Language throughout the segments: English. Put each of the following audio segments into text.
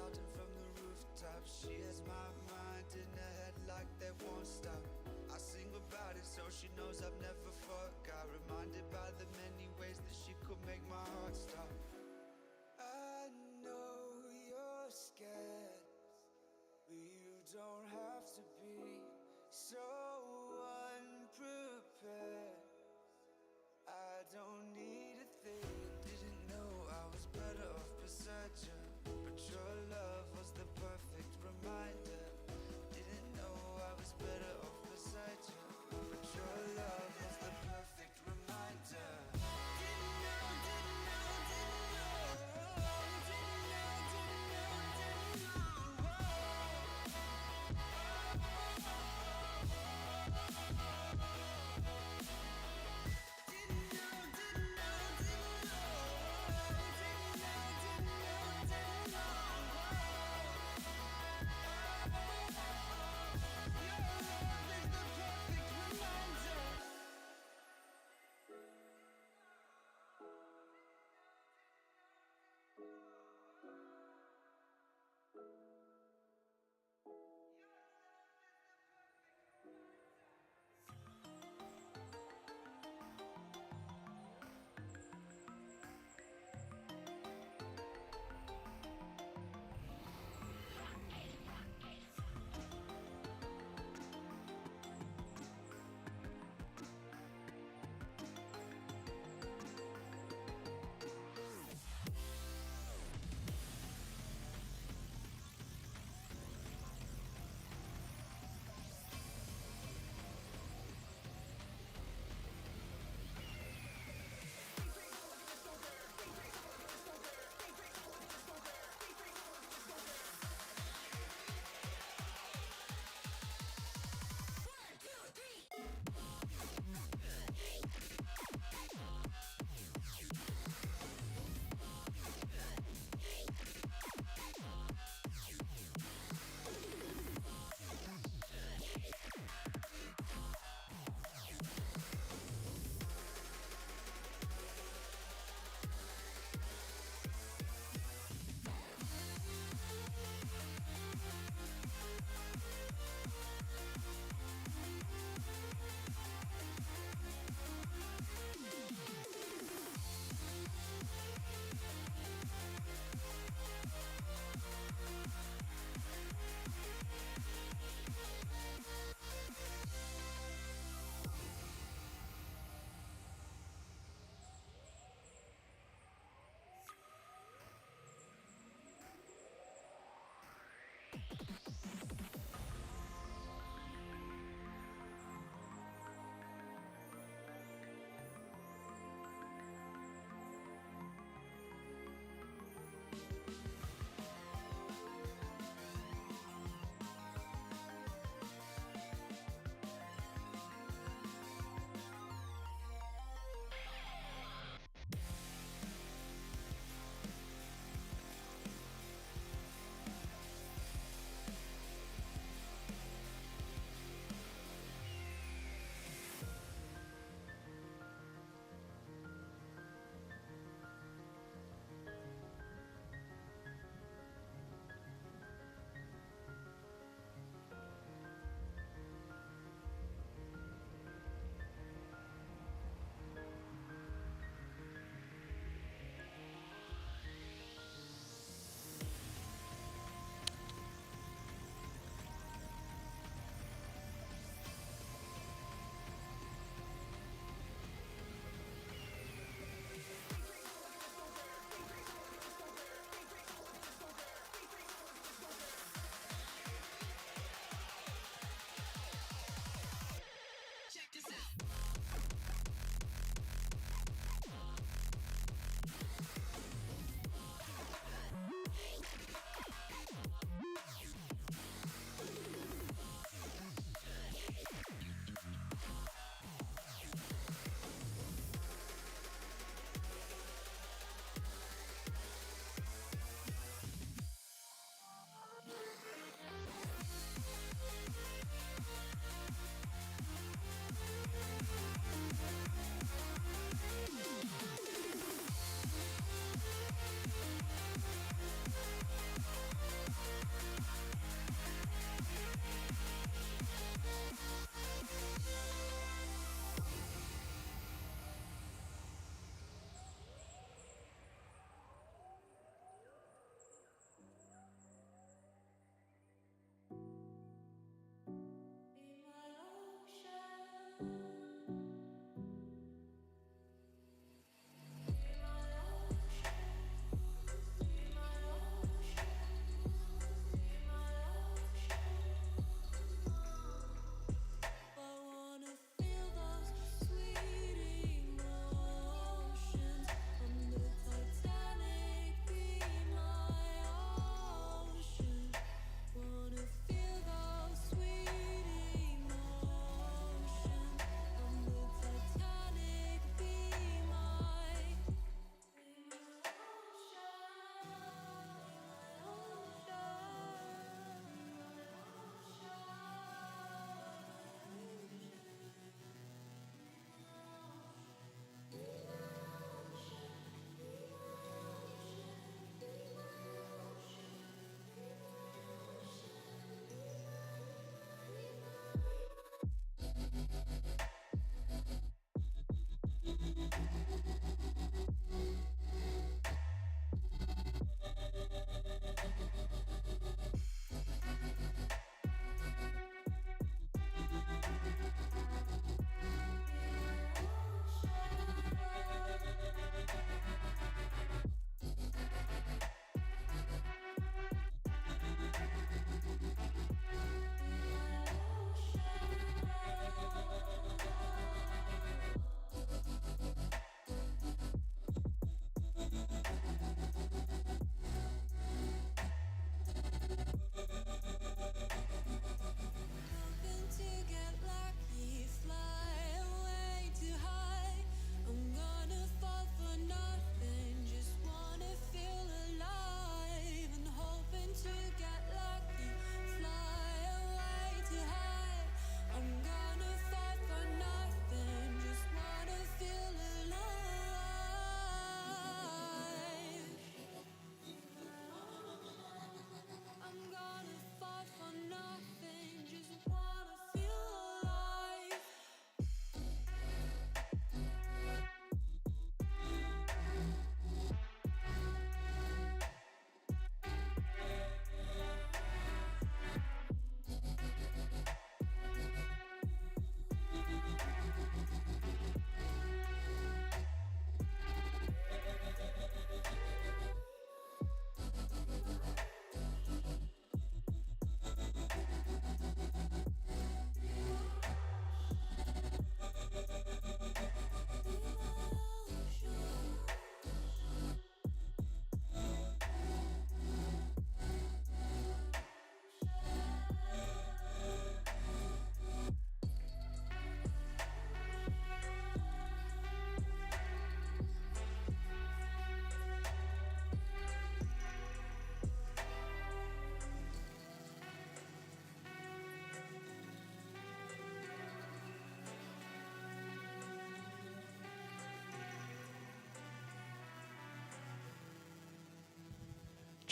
shouting from the rooftop. She has my mind in her head like that won't stop. I sing about it so she knows I've never forgot. Reminded by the many ways that she could make my heart stop. I know you're scared, but you don't have to be so unprepared. I don't need a thing. Didn't know I was better off beside you, but your love was the perfect reminder. Didn't know I was better off beside you, but your love was the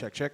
Check, check.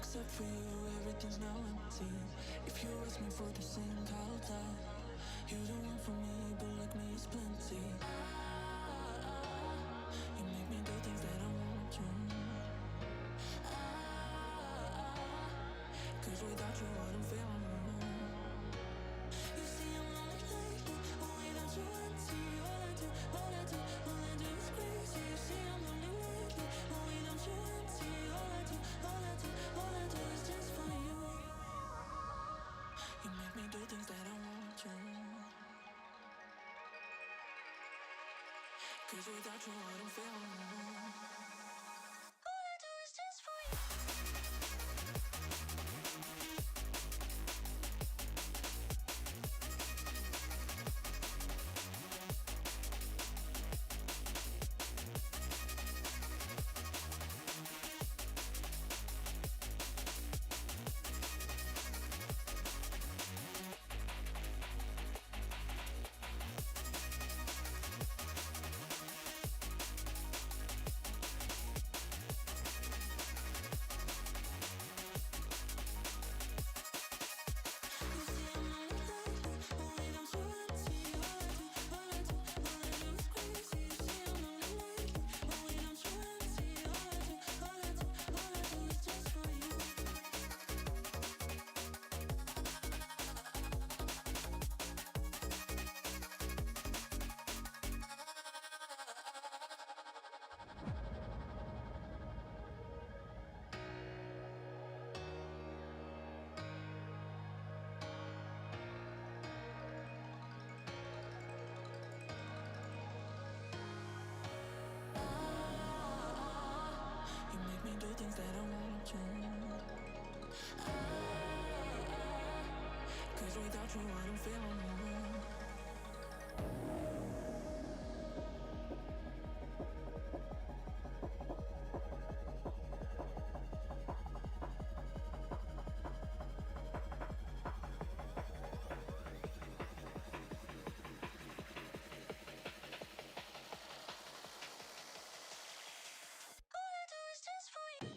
Except for you, everything's now empty. If you ask me for the same, I'll die. You don't want for me, but like me is plenty. You make me do things that I want to. Cause without you, I don't feel alone. You see, I'm lonely lately, but without you, empty. All I do is crazy. You see, I'm lonely lately, but without you, empty. All I do is just for you. You make me do things that I want to. Cause without you, I don't feel alone. All I do is just for you. You make me do things that I want to. Cause without you, I don't feel alone. All I do is just for you.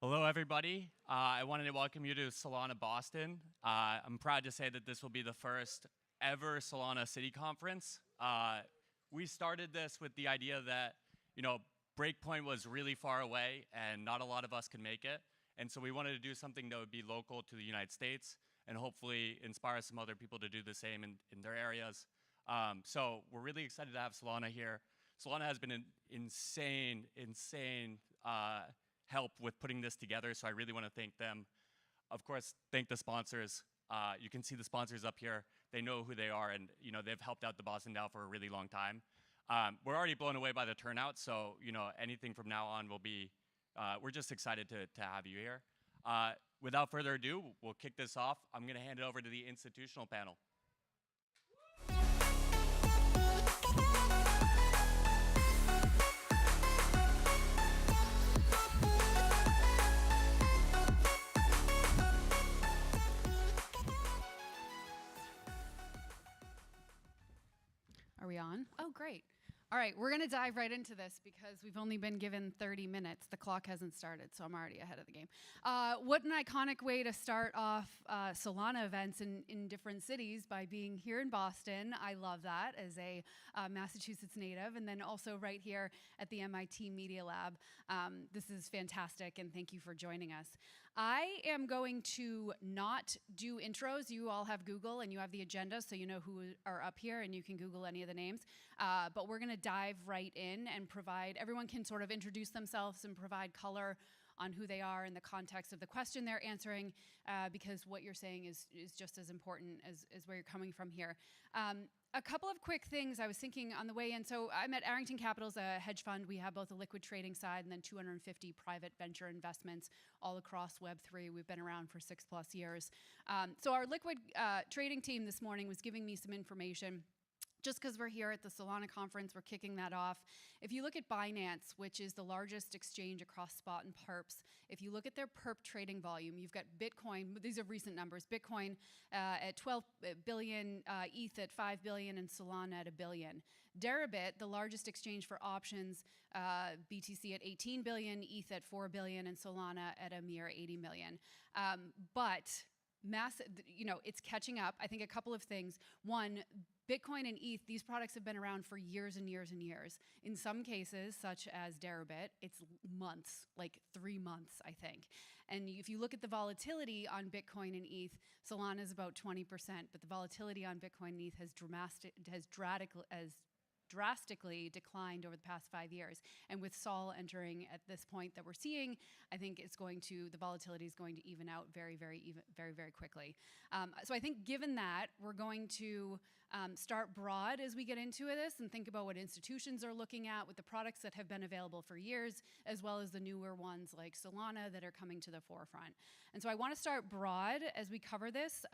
Hello, everybody. I wanted to welcome you to Solana Boston. I'm proud to say that this will be the first ever Solana City Conference. We started this with the idea that, Breakpoint was really far away and not a lot of us could make it. And so we wanted to do something that would be local to the United States and hopefully inspire some other people to do the same in their areas. So we're really excited to have Solana here. Solana has been an insane help with putting this together, so I really want to thank them. Of course, thank the sponsors. You can see the sponsors up here. They know who they are, and they've helped out the Boston DAO for a really long time. We're already blown away by the turnout, so anything from now on will be. We're just excited to have you here. Without further ado, we'll kick this off. I'm going to hand it over to the institutional panel. Are we on? Oh, great. All right, we're going to dive right into this because we've only been given 30 minutes. The clock hasn't started, so I'm already ahead of the game. What an iconic way to start off Solana events in different cities by being here in Boston. I love that as a Massachusetts native, and then also right here at the MIT Media Lab. This is fantastic, and thank you for joining us. I am going to not do intros. You all have Google and you have the agenda, so you know who are up here and you can Google any of the names. But we're gonna dive right in and everyone can sort of introduce themselves and provide color on who they are in the context of the question they're answering, because what you're saying is just as important as where you're coming from here. A couple of quick things I was thinking on the way in. So I'm at Arrington Capital's a hedge fund. We have both a liquid trading side and then 250 private venture investments all across Web3. We've been around for 6+ years. So our liquid trading team this morning was giving me some information. Just because we're here at the Solana conference, we're kicking that off. If you look at Binance, which is the largest exchange across spot and perps, if you look at their perp trading volume, you've got Bitcoin, these are recent numbers, Bitcoin at 12 billion, ETH at 5 billion, and Solana at $1 billion. Deribit, the largest exchange for options, BTC at 18 billion, ETH at 4 billion, and Solana at a mere 80 million. But it's catching up. I think a couple of things. One, Bitcoin and ETH, these products have been around for years and years and years. In some cases, such as Deribit, it's months, like 3 months, I think. And if you look at the volatility on Bitcoin and ETH, Solana is about 20%, but the volatility on Bitcoin and ETH has drastically declined over the past 5 years. And with Sol entering at this point that we're seeing, I think the volatility is going to even out very, very quickly. So I think given that, we're going to start broad as we get into this and think about what institutions are looking at with the products that have been available for years, as well as the newer ones like Solana that are coming to the forefront. And so I want to start broad as we cover this.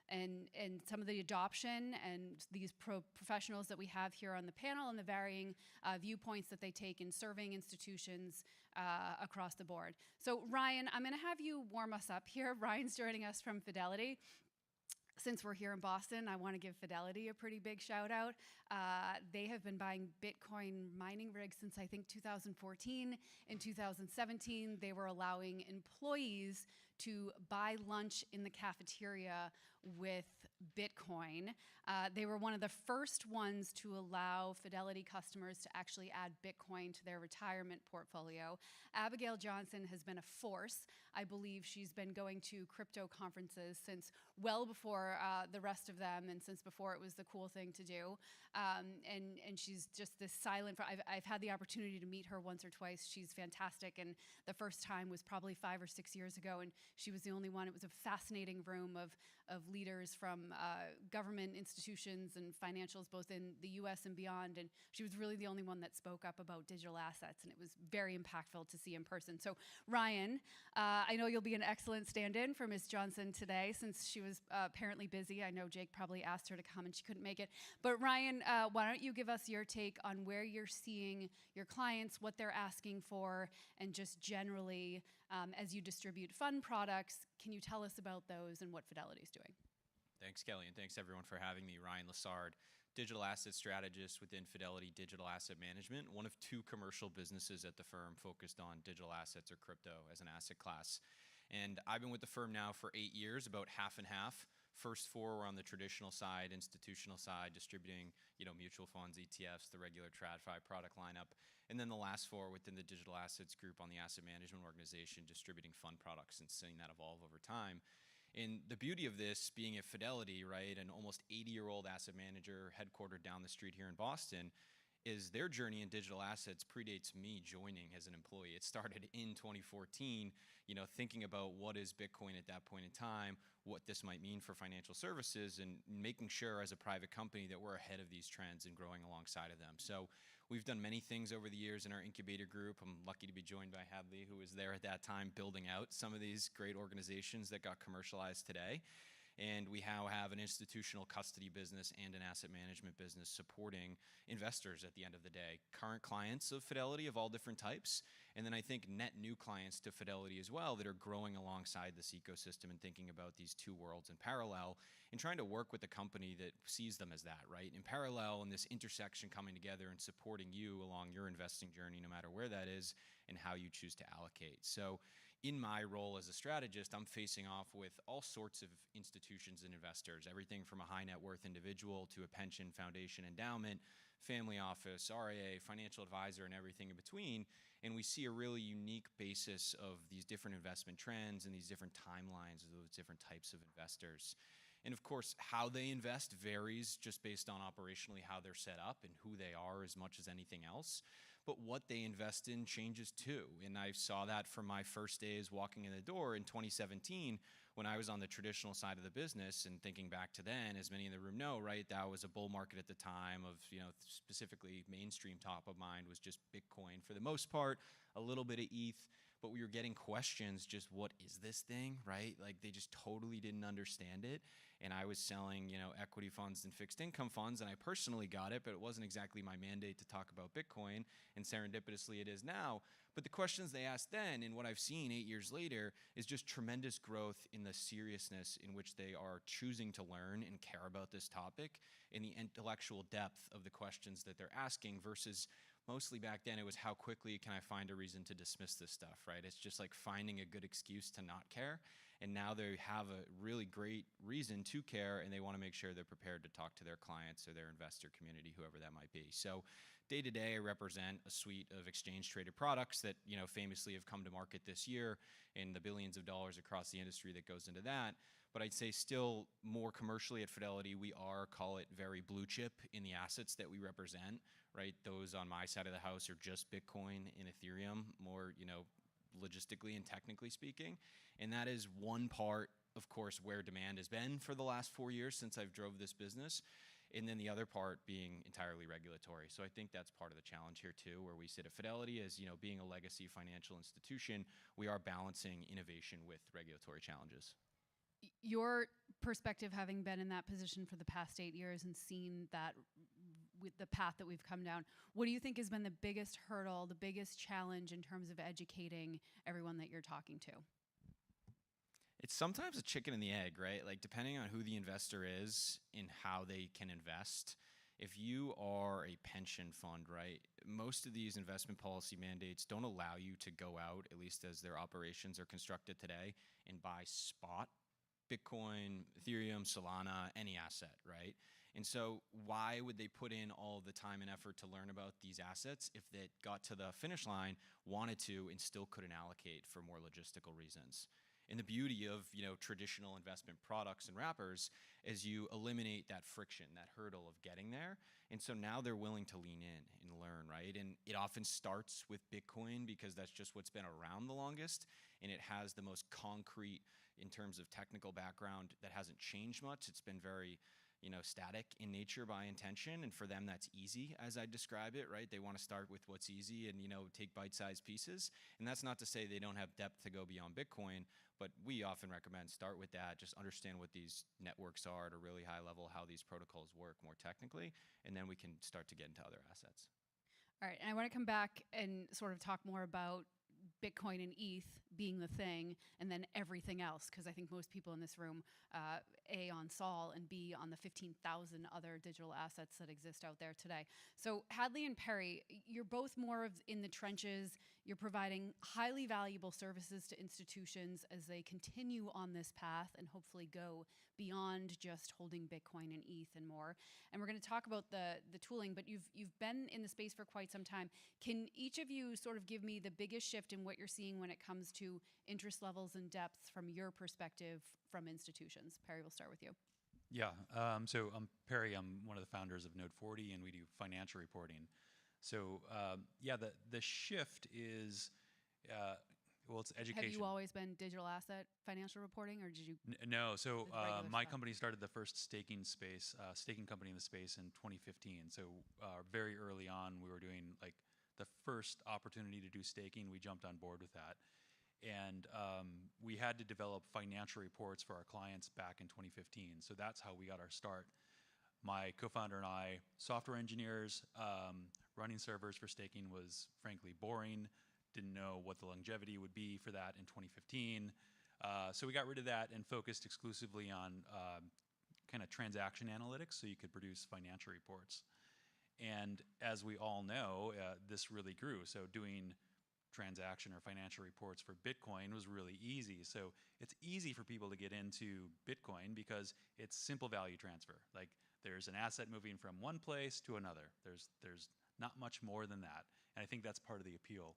And some of the adoption and these professionals that we have here on the panel and the varying viewpoints that they take in serving institutions across the board. So Ryan, I'm going to have you warm us up here. Ryan's joining us from Fidelity. Since we're here in Boston, I want to give Fidelity a pretty big shout out. They have been buying Bitcoin mining rigs since I think 2014. In 2017, they were allowing employees to buy lunch in the cafeteria with Bitcoin. They were one of the first ones to allow Fidelity customers to actually add Bitcoin to their retirement portfolio. Abigail Johnson has been a force. I believe she's been going to crypto conferences since well before the rest of them and since before it was the cool thing to do. And she's just this silent, I've had the opportunity to meet her once or twice. She's fantastic. And the first time was probably 5 or 6 years ago. And she was the only one. It was a fascinating room of leaders from government institutions and financials, both in the US and beyond. And she was really the only one that spoke up about digital assets. And it was very impactful to see in person. So Ryan, I know you'll be an excellent stand-in for Ms. Johnson today since she was apparently busy. I know Jake probably asked her to come and she couldn't make it. But Ryan, why don't you give us your take on where you're seeing your clients, what they're asking for, and just generally, as you distribute fund products, can you tell us about those and what Fidelity's doing? Thanks, Kelly, and thanks everyone for having me. Ryan Lessard, digital asset strategist within Fidelity Digital Asset Management, one of 2 commercial businesses at the firm focused on digital assets or crypto as an asset class. And I've been with the firm now for 8 years, about half and half. First 4 were on the traditional side, institutional side, distributing mutual funds, ETFs, the regular TradFi product lineup. And then the last 4 within the digital assets group on the asset management organization, distributing fund products and seeing that evolve over time. And the beauty of this being at Fidelity, right, an almost 80-year-old asset manager headquartered down the street here in Boston, is their journey in digital assets predates me joining as an employee. It started in 2014, thinking about what is Bitcoin at that point in time, what this might mean for financial services, and making sure as a private company that we're ahead of these trends and growing alongside of them. So we've done many things over the years in our incubator group. I'm lucky to be joined by Hadley, who was there at that time building out some of these great organizations that got commercialized today. And we now have an institutional custody business and an asset management business supporting investors at the end of the day. Current clients of Fidelity of all different types, and then I think net new clients to Fidelity as well that are growing alongside this ecosystem and thinking about these two worlds in parallel and trying to work with a company that sees them as that, right? In parallel, in this intersection coming together and supporting you along your investing journey, no matter where that is and how you choose to allocate. So in my role as a strategist, I'm facing off with all sorts of institutions and investors, everything from a high net worth individual to a pension, foundation, endowment, family office, RIA, financial advisor, and everything in between. And we see a really unique basis of these different investment trends and these different timelines of those different types of investors. And of course, how they invest varies just based on operationally how they're set up and who they are as much as anything else. But what they invest in changes too. And I saw that from my first days walking in the door in 2017 when I was on the traditional side of the business, and thinking back to then, as many in the room know, right, that was a bull market at the time of, specifically mainstream top of mind was just Bitcoin for the most part, a little bit of ETH, but we were getting questions just, what is this thing, right? Like they just totally didn't understand it. And I was selling, equity funds and fixed income funds, and I personally got it, but it wasn't exactly my mandate to talk about Bitcoin, and serendipitously it is now. But the questions they asked then, and what I've seen 8 years later, is just tremendous growth in the seriousness in which they are choosing to learn and care about this topic, and the intellectual depth of the questions that they're asking versus mostly back then it was how quickly can I find a reason to dismiss this stuff, right? It's just like finding a good excuse to not care. And now they have a really great reason to care, and they want to make sure they're prepared to talk to their clients or their investor community, whoever that might be. So day to day, I represent a suite of exchange traded products that, famously have come to market this year, and the billions of dollars across the industry that goes into that. But I'd say still more commercially at Fidelity, we are, call it, very blue chip in the assets that we represent, right? Those on my side of the house are just Bitcoin and Ethereum, more, logistically and technically speaking. And that is one part, of course, where demand has been for the last 4 years since I've drove this business. And then the other part being entirely regulatory. So I think that's part of the challenge here too, where we sit at Fidelity as, being a legacy financial institution, we are balancing innovation with regulatory challenges. Your perspective, having been in that position for the past 8 years and seen that with the path that we've come down, what do you think has been the biggest hurdle, the biggest challenge in terms of educating everyone that you're talking to? It's sometimes a chicken and the egg, right? Like depending on who the investor is and how they can invest. If you are a pension fund, right, most of these investment policy mandates don't allow you to go out, at least as their operations are constructed today, and buy spot Bitcoin, Ethereum, Solana, any asset, right? And so why would they put in all the time and effort to learn about these assets if they got to the finish line, wanted to, and still couldn't allocate for more logistical reasons? And the beauty of, traditional investment products and wrappers is you eliminate that friction, that hurdle of getting there. And so now they're willing to lean in and learn, right? And it often starts with Bitcoin because that's just what's been around the longest. And it has the most concrete in terms of technical background that hasn't changed much. It's been very, static in nature by intention. And for them, that's easy as I describe it, right? They want to start with what's easy and, take bite-sized pieces. And that's not to say they don't have depth to go beyond Bitcoin, but we often recommend start with that. Just understand what these networks are at a really high level, how these protocols work more technically, and then we can start to get into other assets. All right, and I want to come back and sort of talk more about Bitcoin and ETH being the thing, and then everything else, because I think most people in this room, A, on Sol, and B, on the 15,000 other digital assets that exist out there today. So Hadley and Perry, you're both more of in the trenches. You're providing highly valuable services to institutions as they continue on this path and hopefully go beyond just holding Bitcoin and ETH and more. And we're going to talk about the tooling, but you've been in the space for quite some time. Can each of you sort of give me the biggest shift in what you're seeing when it comes to interest levels and depth from your perspective from institutions? Perry, we'll start with you. Yeah, so I'm Perry. I'm one of the founders of Node 40, and we do financial reporting. So yeah, the shift is well, it's education. Have you always been digital asset financial reporting, or did you? No, so The regular my stuff. company started the first staking company in the space in 2015. So very early on, we were doing like the first opportunity to do staking. We jumped on board with that, and we had to develop financial reports for our clients back in 2015. So that's how we got our start. My co-founder and I, software engineers, running servers for staking was frankly boring. Didn't know what the longevity would be for that in 2015. So we got rid of that and focused exclusively on kind of transaction analytics so you could produce financial reports. And as we all know, this really grew. So doing transaction or financial reports for Bitcoin was really easy. So it's easy for people to get into Bitcoin because it's simple value transfer. Like there's an asset moving from one place to another. There's not much more than that. And I think that's part of the appeal.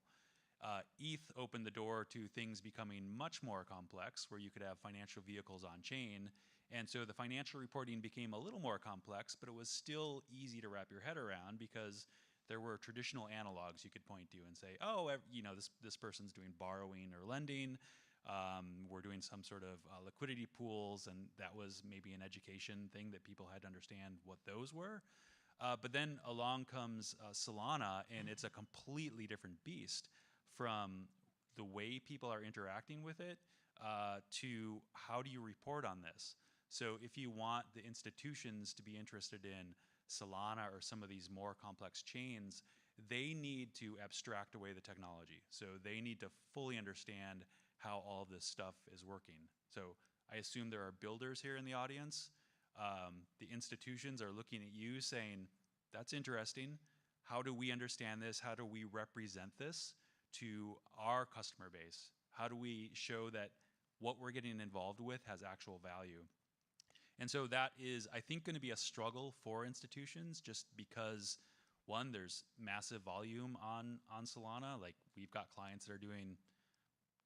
ETH opened the door to things becoming much more complex, where you could have financial vehicles on chain. And so the financial reporting became a little more complex, but it was still easy to wrap your head around because there were traditional analogs you could point to and say, oh, this person's doing borrowing or lending. We're doing some sort of liquidity pools, and that was maybe an education thing that people had to understand what those were. But then along comes Solana, and it's a completely different beast from the way people are interacting with it to how do you report on this. So if you want the institutions to be interested in Solana or some of these more complex chains, they need to abstract away the technology. So they need to fully understand how all of this stuff is working. So I assume there are builders here in the audience. The institutions are looking at you saying, that's interesting. How do we understand this? How do we represent this to our customer base? How do we show that what we're getting involved with has actual value? And so that is, I think, going to be a struggle for institutions just because, one, there's massive volume on Solana. Like we've got clients that are doing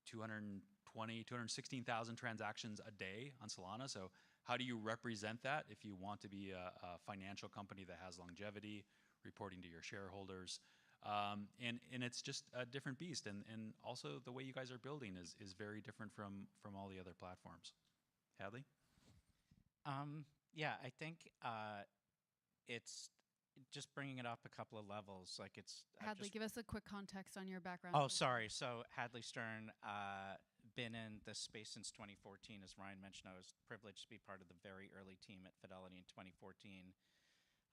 216,000 transactions a day on Solana. So how do you represent that if you want to be a financial company that has longevity, reporting to your shareholders? And it's just a different beast. And also the way you guys are building is very different from all the other platforms. Hadley? Yeah, I think it's just bringing it up a couple of levels. Like it's Hadley, give us a quick context on your background. Oh, sorry. So Hadley Stern, been in the space since 2014. As Ryan mentioned, I was privileged to be part of the very early team at Fidelity in 2014.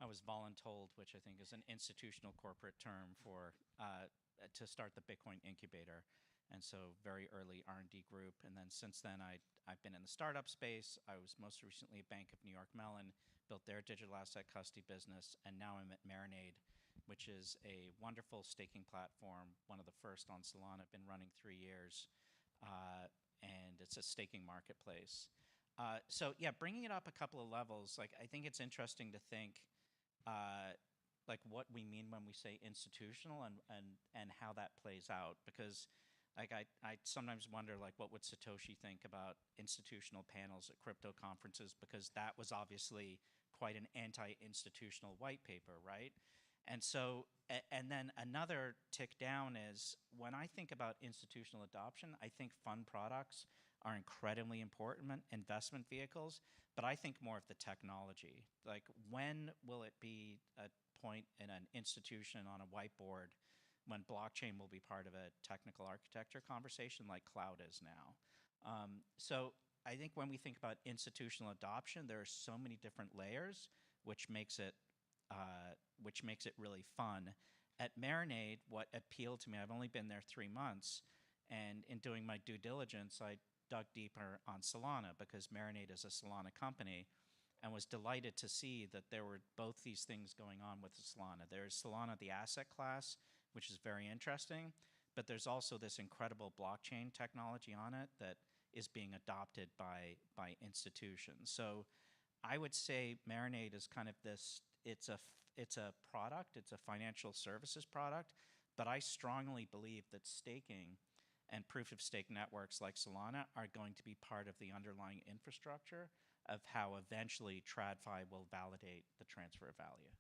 I was voluntold, which I think is an institutional corporate term for to start the Bitcoin incubator, and so very early R&D group. And then since then, I've been in the startup space. I was most recently at Bank of New York Mellon, built their digital asset custody business, and now I'm at Marinade, which is a wonderful staking platform, one of the first on Solana, been running 3 years, and it's a staking marketplace. So yeah, bringing it up a couple of levels, like I think it's interesting to think like what we mean when we say institutional and how that plays out, because like I sometimes wonder like what would Satoshi think about institutional panels at crypto conferences, because that was obviously quite an anti-institutional white paper, right? And so, and then another tick down is when I think about institutional adoption, I think fund products are incredibly important investment vehicles, but I think more of the technology. Like when will it be a point in an institution on a whiteboard when blockchain will be part of a technical architecture conversation like cloud is now? So I think when we think about institutional adoption, there are so many different layers, which makes it really fun. At Marinade, what appealed to me, I've only been there 3 months, and in doing my due diligence, I dug deeper on Solana because Marinade is a Solana company, and was delighted to see that there were both these things going on with Solana. There's Solana, the asset class, which is very interesting, but there's also this incredible blockchain technology on it that is being adopted by institutions. So I would say Marinade is kind of this, it's a product, it's a financial services product, but I strongly believe that staking and proof of stake networks like Solana are going to be part of the underlying infrastructure of how eventually TradFi will validate the transfer of value.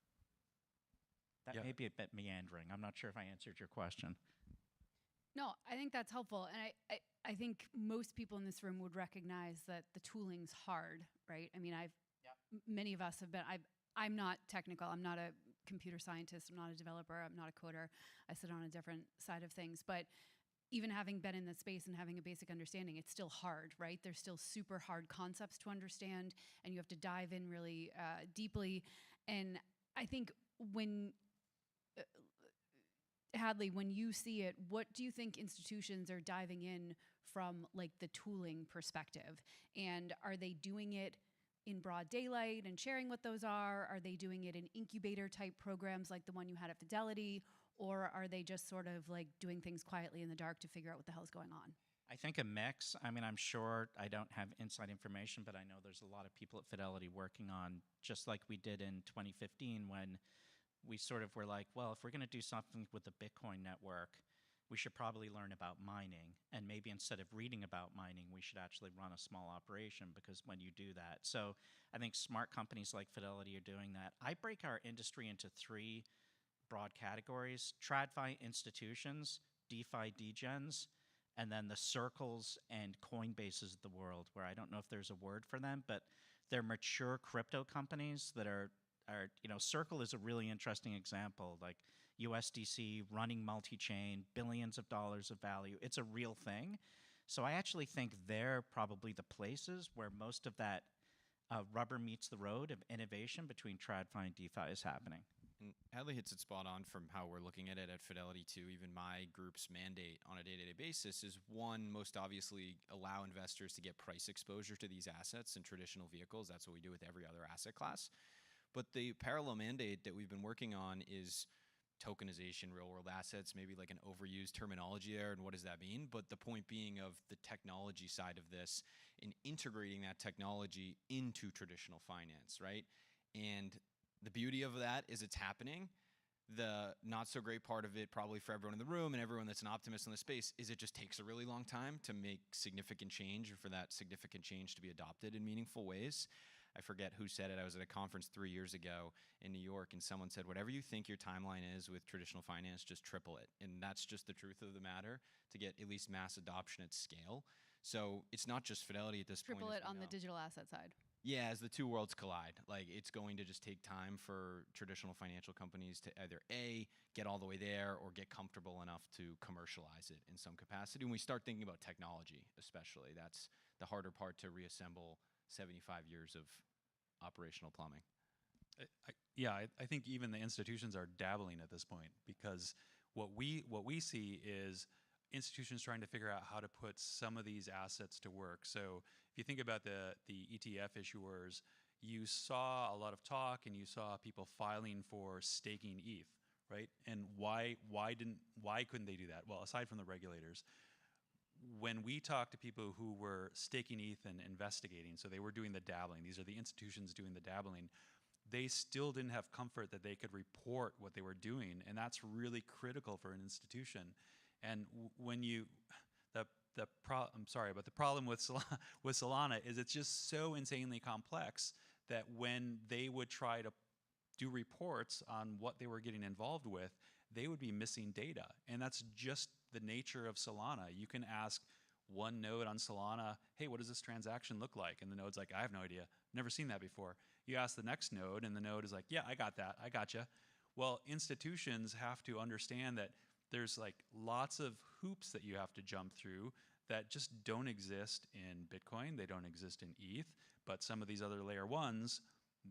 That Yeah. may be a bit meandering. I'm not sure if I answered your question. No, I think that's helpful. And I think most people in this room would recognize that the tooling's hard, right? I mean, many of us have been, I'm not technical. I'm not a computer scientist. I'm not a developer. I'm not a coder. I sit on a different side of things. But even having been in that space and having a basic understanding, it's still hard, right? There's still super hard concepts to understand, and you have to dive in really deeply. And I think when Hadley, when you see it, what do you think institutions are diving in from, like, the tooling perspective? And are they doing it in broad daylight and sharing what those are? Are they doing it in incubator type programs like the one you had at Fidelity? Or are they just sort of like doing things quietly in the dark to figure out what the hell's going on? I think a mix. I mean, I'm sure I don't have inside information, but I know there's a lot of people at Fidelity working on, just like we did in 2015 when we sort of were like, well, if we're going to do something with the Bitcoin network, we should probably learn about mining. And maybe instead of reading about mining, we should actually run a small operation, because when you do that. So I think smart companies like Fidelity are doing that. I break our industry into three broad categories: TradFi institutions, DeFi degens, and then the Circles and Coinbases of the world, where I don't know if there's a word for them, but they're mature crypto companies that are Circle is a really interesting example, like USDC running multi-chain, billions of dollars of value. It's a real thing. So I actually think they're probably the places where most of that rubber meets the road of innovation between TradFi and DeFi is happening. And Hadley hits it spot on from how we're looking at it at Fidelity too. Even my group's mandate on a day-to-day basis is, one, most obviously allow investors to get price exposure to these assets in traditional vehicles. That's what we do with every other asset class. But the parallel mandate that we've been working on is tokenization, real-world assets, maybe like an overused terminology there, and what does that mean? But the point being of the technology side of this, in integrating that technology into traditional finance, right? And the beauty of that is it's happening. The not so great part of it, probably for everyone in the room and everyone that's an optimist in the space, is it just takes a really long time to make significant change, or for that significant change to be adopted in meaningful ways. I forget who said it. I was at a conference 3 years ago in New York, and someone said, whatever you think your timeline is with traditional finance, just triple it. And that's just the truth of the matter, to get at least mass adoption at scale. So it's not just Fidelity at this point. Triple it on the digital asset side. Yeah, as the two worlds collide, like, it's going to just take time for traditional financial companies to either A, get all the way there, or get comfortable enough to commercialize it in some capacity. When we start thinking about technology, especially, that's the harder part, to reassemble 75 years of operational plumbing. I think even the institutions are dabbling at this point, because what we see is institutions trying to figure out how to put some of these assets to work. So if you think about the ETF issuers, you saw a lot of talk and you saw people filing for staking ETH, right? And why couldn't they do that? Well, aside from the regulators, when we talked to people who were staking ETH and investigating, so they were doing the dabbling, these are the institutions doing the dabbling, they still didn't have comfort that they could report what they were doing, and that's really critical for an institution. And when you, the problem with Solana is it's just so insanely complex that when they would try to do reports on what they were getting involved with, they would be missing data. And that's just the nature of Solana. You can ask one node on Solana, hey, what does this transaction look like? And the node's like, I have no idea. Never seen that before. You ask the next node, and the node is like, yeah, I got that. I gotcha. Well, institutions have to understand that there's like lots of hoops that you have to jump through that just don't exist in Bitcoin. They don't exist in ETH. But some of these other layer ones,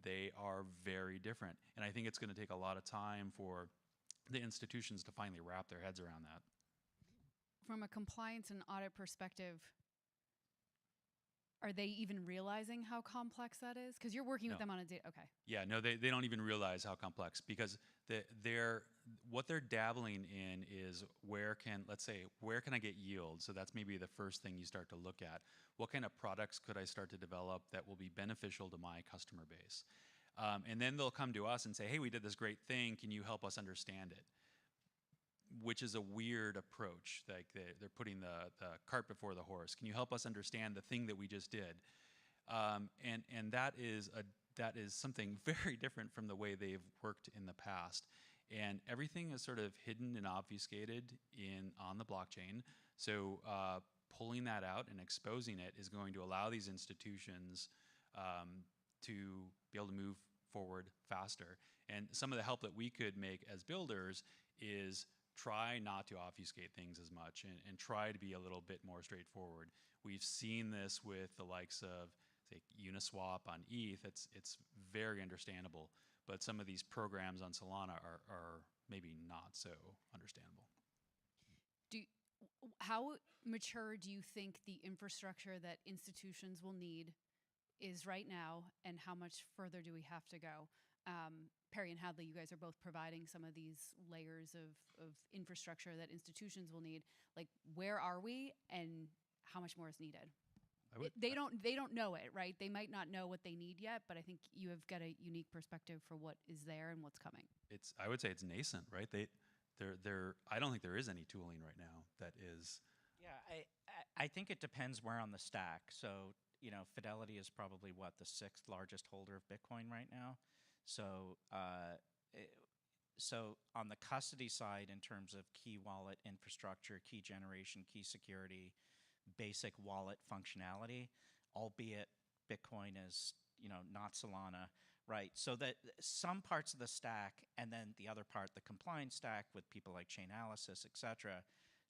they are very different. And I think it's going to take a lot of time for the institutions to finally wrap their heads around that. From a compliance and audit perspective, are they even realizing how complex that is? Because you're working with them on a day. Okay. Yeah, no, they don't even realize how complex, because what they're dabbling in is where can I get yield? So that's maybe the first thing you start to look at. What kind of products could I start to develop that will be beneficial to my customer base? And then they'll come to us and say, hey, we did this great thing. Can you help us understand it? Which is a weird approach. Like they're putting the cart before the horse. Can you help us understand the thing that we just did? And that is something very different from the way they've worked in the past. and everything is sort of hidden and obfuscated on the blockchain. So pulling that out and exposing it is going to allow these institutions to be able to move forward faster. And some of the help that we could make as builders is try not to obfuscate things as much, and try to be a little bit more straightforward. We've seen this with the likes of, say, Uniswap on ETH. It's very understandable, but some of these programs on Solana are maybe not so understandable. How mature do you think the infrastructure that institutions will need is right now, and how much further do we have to go? Perry and Hadley, you guys are both providing some of these layers of infrastructure that institutions will need. Like, where are we, and how much more is needed? They don't know it, right? They might not know what they need yet, but I think you have got a unique perspective for what is there and what's coming. I would say it's nascent, right? I don't think there is any tooling right now that is. Yeah, I think it depends where on the stack. So, Fidelity is probably the sixth largest holder of Bitcoin right now. So, so on the custody side, in terms of key wallet infrastructure, key generation, key security, basic wallet functionality, albeit Bitcoin is, not Solana, right? So that some parts of the stack, and then the other part, the compliance stack with people like Chainalysis, et cetera,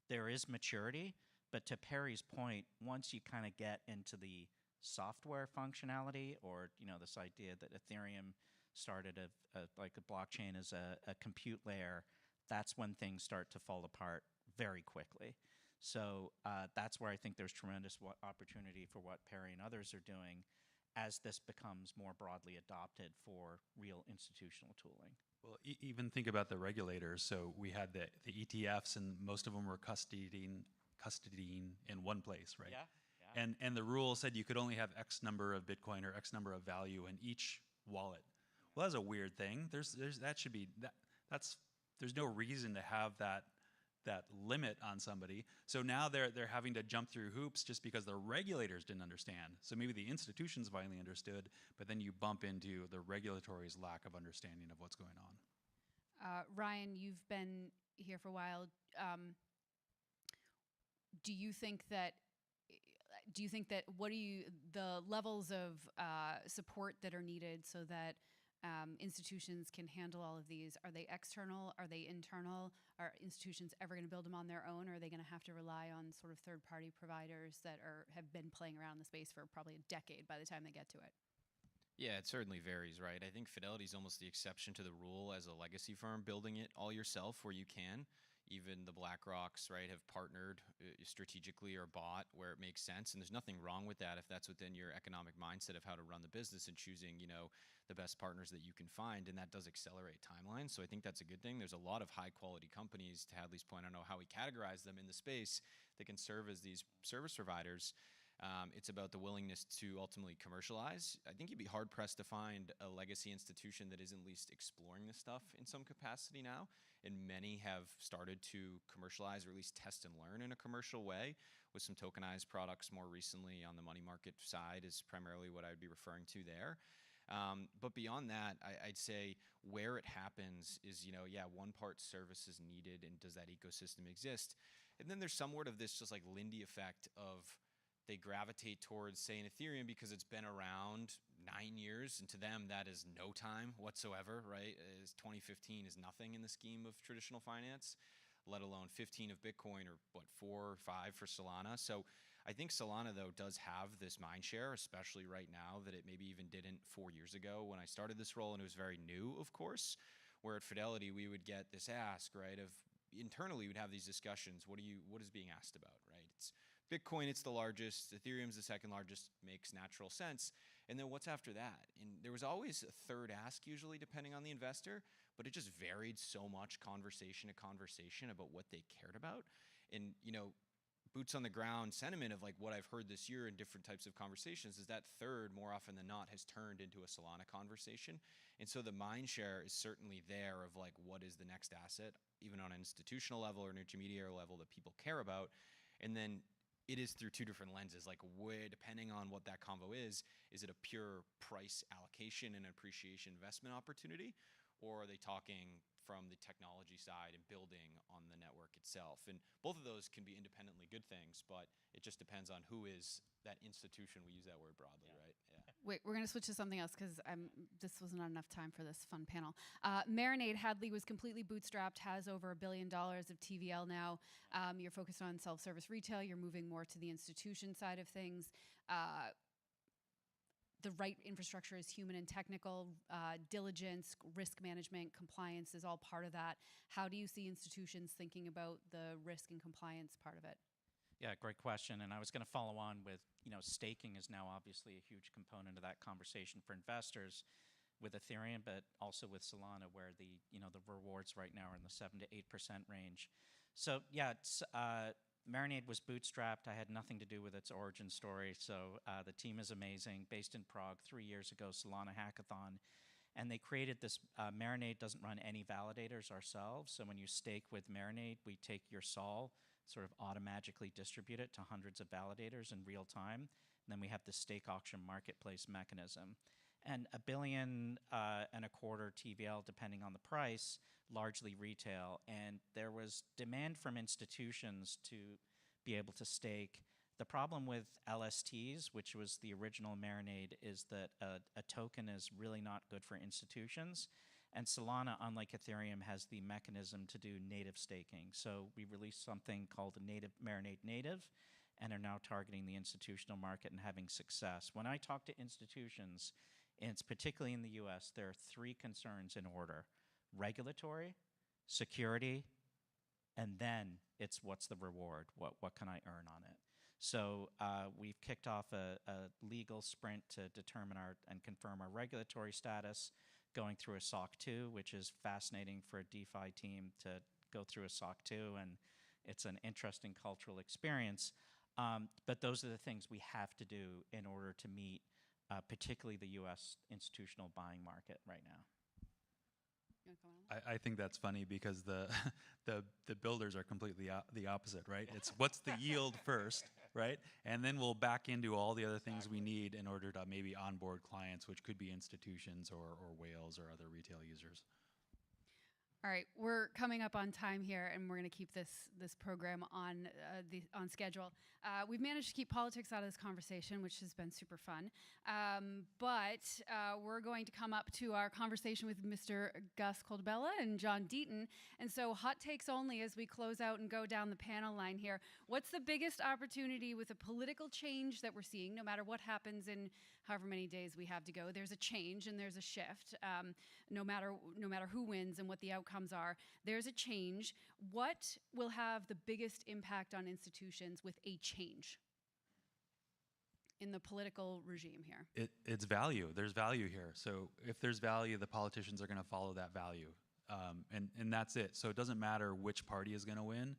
there is maturity. But to Perry's point, once you kind of get into the software functionality, or, this idea that Ethereum started like a blockchain as a compute layer, that's when things start to fall apart very quickly. So that's where I think there's tremendous opportunity for what Perry and others are doing as this becomes more broadly adopted for real institutional tooling. Well, even think about the regulators. So we had the ETFs, and most of them were custodying in one place, right? Yeah. And the rule said you could only have X number of Bitcoin or X number of value in each wallet. Well, that's a weird thing. There's no reason to have that limit on somebody. So now they're having to jump through hoops just because the regulators didn't understand. So maybe the institutions finally understood, but then you bump into the regulatory's lack of understanding of what's going on. Ryan, you've been here for a while. Do you think that the levels of support that are needed so that institutions can handle all of these, are they external? Are they internal? Are institutions ever going to build them on their own? Or are they going to have to rely on sort of third-party providers that have been playing around the space for probably a decade by the time they get to it? Yeah, it certainly varies, right? I think Fidelity is almost the exception to the rule as a legacy firm, building it all yourself where you can. Even the BlackRocks, right, have partnered strategically or bought where it makes sense. And there's nothing wrong with that if that's within your economic mindset of how to run the business and choosing, the best partners that you can find. And that does accelerate timelines. So I think that's a good thing. There's a lot of high quality companies, to Hadley's point, I don't know how we categorize them in the space, that can serve as these service providers. It's about the willingness to ultimately commercialize. I think you'd be hard pressed to find a legacy institution that isn't at least exploring this stuff in some capacity now. And many have started to commercialize, or at least test and learn in a commercial way, with some tokenized products more recently on the money market side is primarily what I would be referring to there. But beyond that, I'd say where it happens is, one part service is needed, and does that ecosystem exist? And then there's somewhat of this just like Lindy effect of, they gravitate towards, say, an Ethereum because it's been around 9 years, and to them that is no time whatsoever, right? 2015 is nothing in the scheme of traditional finance, let alone 15 of Bitcoin, or 4 or 5 for Solana. So I think Solana, though, does have this mind share, especially right now, that it maybe even didn't 4 years ago when I started this role, and it was very new, of course, where at Fidelity we would get this ask, right, of internally we'd have these discussions, what is being asked about, right? It's Bitcoin, it's the largest. Ethereum's the second largest, makes natural sense. And then what's after that? And there was always a third ask, usually, depending on the investor, but it just varied so much conversation to conversation about what they cared about. And, boots on the ground sentiment of like what I've heard this year in different types of conversations is that third, more often than not, has turned into a Solana conversation. And so the mind share is certainly there of like, what is the next asset, even on an institutional level or an intermediary level, that people care about. And then it is through two different lenses, like depending on what that convo is it a pure price allocation and appreciation investment opportunity, or are they talking from the technology side and building on the network itself? And both of those can be independently good things, but it just depends on who is that institution. We use that word broadly, right? Yeah. Wait, we're going to switch to something else because this was not enough time for this fun panel. Marinade Hadley was completely bootstrapped, has over $1 billion of TVL now. You're focused on self-service retail. You're moving more to the institution side of things. The right infrastructure is human and technical. Diligence, risk management, compliance is all part of that. How do you see institutions thinking about the risk and compliance part of it? Yeah, great question. And I was going to follow on with, staking is now obviously a huge component of that conversation for investors with Ethereum, but also with Solana, where the rewards right now are in the 7 to 8% range. So yeah, Marinade was bootstrapped. I had nothing to do with its origin story. So the team is amazing. Based in Prague 3 years ago, Solana Hackathon. And they created this, Marinade doesn't run any validators ourselves. So when you stake with Marinade, we take your SOL, sort of automatically distribute it to hundreds of validators in real time. And then we have the stake auction marketplace mechanism. And $1.25 billion TVL, depending on the price, largely retail. And there was demand from institutions to be able to stake. The problem with LSTs, which was the original Marinade, is that a token is really not good for institutions. And Solana, unlike Ethereum, has the mechanism to do native staking. So we released something called Marinade Native, and are now targeting the institutional market and having success. When I talk to institutions, and it's particularly in the US, there are 3 concerns in order: regulatory, security, and then it's what's the reward? What can I earn on it? So we've kicked off a legal sprint to determine and confirm our regulatory status, going through a SOC 2, which is fascinating for a DeFi team to go through a SOC 2, and it's an interesting cultural experience. But those are the things we have to do in order to meet particularly the US institutional buying market right now. You wanna comment on that? I think that's funny because the builders are completely the opposite, right? It's what's the yield first, right? And then we'll back into all the other things we need in order to maybe onboard clients, which could be institutions or whales or other retail users. All right, we're coming up on time here, and we're going to keep this program on schedule. We've managed to keep politics out of this conversation, which has been super fun. But we're going to come up to our conversation with Mr. Gus Coldebella and John Deaton. And so hot takes only as we close out and go down the panel line here. What's the biggest opportunity with a political change that we're seeing, no matter what happens in however many days we have to go? There's a change and there's a shift. No matter who wins and what the outcomes are, there's a change. What will have the biggest impact on institutions with a change in the political regime here? It's value. There's value here. So if there's value, the politicians are going to follow that value. And that's it. So it doesn't matter which party is going to win.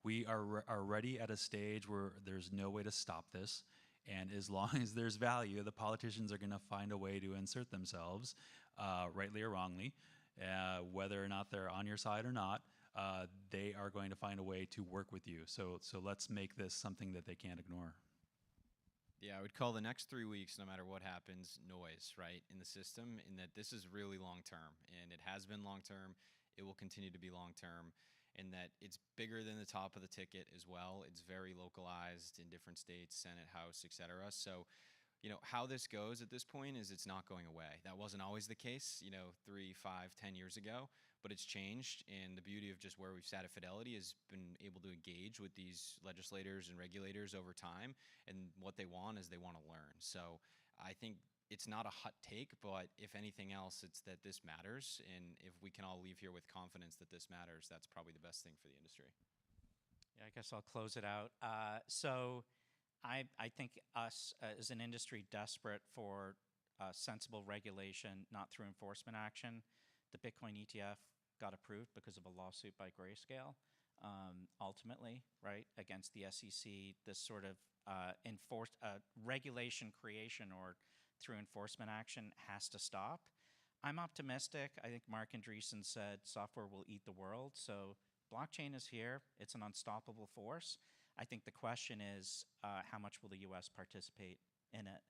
We are already at a stage where there's no way to stop this. And as long as there's value, the politicians are going to find a way to insert themselves, rightly or wrongly, whether or not they're on your side or not. They are going to find a way to work with you. So let's make this something that they can't ignore. Yeah, I would call the next 3 weeks, no matter what happens, noise, right, in the system, in that this is really long-term, and it has been long-term. It will continue to be long-term, in that it's bigger than the top of the ticket as well. It's very localized in different states, Senate, House, et cetera. So, how this goes at this point is it's not going away. That wasn't always the case, 3, 5, 10 years ago, but it's changed. And the beauty of just where we've sat at Fidelity has been able to engage with these legislators and regulators over time. And what they want is they want to learn. So I think it's not a hot take, but if anything else, it's that this matters. And if we can all leave here with confidence that this matters, that's probably the best thing for the industry. Yeah, I guess I'll close it out. I think us as an industry desperate for sensible regulation, not through enforcement action. The Bitcoin ETF got approved because of a lawsuit by Grayscale, ultimately, right, against the SEC. This sort of regulation creation or through enforcement action has to stop. I'm optimistic. I think Mark Andreessen said software will eat the world. So blockchain is here. It's an unstoppable force. I think the question is how much will the US participate in it?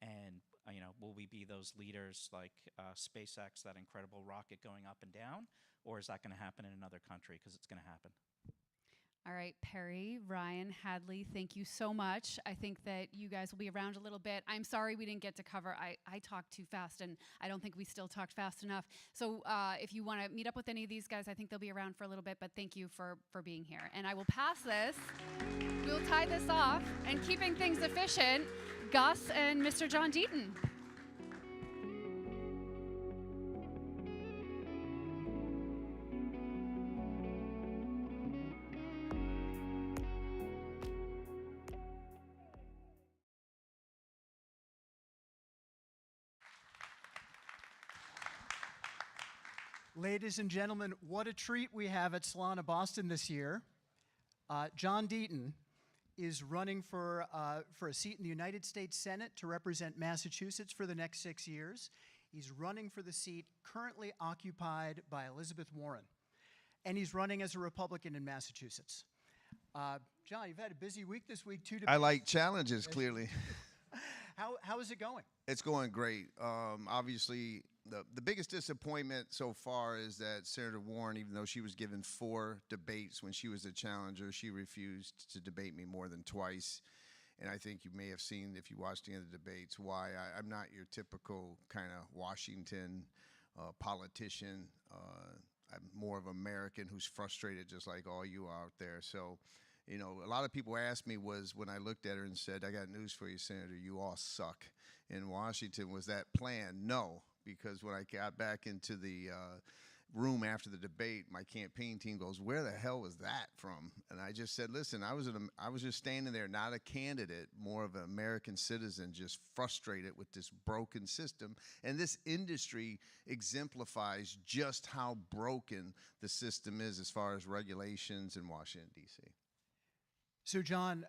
And will we be those leaders like SpaceX, that incredible rocket going up and down, or is that going to happen in another country? Because it's going to happen. All right, Perry, Ryan, Hadley, thank you so much. I think that you guys will be around a little bit. I'm sorry we didn't get to cover. I talked too fast, and I don't think we still talked fast enough. So if you want to meet up with any of these guys, I think they'll be around for a little bit, but thank you for being here. And I will pass this. We'll tie this off, and keeping things efficient, Gus and Mr. John Deaton. Ladies and gentlemen, what a treat we have at Solana Boston this year. John Deaton is running for a seat in the United States Senate to represent Massachusetts for the next 6 years. He's running for the seat currently occupied by Elizabeth Warren, and he's running as a Republican in Massachusetts. John, you've had a busy week this week, too. I like challenges, clearly. How is it going? It's going great. Obviously, the biggest disappointment so far is that Senator Warren, even though she was given 4 debates when she was a challenger, she refused to debate me more than twice. And I think you may have seen, if you watched any of the debates, why I'm not your typical kind of Washington politician. I'm more of an American who's frustrated just like all you out there. So, a lot of people asked me was when I looked at her and said, I got news for you, Senator, you all suck in Washington. Was that planned? No, because when I got back into the room after the debate, my campaign team goes, where the hell was that from? And I just said, listen, I was just standing there, not a candidate, more of an American citizen, just frustrated with this broken system. And this industry exemplifies just how broken the system is as far as regulations in Washington, D.C. So, John,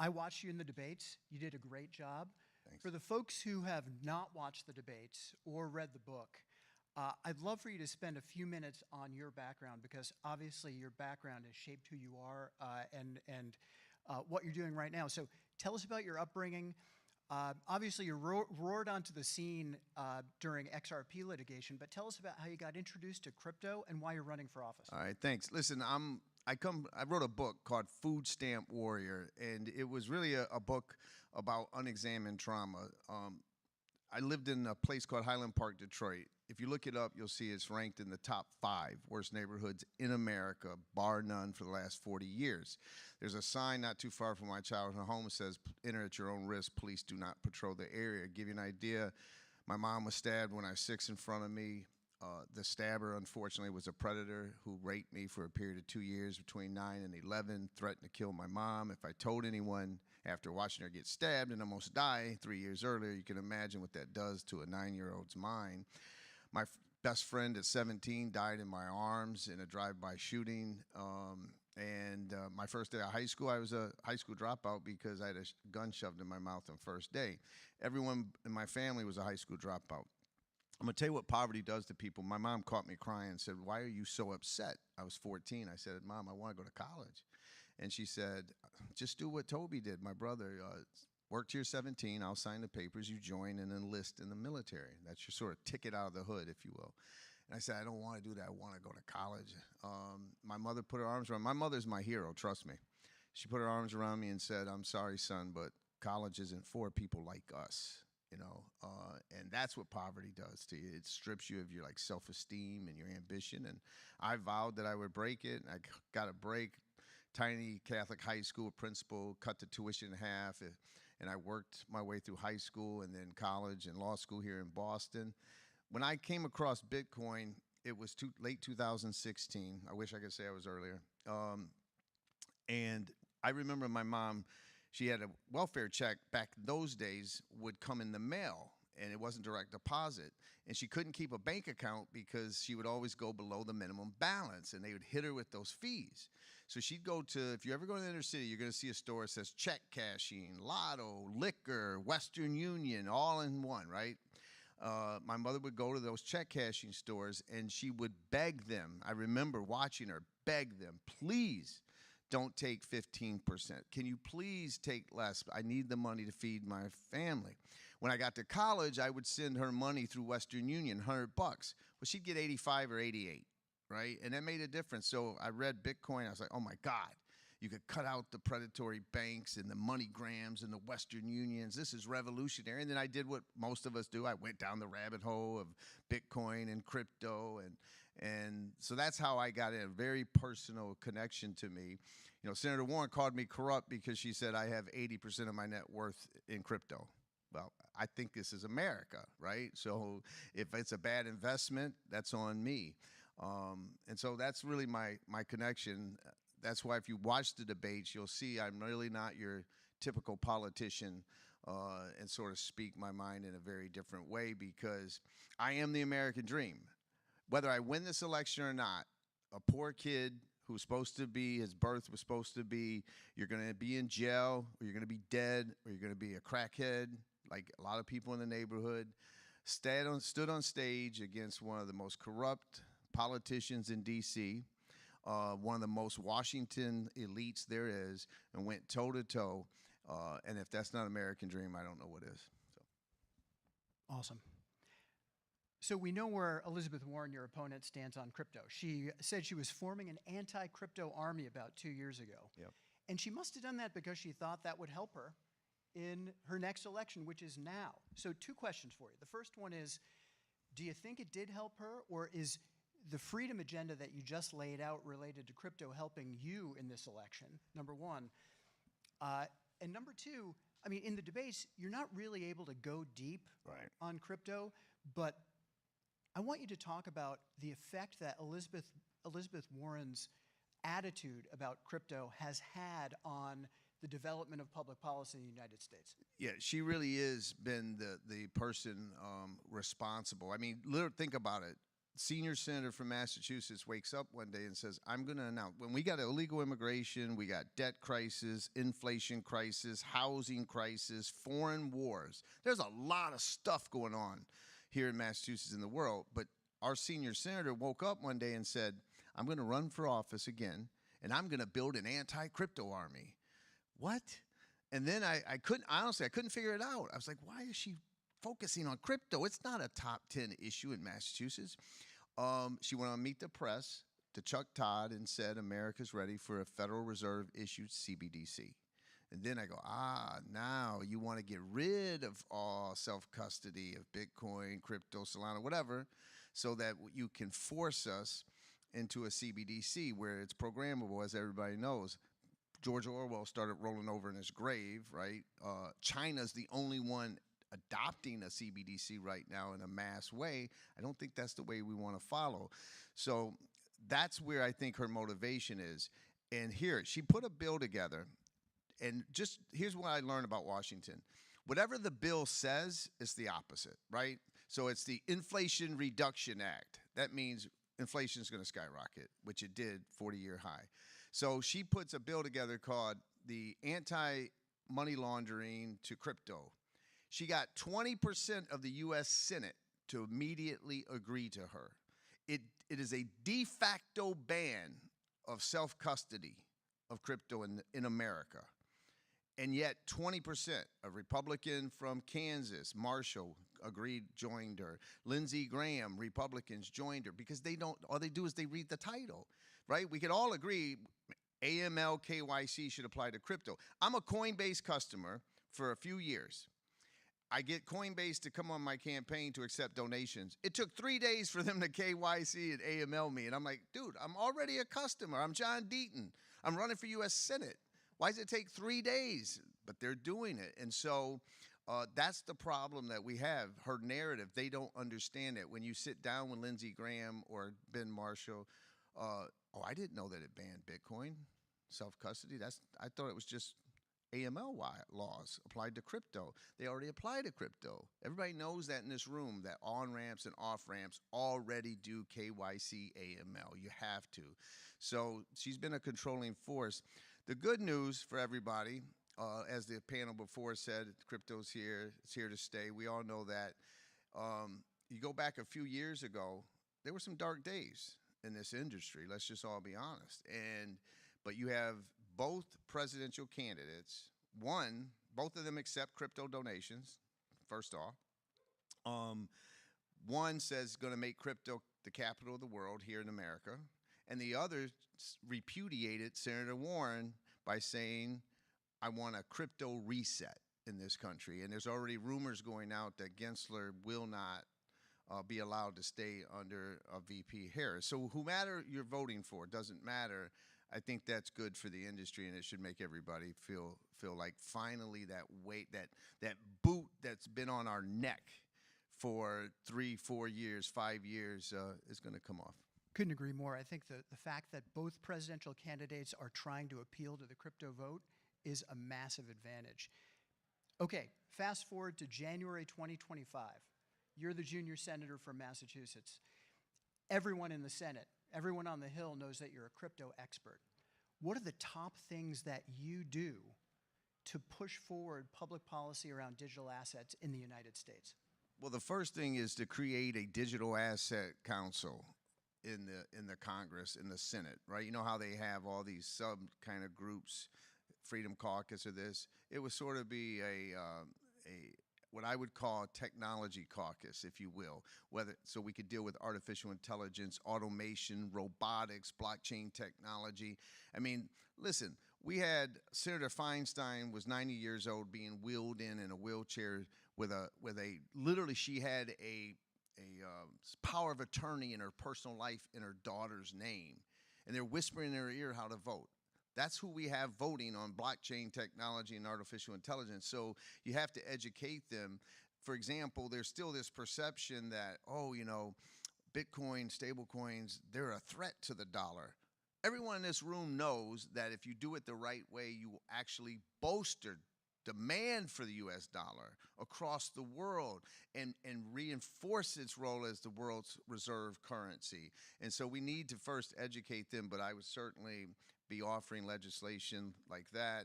I watched you in the debates. You did a great job. Thanks. For the folks who have not watched the debates or read the book, I'd love for you to spend a few minutes on your background, because obviously your background has shaped who you are and what you're doing right now. So tell us about your upbringing. Obviously, you roared onto the scene during XRP litigation, but tell us about how you got introduced to crypto and why you're running for office. All right, thanks. Listen, I wrote a book called Food Stamp Warrior, and it was really a book about unexamined trauma. I lived in a place called Highland Park, Detroit. If you look it up, you'll see it's ranked in the top 5 worst neighborhoods in America, bar none, for the last 40 years. There's a sign not too far from my childhood home that says, enter at your own risk, police do not patrol the area. To give you an idea, my mom was stabbed when I was 6 in front of me. The stabber, unfortunately, was a predator who raped me for a period of 2 years between 9 and 11, threatened to kill my mom. If I told anyone after watching her get stabbed and almost die 3 years earlier, you can imagine what that does to a 9-year-old's mind. My best friend at 17 died in my arms in a drive-by shooting. My first day of high school, I was a high school dropout because I had a gun shoved in my mouth on first day. Everyone in my family was a high school dropout. I'm going to tell you what poverty does to people. My mom caught me crying and said, why are you so upset? I was 14. I said, Mom, I want to go to college. And she said, just do what Toby did, my brother. Work till you're 17. I'll sign the papers. You join and enlist in the military. That's your sort of ticket out of the hood, if you will. And I said, I don't want to do that. I want to go to college. My mother put her arms around me. My mother's my hero, trust me. She put her arms around me and said, I'm sorry, son, but college isn't for people like us. And that's what poverty does to you. It strips you of your self-esteem and your ambition. And I vowed that I would break it. And I got a break. Tiny Catholic high school principal, cut the tuition in half. And I worked my way through high school and then college and law school here in Boston. When I came across Bitcoin, it was late 2016. I wish I could say I was earlier. And I remember my mom, she had a welfare check back in those days would come in the mail, and it wasn't direct deposit. And she couldn't keep a bank account because she would always go below the minimum balance, and they would hit her with those fees. So she'd go to, if you ever go to the inner city, you're going to see a store that says check cashing, lotto, liquor, Western Union, all in one, right? My mother would go to those check cashing stores, and she would beg them. I remember watching her beg them, please don't take 15%. Can you please take less? I need the money to feed my family. When I got to college, I would send her money through Western Union, $100. Well, she'd get 85 or 88, right? And that made a difference. So I read Bitcoin. I was like, oh my God, you could cut out the predatory banks and the MoneyGrams and the Western Unions. This is revolutionary. And then I did what most of us do. I went down the rabbit hole of Bitcoin and crypto. And so that's how I got in, a very personal connection to me. You know, Senator Warren called me corrupt because she said I have 80% of my net worth in crypto. Well, I think this is America, right? So if it's a bad investment, that's on me. And so that's really my connection. That's why if you watch the debates, you'll see I'm really not your typical politician and sort of speak my mind in a very different way, because I am the American dream. Whether I win this election or not, a poor kid who's supposed to be, his birth was supposed to be, you're going to be in jail, or you're going to be dead, or you're going to be a crackhead, like a lot of people in the neighborhood, stood on stage against one of the most corrupt politicians in D.C., one of the most Washington elites there is, and went toe-to-toe. And if that's not American dream, I don't know what is. So. Awesome. So we know where Elizabeth Warren, your opponent, stands on crypto. She said she was forming an anti-crypto army about 2 years ago. Yep. And she must have done that because she thought that would help her in her next election, which is now. So 2 questions for you. The first one is, do you think it did help her, or is the freedom agenda that you just laid out related to crypto helping you in this election, number one? And number 2, I mean, in the debates, you're not really able to go deep on crypto, but I want you to talk about the effect that Elizabeth Warren's attitude about crypto has had on the development of public policy in the United States. Yeah, she really is been the person responsible. I mean, literally, think about it. Senior senator from Massachusetts wakes up one day and says, I'm going to announce, when we got illegal immigration, we got debt crisis, inflation crisis, housing crisis, foreign wars. There's a lot of stuff going on here in Massachusetts and the world. But our senior senator woke up one day and said, I'm going to run for office again, and I'm going to build an anti-crypto army. What? And then I couldn't figure it out. I was like, why is she focusing on crypto? It's not a top 10 issue in Massachusetts. She went on Meet the Press to Chuck Todd and said, America's ready for a Federal Reserve issued CBDC. And then I go, now you want to get rid of all self-custody of Bitcoin, crypto, Solana, whatever, so that you can force us into a CBDC where it's programmable, as everybody knows. George Orwell started rolling over in his grave, right? China's the only one adopting a CBDC right now in a mass way. I don't think that's the way we want to follow. So that's where I think her motivation is. And here, she put a bill together. And just here's what I learned about Washington. Whatever the bill says, it's the opposite, right? So it's the Inflation Reduction Act. That means inflation is going to skyrocket, which it did, 40-year high. So she puts a bill together called the Anti-Money Laundering to Crypto. She got 20% of the U.S. Senate to immediately agree to her. It is a de facto ban of self-custody of crypto in America. And yet 20%, a Republican from Kansas, Marshall, joined her. Lindsey Graham, Republicans joined her, because all they do is they read the title, right? We could all agree AML KYC should apply to crypto. I'm a Coinbase customer for a few years. I get Coinbase to come on my campaign to accept donations. It took 3 days for them to KYC and AML me. And I'm like, dude, I'm already a customer. I'm John Deaton. I'm running for U.S. Senate. Why does it take 3 days? But they're doing it. And so that's the problem that we have. Her narrative, they don't understand it. When you sit down with Lindsey Graham or Ben Marshall, I didn't know that it banned Bitcoin, self-custody. I thought it was just AML laws applied to crypto. They already apply to crypto. Everybody knows that in this room, that on-ramps and off-ramps already do KYC AML. You have to. So she's been a controlling force. The good news for everybody, as the panel before said, crypto's here. It's here to stay. We all know that. You go back a few years ago, there were some dark days in this industry. Let's just all be honest. But you have both presidential candidates, both of them accept crypto donations, first off. One says going to make crypto the capital of the world here in America, and the other repudiated Senator Warren by saying, I want a crypto reset in this country. And there's already rumors going out that Gensler will not be allowed to stay under VP Harris. So whomever you're voting for, doesn't matter. I think that's good for the industry, and it should make everybody feel like finally that weight, that boot that's been on our neck for 3, 4 years, 5 years is going to come off. Couldn't agree more. I think the fact that both presidential candidates are trying to appeal to the crypto vote is a massive advantage. Okay, fast forward to January 2025. You're the junior senator from Massachusetts. Everyone in the Senate, everyone on the Hill knows that you're a crypto expert. What are the top things that you do to push forward public policy around digital assets in the United States? Well, the first thing is to create a digital asset council in the Congress, in the Senate, right? You know how they have all these sub kind of groups, Freedom Caucus or this? It would sort of be a what I would call a technology caucus, if you will, so we could deal with artificial intelligence, automation, robotics, blockchain technology. I mean, listen, we had Senator Feinstein was 90 years old being wheeled in a wheelchair with a literally she had a power of attorney in her personal life in her daughter's name, and they're whispering in her ear how to vote. That's who we have voting on blockchain technology and artificial intelligence. So you have to educate them. For example, there's still this perception that, Bitcoin, stable coins, they're a threat to the dollar. Everyone in this room knows that if you do it the right way, you will actually bolster demand for the U.S. dollar across the world and reinforce its role as the world's reserve currency. And so we need to first educate them, but I would certainly be offering legislation like that.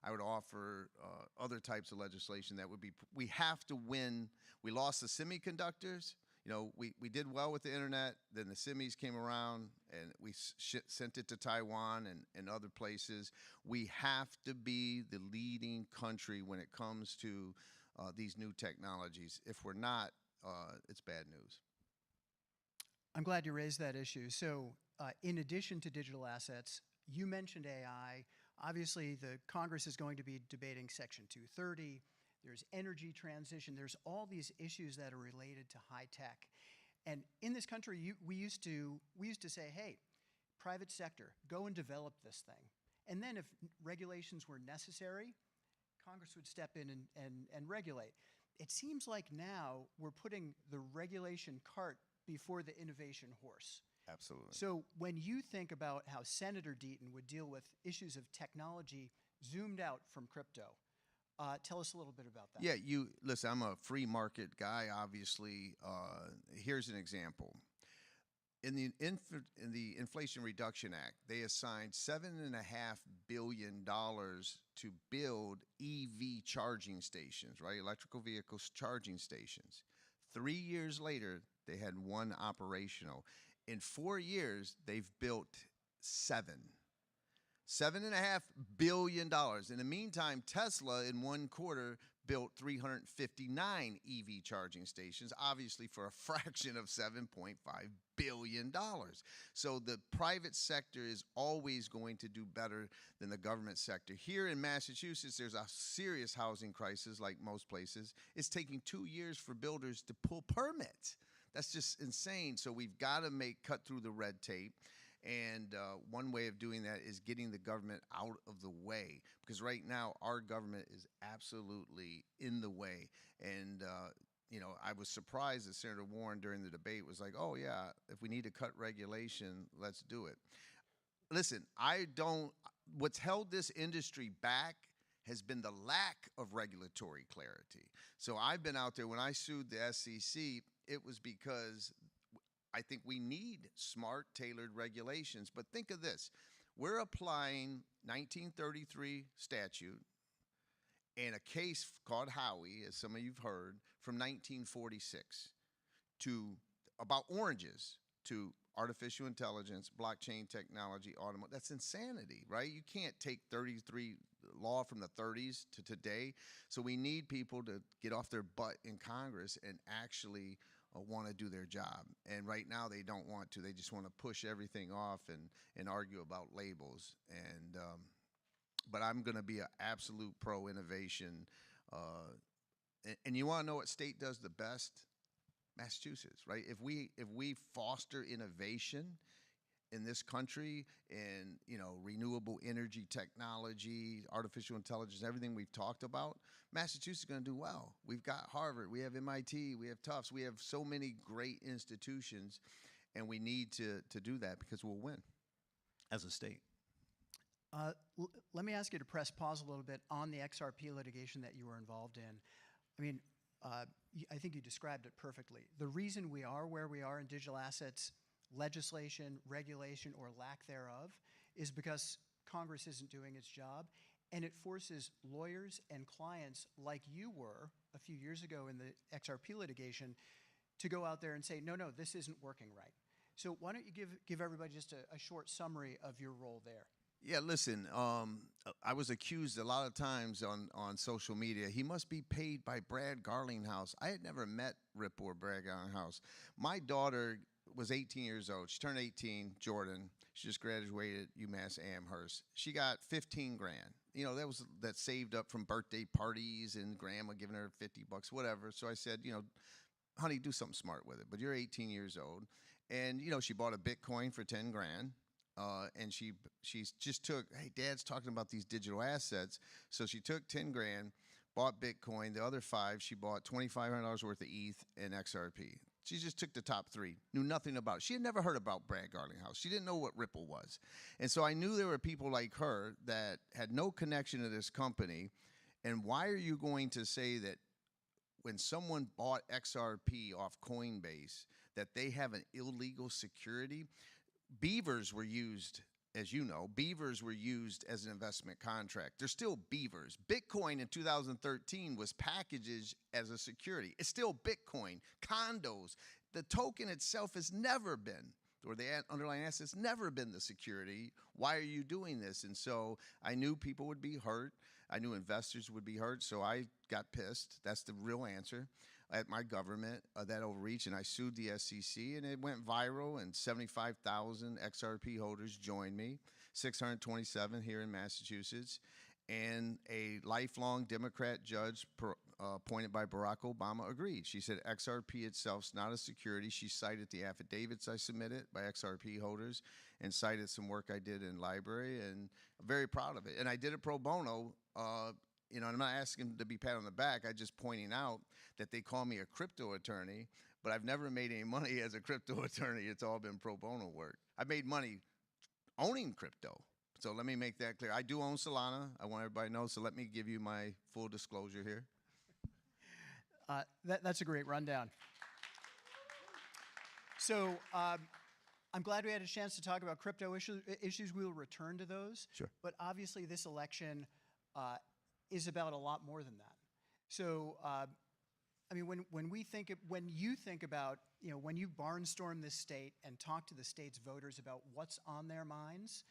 I would offer other types of legislation that would be, we have to win. We lost the semiconductors. We did well with the internet, then the semis came around and we sent it to Taiwan and other places. We have to be the leading country when it comes to these new technologies. If we're not, it's bad news. I'm glad you raised that issue. So in addition to digital assets, you mentioned AI. Obviously, the Congress is going to be debating Section 230. There's energy transition. There's all these issues that are related to high tech. And in this country, we used to say, hey, private sector, go and develop this thing. And then if regulations were necessary, Congress would step in and regulate. It seems like now we're putting the regulation cart before the innovation horse. Absolutely. So when you think about how Senator Deaton would deal with issues of technology zoomed out from crypto, tell us a little bit about that. Yeah, listen, I'm a free market guy, obviously. Here's an example. In the Inflation Reduction Act, they assigned $7.5 billion to build EV charging stations, right? Electrical vehicles charging stations. 3 years later, they had one operational. In 4 years, they've built 7. $7.5 billion. In the meantime, Tesla in 1 quarter built 359 EV charging stations, obviously for a fraction of $7.5 billion. So the private sector is always going to do better than the government sector. Here in Massachusetts, there's a serious housing crisis like most places. It's taking 2 years for builders to pull permits. That's just insane. So we've got to cut through the red tape. And one way of doing that is getting the government out of the way, because right now our government is absolutely in the way. And I was surprised that Senator Warren during the debate was like, "Oh yeah, if we need to cut regulation, let's do it." Listen, what's held this industry back has been the lack of regulatory clarity. So I've been out there when I sued the SEC. It was because I think we need smart, tailored regulations. But think of this. We're applying 1933 statute and a case called Howey, as some of you've heard, from 1946 about oranges. to artificial intelligence, blockchain technology, automotive. That's insanity, right? You can't take 33 law from the 30s to today. So we need people to get off their butt in Congress and actually want to do their job. And right now they don't want to. They just want to push everything off and argue about labels. And but I'm going to be an absolute pro innovation. And you want to know what state does the best? Massachusetts, right? If we foster innovation in this country in, you know, renewable energy technology, artificial intelligence, everything we've talked about, Massachusetts is going to do well. We've got Harvard, we have MIT, we have Tufts, we have so many great institutions, and we need to do that because we'll win as a state. Let me ask you to press pause a little bit on the XRP litigation that you were involved in. I mean, I think you described it perfectly. The reason we are where we are in digital assets legislation, regulation, or lack thereof is because Congress isn't doing its job, and it forces lawyers and clients like you were a few years ago in the XRP litigation to go out there and say, no, this isn't working right. So why don't you give everybody just a short summary of your role there? Yeah, listen, I was accused a lot of times on social media, he must be paid by Brad Garlinghouse. I had never met Rip or Brad Garlinghouse. My daughter was 18 years old. She turned 18, Jordan. She just graduated UMass Amherst. She got 15 grand. You know, that saved up from birthday parties and grandma giving her 50 bucks, whatever. So I said, you know, honey, do something smart with it. But you're 18 years old. And, you know, she bought a Bitcoin for 10 grand. And she just took, hey, Dad's talking about these digital assets. So she took 10 grand, bought Bitcoin. The other 5, she bought $2,500 worth of ETH and XRP. She just took the top 3, knew nothing about it. She had never heard about Brad Garlinghouse. She didn't know what Ripple was. And so I knew there were people like her that had no connection to this company. And why are you going to say that when someone bought XRP off Coinbase, that they have an illegal security? Beavers were used, as you know, beavers were used as an investment contract. They're still beavers. Bitcoin in 2013 was packaged as a security. It's still Bitcoin. Condos. The token itself has never been, or the underlying asset's never been the security. Why are you doing this? And so I knew people would be hurt. I knew investors would be hurt, so I got pissed. That's the real answer. At my government, that overreach, and I sued the SEC, and it went viral, and 75,000 XRP holders joined me, 627 here in Massachusetts, and a lifelong Democrat judge appointed by Barack Obama agreed. She said XRP itself's not a security. She cited the affidavits I submitted by XRP holders and cited some work I did in library, and I'm very proud of it. And I did it pro bono. You know, I'm not asking to be pat on the back. I'm just pointing out that they call me a crypto attorney, but I've never made any money as a crypto attorney. It's all been pro bono work. I made money owning crypto. So let me make that clear. I do own Solana. I want everybody to know, so let me give you my full disclosure here. That's a great rundown. So I'm glad we had a chance to talk about crypto issues. We will return to those. Sure. But obviously this election is about a lot more than that. So, I mean, when you think about, you know, when you barnstorm this state and talk to the state's voters about what's on their minds,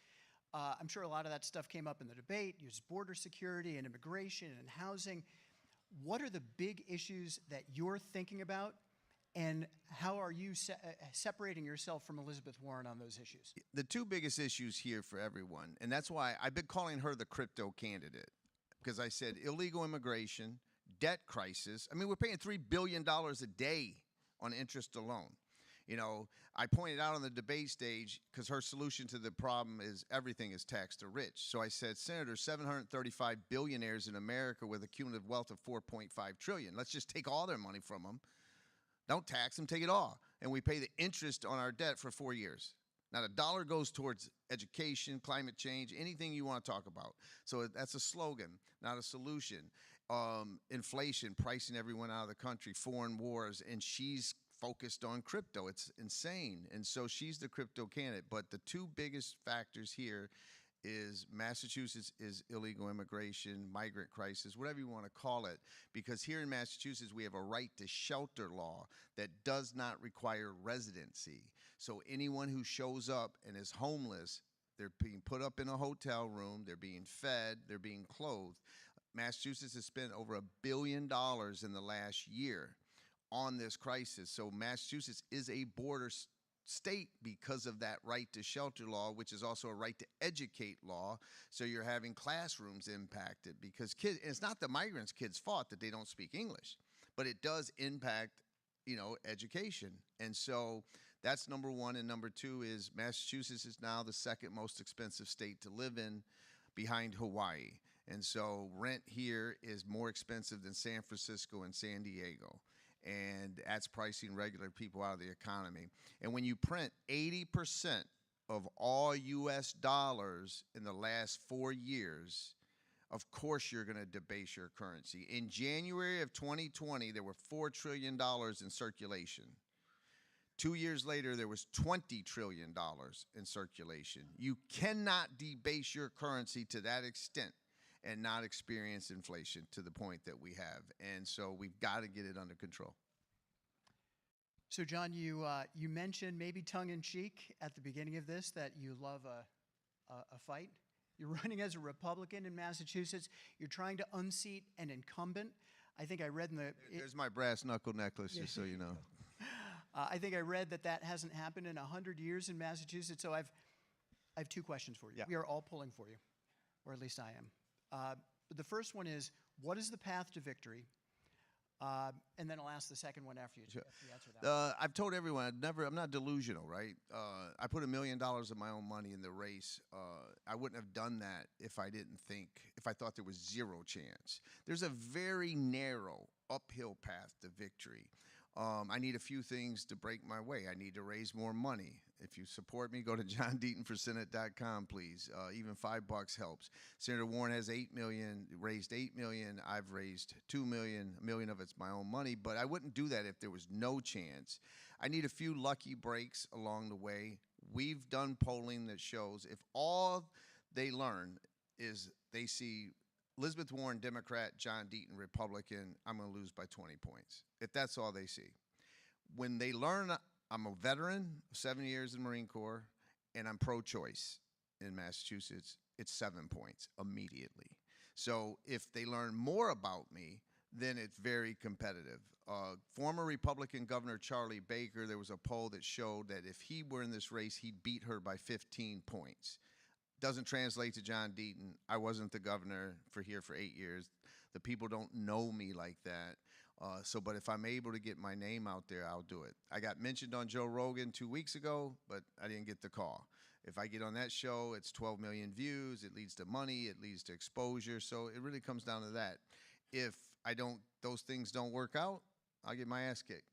I'm sure a lot of that stuff came up in the debate, use border security and immigration and housing. What are the big issues that you're thinking about, and how are you separating yourself from Elizabeth Warren on those issues? The 2 biggest issues here for everyone, and that's why I've been calling her the crypto candidate, because I said illegal immigration, debt crisis. I mean, we're paying $3 billion a day on interest alone. You know, I pointed out on the debate stage, because her solution to the problem is everything is taxed to rich. So I said, Senator, 735 billionaires in America with a cumulative wealth of $4.5 trillion. Let's just take all their money from them. Don't tax them, take it all. And we pay the interest on our debt for 4 years. Not a dollar goes towards education, climate change, anything you want to talk about. So that's a slogan, not a solution. Inflation, pricing everyone out of the country, foreign wars, and she's focused on crypto. It's insane. And so she's the crypto candidate. But the 2 biggest factors here is Massachusetts is illegal immigration, migrant crisis, whatever you want to call it, because here in Massachusetts we have a right to shelter law that does not require residency. So anyone who shows up and is homeless, they're being put up in a hotel room, they're being fed, they're being clothed. Massachusetts has spent over $1 billion in the last year on this crisis. So Massachusetts is a border state because of that right to shelter law, which is also a right to educate law. So you're having classrooms impacted because kids, and it's not the migrants' kids' fault that they don't speak English, but it does impact, education. And so that's number one. And number two is Massachusetts is now the second most expensive state to live in behind Hawaii. And so rent here is more expensive than San Francisco and San Diego. And that's pricing regular people out of the economy. And when you print 80% of all U.S. dollars in the last 4 years, of course you're going to debase your currency. In January of 2020, there were $4 trillion in circulation. 2 years later, there was $20 trillion in circulation. You cannot debase your currency to that extent and not experience inflation to the point that we have. And so we've got to get it under control. So, John, you mentioned, maybe tongue-in-cheek at the beginning of this, that you love a fight. You're running as a Republican in Massachusetts. You're trying to unseat an incumbent. I think I read in the... There's my brass knuckle necklace, just so you know. I think I read that hasn't happened in 100 years in Massachusetts. So I have two questions for you. Yeah. We are all pulling for you, or at least I am. The first one is, what is the path to victory? And then I'll ask the second one after you, Sure. after you answer that. I've told everyone, I'm not delusional, right? I put $1 million of my own money in the race. I wouldn't have done that if I thought there was zero chance. There's a very narrow uphill path to victory. I need a few things to break my way. I need to raise more money. If you support me, go to johndeatonforsenate.com, please. Even $5 helps. Senator Warren has $8 million, raised $8 million. I've raised $2 million. $1 million of it's my own money, but I wouldn't do that if there was no chance. I need a few lucky breaks along the way. We've done polling that shows if all they learn is they see Elizabeth Warren, Democrat, John Deaton, Republican, I'm going to lose by 20 points, if that's all they see. When they learn I'm a veteran, 7 years in the Marine Corps, and I'm pro-choice in Massachusetts, it's 7 points immediately. So if they learn more about me, then it's very competitive. Former Republican Governor Charlie Baker, there was a poll that showed that if he were in this race, he'd beat her by 15 points. Doesn't translate to John Deaton. I wasn't the governor for 8 years. The people don't know me like that. But if I'm able to get my name out there, I'll do it. I got mentioned on Joe Rogan 2 weeks ago, but I didn't get the call. If I get on that show, it's 12 million views. It leads to money. It leads to exposure. So it really comes down to that. If those things don't work out, I'll get my ass kicked.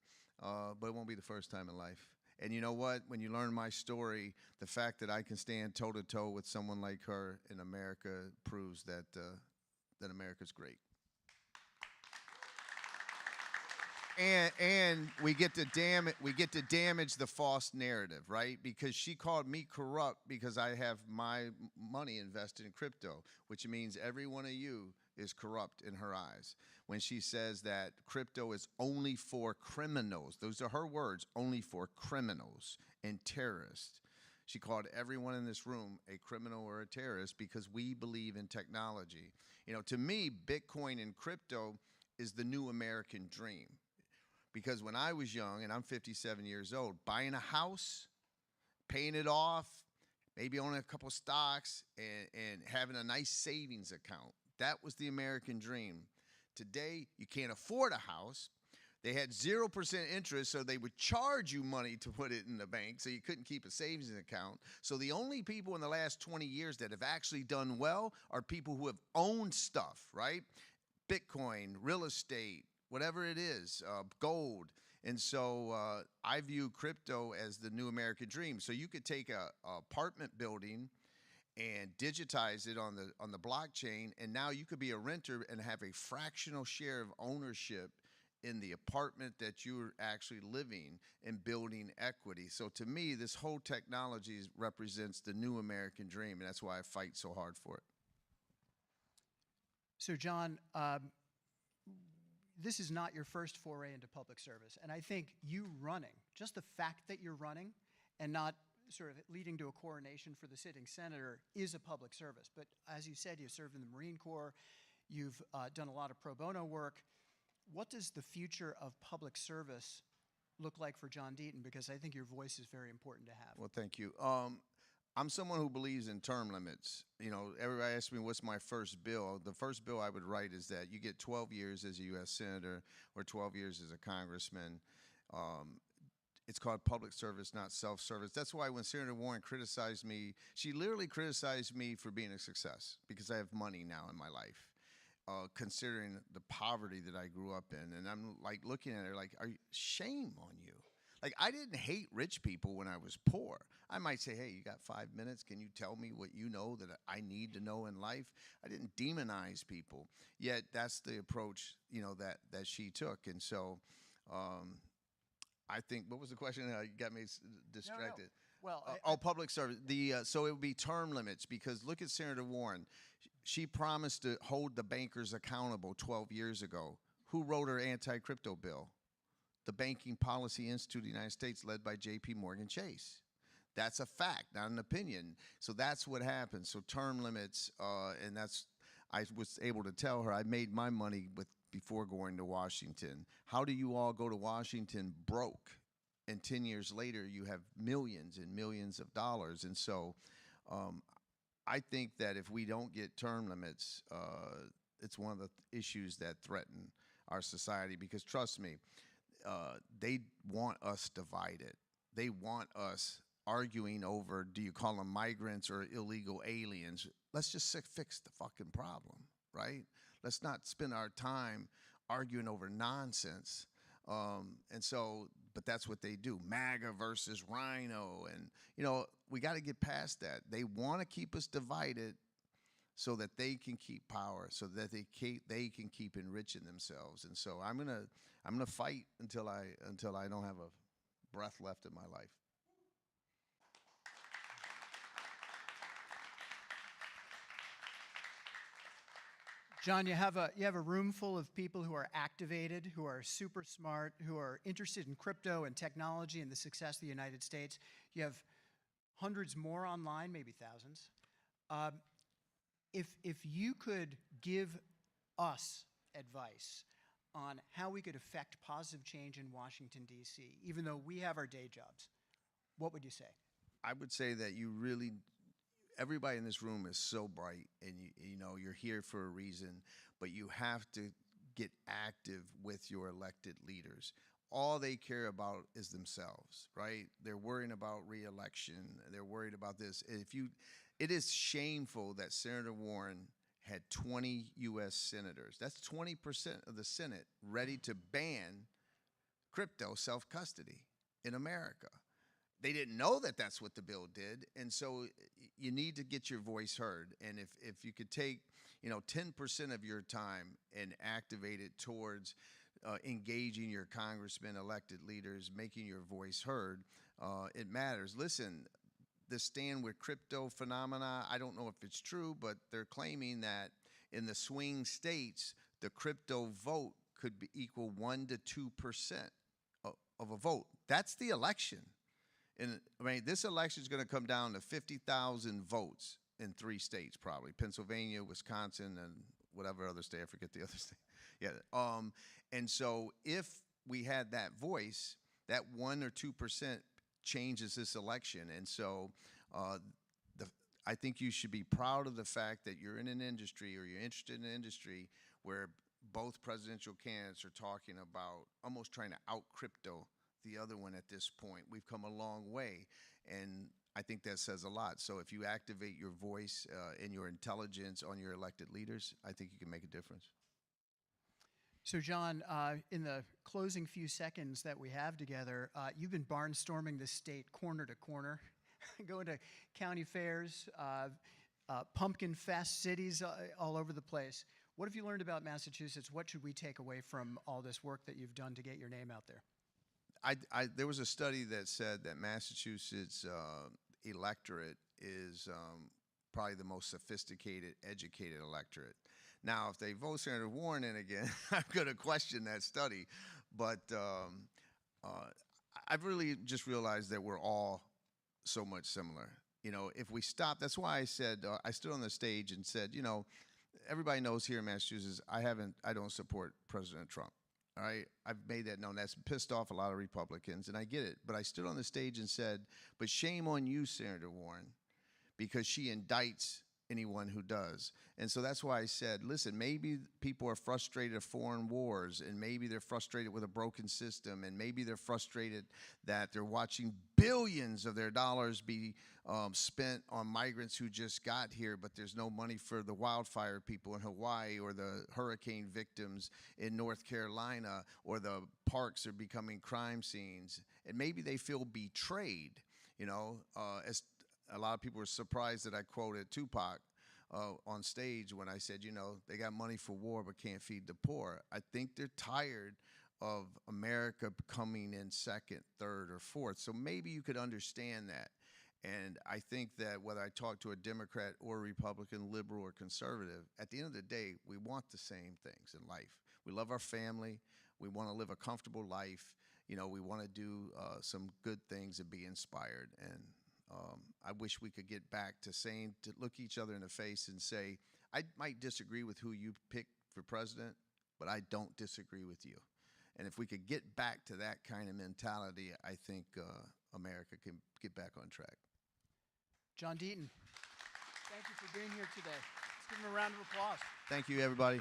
But it won't be the first time in life. And you know what? When you learn my story, the fact that I can stand toe-to-toe with someone like her in America proves that America's great. And we get to damage the false narrative, right? Because she called me corrupt because I have my money invested in crypto, which means every one of you is corrupt in her eyes. When she says that crypto is only for criminals, those are her words, only for criminals and terrorists. She called everyone in this room a criminal or a terrorist because we believe in technology. To me, Bitcoin and crypto is the new American dream. Because when I was young, and I'm 57 years old, buying a house, paying it off, maybe owning a couple stocks, and having a nice savings account, that was the American dream. Today, you can't afford a house. They had 0% interest, so they would charge you money to put it in the bank, so you couldn't keep a savings account. So the only people in the last 20 years that have actually done well are people who have owned stuff, right? Bitcoin, real estate, whatever it is, gold. And so I view crypto as the new American dream. So you could take a apartment building and digitize it on the blockchain, and now you could be a renter and have a fractional share of ownership in the apartment that you're actually living and building equity. So to me, this whole technology represents the new American dream, and that's why I fight so hard for it. So, John, this is not your first foray into public service. And I think you running, just the fact that you're running and not sort of leading to a coronation for the sitting senator is a public service. But as you said, you served in the Marine Corps, you've done a lot of pro bono work. What does the future of public service look like for John Deaton? Because I think your voice is very important to have. Well, thank you. I'm someone who believes in term limits. You know, everybody asks me what's my first bill. The first bill I would write is that you get 12 years as a U.S. Senator or 12 years as a congressman. It's called public service, not self-service. That's why when Senator Warren criticized me, she literally criticized me for being a success because I have money now in my life, considering the poverty that I grew up in. And I'm like looking at her like, shame on you. Like, I didn't hate rich people when I was poor. I might say, hey, you got 5 minutes? Can you tell me what you know that I need to know in life? I didn't demonize people. Yet that's the approach, you know, that she took. And so I think, what was the question? You got me distracted. No. Well, Public service. So it would be term limits, because look at Senator Warren. She promised to hold the bankers accountable 12 years ago. Who wrote her anti-crypto bill? The Banking Policy Institute of the United States, led by J.P. Morgan Chase. That's a fact, not an opinion. So that's what happened. So term limits, and I was able to tell her I made my money before going to Washington. How do you all go to Washington broke, and 10 years later you have millions and millions of dollars? And so I think that if we don't get term limits, it's one of the issues that threaten our society, because trust me, they want us divided. They want us arguing over, do you call them migrants or illegal aliens? Let's just fix the fucking problem, right? Let's not spend our time arguing over nonsense. And so, but that's what they do. MAGA versus Rhino. And, you know, we got to get past that. They want to keep us divided so that they can keep power, so that they can keep enriching themselves. And so I'm gonna fight until I don't have a breath left in my life. John, you have a room full of people who are activated, who are super smart, who are interested in crypto and technology and the success of the United States. You have hundreds more online, maybe thousands. If you could give us advice on how we could affect positive change in Washington, D.C., even though we have our day jobs, what would you say? I would say that everybody in this room is so bright, and you know you're here for a reason, but you have to get active with your elected leaders. All they care about is themselves, right? They're worrying about re-election. They're worried about this. It is shameful that Senator Warren had 20 U.S. senators. That's 20% of the Senate ready to ban crypto self-custody in America. They didn't know that that's what the bill did, and so you need to get your voice heard. And if you could take, 10% of your time and activate it towards engaging your congressmen, elected leaders, making your voice heard, it matters. Listen, the Stand With Crypto phenomena, I don't know if it's true, but they're claiming that in the swing states, the crypto vote could equal 1% to 2% of a vote. That's the election. And I mean, this election is going to come down to 50,000 votes in 3 states, probably Pennsylvania, Wisconsin, and whatever other state. I forget the other state. Yeah. And so, if we had that voice, that 1 or 2% changes this election. And so, I think you should be proud of the fact that you're in an industry, or you're interested in an industry where both presidential candidates are talking about almost trying to out crypto the other one at this point. We've come a long way, and I think that says a lot. So if you activate your voice and your intelligence on your elected leaders, I think you can make a difference. So John, in the closing few seconds that we have together, you've been barnstorming the state corner to corner, going to county fairs, pumpkin fest, cities all over the place. What have you learned about Massachusetts? What should we take away from all this work that you've done to get your name out there? There was a study that said that Massachusetts electorate is probably the most sophisticated, educated electorate. Now, if they vote Senator Warren in again, I'm going to question that study. But I've really just realized that we're all so much similar. You know, if we stop, that's why I said, I stood on the stage and said, you know, everybody knows here in Massachusetts, I don't support President Trump. All right, I've made that known. That's pissed off a lot of Republicans, and I get it. But I stood on the stage and said, but shame on you, Senator Warren, because she indicts anyone who does. And so that's why I said, listen, maybe people are frustrated at foreign wars, and maybe they're frustrated with a broken system, and maybe they're frustrated that they're watching billions of their dollars be spent on migrants who just got here, but there's no money for the wildfire people in Hawaii or the hurricane victims in North Carolina, or the parks are becoming crime scenes. And maybe they feel betrayed, you know, as a lot of people were surprised that I quoted Tupac on stage when I said, you know, they got money for war but can't feed the poor. I think they're tired of America coming in second, third, or fourth. So maybe you could understand that. And I think that whether I talk to a Democrat or a Republican, liberal or conservative, at the end of the day, we want the same things in life. We love our family. We want to live a comfortable life. You know, we want to do some good things and be inspired. And I wish we could get back to saying, to look each other in the face and say, I might disagree with who you pick for president, but I don't disagree with you. And if we could get back to that kind of mentality, I think America can get back on track. John Deaton, thank you for being here today. Let's give him a round of applause. Thank you, everybody.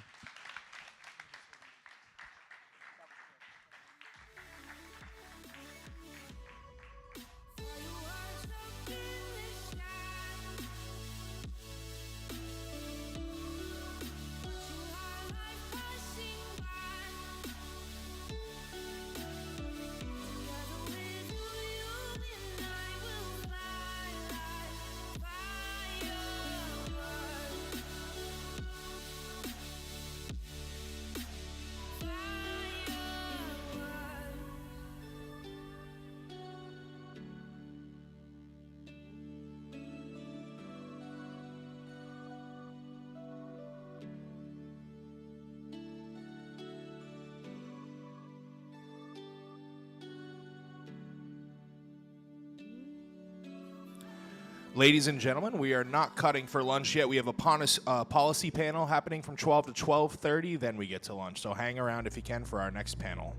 Ladies and gentlemen, we are not cutting for lunch yet. We have a policy panel happening from 12 to 12:30. Then we get to lunch. So hang around if you can for our next panel.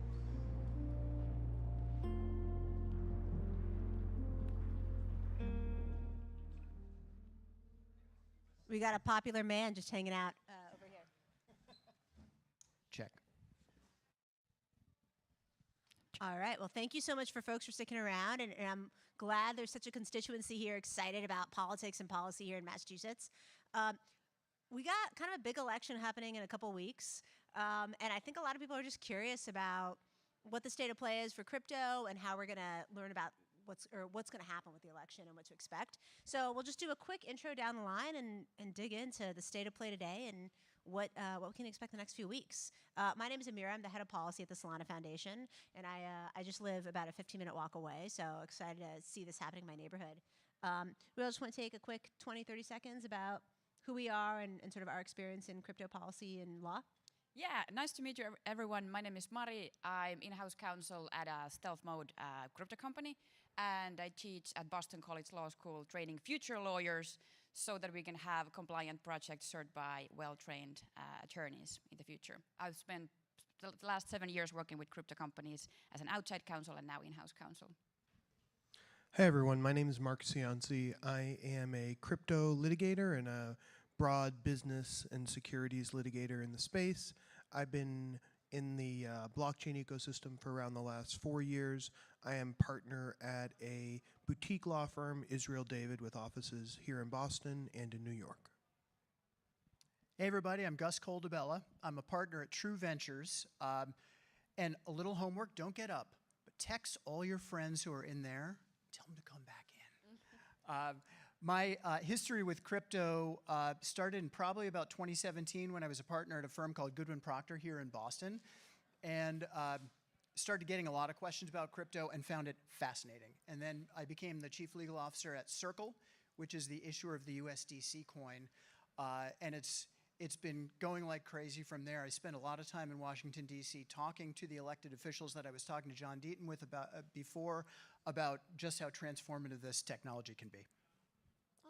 We got a popular man just hanging out over here. Check. All right. Well, thank you so much for folks for sticking around. And I'm glad there's such a constituency here excited about politics and policy here in Massachusetts. We got kind of a big election happening in a couple weeks. And I think a lot of people are just curious about what the state of play is for crypto and how we're going to learn about what's going to happen with the election and what to expect. So we'll just do a quick intro down the line and dig into the state of play today and what we can expect the next few weeks. My name is Amira. I'm the head of policy at the Solana Foundation, and I just live about a 15-minute walk away, so excited to see this happening in my neighborhood. We all just want to take a quick 20, 30 seconds about who we are and sort of our experience in crypto policy and law. Yeah, nice to meet you, everyone. My name is Mari. I'm in-house counsel at a stealth mode crypto company, and I teach at Boston College Law School, training future lawyers so that we can have compliant projects served by well-trained attorneys in the future. I've spent the last 7 years working with crypto companies as an outside counsel and now in-house counsel. Hey everyone, my name is Mark Cianci. I am a crypto litigator and a broad business and securities litigator in the space. I've been in the blockchain ecosystem for around the last 4 years. I am partner at a boutique law firm, Israel David, with offices here in Boston and in New York. Hey everybody, I'm Gus Coldabella. I'm a partner at True Ventures. And a little homework, don't get up, but text all your friends who are in there, tell them to come back in. My history with crypto started in probably about 2017 when I was a partner at a firm called Goodwin Procter here in Boston, and started getting a lot of questions about crypto and found it fascinating. And then I became the chief legal officer at Circle, which is the issuer of the USDC coin, and it's been going like crazy from there. I spent a lot of time in Washington, D.C. talking to the elected officials that I was talking to John Deaton with about before, about just how transformative this technology can be.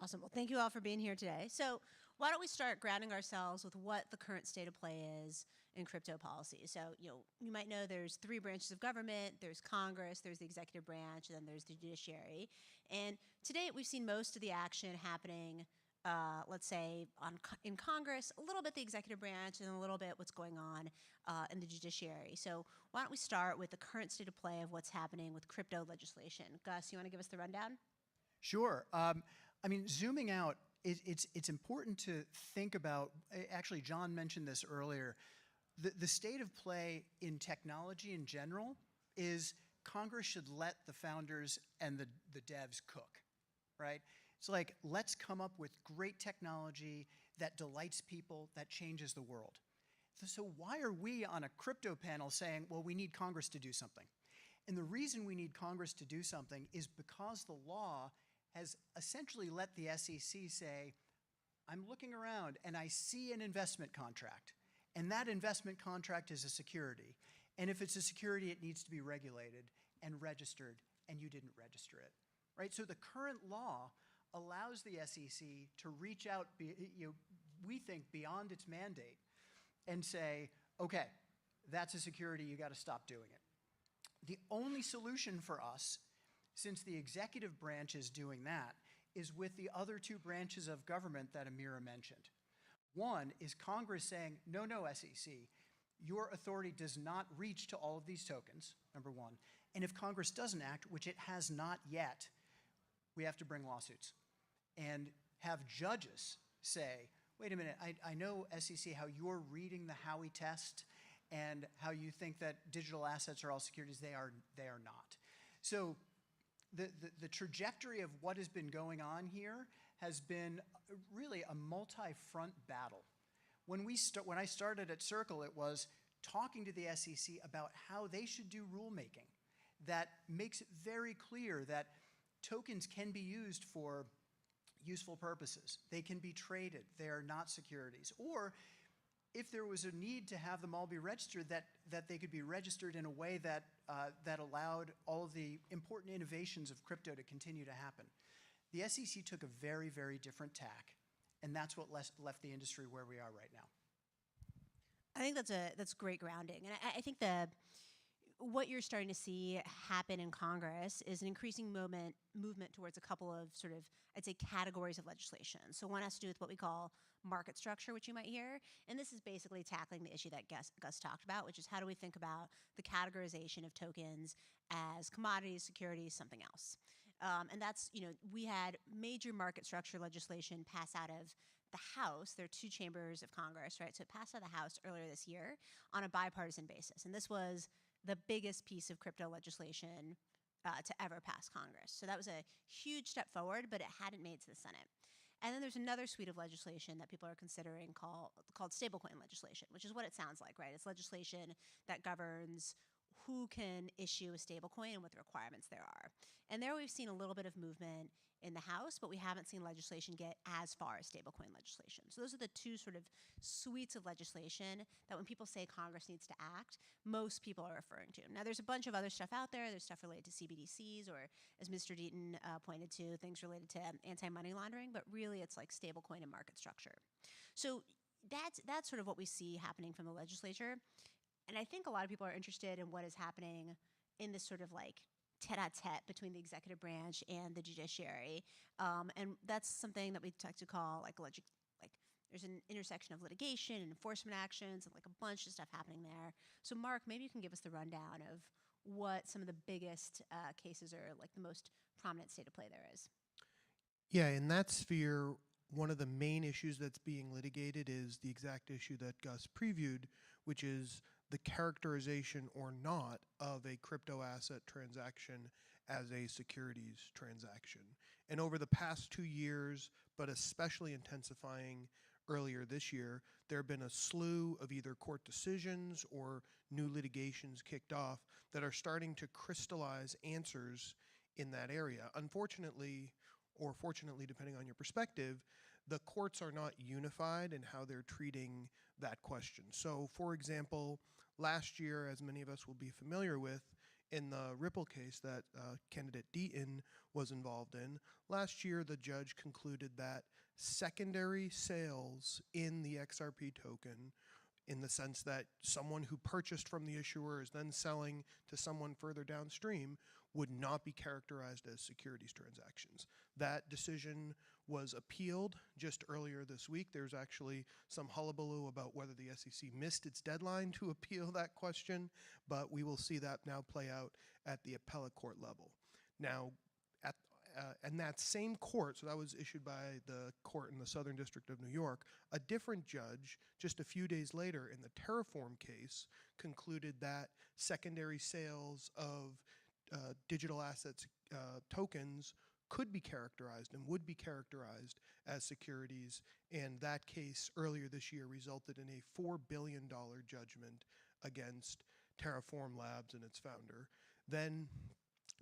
Awesome. Well, thank you all for being here today. So why don't we start grounding ourselves with what the current state of play is in crypto policy. So, you might know there's 3 branches of government. There's Congress, there's the executive branch, and then there's the judiciary. And to date, we've seen most of the action happening, let's say, in Congress, a little bit the executive branch, and a little bit what's going on in the judiciary. So why don't we start with the current state of play of what's happening with crypto legislation. Gus, you want to give us the rundown? Sure. I mean, zooming out, it's important to think about, actually, John mentioned this earlier, the state of play in technology in general is Congress should let the founders and the devs cook, right? It's like, let's come up with great technology that delights people, that changes the world. So why are we on a crypto panel saying, well, we need Congress to do something? And the reason we need Congress to do something is because the law has essentially let the SEC say, I'm looking around and I see an investment contract, and that investment contract is a security. And if it's a security, it needs to be regulated and registered, and you didn't register it, right? So the current law allows the SEC to reach out, we think, beyond its mandate and say, okay, that's a security, you got to stop doing it. The only solution for us, since the executive branch is doing that, is with the other 2 branches of government that Amira mentioned. One is Congress saying, no, SEC, your authority does not reach to all of these tokens, number 1. And if Congress doesn't act, which it has not yet, we have to bring lawsuits and have judges say, wait a minute, I know, SEC, how you're reading the Howey test and how you think that digital assets are all securities. They are not. So the trajectory of what has been going on here has been really a multi-front battle. When I started at Circle, it was talking to the SEC about how they should do rulemaking that makes it very clear that tokens can be used for useful purposes. They can be traded. They are not securities. Or if there was a need to have them all be registered, that they could be registered in a way that, that allowed all of the important innovations of crypto to continue to happen. The SEC took a very, very different tack, and that's what left the industry where we are right now. I think that's great grounding. And I think what you're starting to see happen in Congress is an increasing movement towards a couple of sort of, I'd say, categories of legislation. So one has to do with what we call market structure, which you might hear. And this is basically tackling the issue that Gus talked about, which is how do we think about the categorization of tokens as commodities, securities, something else. And that's, we had major market structure legislation pass out of the House. There are 2 chambers of Congress, right? So it passed out of the House earlier this year on a bipartisan basis. And this was the biggest piece of crypto legislation to ever pass Congress. So that was a huge step forward, but it hadn't made it to the Senate. And then there's another suite of legislation that people are considering called stablecoin legislation, which is what it sounds like, right? It's legislation that governs who can issue a stablecoin and what the requirements there are. And there we've seen a little bit of movement in the House, but we haven't seen legislation get as far as stablecoin legislation. So those are the 2 sort of suites of legislation that when people say Congress needs to act, most people are referring to. Now, there's a bunch of other stuff out there. There's stuff related to CBDCs, or as Mr. Deaton pointed to, things related to anti-money laundering, but really it's like stablecoin and market structure. So that's sort of what we see happening from the legislature. And I think a lot of people are interested in what is happening in this sort of like tete-a-tete between the executive branch and the judiciary. And that's something that we like to call like there's an intersection of litigation and enforcement actions and like a bunch of stuff happening there. So Mark, maybe you can give us the rundown of what some of the biggest cases or like the most prominent state of play there is. Yeah, in that sphere, one of the main issues that's being litigated is the exact issue that Gus previewed, which is the characterization or not of a crypto asset transaction as a securities transaction. And over the past 2 years, but especially intensifying earlier this year, there have been a slew of either court decisions or new litigations kicked off that are starting to crystallize answers in that area. Unfortunately, or fortunately, depending on your perspective, the courts are not unified in how they're treating that question. So, for example, last year, as many of us will be familiar with, In the Ripple case that candidate Deaton was involved in, last year the judge concluded that secondary sales in the XRP token, in the sense that someone who purchased from the issuer is then selling to someone further downstream, would not be characterized as securities transactions. That decision was appealed just earlier this week. There's actually some hullabaloo about whether the SEC missed its deadline to appeal that question, but we will see that now play out at the appellate court level. Now, and that same court, so that was issued by the court in the Southern District of New York, a different judge, just a few days later in the Terraform case, concluded that secondary sales of digital assets tokens could be characterized and would be characterized as securities, and that case earlier this year resulted in a $4 billion judgment against Terraform Labs and its founder. Then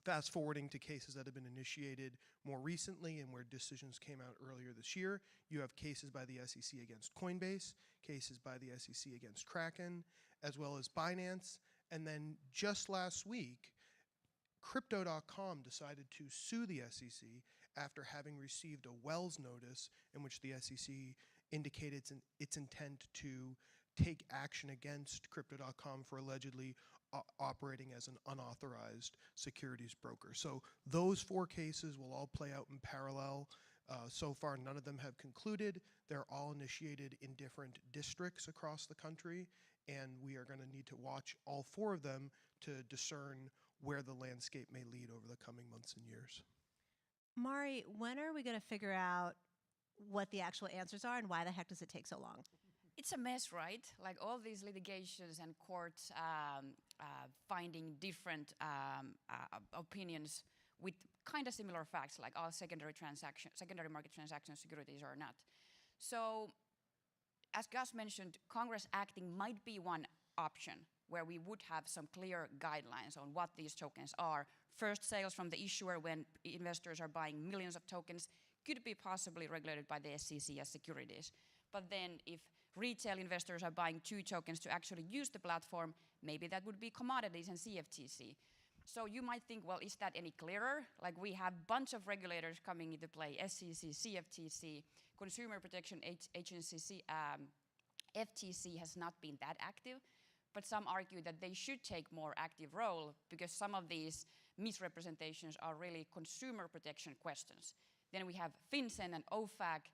fast forwarding to cases that have been initiated more recently and where decisions came out earlier this year, you have cases by the SEC against Coinbase, cases by the SEC against Kraken, as well as Binance, and then just last week, Crypto.com decided to sue the SEC after having received a Wells notice in which the SEC indicated its intent to take action against Crypto.com for allegedly operating as an unauthorized securities broker. So those 4 cases will all play out in parallel. So far, none of them have concluded. They're all initiated in different districts across the country, and we are going to need to watch all 4 of them to discern where the landscape may lead over the coming months and years. Mari, when are we going to figure out what the actual answers are and why the heck does it take so long? It's a mess, right? Like all these litigations and courts finding different opinions with kind of similar facts, like all secondary market transactions, securities or not. So, as Gus mentioned, Congress acting might be one option where we would have some clear guidelines on what these tokens are. First sales from the issuer when investors are buying millions of tokens could be possibly regulated by the SEC as securities. But then if retail investors are buying 2 tokens to actually use the platform, maybe that would be commodities and CFTC. So you might think, well, is that any clearer? Like we have a bunch of regulators coming into play, SEC, CFTC, Consumer Protection Agency, FTC has not been that active, but some argue that they should take more active role because some of these misrepresentations are really consumer protection questions. Then we have FinCEN and OFAC,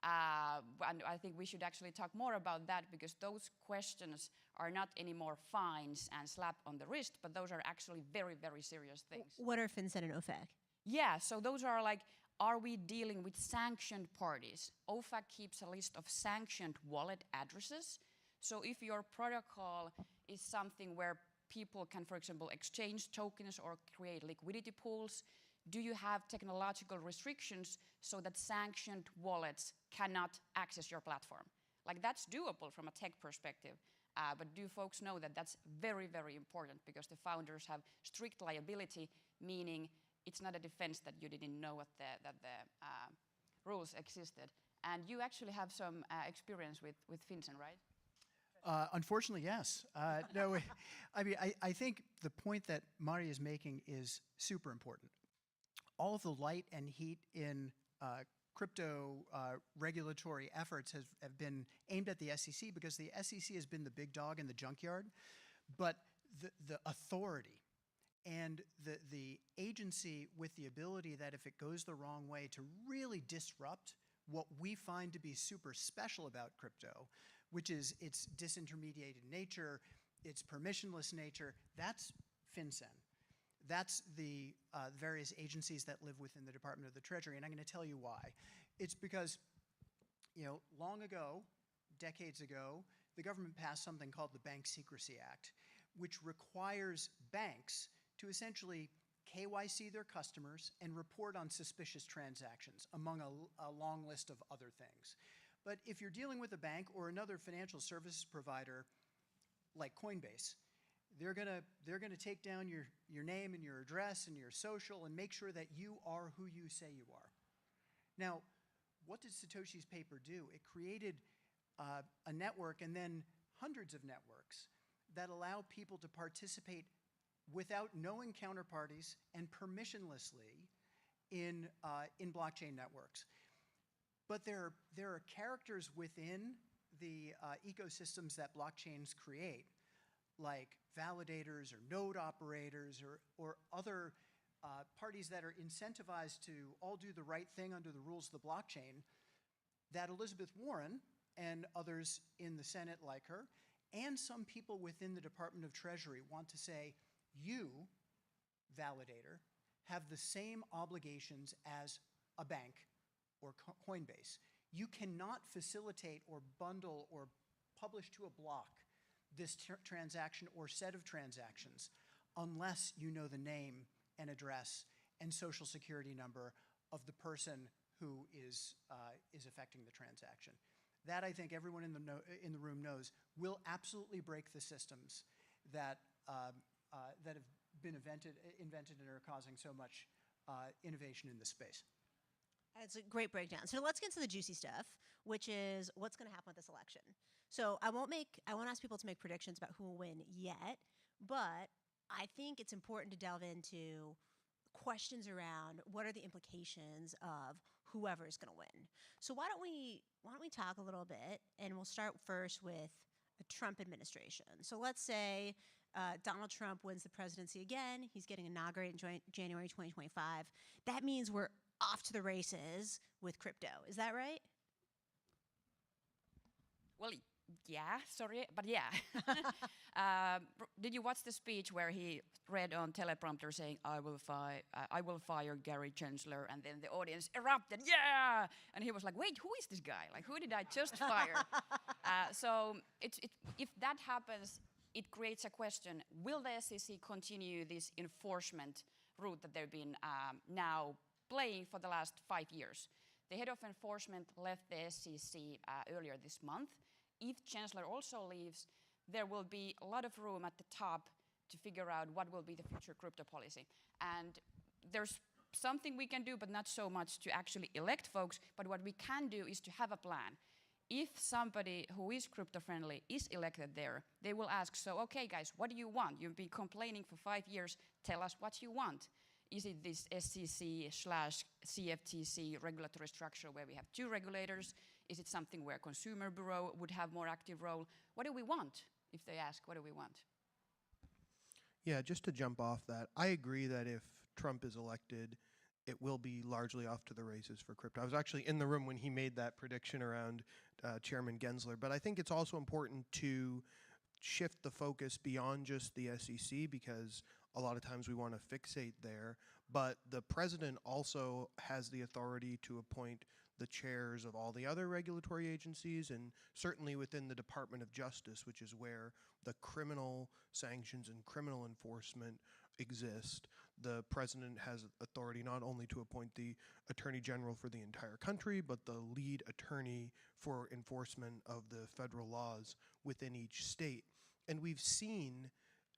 and I think we should actually talk more about that because those questions are not anymore fines and slap on the wrist, but those are actually very, very serious things. What are FinCEN and OFAC? Yeah, so those are like, are we dealing with sanctioned parties? OFAC keeps a list of sanctioned wallet addresses. So if your protocol is something where people can, for example, exchange tokens or create liquidity pools, do you have technological restrictions so that sanctioned wallets cannot access your platform? Like that's doable from a tech perspective, but do folks know that that's very, very important because the founders have strict liability, meaning it's not a defense that you didn't know that the rules existed. And you actually have some experience with FinCEN, right? Unfortunately, yes. No, I mean, I think the point that Mari is making is super important. All of the light and heat in crypto regulatory efforts have been aimed at the SEC because the SEC has been the big dog in the junkyard, but the authority and the agency with the ability that if it goes the wrong way to really disrupt what we find to be super special about crypto, which is its disintermediated nature, its permissionless nature, that's FinCEN. That's the various agencies that live within the Department of the Treasury, and I'm going to tell you why. It's because, long ago, decades ago, the government passed something called the Bank Secrecy Act, which requires banks to essentially KYC their customers and report on suspicious transactions, among a long list of other things. But if you're dealing with a bank or another financial services provider like Coinbase, they're gonna take down your name and your address and your social and make sure that you are who you say you are. Now, what did Satoshi's paper do? It created a network and then hundreds of networks that allow people to participate without knowing counterparties and permissionlessly in blockchain networks. But there are characters within the ecosystems that blockchains create, like validators or node operators or other parties that are incentivized to all do the right thing under the rules of the blockchain, that Elizabeth Warren and others in the Senate like her, and some people within the Department of Treasury want to say, you, validator, have the same obligations as a bank or Coinbase. You cannot facilitate or bundle or publish to a block this transaction or set of transactions unless you know the name and address and social security number of the person who is affecting the transaction. That, I think, everyone in the room knows will absolutely break the systems that have been invented and are causing so much innovation in this space. That's a great breakdown. So let's get to the juicy stuff, which is what's going to happen with this election. So I won't ask people to make predictions about who will win yet, but I think it's important to delve into questions around what are the implications of whoever is going to win. So why don't we talk a little bit, and we'll start first with the Trump administration. So let's say Donald Trump wins the presidency again. He's getting inaugurated in January 2025. That means we're off to the races with crypto. Is that right? Well, yeah, sorry, but yeah. Did you watch the speech where he read on teleprompter saying, I will fire Gary Gensler, and then the audience erupted, yeah! And he was like, wait, who is this guy? Like, who did I just fire? So if that happens, it creates a question, will the SEC continue this enforcement route that they've been now playing for the last 5 years? The head of enforcement left the SEC earlier this month. If Chancellor also leaves, there will be a lot of room at the top to figure out what will be the future crypto policy. And there's something we can do, but not so much to actually elect folks, but what we can do is to have a plan. If somebody who is crypto-friendly is elected there, they will ask, so okay guys, what do you want? You've been complaining for 5 years, tell us what you want. Is it this SEC/CFTC regulatory structure where we have 2 regulators? Is it something where Consumer Bureau would have more active role? What do we want? If they ask, what do we want? Yeah, just to jump off that, I agree that if Trump is elected, it will be largely off to the races for crypto. I was actually in the room when he made that prediction around Chairman Gensler, but I think it's also important to shift the focus beyond just the SEC, because a lot of times we want to fixate there, but the president also has the authority to appoint the chairs of all the other regulatory agencies, and certainly within the Department of Justice, which is where the criminal sanctions and criminal enforcement exist. The president has authority not only to appoint the attorney general for the entire country, but the lead attorney for enforcement of the federal laws within each state. And we've seen,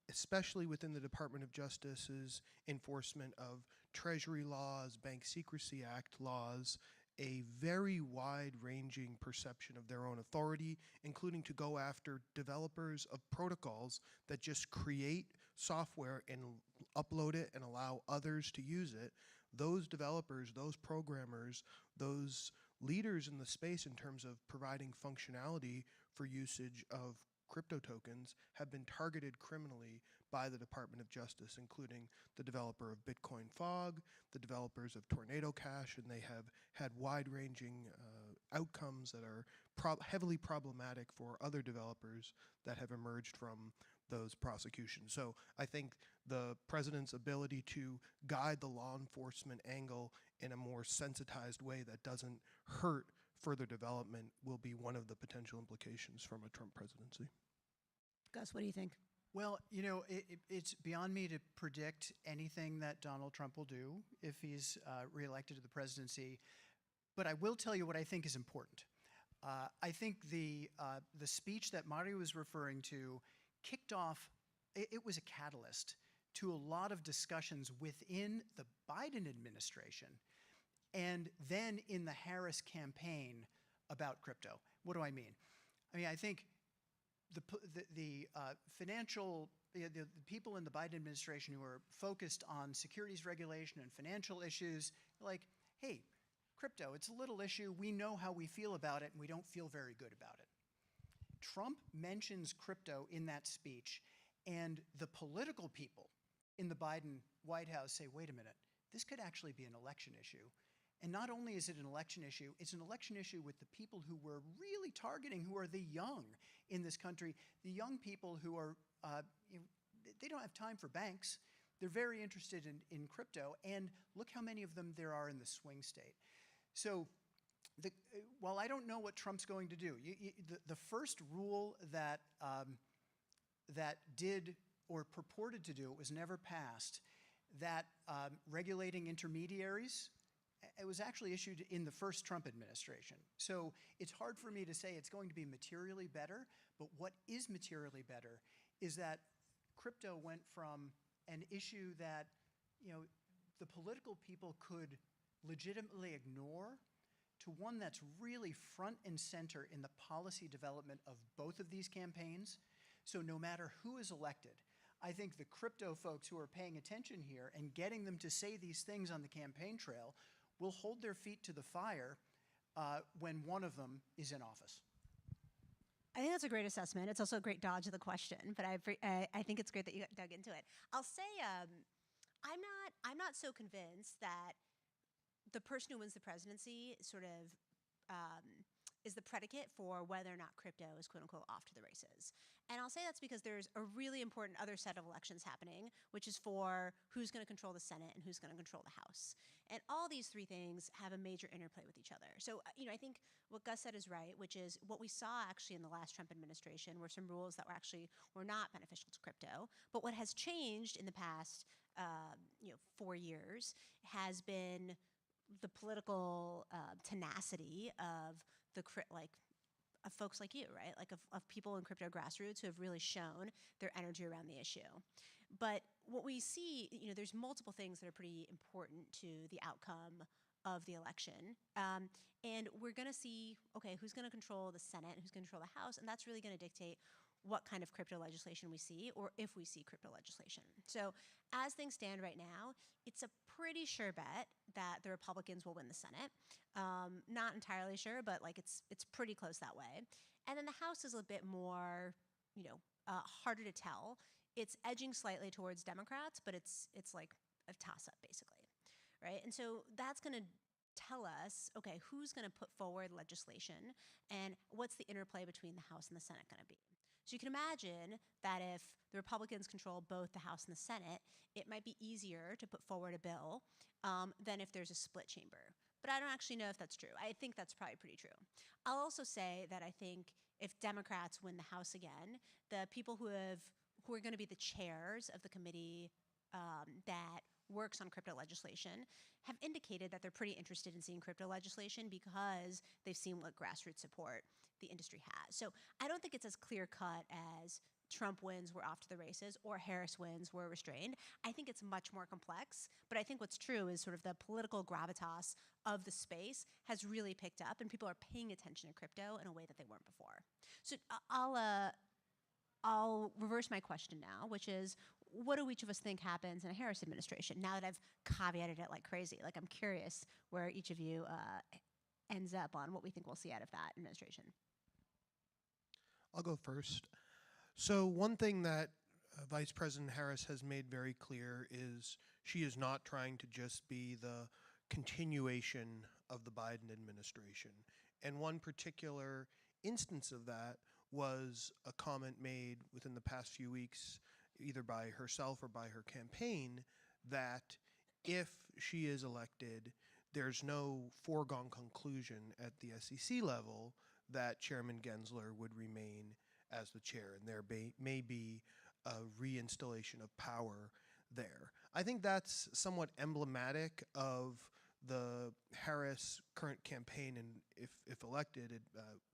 especially within the Department of Justice's enforcement of Treasury laws, Bank Secrecy Act laws, a very wide-ranging perception of their own authority, including to go after developers of protocols that just create software and upload it and allow others to use it. Those developers, those programmers, those leaders in the space in terms of providing functionality for usage of crypto tokens have been targeted criminally by the Department of Justice, including the developer of Bitcoin Fog, the developers of Tornado Cash, and they have had wide-ranging outcomes that are heavily problematic for other developers that have emerged from those prosecutions. So I think the president's ability to guide the law enforcement angle in a more sensitized way that doesn't hurt further development will be one of the potential implications from a Trump presidency. Gus, what do you think? Well, you know, it's beyond me to predict anything that Donald Trump will do if he's reelected to the presidency, but I will tell you what I think is important. I think the speech that Mari was referring to kicked off, it was a catalyst to a lot of discussions within the Biden administration and then in the Harris campaign about crypto. What do I mean? I mean, I think the financial the people in the Biden administration who are focused on securities regulation and financial issues, like, hey, crypto, it's a little issue. We know how we feel about it, and we don't feel very good about it. Trump mentions crypto in that speech, and the political people in the Biden White House say, wait a minute, this could actually be an election issue. And not only is it an election issue, it's an election issue with the people who we're really targeting, who are the young in this country, the young people who are, they don't have time for banks. They're very interested in crypto, and look how many of them there are in the swing state. So while I don't know what Trump's going to do, the first rule that, that did or purported to do, it was never passed, that regulating intermediaries, it was actually issued in the first Trump administration. So it's hard for me to say it's going to be materially better, but what is materially better is that crypto went from an issue that, the political people could legitimately ignore to one that's really front and center in the policy development of both of these campaigns. So no matter who is elected, I think the crypto folks who are paying attention here and getting them to say these things on the campaign trail will hold their feet to the fire when one of them is in office. I think that's a great assessment. It's also a great dodge of the question, but I think it's great that you dug into it. I'll say I'm not so convinced that the person who wins the presidency sort of is the predicate for whether or not crypto is quote unquote off to the races. And I'll say that's because there's a really important other set of elections happening, which is for who's going to control the Senate and who's going to control the House. And all these three things have a major interplay with each other. So, I think what Gus said is right, which is what we saw actually in the last Trump administration were some rules that were not beneficial to crypto. But what has changed in the past, 4 years has been the political tenacity of of folks like you, right? Like of people in crypto grassroots who have really shown their energy around the issue. But what we see, there's multiple things that are pretty important to the outcome of the election. And we're going to see, okay, who's going to control the Senate and who's going to control the House, and that's really going to dictate what kind of crypto legislation we see, or if we see crypto legislation. So as things stand right now, it's a pretty sure bet that the Republicans will win the Senate. Not entirely sure, but it's pretty close that way. And then the House is a bit more, harder to tell. It's edging slightly towards Democrats, but it's like a toss-up basically, right? And so that's going to tell us, okay, who's going to put forward legislation and what's the interplay between the House and the Senate going to be. So you can imagine that if the Republicans control both the House and the Senate, it might be easier to put forward a bill than if there's a split chamber. But I don't actually know if that's true. I think that's probably pretty true. I'll also say that I think if Democrats win the House again, the people who are going to be the chairs of the committee that works on crypto legislation have indicated that they're pretty interested in seeing crypto legislation because they've seen what grassroots support the industry has. So I don't think it's as clear cut as Trump wins, we're off to the races, or Harris wins, we're restrained. I think it's much more complex, but I think what's true is sort of the political gravitas of the space has really picked up, and people are paying attention to crypto in a way that they weren't before. So I'll reverse my question now, which is, what do each of us think happens in a Harris administration? Now that I've caveated it like crazy, I'm curious where each of you ends up on what we think we'll see out of that administration. I'll go first. So one thing that Vice President Harris has made very clear is she is not trying to just be the continuation of the Biden administration. And one particular instance of that was a comment made within the past few weeks, either by herself or by her campaign, that if she is elected, there's no foregone conclusion at the SEC level that Chairman Gensler would remain as the chair, and there may be a reinstallation of power there. I think that's somewhat emblematic of the Harris current campaign, and if elected, it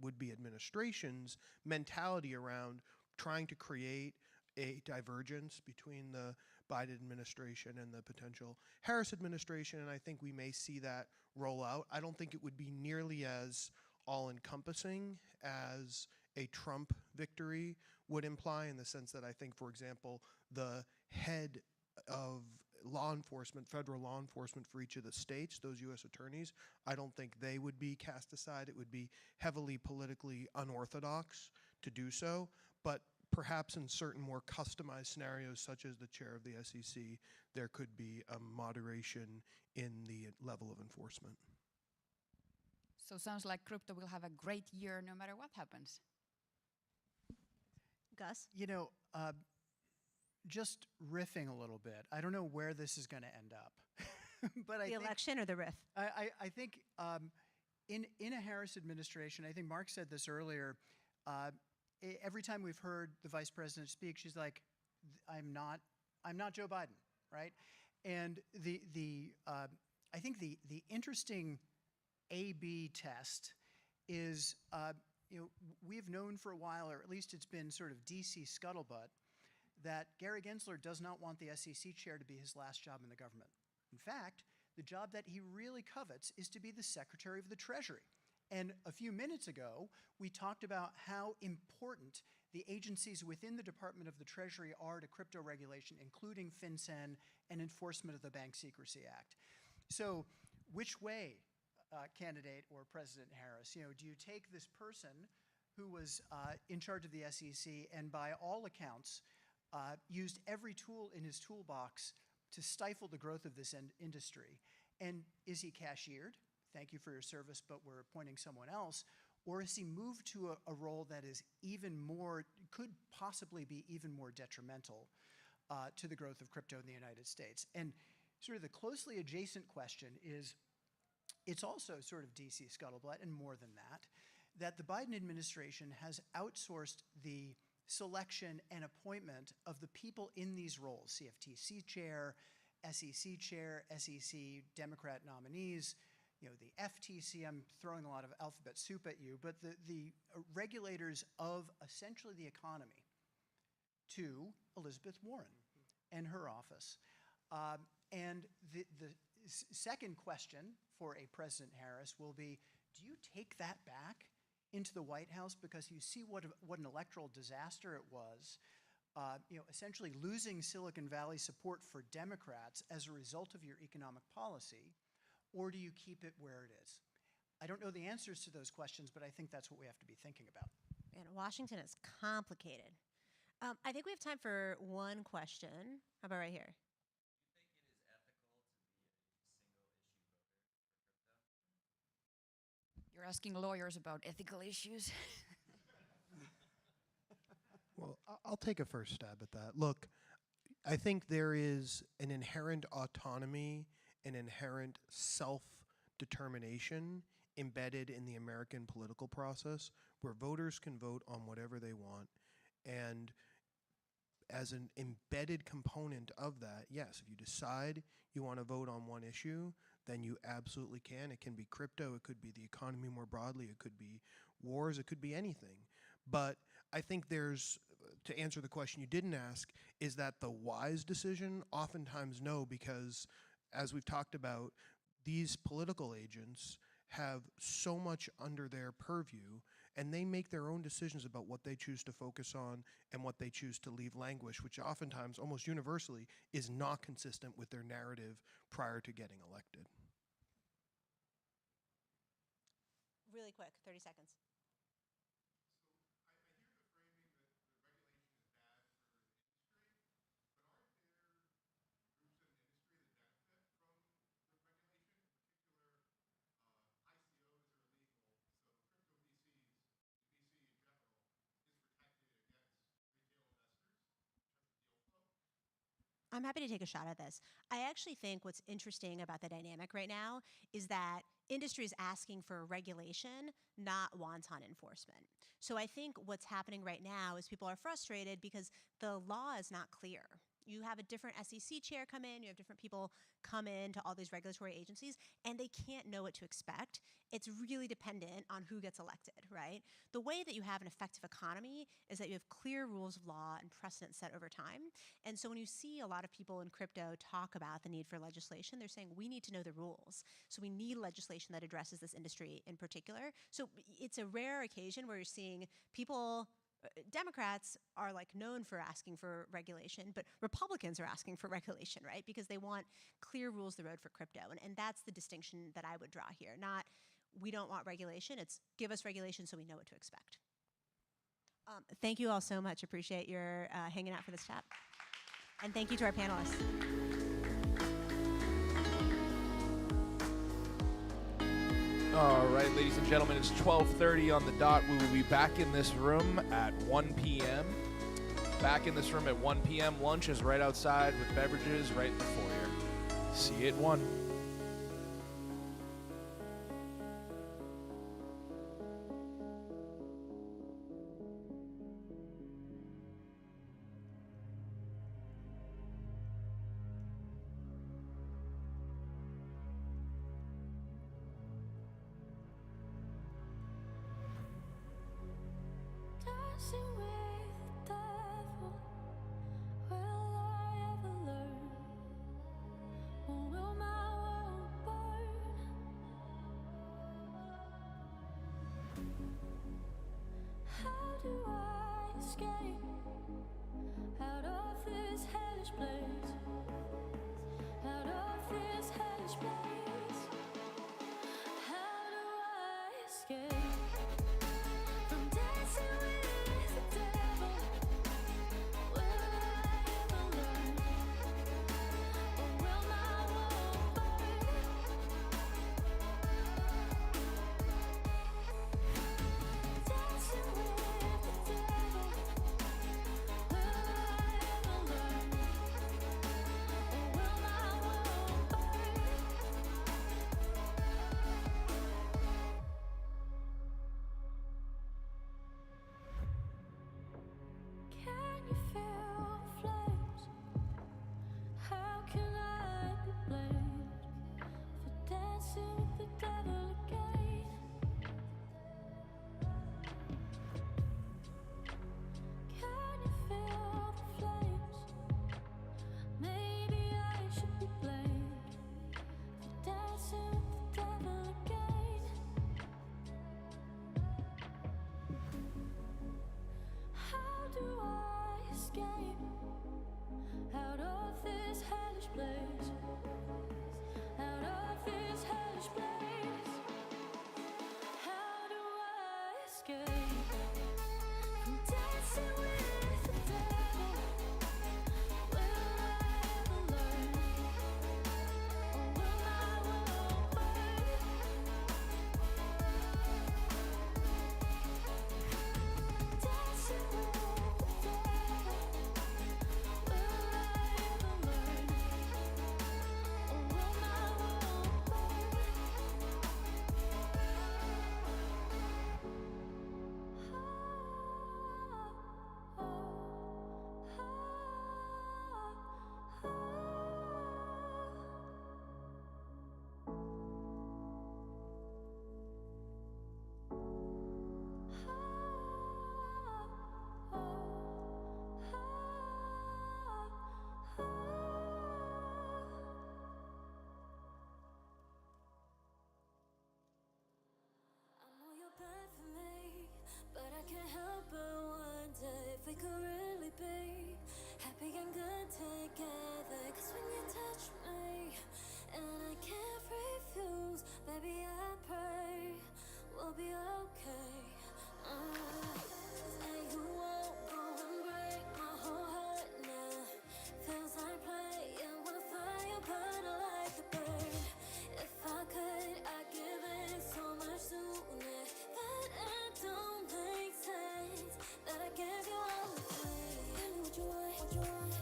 would be administration's mentality around trying to create a divergence between the Biden administration and the potential Harris administration, and I think we may see that roll out. I don't think it would be nearly as all-encompassing as a Trump victory would imply, in the sense that I think, for example, the head of law enforcement, federal law enforcement for each of the states, those U.S. attorneys, I don't think they would be cast aside. It would be heavily politically unorthodox to do so, but perhaps in certain more customized scenarios, such as the chair of the SEC, there could be a moderation in the level of enforcement. So sounds like crypto will have a great year no matter what happens. Gus? You know, just riffing a little bit, I don't know where this is going to end up. But The election or the riff? I think in a Harris administration, I think Mark said this earlier, every time we've heard the vice president speak, she's like, I'm not Joe Biden, right? And I think the interesting A/B test is, we've known for a while, or at least it's been sort of DC scuttlebutt, that Gary Gensler does not want the SEC chair to be his last job in the government. In fact, the job that he really covets is to be the Secretary of the Treasury. And a few minutes ago, we talked about how important the agencies within the Department of the Treasury are to crypto regulation, including FinCEN and enforcement of the Bank Secrecy Act. So which way, candidate or President Harris, do you take this person who was in charge of the SEC and by all accounts used every tool in his toolbox to stifle the growth of this industry? And is he cashiered? Thank you for your service, but we're appointing someone else. Or is he moved to a role that is even more, could possibly be even more detrimental to the growth of crypto in the United States? And sort of the closely adjacent question is, it's also sort of DC scuttlebutt, and more than that the Biden administration has outsourced the selection and appointment of the people in these roles, CFTC chair, SEC Democrat nominees, the FTC, I'm throwing a lot of alphabet soup at you, but the regulators of essentially the economy, to Elizabeth Warren and her office. And the second question for a President Harris will be, do you take that back into the White House? Because you see what an electoral disaster it was, essentially losing Silicon Valley support for Democrats as a result of your economic policy, or do you keep it where it is? I don't know the answers to those questions, but I think that's what we have to be thinking about. And Washington is complicated. I think we have time for one question. How about right here? You're asking lawyers about ethical issues. Well, I'll take a first stab at that. Look, I think there is an inherent autonomy, an inherent self-determination embedded in the American political process, where voters can vote on whatever they want. And as an embedded component of that, yes, if you decide you want to vote on one issue, then you absolutely can. It can be crypto, it could be the economy more broadly, it could be wars, it could be anything. But I think there's, to answer the question you didn't ask, is that the wise decision? Oftentimes no, because as we've talked about, these political agents have so much under their purview, and they make their own decisions about what they choose to focus on and what they choose to leave languish, which oftentimes, almost universally, is not consistent with their narrative prior to getting elected. Really quick, 30 seconds. I'm happy to take a shot at this. I actually think what's interesting about the dynamic right now is that industry is asking for regulation, not wanton enforcement. So I think what's happening right now is people are frustrated because the law is not clear. You have a different SEC chair come in, you have different people come in to all these regulatory agencies, and they can't know what to expect. It's really dependent on who gets elected, right? The way that you have an effective economy is that you have clear rules of law and precedent set over time. And so when you see a lot of people in crypto talk about the need for legislation, they're saying we need to know the rules. So we need legislation that addresses this industry in particular. So it's a rare occasion where you're seeing people, Democrats are like known for asking for regulation, but Republicans are asking for regulation, right? Because they want clear rules of the road for crypto. And that's the distinction that I would draw here. Not we don't want regulation, it's give us regulation so we know what to expect. Thank you all so much. Appreciate your hanging out for this chat. And thank you to our panelists. All right, ladies and gentlemen, it's 12:30 on the dot. We will be back in this room at 1 p.m. Back in this room at 1 p.m. Lunch is right outside with beverages right in the foyer. See you at 1. Dancing with the devil, will I ever learn? Or will my world burn? How do I escape out of this hellish place? Out of this hellish place. How do I escape from dancing with the devil? Will I ever learn? Or will my world burn? Dancing with the devil. Will I ever learn? Or will my world burn? Can you feel the flames? How can I be blamed for dancing with the devil again? Can you feel the flames? Maybe I should be blamed for dancing with the devil again. How do I escape out of this hellish place? Out of this hellish place. How do I escape from dancing with the devil? Will I ever learn? Or will my world burn? Dancing with the devil. Will I ever learn? Or will my world burn? I know you're bad for me, but I can't help but wonder if we could really be happy and good together. 'Cause when you touch me, and I can't refuse, baby, I pray we'll be okay. And you won't go and break my whole heart now. Feels like playing with fire, but I like the burn. If I could, I'd give it so much sooner. That it don't make sense that I give you all the things. Tell me what you want, what you want.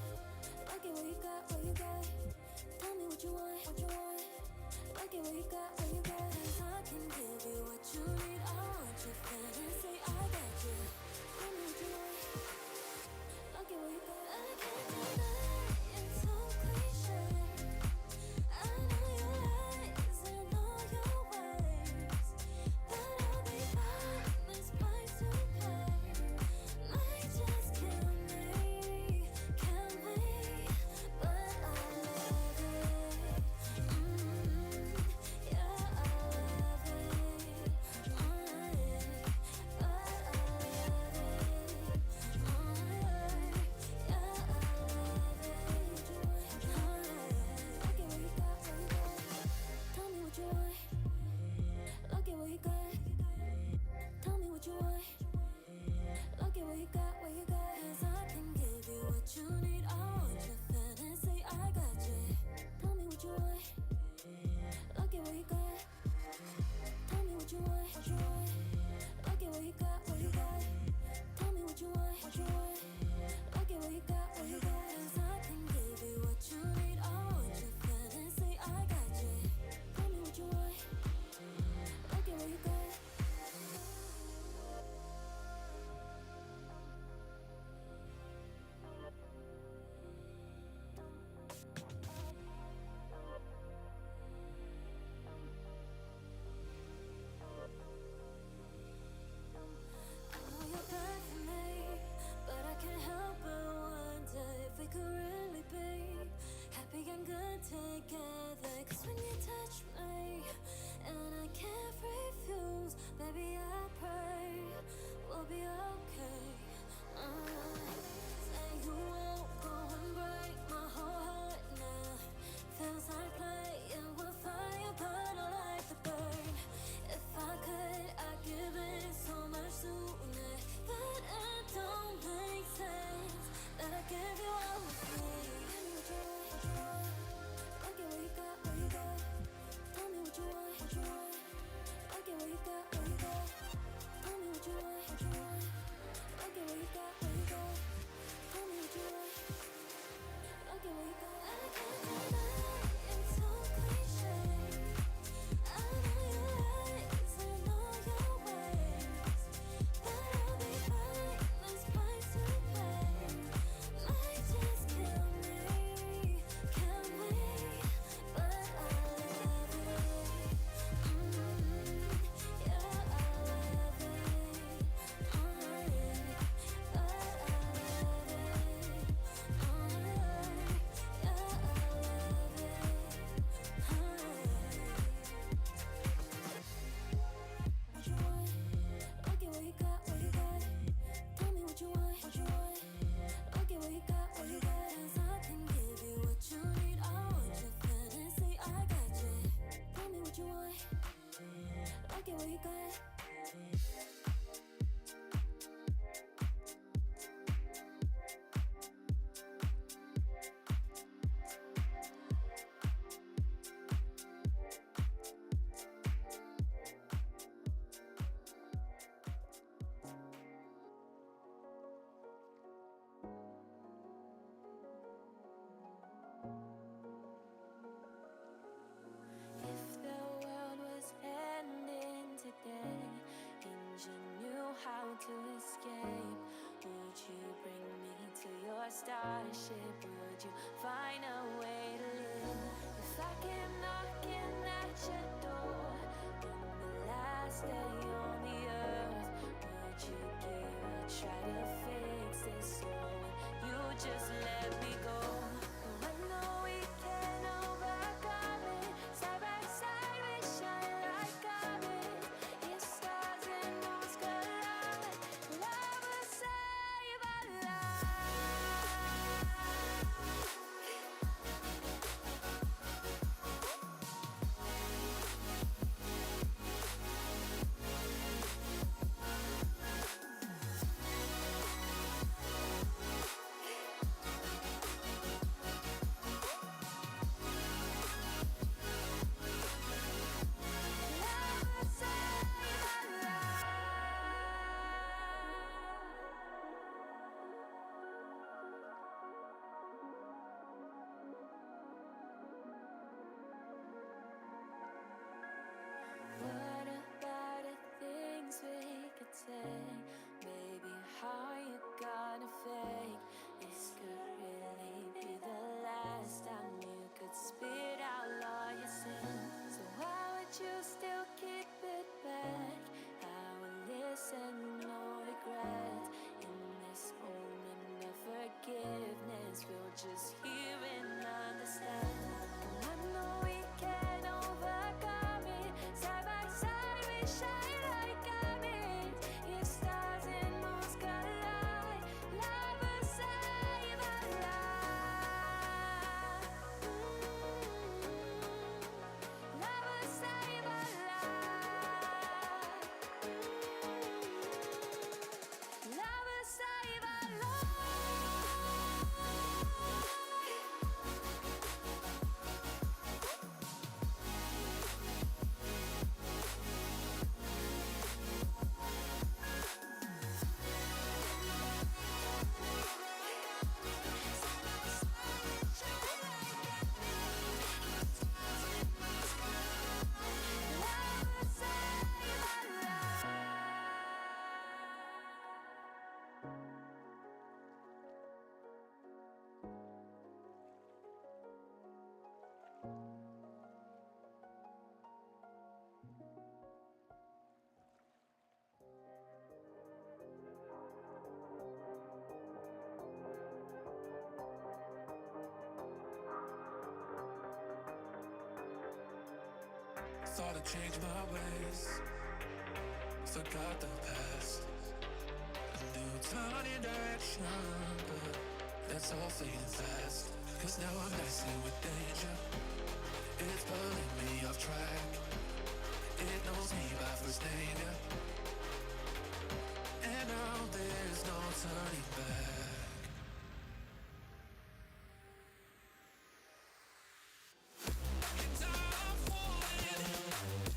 Like it what you got, what you got. Tell me what you want, what you want. Like it what you got, what you got. get where you going. If the world was ending today and you knew how to escape, would you bring me to your starship? Would you find a way to live? If I came knocking at your door on the last day on the earth, would you give a try to fix this, or would you just let me go? I know we can overcome it. Side by side we shine like diamonds. If stars and moons collide, love will save our lives. Love will save our What about the things we could say? Baby, how you gonna fake? This could really be the last time you could spit out all your sins. So why would you still keep it back? I will listen, no regret. In this moment of forgiveness, we'll just hear and understand. I know we can overcome it. Side by side we shine like diamonds. If stars and moons collide, love will save our lives. Love will save our lives. Love will save our lives. Love will save our lives. Thought I'd change my ways, forgot the past. A new turn in direction, but that's all fading fast. Cause now I'm messing with danger. It's pulling me off track. It knows me by first name, yeah. And now there's no turning back. And I'm falling,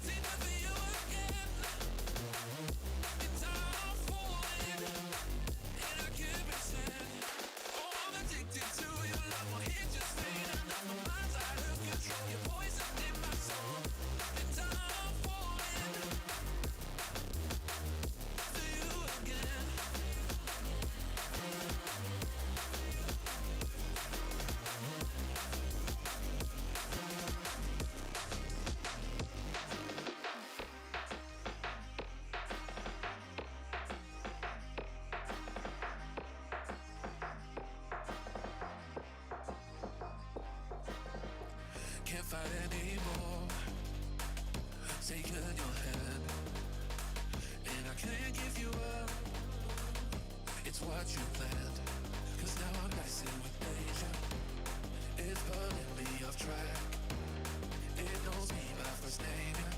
see nothing you again. And I'm falling, and I can't pretend. Oh, I'm addicted to your love, one hit just fade. And now my mind's out of control, your poison in my soul. And I'm falling for you again. Can't fight anymore. Taking your hand, and I can't give you up. It's what you planned. Cause now I'm messing with danger. It's pulling me off track. It knows me by first name, yeah.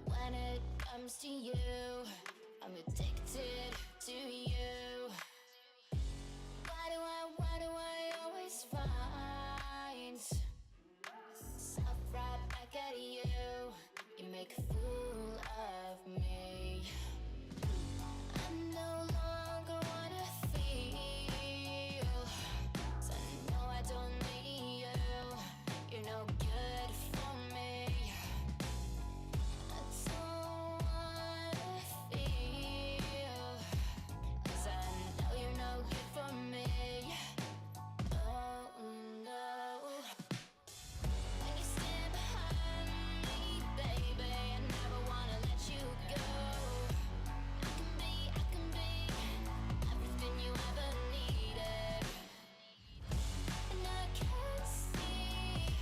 When it comes to you, I'm addicted to you. Why do I always find myself right back at you? You make a fool of me. I no longer wanna feel, 'cause I know I don't need you. You're no good for me. I don't wanna feel, 'cause I know you're no good for me. Oh no. When you stand behind me, baby, I never wanna let you go. I can be everything you ever needed. And I can't see,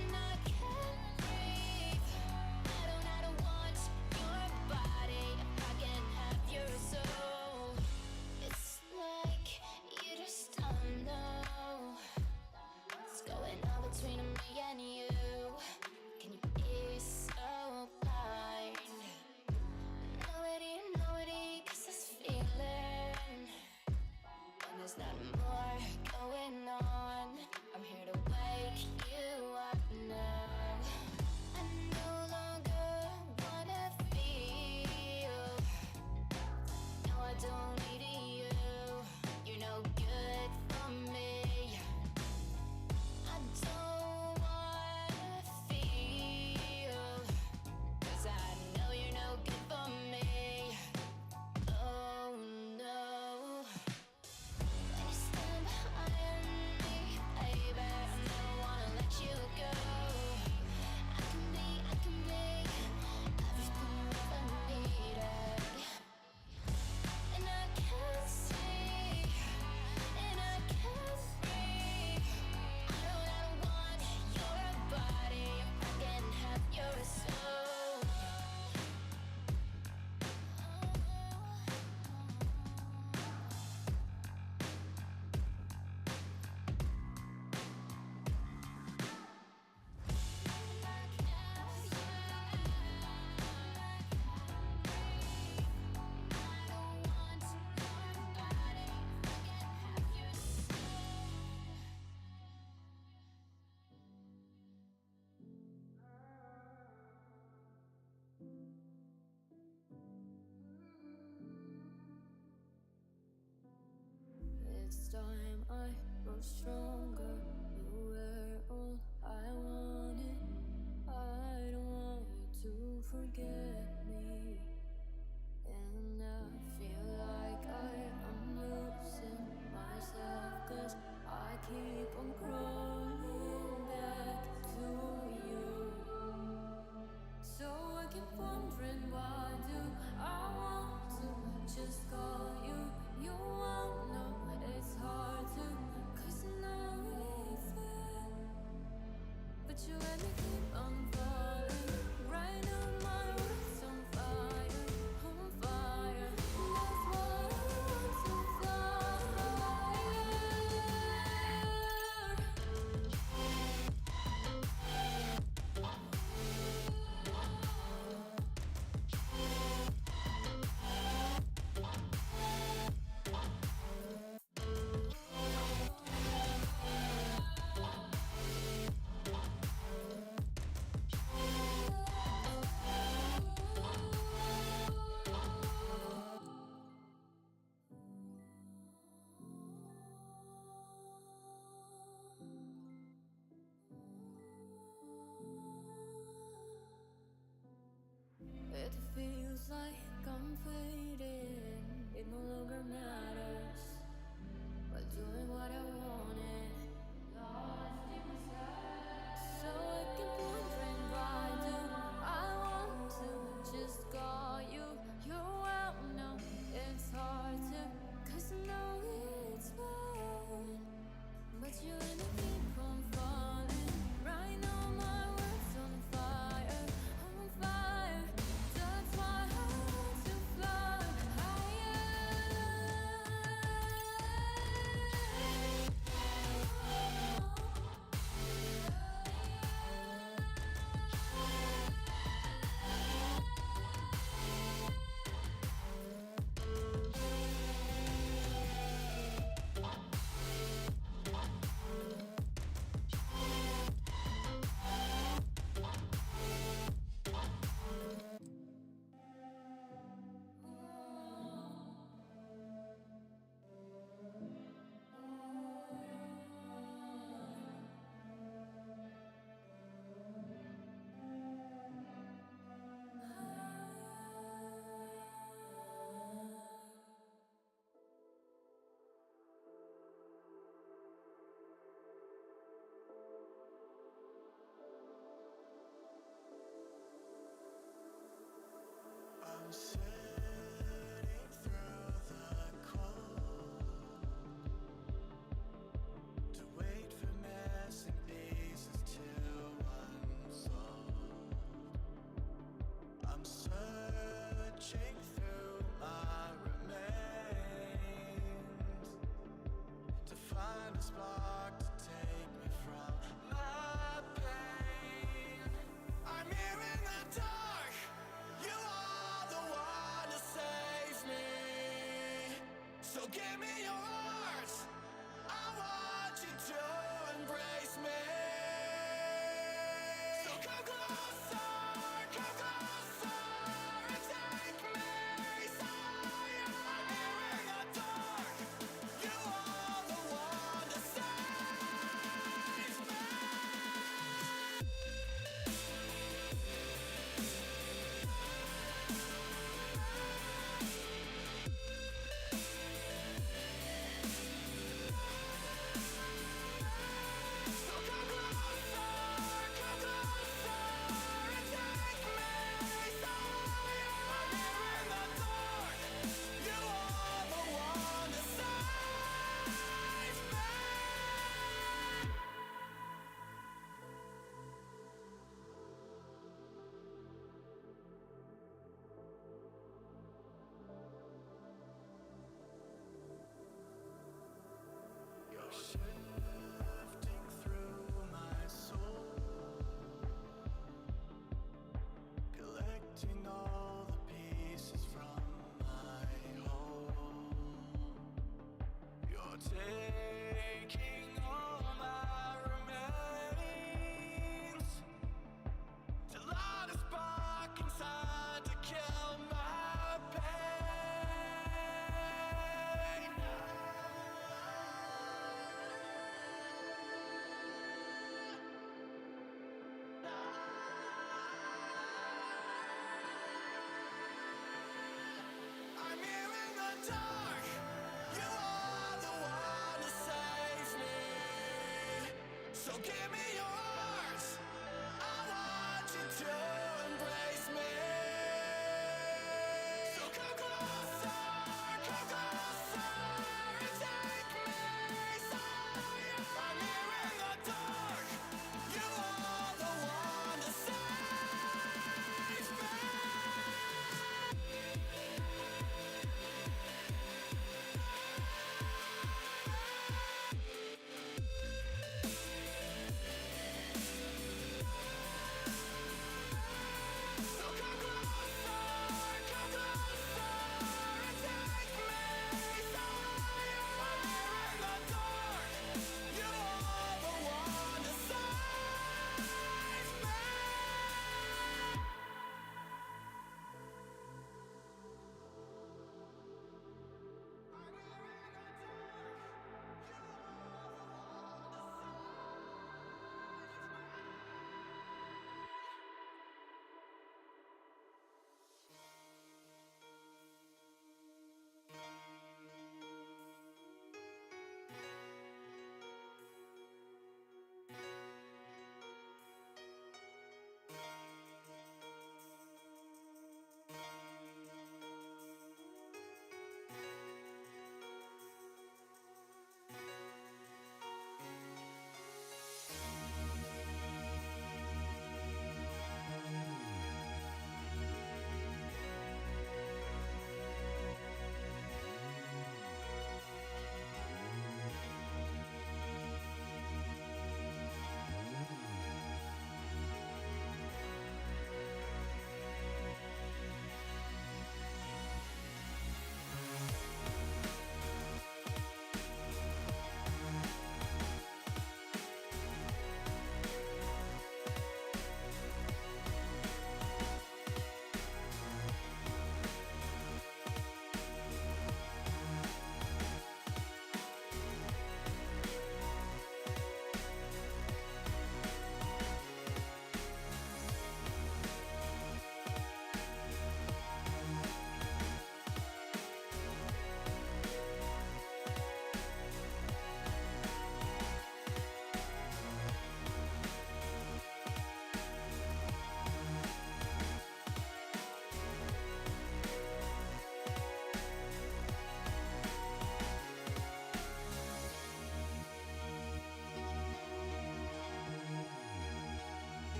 and I can't breathe. I don't want your body if I can have your soul. It's like you just don't know what's going on between me and you. Can you be so blind? Nobody gets this feeling when there's nothing more going on. I'm here to wake you up now. I no longer wanna feel. No, I don't need you. You're no good for me. I don't wanna feel, 'cause I know you're no good for me. Oh no. When you stand behind me, baby, I never wanna let you go. I can be everything you ever needed. And I can't see, and I can't breathe. I don't want your body if I can have your soul. It's time I grow stronger. You were all I wanted. I don't want you to forget me. And I feel like I'm losing myself, 'cause I keep on crawling back to you. So I keep wondering, why do I want to just call you? You won't know it's hard to, 'cause now Give me your heart. I want you to embrace me. So come closer and take me higher. I'm here in the dark. You are the one to save me. Shifting through my soul, collecting all the pieces from my home. You're taking all my remains to light a spark inside to kill my pain. I'm here in the dark. You are the one to save me. So give me your heart. I want you to embrace me. So come closer and take me higher. I'm here in the dark. You are the one to save me.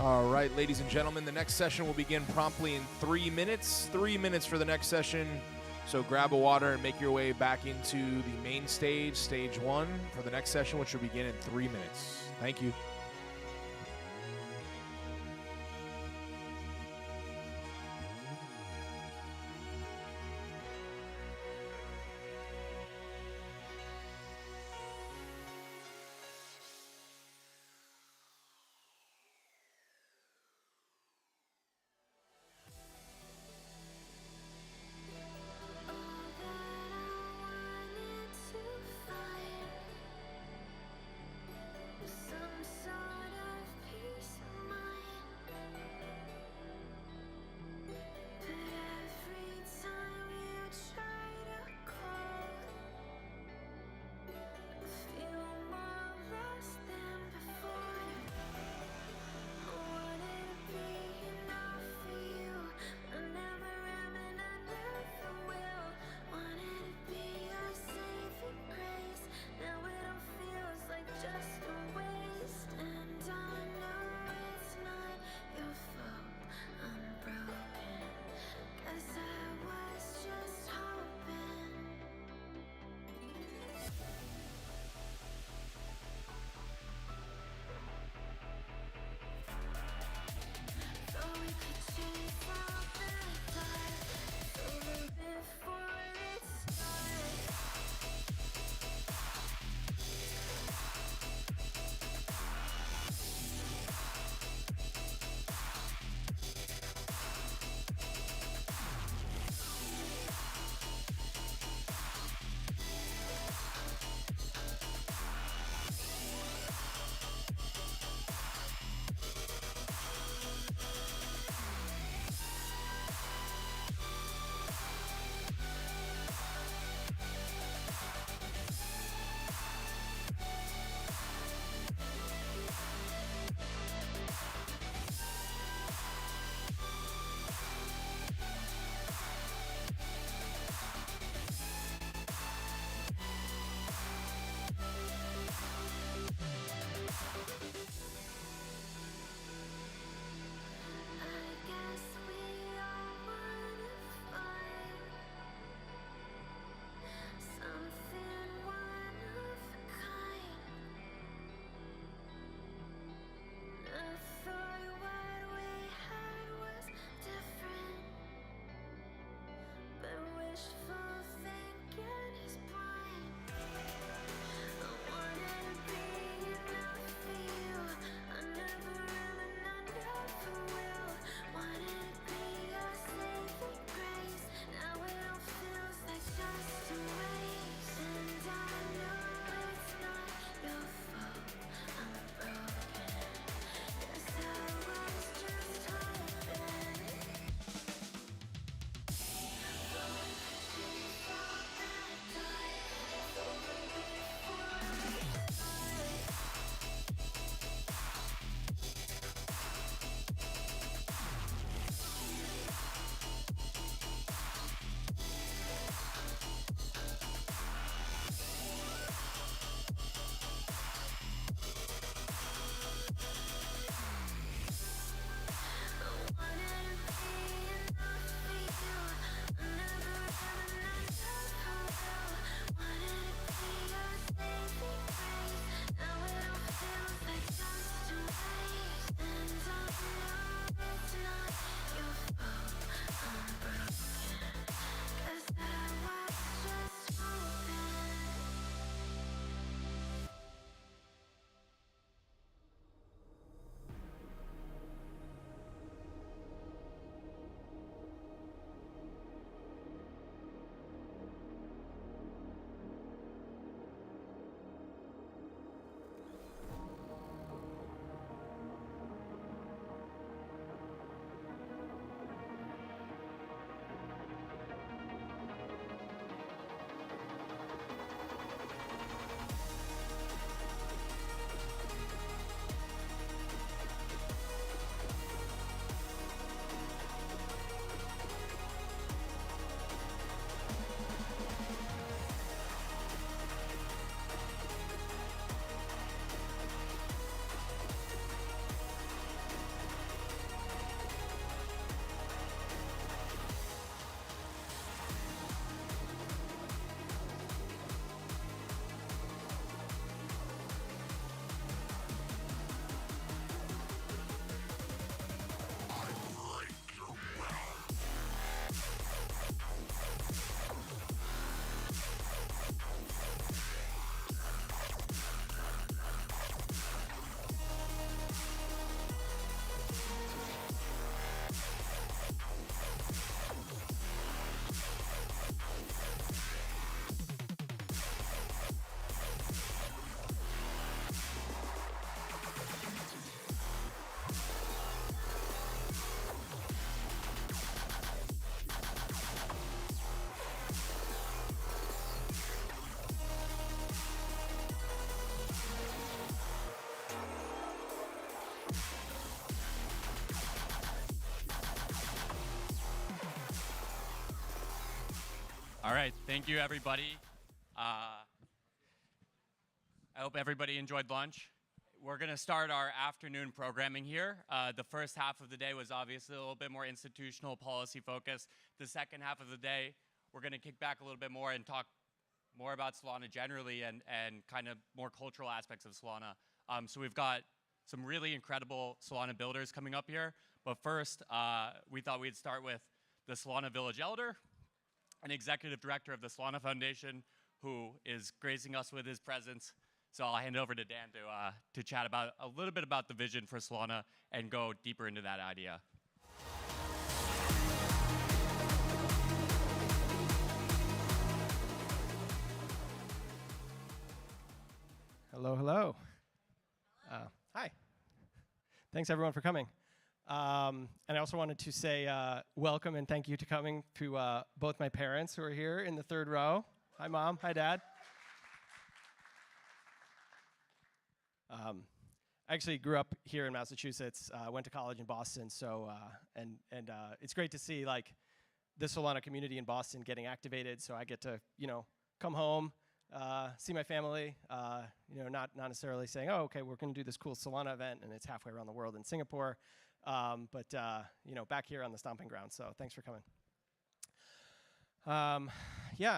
All right, ladies and gentlemen, the next session will begin promptly in 3 minutes. 3 minutes for the next session. So grab a water and make your way back into the main stage, stage 1, for the next session, which will begin in 3 minutes. Thank you. Some All right, thank you, everybody. I hope everybody enjoyed lunch. We're going to start our afternoon programming here. The first half of the day was obviously a little bit more institutional policy focused. The second half of the day, we're going to kick back a little bit more and talk more about Solana generally and kind of more cultural aspects of Solana. So we've got some really incredible Solana builders coming up here. But first, we thought we'd start with the Solana Village Elder, an executive director of the Solana Foundation, who is gracing us with his presence. So I'll hand it over to Dan to chat about a little bit about the vision for Solana and go deeper into that idea. Hello, hello. Hi. Thanks everyone for coming. And I also wanted to say welcome and thank you to coming to both my parents who are here in the third row. Hi, Mom. Hi, Dad. I actually grew up here in Massachusetts. Went to college in Boston. So it's great to see like the Solana community in Boston getting activated. So I get to come home, see my family. Not necessarily saying, oh, okay, we're going to do this cool Solana event and it's halfway around the world in Singapore. But back here on the stomping ground. So thanks for coming.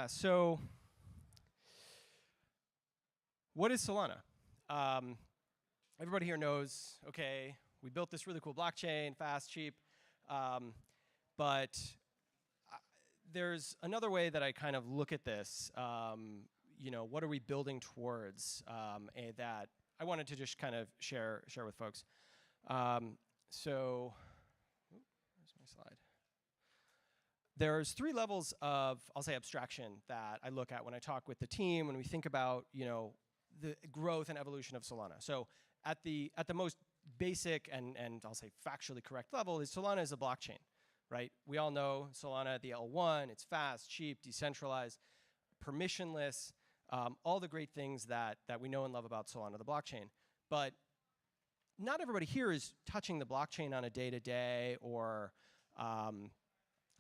So what is Solana? Everybody here knows, okay, we built this really cool blockchain, fast, cheap, but there's another way that I kind of look at this. What are we building towards? That I wanted to just kind of share with folks. So, where's my slide? There's 3 levels of, I'll say, abstraction that I look at when I talk with the team, when we think about, the growth and evolution of Solana. So at the most basic and I'll say factually correct level is Solana is a blockchain, right? We all know Solana at the L1, it's fast, cheap, decentralized, permissionless, all the great things that we know and love about Solana, the blockchain. But not everybody here is touching the blockchain on a day-to-day or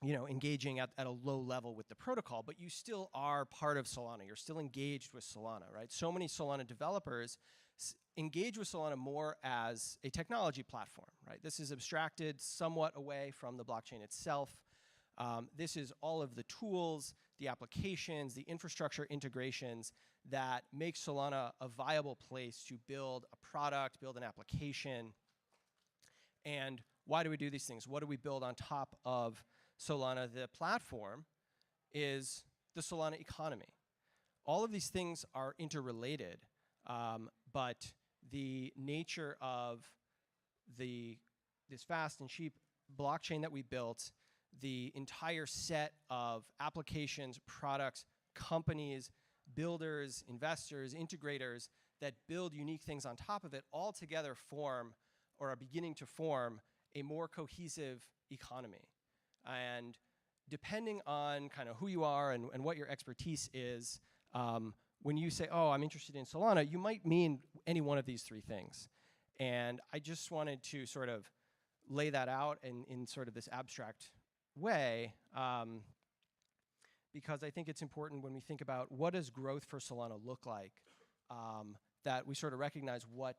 engaging at a low level with the protocol, but you still are part of Solana. You're still engaged with Solana, right? So many Solana developers engage with Solana more as a technology platform, right? This is abstracted somewhat away from the blockchain itself. This is all of the tools, the applications, the infrastructure integrations that make Solana a viable place to build a product, build an application. And why do we do these things? What do we build on top of Solana? The platform is the Solana economy. All of these things are interrelated, but the nature of this fast and cheap blockchain that we built, the entire set of applications, products, companies, builders, investors, integrators that build unique things on top of it all together form or are beginning to form a more cohesive economy. And depending on kind of who you are and what your expertise is, when you say, oh, I'm interested in Solana, you might mean any one of these 3 things. And I just wanted to sort of lay that out in sort of this abstract way, because I think it's important when we think about what does growth for Solana look like, that we sort of recognize what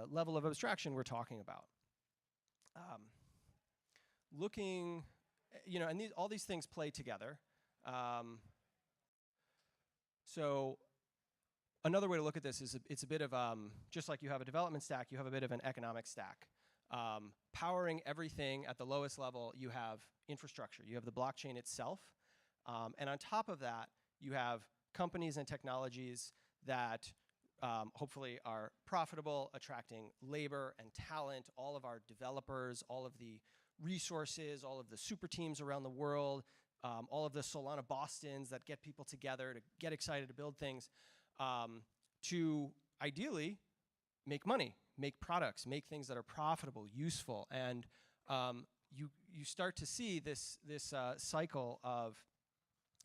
level of abstraction we're talking about. Looking, and all these things play together. So another way to look at this is it's a bit of, just like you have a development stack, you have a bit of an economic stack. Powering everything at the lowest level, you have infrastructure. You have the blockchain itself. And on top of that, you have companies and technologies that hopefully are profitable, attracting labor and talent, all of our developers, all of the resources, all of the super teams around the world, all of the Solana Bostons that get people together to get excited to build things, to ideally make money, make products, make things that are profitable, useful. And you start to see this cycle of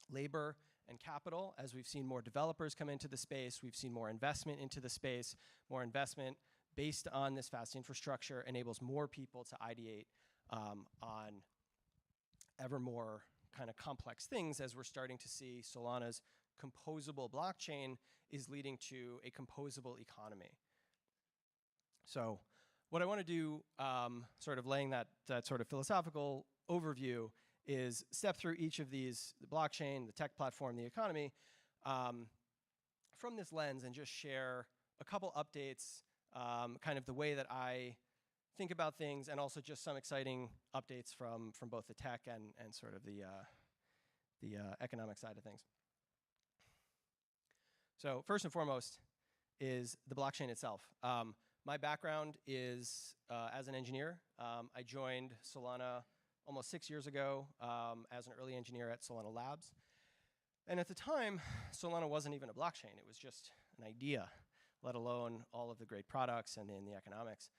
labor and capital as we've seen more developers come into the space, we've seen more investment into the space, more investment based on this fast infrastructure enables more people to ideate on ever more kind of complex things as we're starting to see Solana's composable blockchain is leading to a composable economy. So what I want to do, sort of laying that sort of philosophical overview, is step through each of these, the blockchain, the tech platform, the economy, from this lens and just share a couple updates, kind of the way that I think about things, and also just some exciting updates from both the tech and sort of the economic side of things. So first and foremost is the blockchain itself. My background is as an engineer. I joined Solana almost 6 years ago as an early engineer at Solana Labs. And at the time, Solana wasn't even a blockchain. It was just an idea, let alone all of the great products and the economics.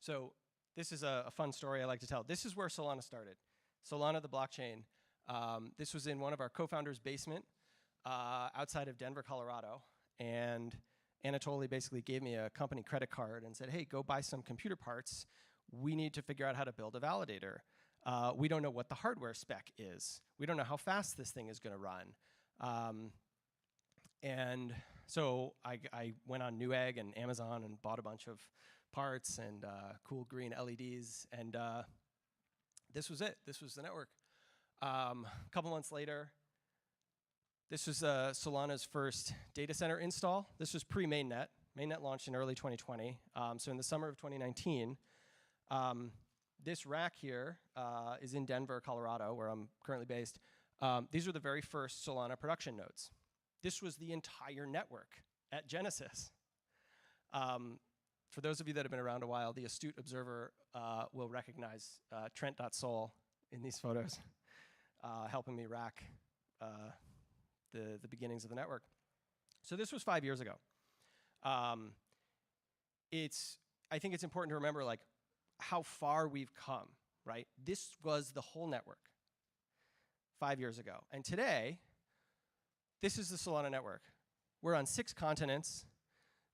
So this is a fun story I like to tell. This is where Solana started. Solana, the blockchain. This was in one of our co-founders' basement outside of Denver, Colorado. And Anatoly basically gave me a company credit card and said, hey, go buy some computer parts. We need to figure out how to build a validator. We don't know what the hardware spec is. We don't know how fast this thing is going to run. And so I went on Newegg and Amazon and bought a bunch of parts and cool green LEDs. And this was it. This was the network. A couple months later, this was Solana's first data center install. This was pre-mainnet. Mainnet launched in early 2020. So in the summer of 2019, this rack here is in Denver, Colorado, where I'm currently based. These are the very first Solana production nodes. This was the entire network at Genesis. For those of you that have been around a while, the astute observer will recognize Trent.Sol in these photos, helping me rack the beginnings of the network. So this was 5 years ago. I think it's important to remember like how far we've come, right? This was the whole network 5 years ago. And today, this is the Solana network. We're on 6 continents.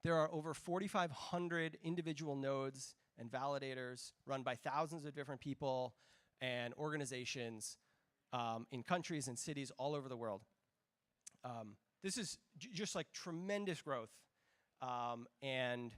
There are over 4,500 individual nodes and validators run by thousands of different people and organizations in countries and cities all over the world. This is just like tremendous growth. And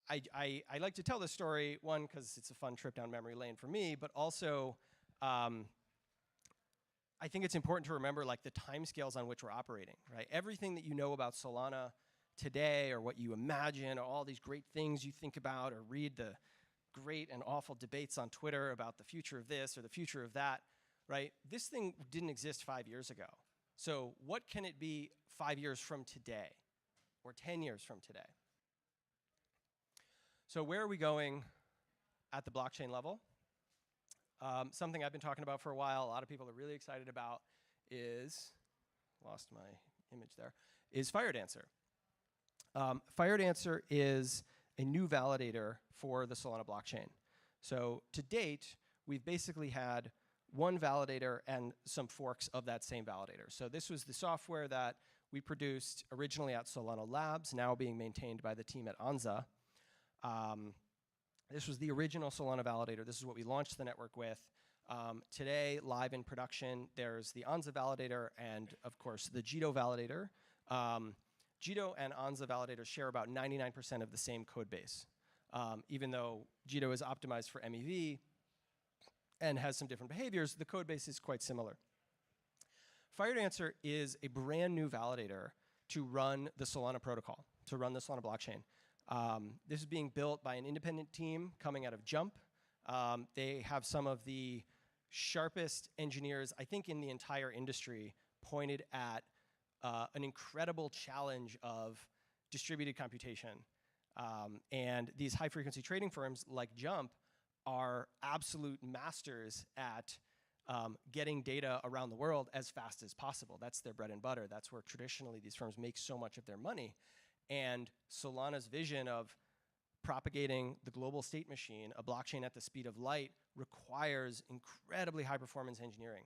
I like to tell this story, one, because it's a fun trip down memory lane for me, but also I think it's important to remember like the timescales on which we're operating, right? Everything that you know about Solana today, or what you imagine, or all these great things you think about, or read the great and awful debates on Twitter about the future of this or the future of that, right? This thing didn't exist 5 years ago. So what can it be 5 years from today, or 10 years from today? So where are we going at the blockchain level? Something I've been talking about for a while, a lot of people are really excited about is, lost my image there, is FireDancer. FireDancer is a new validator for the Solana blockchain. So to date, we've basically had one validator and some forks of that same validator. So this was the software that we produced originally at Solana Labs, now being maintained by the team at Anza. This was the original Solana validator. This is what we launched the network with. Today, live in production, there's the Anza validator and, of course, the Jito validator. Jito and Anza validators share about 99% of the same code base. Even though Jito is optimized for MEV and has some different behaviors, the code base is quite similar. FireDancer is a brand new validator to run the Solana protocol, to run the Solana blockchain. This is being built by an independent team coming out of Jump. They have some of the sharpest engineers, I think, in the entire industry, pointed at an incredible challenge of distributed computation. And these high-frequency trading firms like Jump are absolute masters at getting data around the world as fast as possible. That's their bread and butter. That's where traditionally these firms make so much of their money. And Solana's vision of propagating the global state machine, a blockchain at the speed of light, requires incredibly high-performance engineering.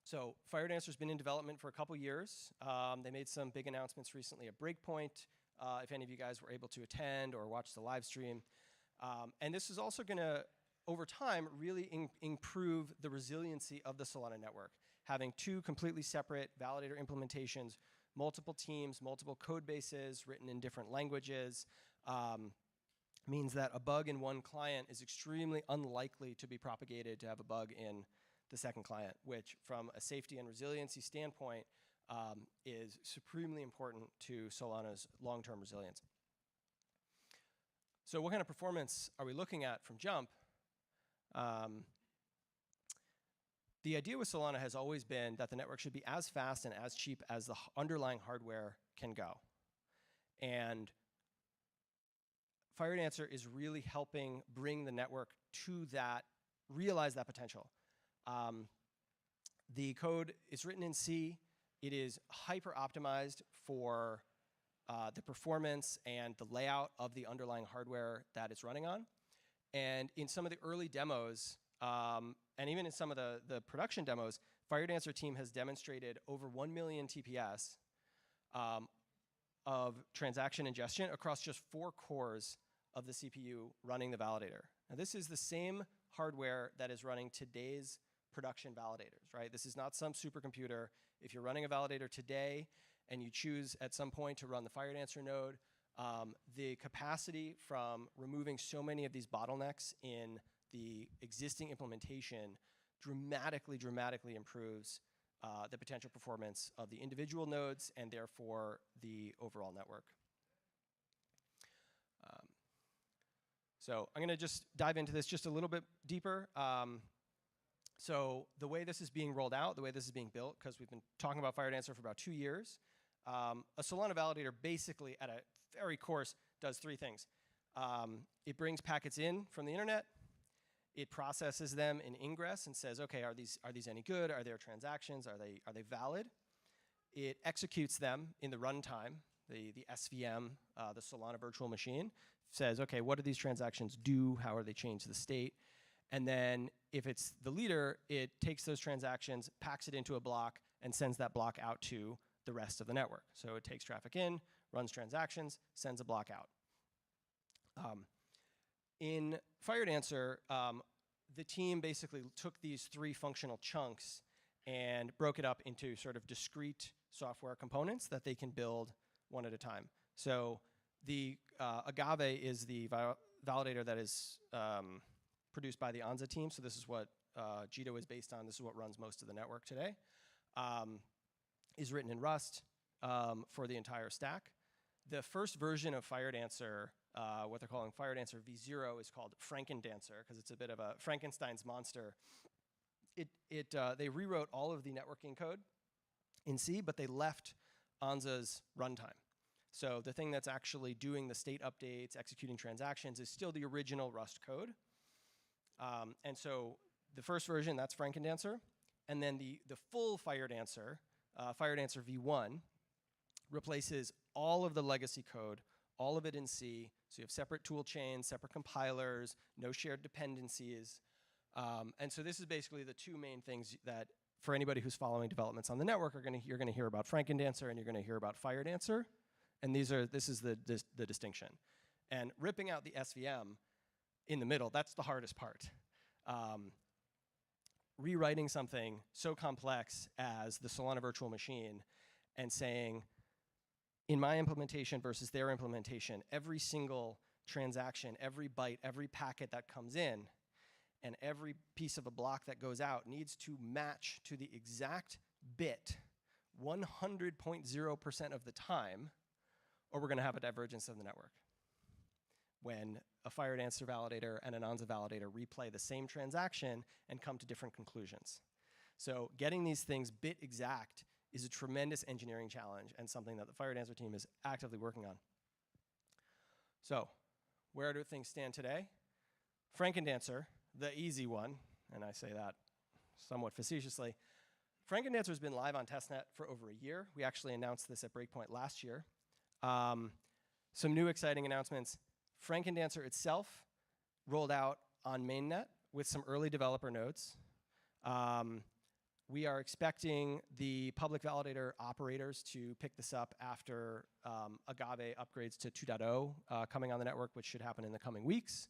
So FireDancer's been in development for a couple years. They made some big announcements recently at Breakpoint, if any of you guys were able to attend or watch the live stream. And this is also going to over time, really improve the resiliency of the Solana network. Having two completely separate validator implementations, multiple teams, multiple code bases written in different languages, means that a bug in one client is extremely unlikely to be propagated to have a bug in the second client, which from a safety and resiliency standpoint is supremely important to Solana's long-term resilience. So what kind of performance are we looking at from jump? The idea with Solana has always been that the network should be as fast and as cheap as the underlying hardware can go. And FireDancer is really helping bring the network to that, realize that potential. The code is written in C. It is hyper optimized for the performance and the layout of the underlying hardware that it's running on. And in some of the early demos, and even in some of the production demos, FireDancer team has demonstrated over 1 million TPS of transaction ingestion across just 4 cores of the CPU running the validator. Now this is the same hardware that is running today's production validators, right? This is not some supercomputer. If you're running a validator today and you choose at some point to run the FireDancer node, the capacity from removing so many of these bottlenecks in the existing implementation dramatically improves the potential performance of the individual nodes and therefore the overall network. So I'm going to just dive into this just a little bit deeper. So the way this is being rolled out, the way this is being built, because we've been talking about FireDancer for about 2 years, a Solana validator basically at a very coarse does 3 things. It brings packets in from the internet. It processes them in ingress and says, okay, are these any good? Are there transactions? Are they valid? It executes them in the runtime, the SVM, the Solana virtual machine, says, okay, what do these transactions do? How are they changed to the state? And then if it's the leader, it takes those transactions, packs it into a block, and sends that block out to the rest of the network. So it takes traffic in, runs transactions, sends a block out. In FireDancer, the team basically took these 3 functional chunks and broke it up into sort of discrete software components that they can build one at a time. So the Agave is the validator that is produced by the Anza team. So this is what Jito is based on. This is what runs most of the network today. Is written in Rust for the entire stack. The first version of FireDancer, what they're calling FireDancer v0, is called Frankendancer because it's a bit of a Frankenstein's monster. They rewrote all of the networking code in C, but they left Anza's runtime. So the thing that's actually doing the state updates, executing transactions, is still the original Rust code. And so the first version, that's Frankendancer. And then the full FireDancer, FireDancer v1, replaces all of the legacy code, all of it in C. So you have separate tool chains, separate compilers, no shared dependencies. And so this is basically the 2 main things that, for anybody who's following developments on the network, you're going to hear about Frankendancer and you're going to hear about FireDancer. And this is the distinction. And ripping out the SVM in the middle, that's the hardest part. Rewriting something so complex as the Solana virtual machine and saying, in my implementation versus their implementation, every single transaction, every byte, every packet that comes in, and every piece of a block that goes out needs to match to the exact bit 100.0% of the time, or we're going to have a divergence of the network. When a FireDancer validator and an Anza validator replay the same transaction and come to different conclusions. So getting these things bit exact is a tremendous engineering challenge and something that the FireDancer team is actively working on. So where do things stand today? Frankendancer, the easy one, and I say that somewhat facetiously, Frankendancer has been live on testnet for over a year. We actually announced this at Breakpoint last year. Some new exciting announcements. Frankendancer itself rolled out on mainnet with some early developer nodes. We are expecting the public validator operators to pick this up after Agave upgrades to 2.0 coming on the network, which should happen in the coming weeks.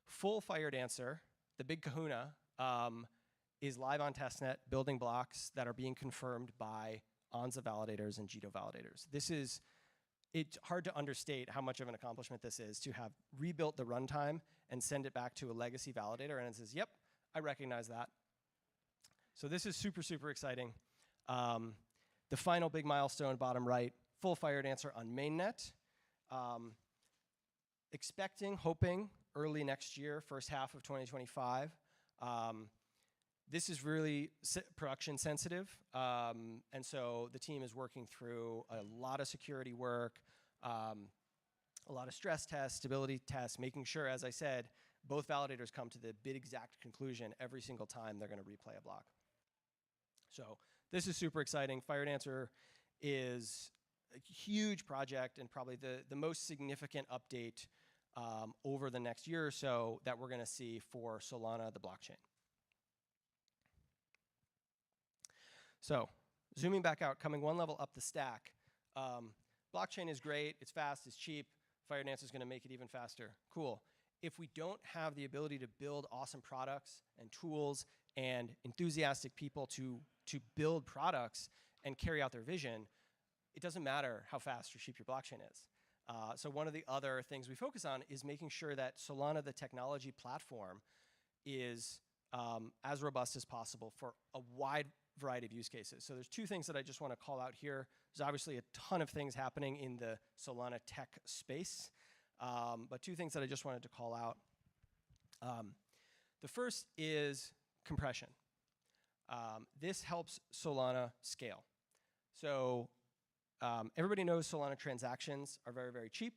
Full FireDancer the big kahuna is live on testnet, building blocks that are being confirmed by ONZA validators and JITO validators. It's hard to understate how much of an accomplishment this is to have rebuilt the runtime and send it back to a legacy validator, and it says, yep, I recognize that. So this is super, super exciting. The final big milestone, bottom right, full fired answer on mainnet. Expecting, hoping, early next year, first half of 2025. This is really production sensitive, and so the team is working through a lot of security work, a lot of stress tests, stability tests, making sure, as I said, both validators come to the bit exact conclusion every single time they're going to replay a block. So this is super exciting. Fired Answer is a huge project and probably the most significant update over the next year or so that we're going to see for Solana, the blockchain. So zooming back out, coming one level up the stack, blockchain is great, it's fast, it's cheap, Fired Answer is going to make it even faster. Cool. If we don't have the ability to build awesome products and tools and enthusiastic people to build products and carry out their vision, it doesn't matter how fast or cheap your blockchain is. So one of the other things we focus on is making sure that Solana, the technology platform, is as robust as possible for a wide variety of use cases. So there's two things that I just want to call out here. There's obviously a ton of things happening in the Solana tech space, but two things that I just wanted to call out. The first is compression. This helps Solana scale. So everybody knows Solana transactions are very, very cheap.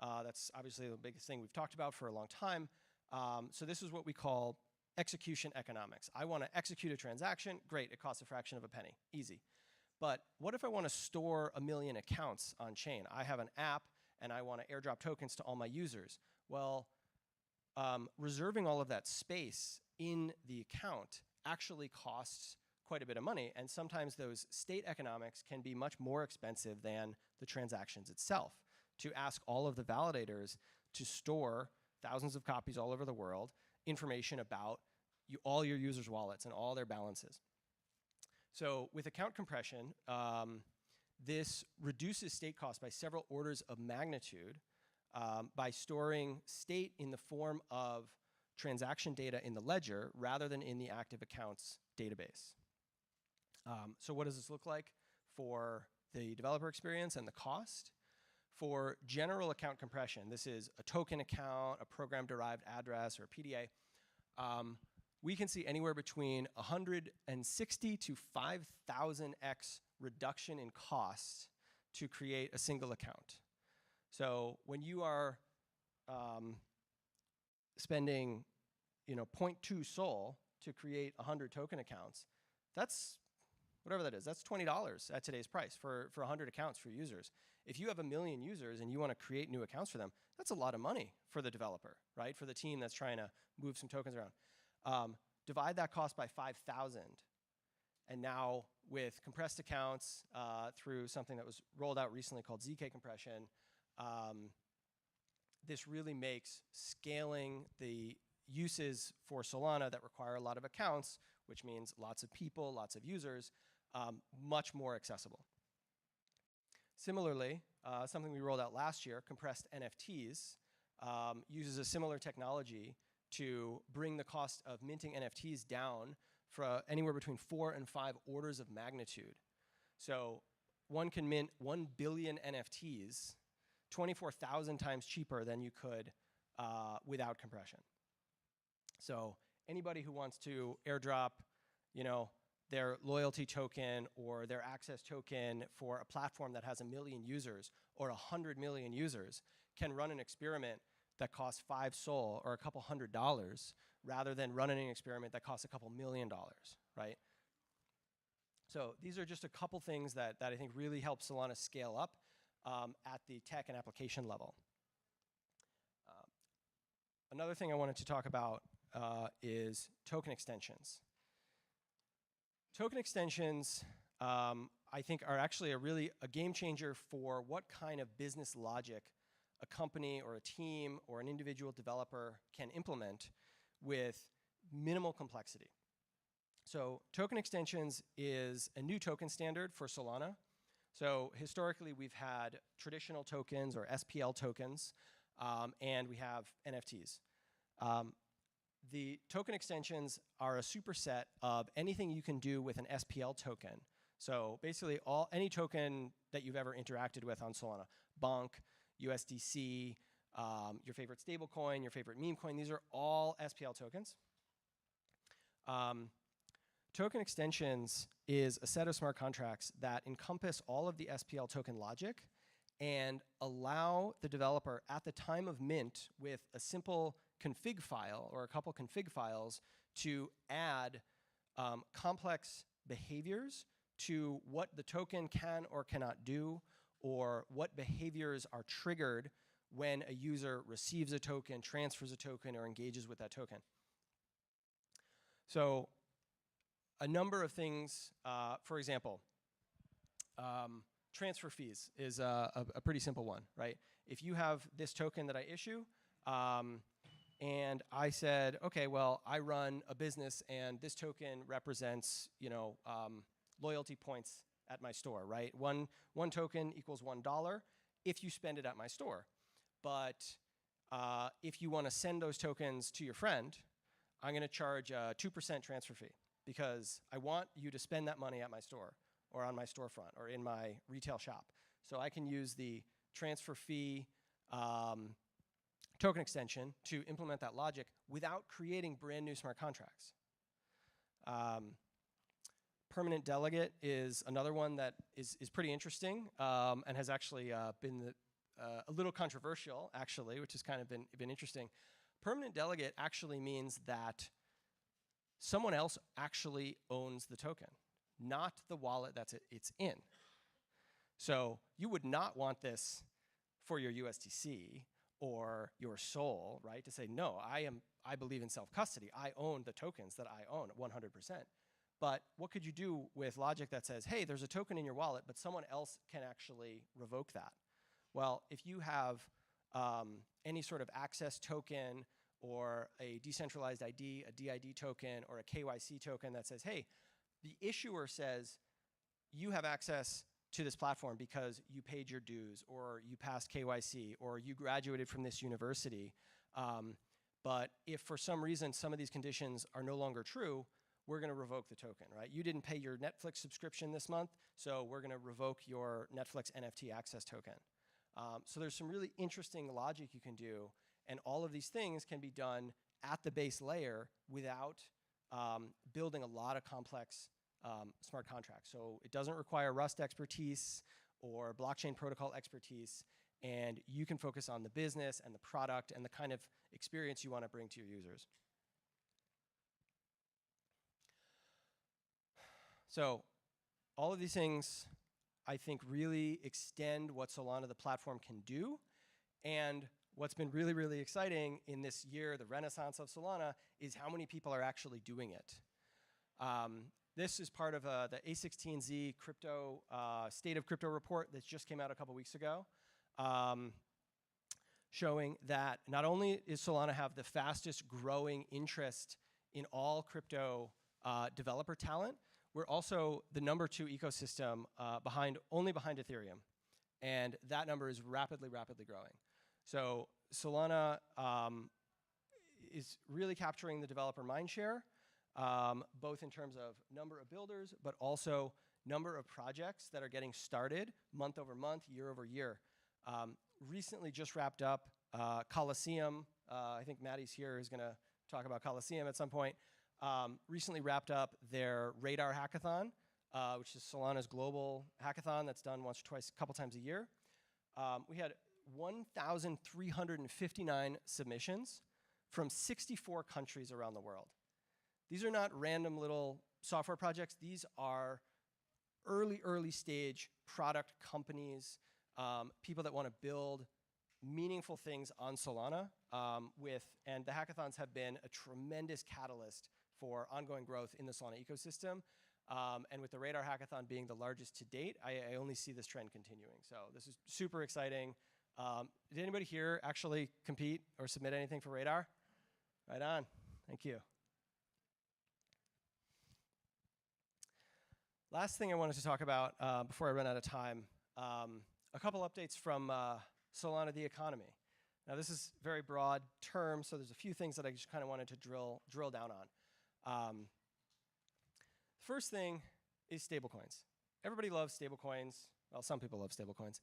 That's obviously the biggest thing we've talked about for a long time. So this is what we call execution economics. I want to execute a transaction. Great, it costs a fraction of a penny. Easy. But what if I want to store 1 million accounts on chain? I have an app, and I want to airdrop tokens to all my users. Well, reserving all of that space in the account actually costs quite a bit of money, and sometimes those state economics can be much more expensive than the transactions itself. To ask all of the validators to store thousands of copies all over the world, information about all your users' wallets and all their balances. So with account compression, this reduces state costs by several orders of magnitude by storing state in the form of transaction data in the ledger rather than in the active accounts database. So what does this look like for the developer experience and the cost? For general account compression, this is a token account, a program-derived address, or a PDA, we can see anywhere between 160 to 5,000x reduction in cost to create a single account. So when you are spending 0.2 Sol to create 100 token accounts, that's whatever that is, that's $20 at today's price for 100 accounts for users. If you have 1 million users and you want to create new accounts for them, that's a lot of money for the developer, right? For the team that's trying to move some tokens around. Divide that cost by 5,000. And now with compressed accounts through something that was rolled out recently called ZK compression, this really makes scaling the uses for Solana that require a lot of accounts, which means lots of people, lots of users, much more accessible. Similarly, something we rolled out last year, compressed NFTs, uses a similar technology to bring the cost of minting NFTs down for anywhere between 4 and 5 orders of magnitude. So one can mint 1 billion NFTs 24,000 times cheaper than you could without compression. So anybody who wants to airdrop, their loyalty token or their access token for a platform that has 1 million users or 100 million users can run an experiment that costs 5 Sol or a couple $100 rather than running an experiment that costs a couple $1 million, right? So these are just a couple things that I think really help Solana scale up at the tech and application level. Another thing I wanted to talk about is token extensions. Token extensions, I think, are actually a game changer for what kind of business logic a company or a team or an individual developer can implement with minimal complexity. So token extensions is a new token standard for Solana. So historically, we've had traditional tokens or SPL tokens, and we have NFTs. The token extensions are a superset of anything you can do with an SPL token. So basically, any token that you've ever interacted with on Solana, Bonk, USDC, your favorite stablecoin, your favorite meme coin, these are all SPL tokens. Token extensions is a set of smart contracts that encompass all of the SPL token logic and allow the developer at the time of mint with a simple config file or a couple config files to add complex behaviors to what the token can or cannot do, or what behaviors are triggered when a user receives a token, transfers a token, or engages with that token. So a number of things, for example, transfer fees is a pretty simple one, right? If you have this token that I issue, and I said, okay, well, I run a business and this token represents, loyalty points at my store, right? One token equals $1 if you spend it at my store. But if you want to send those tokens to your friend, I'm going to charge a 2% transfer fee because I want you to spend that money at my store or on my storefront or in my retail shop. So I can use the transfer fee token extension to implement that logic without creating brand new smart contracts. Permanent delegate is another one that is pretty interesting and has actually been a little controversial, actually, which has kind of been interesting. Permanent delegate actually means that someone else actually owns the token, not the wallet that it's in. So you would not want this for your USDC or your Sol, right? To say, no, I believe in self-custody. I own the tokens that I own 100%. But what could you do with logic that says, hey, there's a token in your wallet, but someone else can actually revoke that? Well, if you have any sort of access token or a decentralized ID, a DID token, or a KYC token that says, hey, the issuer says you have access to this platform because you paid your dues, or you passed KYC, or you graduated from this university. But if for some reason some of these conditions are no longer true, we're going to revoke the token, right? You didn't pay your Netflix subscription this month, so we're going to revoke your Netflix NFT access token. So there's some really interesting logic you can do, and all of these things can be done at the base layer without building a lot of complex smart contracts. So it doesn't require Rust expertise or blockchain protocol expertise, and you can focus on the business and the product and the kind of experience you want to bring to your users. So all of these things, I think, really extend what Solana, the platform, can do. And what's been really, really exciting in this year, the renaissance of Solana, is how many people are actually doing it. This is part of the A16Z crypto State of Crypto report that just came out a couple weeks ago, showing that not only is Solana have the fastest growing interest in all crypto developer talent, we're also the #2 ecosystem only behind Ethereum. And that number is rapidly, rapidly growing. So Solana is really capturing the developer mindshare, both in terms of number of builders, but also number of projects that are getting started month over month, year over year. Recently just wrapped up Coliseum. I think Maddie's here is going to talk about Coliseum at some point. Recently wrapped up their Radar Hackathon, which is Solana's global hackathon that's done once or twice, a couple times a year. We had 1,359 submissions from 64 countries around the world. These are not random little software projects. These are early stage product companies, people that want to build meaningful things on Solana, and the hackathons have been a tremendous catalyst for ongoing growth in the Solana ecosystem. And with the Radar Hackathon being the largest to date, I only see this trend continuing. So this is super exciting. Did anybody here actually compete or submit anything for Radar? Right on. Thank you. Last thing I wanted to talk about before I run out of time, a couple updates from Solana the economy. Now this is very broad term, so there's a few things that I just kind of wanted to drill down on. First thing is stablecoins. Everybody loves stablecoins. Well, some people love stablecoins.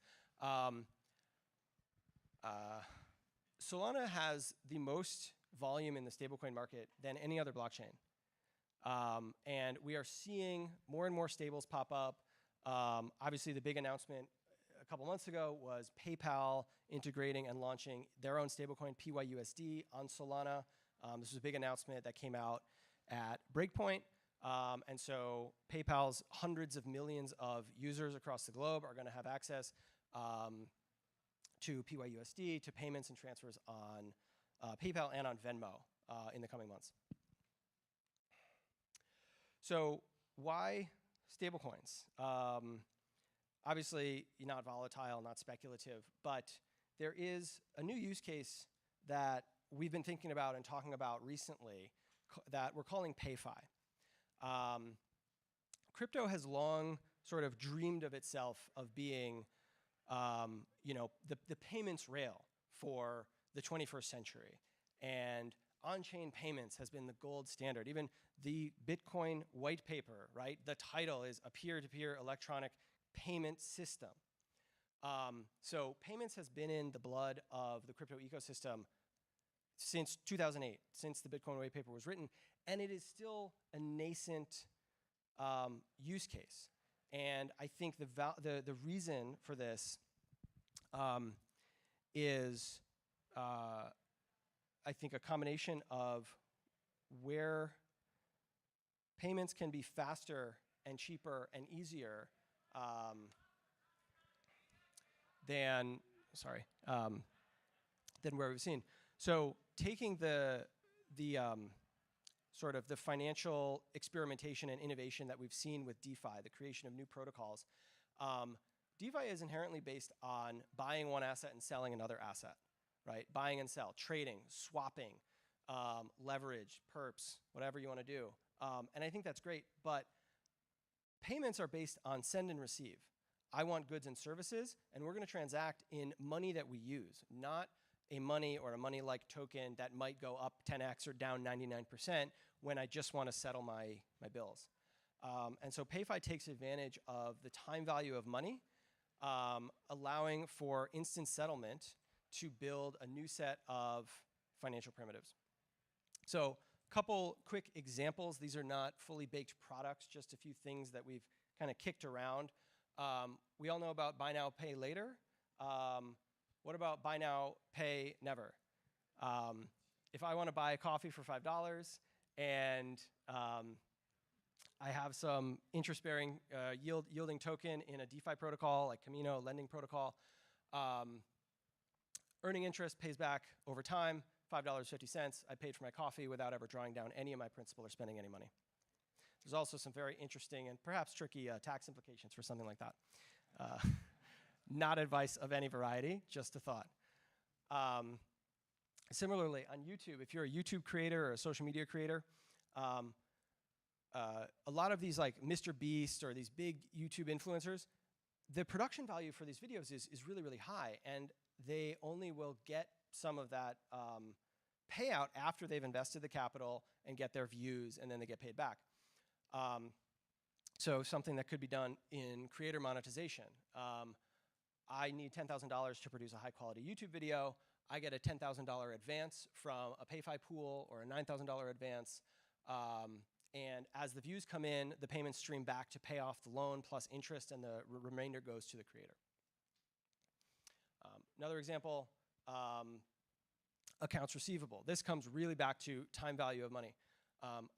Solana has the most volume in the stablecoin market than any other blockchain. And we are seeing more and more stables pop up. Obviously, the big announcement a couple months ago was PayPal integrating and launching their own stablecoin, PYUSD, on Solana. This was a big announcement that came out at Breakpoint. And so PayPal's hundreds of millions of users across the globe are going to have access to PYUSD, to payments and transfers on PayPal and on Venmo in the coming months. So why stablecoins? Obviously, not volatile, not speculative, but there is a new use case that we've been thinking about and talking about recently that we're calling PayFi. Crypto has long sort of dreamed of itself of being the payments rail for the 21st century. And on-chain payments has been the gold standard. Even the Bitcoin white paper, right? The title is a peer-to-peer electronic payment system. So payments has been in the blood of the crypto ecosystem since 2008, since the Bitcoin white paper was written, and it is still a nascent use case. And I think the reason for this is I think a combination of where payments can be faster and cheaper and easier than where we've seen. So taking the sort of the financial experimentation and innovation that we've seen with DeFi, the creation of new protocols, DeFi is inherently based on buying one asset and selling another asset, right? Buying and sell, trading, swapping, leverage, perps, whatever you want to do. And I think that's great, but payments are based on send and receive. I want goods and services, and we're going to transact in money that we use, not a money or a money-like token that might go up 10x or down 99% when I just want to settle my bills. And so PayFi takes advantage of the time value of money, allowing for instant settlement to build a new set of financial primitives. So a couple quick examples. These are not fully baked products, just a few things that we've kind of kicked around. We all know about buy now, pay later. What about buy now, pay never? If I want to buy a coffee for $5 and I have some interest-bearing yielding token in a DeFi protocol like Camino, lending protocol, earning interest pays back over time, $5.50. I paid for my coffee without ever drawing down any of my principal or spending any money. There's also some very interesting and perhaps tricky tax implications for something like that. Not advice of any variety, just a thought. Similarly, on YouTube, if you're a YouTube creator or a social media creator, a lot of these like Mr. Beast or these big YouTube influencers, the production value for these videos is really, really high, and they only will get some of that payout after they've invested the capital and get their views, and then they get paid back. So something that could be done in creator monetization. I need $10,000 to produce a high-quality YouTube video. I get a $10,000 advance from a PayFi pool or a $9,000 advance. And as the views come in, the payments stream back to pay off the loan plus interest, and the remainder goes to the creator. Another example, accounts receivable. This comes really back to time value of money.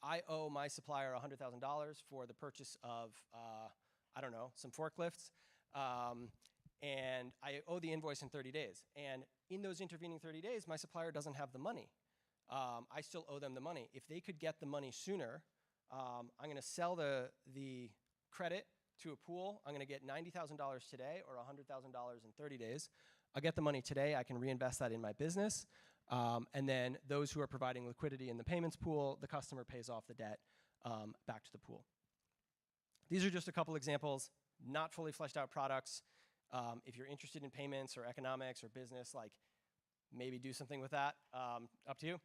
I owe my supplier $100,000 for the purchase of, I don't know, some forklifts. And I owe the invoice in 30 days. And in those intervening 30 days, my supplier doesn't have the money. I still owe them the money. If they could get the money sooner, I'm going to sell the credit to a pool. I'm going to get $90,000 today or $100,000 in 30 days. I'll get the money today. I can reinvest that in my business. And then those who are providing liquidity in the payments pool, the customer pays off the debt back to the pool. These are just a couple examples, not fully fleshed out products. If you're interested in payments or economics or business, like maybe do something with that, up to you.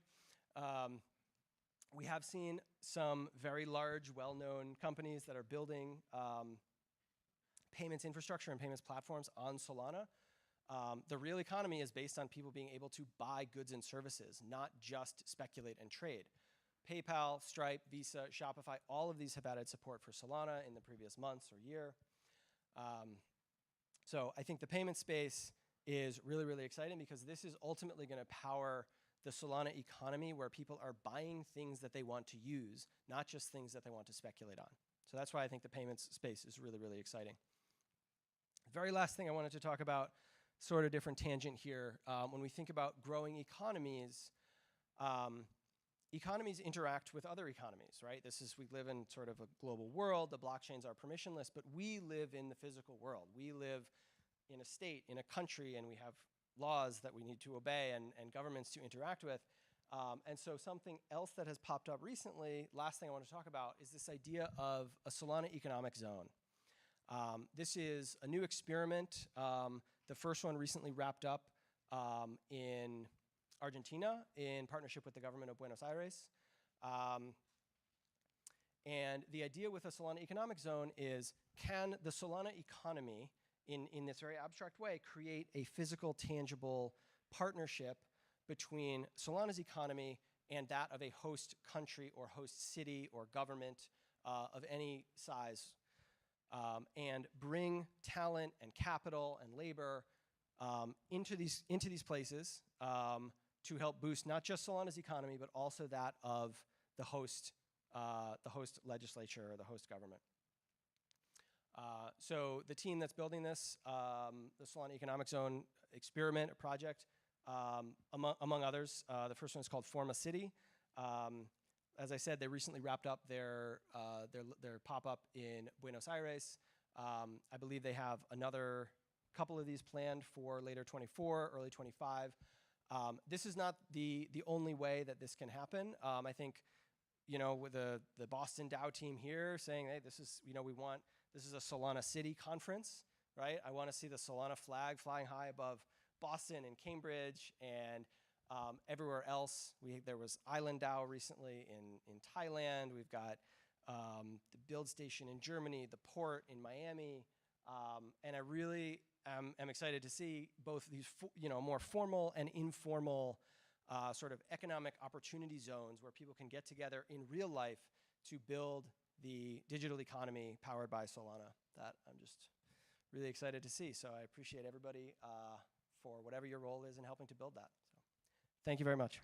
We have seen some very large, well-known companies that are building payments infrastructure and payments platforms on Solana. The real economy is based on people being able to buy goods and services, not just speculate and trade. PayPal, Stripe, Visa, Shopify, all of these have added support for Solana in the previous months or year. So I think the payment space is really, really exciting because this is ultimately going to power the Solana economy where people are buying things that they want to use, not just things that they want to speculate on. So that's why I think the payments space is really, really exciting. Very last thing I wanted to talk about, sort of different tangent here. When we think about growing economies, economies interact with other economies, right? We live in sort of a global world. The blockchains are permissionless, but we live in the physical world. We live in a state, in a country, and we have laws that we need to obey and governments to interact with. And so something else that has popped up recently, last thing I want to talk about, is this idea of a Solana economic zone. This is a new experiment. The first one recently wrapped up in Argentina in partnership with the government of Buenos Aires. And the idea with a Solana economic zone is, can the Solana economy, in this very abstract way, create a physical, tangible partnership between Solana's economy and that of a host country or host city or government of any size, and bring talent and capital and labor into these places to help boost not just Solana's economy, but also that of the host legislature or the host government. So the team that's building this, the Solana Economic Zone experiment, a project, among others, the first one is called Forma City. As I said, they recently wrapped up their pop-up in Buenos Aires. I believe they have another couple of these planned for later 24, early 25. This is not the only way that this can happen. I think, with the Boston DAO team here saying, hey, this is a Solana City conference, right? I want to see the Solana flag flying high above Boston and Cambridge and everywhere else. There was Island DAO recently in Thailand. We've got the build station in Germany, the port in Miami, and I really am excited to see both these more formal and informal sort of economic opportunity zones where people can get together in real life to build the digital economy powered by Solana. That I'm just really excited to see. So I appreciate everybody for whatever your role is in helping to build that. So thank you very much.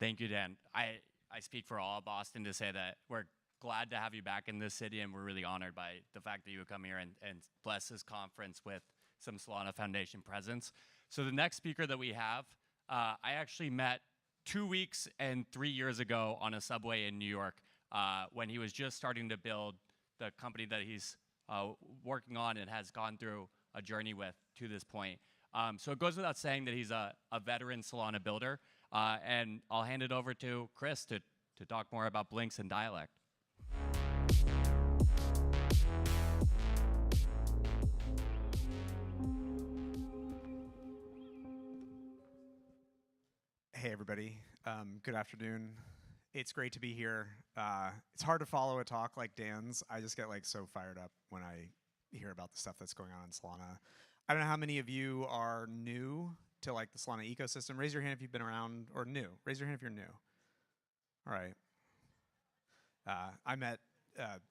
Thank you, Dan. I speak for all of Boston to say that we're glad to have you back in this city, and we're really honored by the fact that you would come here and bless this conference with some Solana Foundation presence. So the next speaker that we have, I actually met 2 weeks and 3 years ago on a subway in New York when he was just starting to build the company that he's working on and has gone through a journey with to this point. So it goes without saying that he's a veteran Solana builder. And I'll hand it over to Chris to talk more about Blinks and Dialect. Hey, everybody. Good afternoon. It's great to be here. It's hard to follow a talk like Dan's. I just get so fired up when I hear about the stuff that's going on in Solana. I don't know how many of you are new to the Solana ecosystem. Raise your hand if you've been around, or new. Raise your hand if you're new. All right. I met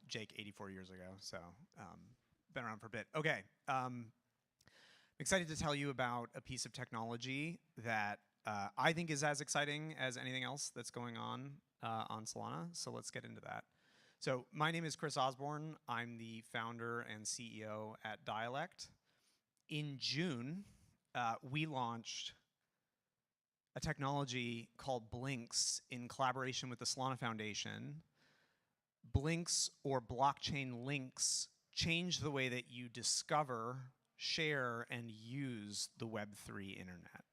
Jake 84 years ago, so been around for a bit. Okay. I'm excited to tell you about a piece of technology that I think is as exciting as anything else that's going on Solana, so let's get into that. So my name is Chris Osborne. I'm the founder and CEO at Dialect. In June, we launched a technology called Blinks in collaboration with the Solana Foundation. Blinks, or blockchain links, change the way that you discover, share, and use the Web3 internet.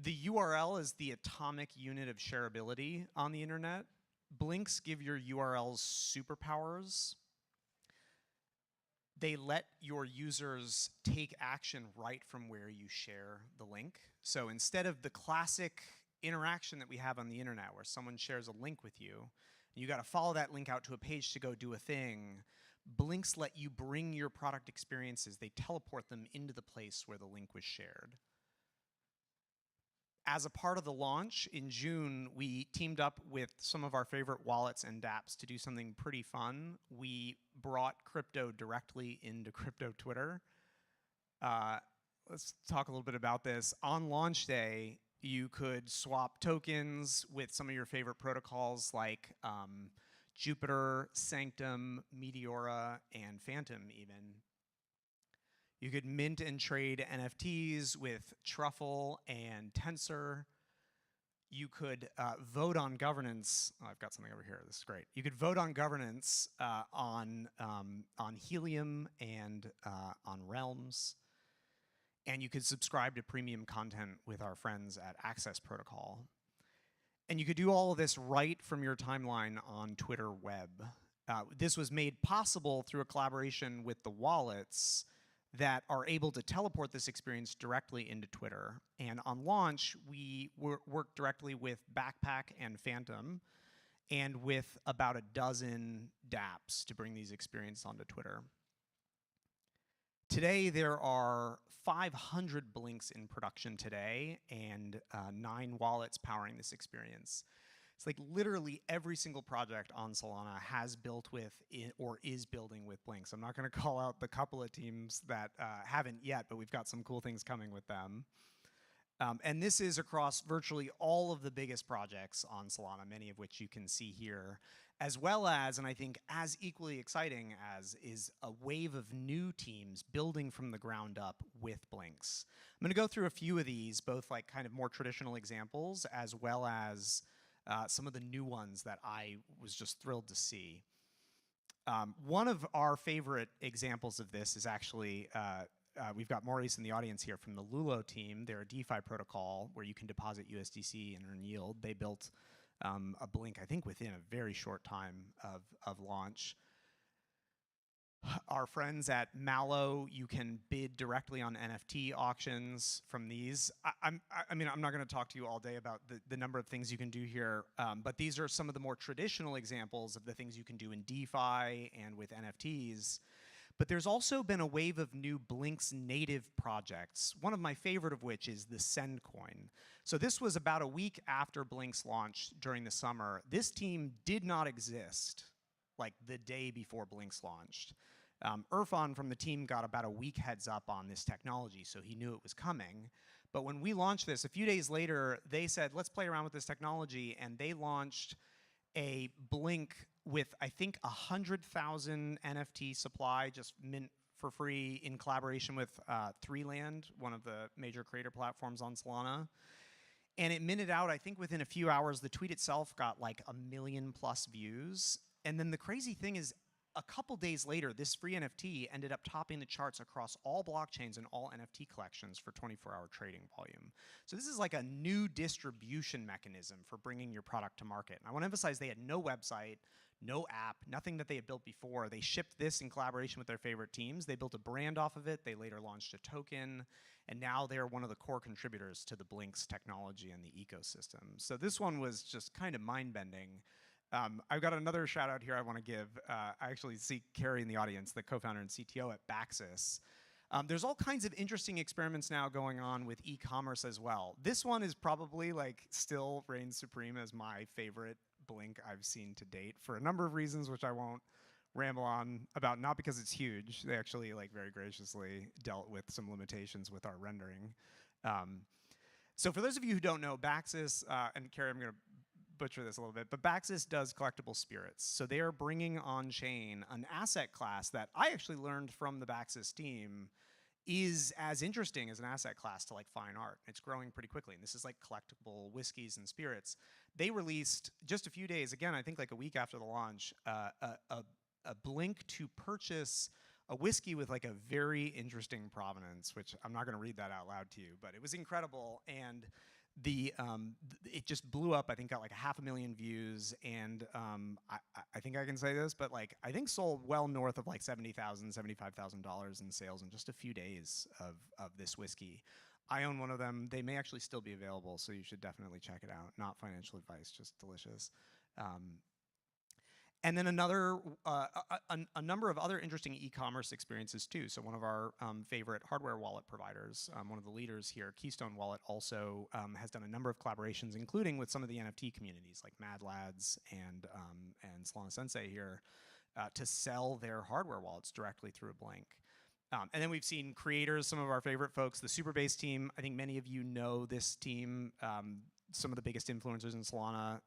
The URL is the atomic unit of shareability on the internet. Blinks give your URLs superpowers. They let your users take action right from where you share the link. So instead of the classic interaction that we have on the internet where someone shares a link with you, and you got to follow that link out to a page to go do a thing, Blinks let you bring your product experiences. They teleport them into the place where the link was shared. As a part of the launch in June, we teamed up with some of our favorite wallets and dApps to do something pretty fun. We brought crypto directly into crypto Twitter. Let's talk a little bit about this. On launch day, you could swap tokens with some of your favorite protocols like Jupiter, Sanctum, Meteora, and Phantom even. You could mint and trade NFTs with Truffle and Tensor. You could vote on governance. Oh, I've got something over here. This is great. You could vote on governance on Helium and on Realms. And you could subscribe to premium content with our friends at Access Protocol. And you could do all of this right from your timeline on Twitter Web. This was made possible through a collaboration with the wallets that are able to teleport this experience directly into Twitter. And on launch, we worked directly with Backpack and Phantom and with about a dozen dApps to bring these experiences onto Twitter. Today, there are 500 Blinks in production today and 9 wallets powering this experience. It's like literally every single project on Solana has built with or is building with Blinks. I'm not going to call out the couple of teams that haven't yet, but we've got some cool things coming with them. And this is across virtually all of the biggest projects on Solana, many of which you can see here, as well as, and I think as equally exciting as, is a wave of new teams building from the ground up with Blinks. I'm going to go through a few of these, both like kind of more traditional examples, as well as some of the new ones that I was just thrilled to see. One of our favorite examples of this is actually, we've got Maurice in the audience here from the Lulo team. They're a DeFi protocol where you can deposit USDC and earn yield. They built a Blink, I think, within a very short time of launch. Our friends at Mallow, you can bid directly on NFT auctions from these. I mean, I'm not going to talk to you all day about the number of things you can do here, but these are some of the more traditional examples of the things you can do in DeFi and with NFTs. But there's also been a wave of new Blinks native projects, one of my favorite of which is the Send coin. So this was about a week after Blinks launched during the summer. This team did not exist like the day before Blinks launched. Irfan from the team got about a week heads up on this technology, so he knew it was coming. But when we launched this, a few days later, they said, let's play around with this technology, and they launched a Blink with, I think, 100,000 NFT supply, just mint for free in collaboration with Threeland, one of the major creator platforms on Solana. And it minted out, I think, within a few hours. The tweet itself got like 1 million+ views. And then the crazy thing is, a couple days later, this free NFT ended up topping the charts across all blockchains and all NFT collections for 24-hour trading volume. So this is like a new distribution mechanism for bringing your product to market. And I want to emphasize they had no website, no app, nothing that they had built before. They shipped this in collaboration with their favorite teams. They built a brand off of it. They later launched a token. And now they're one of the core contributors to the Blinks technology and the ecosystem. So this one was just kind of mind-bending. I've got another shout out here I want to give. I actually see Carrie in the audience, the co-founder and CTO at Baxis. There's all kinds of interesting experiments now going on with e-commerce as well. This one is probably like still reigns supreme as my favorite Blink I've seen to date for a number of reasons, which I won't ramble on about, not because it's huge. They actually like very graciously dealt with some limitations with our rendering. So for those of you who don't know, Baxis, and Carrie, I'm going to butcher this a little bit, but Baxis does collectible spirits. So they are bringing on chain an asset class that I actually learned from the Baxis team is as interesting as an asset class to like fine art. It's growing pretty quickly. And this is like collectible whiskeys and spirits. They released just a few days, again, I think like a week after the launch, a Blink to purchase a whiskey with like a very interesting provenance, which I'm not going to read that out loud to you, but it was incredible. And it just blew up. I think got like 500,000 views, and I think I can say this, but like I think sold well north of like $70,000, $75,000 in sales in just a few days of this whiskey. I own one of them. They may actually still be available, so you should definitely check it out. Not financial advice, just delicious. And then a number of other interesting e-commerce experiences too. So one of our favorite hardware wallet providers, one of the leaders here, Keystone Wallet, also has done a number of collaborations, including with some of the NFT communities like Mad Lads and Solana Sensei here, to sell their hardware wallets directly through a Blink. And then we've seen creators, some of our favorite folks, the Superbase team. I think many of you know this team. Some of the biggest influencers in Solana.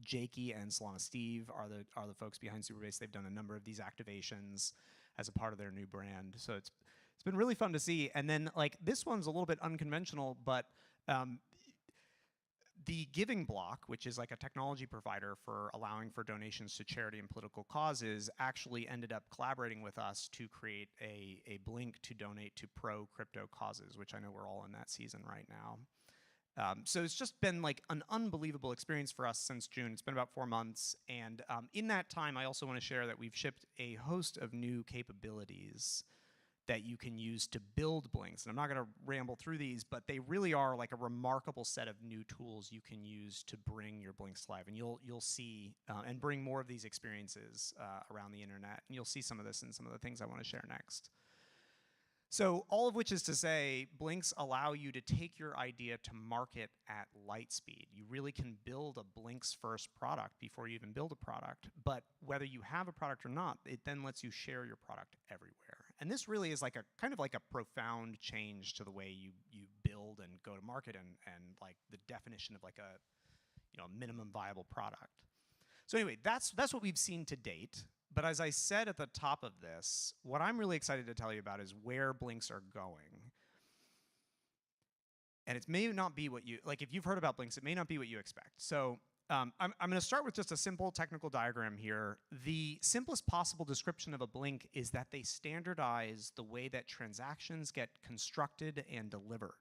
Jakey and Solana Steve are the folks behind Superbase. They've done a number of these activations as a part of their new brand. So it's been really fun to see. And then like this one's a little bit unconventional, but the Giving Block, which is like a technology provider for allowing for donations to charity and political causes, actually ended up collaborating with us to create a Blink to donate to pro-crypto causes, which I know we're all in that season right now. So it's just been like an unbelievable experience for us since June. It's been about 4 months. And in that time, I also want to share that we've shipped a host of new capabilities that you can use to build Blinks. And I'm not going to ramble through these, but they really are like a remarkable set of new tools you can use to bring your Blinks to life. And you'll see, and bring more of these experiences around the internet. And you'll see some of this in some of the things I want to share next. So all of which is to say, Blinks allow you to take your idea to market at light speed. You really can build a Blinks first product before you even build a product. But whether you have a product or not, it then lets you share your product everywhere. And this really is like a kind of like a profound change to the way you build and go to market and like the definition of like a minimum viable product. So anyway, that's what we've seen to date. But as I said at the top of this, what I'm really excited to tell you about is where Blinks are going. And it may not be what you, like if you've heard about Blinks, it may not be what you expect. So I'm going to start with just a simple technical diagram here. The simplest possible description of a Blink is that they standardize the way that transactions get constructed and delivered.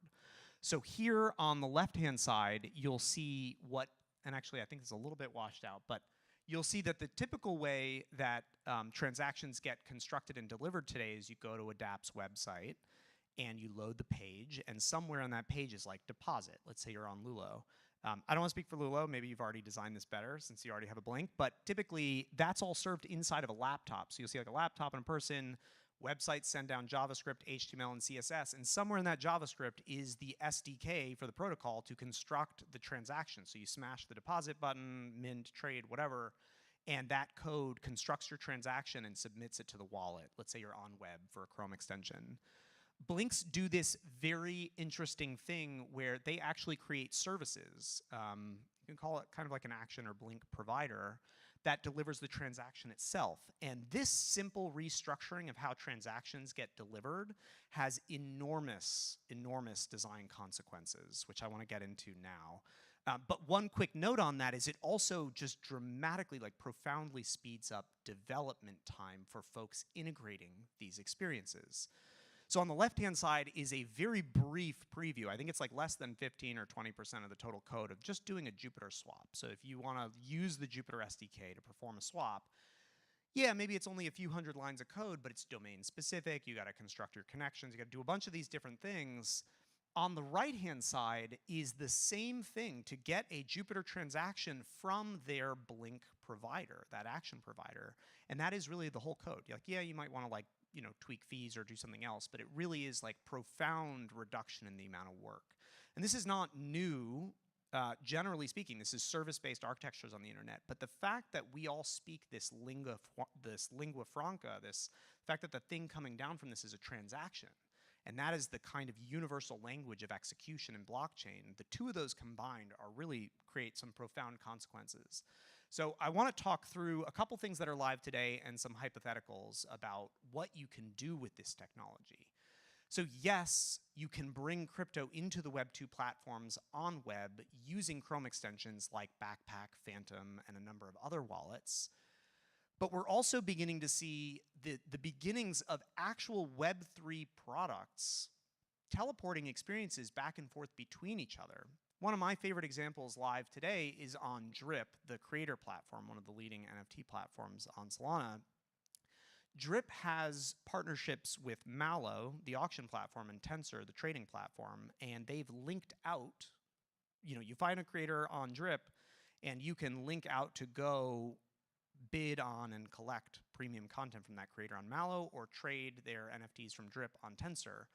So here on the left-hand side, you'll see what, and actually I think it's a little bit washed out, but you'll see that the typical way that transactions get constructed and delivered today is you go to a dApp's website and you load the page, and somewhere on that page is like deposit. Let's say you're on Lulo. I don't want to speak for Lulo. Maybe you've already designed this better since you already have a Blink, but typically that's all served inside of a laptop. So you'll see like a laptop and a person, websites send down JavaScript, HTML, and CSS, and somewhere in that JavaScript is the SDK for the protocol to construct the transaction. So you smash the deposit button, mint, trade, whatever, and that code constructs your transaction and submits it to the wallet. Let's say you're on web for a Chrome extension. Blinks do this very interesting thing where they actually create services. You can call it kind of like an action or Blink provider that delivers the transaction itself. And this simple restructuring of how transactions get delivered has enormous, enormous design consequences, which I want to get into now. But one quick note on that is it also just dramatically, like profoundly speeds up development time for folks integrating these experiences. So on the left-hand side is a very brief preview. I think it's like less than 15 or 20% of the total code of just doing a Jupyter swap. So if you want to use the Jupyter SDK to perform a swap, yeah, maybe it's only a few hundred lines of code, but it's domain specific. You got to construct your connections. You got to do a bunch of these different things. On the right-hand side is the same thing to get a Jupyter transaction from their Blink provider, that action provider. And that is really the whole code. You're like, yeah, you might want to like, tweak fees or do something else, but it really is like profound reduction in the amount of work. And this is not new, generally speaking. This is service-based architectures on the internet. But the fact that we all speak this lingua franca, this fact that the thing coming down from this is a transaction, and that is the kind of universal language of execution in blockchain, the two of those combined are really create some profound consequences. So I want to talk through a couple things that are live today and some hypotheticals about what you can do with this technology. So yes, you can bring crypto into the Web 2 platforms on web using Chrome extensions like Backpack, Phantom, and a number of other wallets. But we're also beginning to see the beginnings of actual Web3 products teleporting experiences back and forth between each other One of my favorite examples live today is on Drip, the creator platform, one of the leading NFT platforms on Solana. Drip has partnerships with Mallow, the auction platform, and Tensor, the trading platform, and they've linked out. You find a creator on Drip, and you can link out to go bid on and collect premium content from that creator on Mallow or trade their NFTs from Drip on Tensor.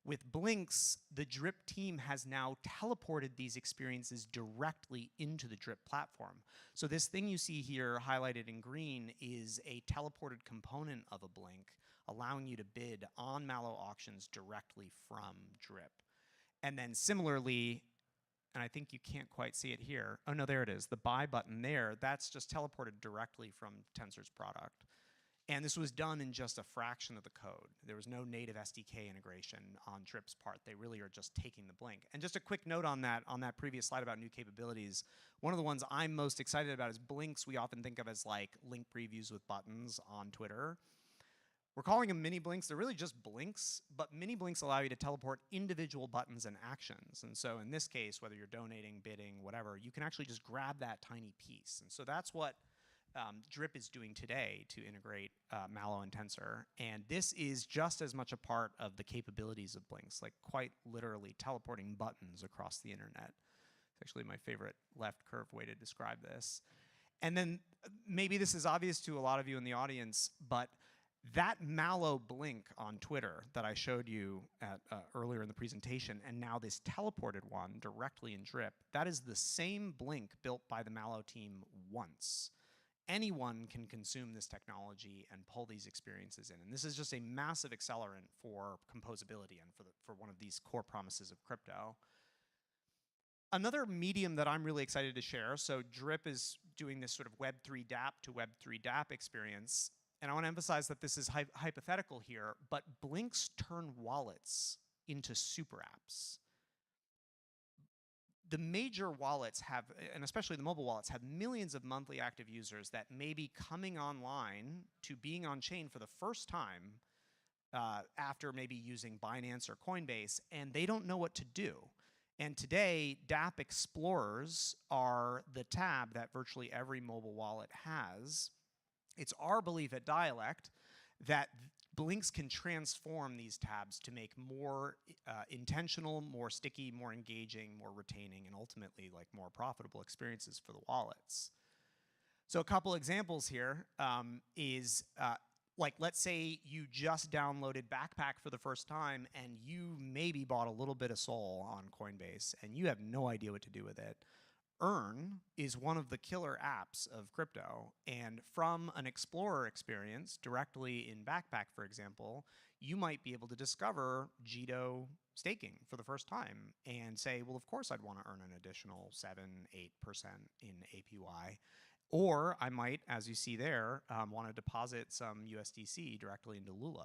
With Blinks, the Drip team has now teleported these experiences directly into the Drip platform. So this thing you see here highlighted in green is a teleported component of a Blink, allowing you to bid on Mallow auctions directly from Drip. And then similarly, and I think you can't quite see it here. Oh no, there it is. The buy button there, that's just teleported directly from Tensor's product. And this was done in just a fraction of the code. There was no native SDK integration on Drip's part. They really are just taking the Blink. And just a quick note on that previous slide about new capabilities, one of the ones I'm most excited about is Blinks. We often think of as like link previews with buttons on Twitter. We're calling them mini Blinks. They're really just Blinks, but mini Blinks allow you to teleport individual buttons and actions. And so in this case, whether you're donating, bidding, whatever, you can actually just grab that tiny piece. And so that's what Drip is doing today to integrate Mallow and Tensor. And this is just as much a part of the capabilities of Blinks, like quite literally teleporting buttons across the internet. It's actually my favorite left curve way to describe this. And then maybe this is obvious to a lot of you in the audience, but that Mallow Blink on Twitter that I showed you earlier in the presentation, and now this teleported one directly in Drip, that is the same Blink built by the Mallow team once. Anyone can consume this technology and pull these experiences in. And this is just a massive accelerant for composability and for one of these core promises of crypto. Another medium that I'm really excited to share, so Drip is doing this sort of Web3 dApp to Web3 dApp experience. And I want to emphasize that this is hypothetical here, but Blinks turn wallets into super apps. The major wallets have, and especially the mobile wallets, have millions of monthly active users that may be coming online to being on chain for the first time after maybe using Binance or Coinbase, and they don't know what to do. And today, dApp Explorers are the tab that virtually every mobile wallet has. It's our belief at Dialect that Blinks can transform these tabs to make more intentional, more sticky, more engaging, more retaining, and ultimately like more profitable experiences for the wallets. So a couple examples here is like, let's say you just downloaded Backpack for the first time and you maybe bought a little bit of Sol on Coinbase and you have no idea what to do with it. Earn is one of the killer apps of crypto, and from an Explorer experience directly in Backpack, for example, you might be able to discover Jito staking for the first time and say, well, of course I'd want to earn an additional 7-8% in APY. Or I might, as you see there, want to deposit some USDC directly into Lulo.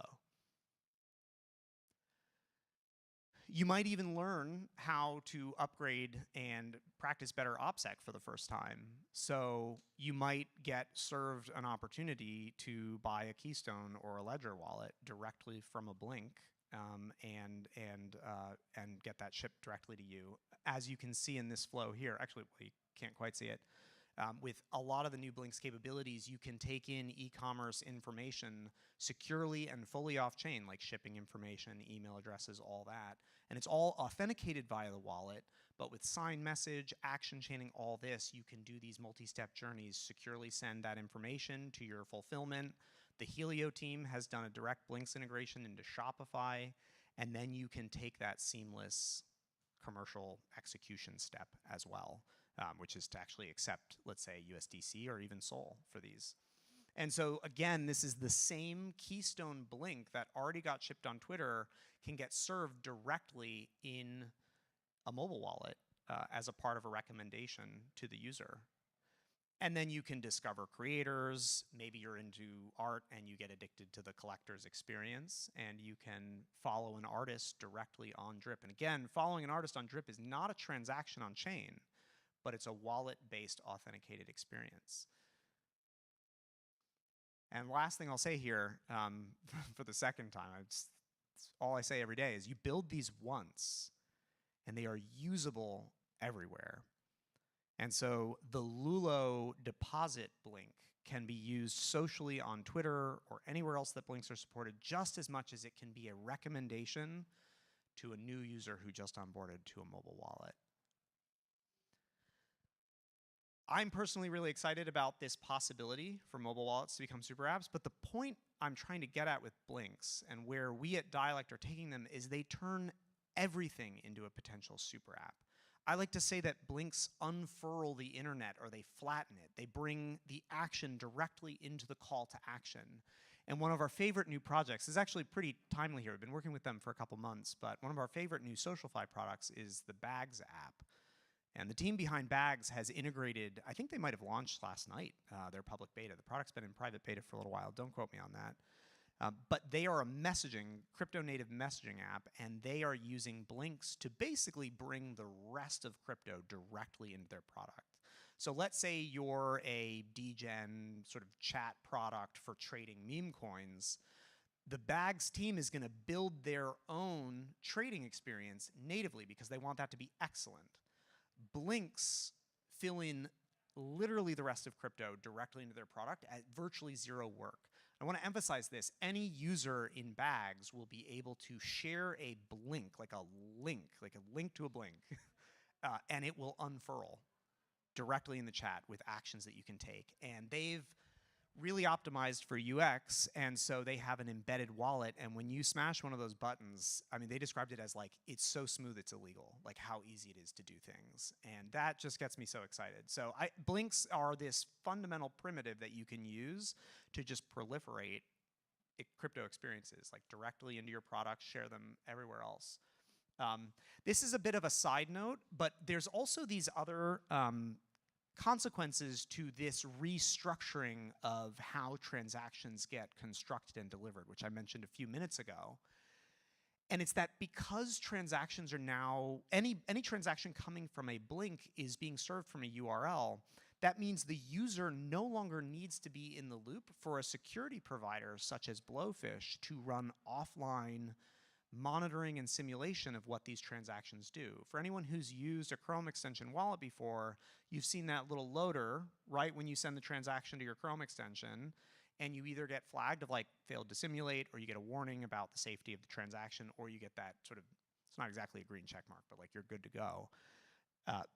You might even learn how to upgrade and practice better OPSEC for the first time. So you might get served an opportunity to buy a Keystone or a Ledger wallet directly from a Blink and get that shipped directly to you. As you can see in this flow here, actually, well, you can't quite see it. With a lot of the new Blinks capabilities, you can take in e-commerce information securely and fully off-chain, like shipping information, email addresses, all that. And it's all authenticated via the wallet, but with sign message, action chaining, all this, you can do these multi-step journeys, securely send that information to your fulfillment. The Helio team has done a direct Blinks integration into Shopify, and then you can take that seamless commercial execution step as well. Which is to actually accept, let's say, USDC or even Sol for these. And so, again, this is the same Keystone Blink that already got shipped on Twitter can get served directly in a mobile wallet as a part of a recommendation to the user. And then you can discover creators. Maybe you're into art and you get addicted to the collector's experience, and you can follow an artist directly on Drip. And again, following an artist on Drip is not a transaction on chain, but it's a wallet-based authenticated experience. And last thing I'll say here, for the second time, it's all I say every day is you build these once, and they are usable everywhere. And so the Lulo deposit blink can be used socially on Twitter or anywhere else that blinks are supported just as much as it can be a recommendation to a new user who just onboarded to a mobile wallet. I'm personally really excited about this possibility for mobile wallets to become super apps, but the point I'm trying to get at with blinks and where we at Dialect are taking them is they turn everything into a potential super app. I like to say that blinks unfurl the internet or they flatten it. They bring the action directly into the call to action. And one of our favorite new projects is actually pretty timely here. We've been working with them for a couple months, but one of our favorite new SocialFi products is the Bags app. And the team behind Bags has integrated, I think they might have launched last night, their public beta. The product's been in private beta for a little while. Don't quote me on that. But they are a messaging, crypto-native messaging app, and they are using blinks to basically bring the rest of crypto directly into their product. So let's say you're a degen sort of chat product for trading meme coins. The Bags team is going to build their own trading experience natively because they want that to be excellent. Blinks fill in literally the rest of crypto directly into their product at virtually zero work. I want to emphasize this. Any user in Bags will be able to share a blink, like a link to a blink, and it will unfurl directly in the chat with actions that you can take. And they've really optimized for UX, and so they have an embedded wallet, and when you smash one of those buttons, I mean, they described it as like, it's so smooth it's illegal, like how easy it is to do things. And that just gets me so excited. So blinks are this fundamental primitive that you can use to just proliferate crypto experiences, like directly into your product, share them everywhere else. This is a bit of a side note, but there's also these other consequences to this restructuring of how transactions get constructed and delivered, which I mentioned a few minutes ago. And it's that because transactions are now, any transaction coming from a blink is being served from a URL, that means the user no longer needs to be in the loop for a security provider such as Blowfish to run offline monitoring and simulation of what these transactions do. For anyone who's used a Chrome extension wallet before, you've seen that little loader right when you send the transaction to your Chrome extension, and you either get flagged of like failed to simulate, or you get a warning about the safety of the transaction, or you get that sort of, it's not exactly a green check mark, but like you're good to go.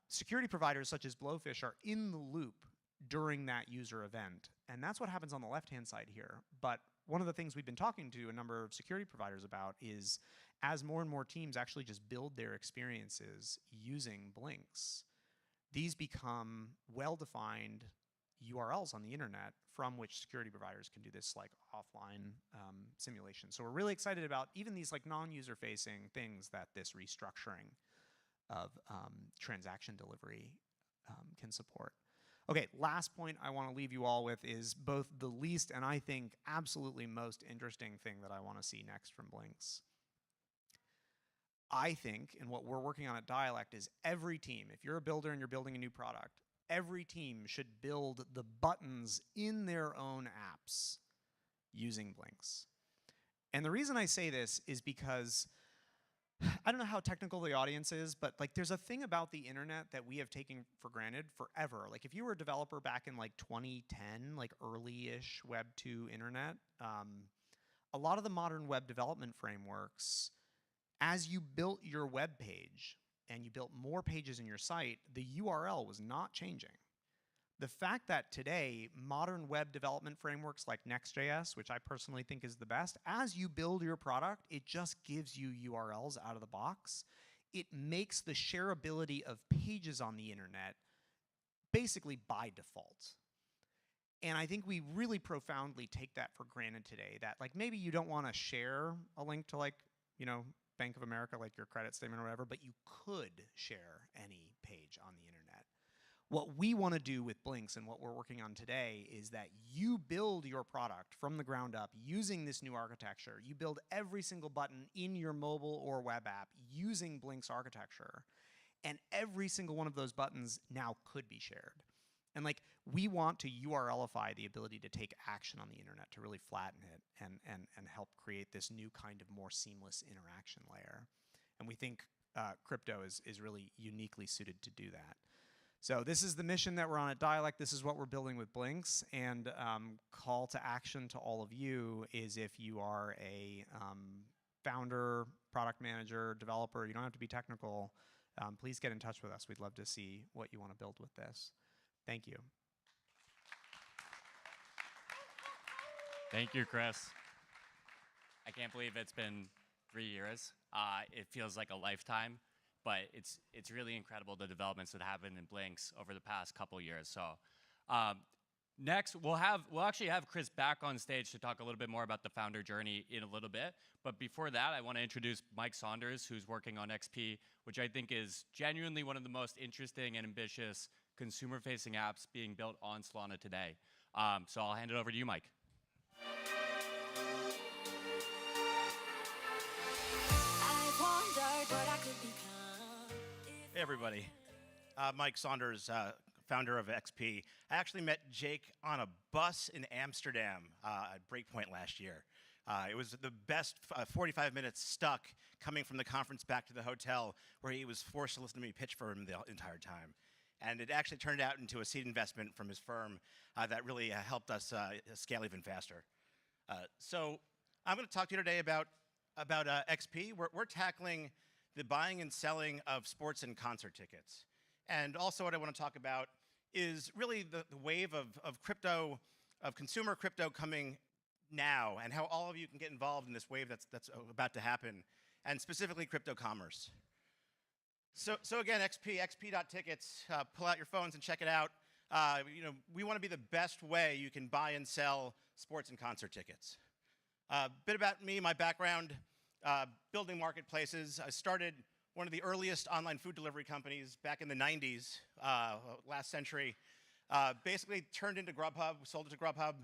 Security providers such as Blowfish are in the loop during that user event, and that's what happens on the left-hand side here. But one of the things we've been talking to a number of security providers about is as more and more teams actually just build their experiences using blinks, these become well-defined URLs on the internet from which security providers can do this like offline simulation. So we're really excited about even these like non-user facing things that this restructuring of transaction delivery can support. Okay, last point I want to leave you all with is both the least and I think absolutely most interesting thing that I want to see next from blinks. I think, and what we're working on at Dialect, is every team, if you're a builder and you're building a new product, every team should build the buttons in their own apps using blinks. And the reason I say this is because I don't know how technical the audience is, but like there's a thing about the internet that we have taken for granted forever. Like if you were a developer back in like 2010, like early-ish Web 2 internet, a lot of the modern web development frameworks, as you built your web page and you built more pages in your site, the URL was not changing. The fact that today, modern web development frameworks like Next.js, which I personally think is the best, as you build your product, it just gives you URLs out of the box. It makes the shareability of pages on the internet basically by default. And I think we really profoundly take that for granted today, that like maybe you don't want to share a link to like, you know, Bank of America, like your credit statement or whatever, but you could share any page on the internet. What we want to do with Blinks and what we're working on today is that you build your product from the ground up using this new architecture. You build every single button in your mobile or web app using Blinks architecture, and every single one of those buttons now could be shared. And like we want to URLify the ability to take action on the internet, to really flatten it and help create this new kind of more seamless interaction layer. And we think crypto is really uniquely suited to do that. So this is the mission that we're on at Dialect. This is what we're building with Blinks. And call to action to all of you is if you are a founder, product manager, developer, you don't have to be technical, please get in touch with us. We'd love to see what you want to build with this. Thank you. Thank you, Chris. I can't believe it's been 3 years. It feels like a lifetime, but it's really incredible the developments that happened in Blinks over the past couple years. So next, we'll actually have Chris back on stage to talk a little bit more about the founder journey in a little bit. But before that, I want to introduce Mike Saunders, who's working on XP, which I think is genuinely one of the most interesting and ambitious consumer-facing apps being built on Solana today. So I'll hand it over to you, Mike. Hey everybody, Mike Saunders, founder of XP. I actually met Jake on a bus in Amsterdam at Breakpoint last year. It was the best 45 minutes stuck coming from the conference back to the hotel, where he was forced to listen to me pitch for him the entire time. And it actually turned out into a seed investment from his firm that really helped us scale even faster. So I'm going to talk to you today about XP. We're tackling the buying and selling of sports and concert tickets. And also what I want to talk about is really the wave of crypto, of consumer crypto coming now, and how all of you can get involved in this wave that's about to happen, and specifically crypto commerce. So again, xp.tickets, pull out your phones and check it out. We want to be the best way you can buy and sell sports and concert tickets. A bit about me, my background. Building marketplaces. I started one of the earliest online food delivery companies back in the 90s, last century. Basically turned into Grubhub, sold it to Grubhub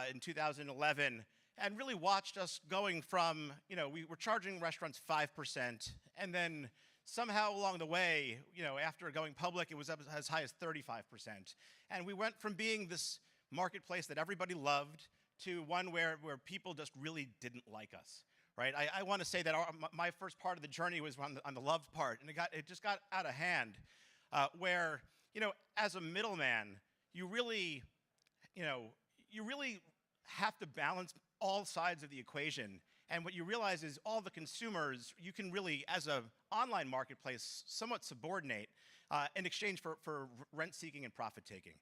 in 2011, and really watched us going from, we were charging restaurants 5%, and then somehow along the way, after going public, it was up as high as 35%. And we went from being this marketplace that everybody loved to one where people just really didn't like us. Right, I want to say that my first part of the journey was on the love part, and it just got out of hand, where as a middleman, you really have to balance all sides of the equation. And what you realize is all the consumers you can really, as an online marketplace, somewhat subordinate in exchange for rent seeking and profit taking.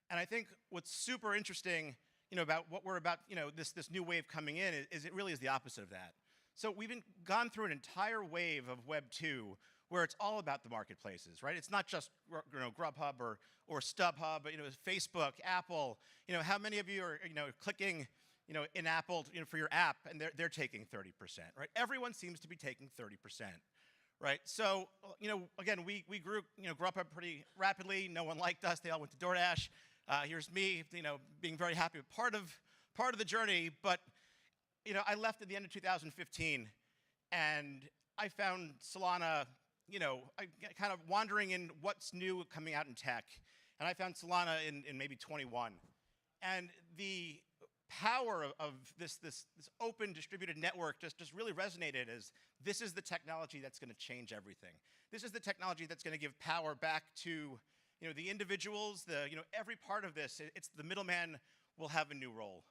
And I think what's super interesting about what we're about, this new wave coming in is it really is the opposite of that. So we've gone through an entire wave of Web 2 where it's all about the marketplaces, right? It's not just Grubhub or StubHub, but Facebook, Apple. How many of you are clicking in Apple for your app, and they're taking 30%, right? Everyone seems to be taking 30%, right? So again, we grew Grubhub pretty rapidly. No one liked us. They all went to DoorDash. Here's me, being very happy with part of the journey, but I left at the end of 2015, and I found Solana, kind of wandering in what's new coming out in tech, and I found Solana in maybe 21, and the power of this open distributed network just really resonated as this is the technology that's going to change everything. This is the technology that's going to give power back to the individuals, every part of this. It's the middleman will have a new role.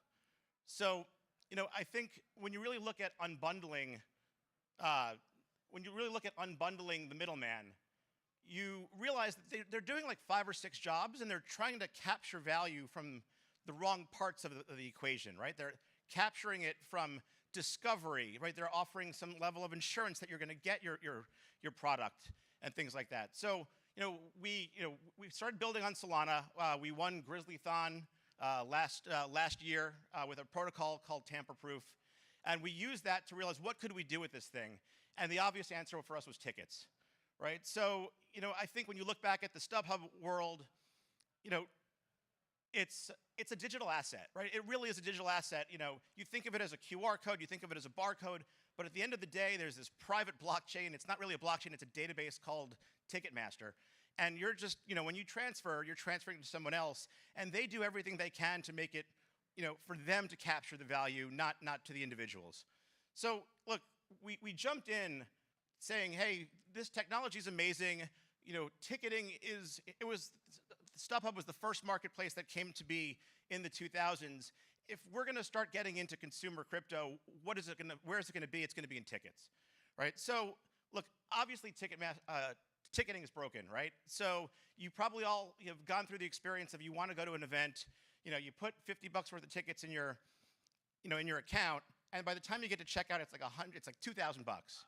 So, I think when you really look at unbundling, the middleman, you realize that they're doing like 5 or 6 jobs, and they're trying to capture value from the wrong parts of the equation, right? They're capturing it from discovery, right? They're offering some level of insurance that you're going to get your product and things like that. So, we started building on Solana. We won Grizzlython last year with a protocol called tamper-proof, and we used that to realize what could we do with this thing, and the obvious answer for us was tickets, right? So I think when you look back at the StubHub world, it's a digital asset, right? It really is a digital asset. You think of it as a QR code, you think of it as a barcode, but at the end of the day, there's this private blockchain. It's not really a blockchain, it's a database called Ticketmaster. And you're just, when you transfer, you're transferring to someone else, and they do everything they can to make it, for them to capture the value, not to the individuals. So look, we jumped in saying, hey, this technology is amazing. Ticketing StubHub was the first marketplace that came to be in the 2000s. If we're going to start getting into consumer crypto, where is it going to be? It's going to be in tickets, right? So look, obviously ticketing is broken, right? So you probably all have gone through the experience of you want to go to an event, you put $50 worth of tickets in your account, and by the time you get to checkout, it's like 2,000 bucks,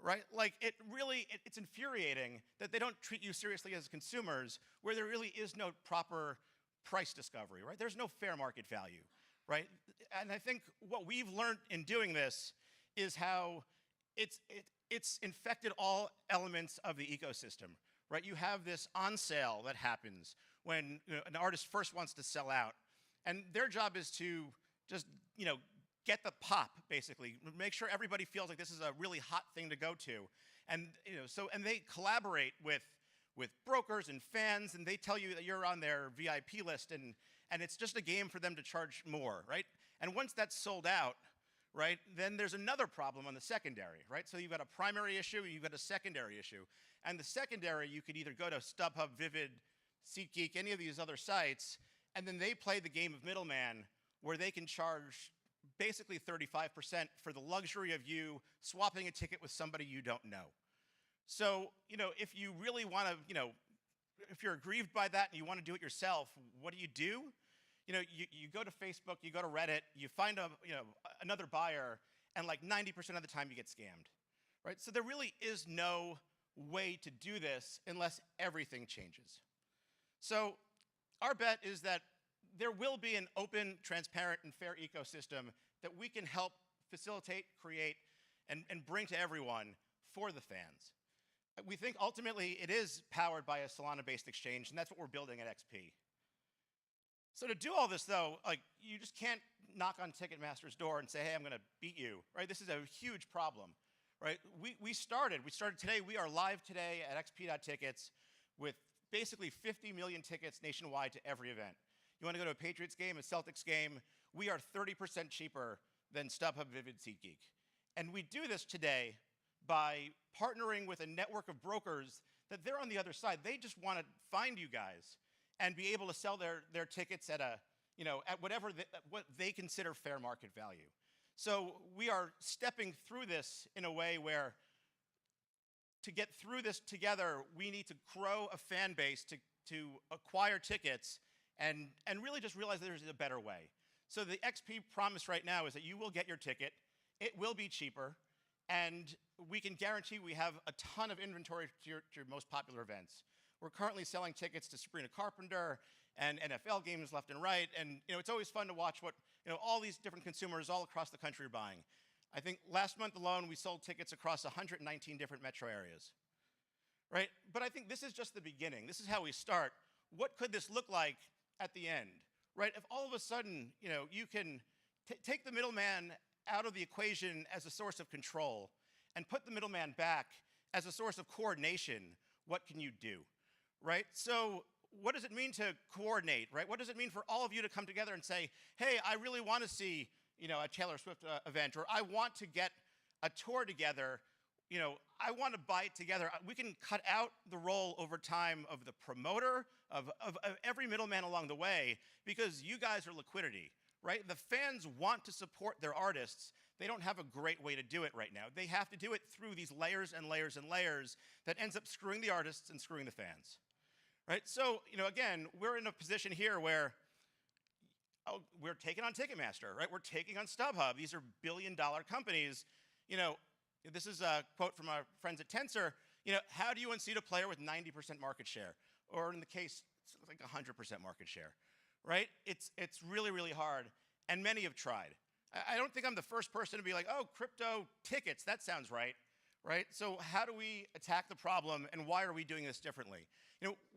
right? Like it's infuriating that they don't treat you seriously as consumers, where there really is no proper price discovery, right? There's no fair market value, right? And I think what we've learned in doing this is how it's infected all elements of the ecosystem, right? You have this on sale that happens when an artist first wants to sell out, and their job is to just get the pop, basically, make sure everybody feels like this is a really hot thing to go to, and and they collaborate with brokers and fans, and they tell you that you're on their VIP list, and it's just a game for them to charge more, right? And once that's sold out, right, then there's another problem on the secondary, right? So you've got a primary issue, you've got a secondary issue. And the secondary, you could either go to StubHub, Vivid, SeatGeek, any of these other sites, and then they play the game of middleman, where they can charge basically 35% for the luxury of you swapping a ticket with somebody you don't know. So, if you really want to, if you're aggrieved by that and you want to do it yourself, what do? You go to Facebook, you go to Reddit, you find another buyer, and like 90% of the time you get scammed, right? So there really is no way to do this unless everything changes. So our bet is that there will be an open, transparent, and fair ecosystem that we can help facilitate, create, and bring to everyone for the fans. We think ultimately it is powered by a Solana-based exchange, and that's what we're building at XP. So to do all this, though, you just can't knock on Ticketmaster's door and say, hey, I'm going to beat you, right? This is a huge problem, right? We started today. We are live today at xp.tickets with basically 50 million tickets nationwide to every event. You want to go to a Patriots game, a Celtics game, we are 30% cheaper than StubHub, Vivid, SeatGeek. And we do this today by partnering with a network of brokers that they're on the other side. They just want to find you guys and be able to sell their tickets at at what they consider fair market value. So we are stepping through this in a way where, to get through this together, we need to grow a fan base to acquire tickets and really just realize that there's a better way. So the XP promise right now is that you will get your ticket, it will be cheaper, and we can guarantee we have a ton of inventory to your most popular events. We're currently selling tickets to Sabrina Carpenter and NFL games left and right, and it's always fun to watch what all these different consumers all across the country are buying. I think last month alone we sold tickets across 119 different metro areas, right? But I think this is just the beginning. This is how we start. What could this look like at the end, right? If all of a sudden you can take the middleman out of the equation as a source of control and put the middleman back as a source of coordination, what can you do? Right? So what does it mean to coordinate, right? What does it mean for all of you to come together and say, hey, I really want to see, a Taylor Swift event, or I want to get a tour together, I want to buy it together. We can cut out the role over time of the promoter, of every middleman along the way, because you guys are liquidity, right? The fans want to support their artists. They don't have a great way to do it right now. They have to do it through these layers and layers and layers that ends up screwing the artists and screwing the fans. Right? So, again, we're in a position here where we're taking on Ticketmaster, right? We're taking on StubHub. These are billion-dollar companies. This is a quote from our friends at Tensor. How do you unseat a player with 90% market share? Or in the case, it's like 100% market share, right? It's really, really hard, and many have tried. I don't think I'm the first person to be like, oh, crypto tickets, that sounds right? So how do we attack the problem, and why are we doing this differently?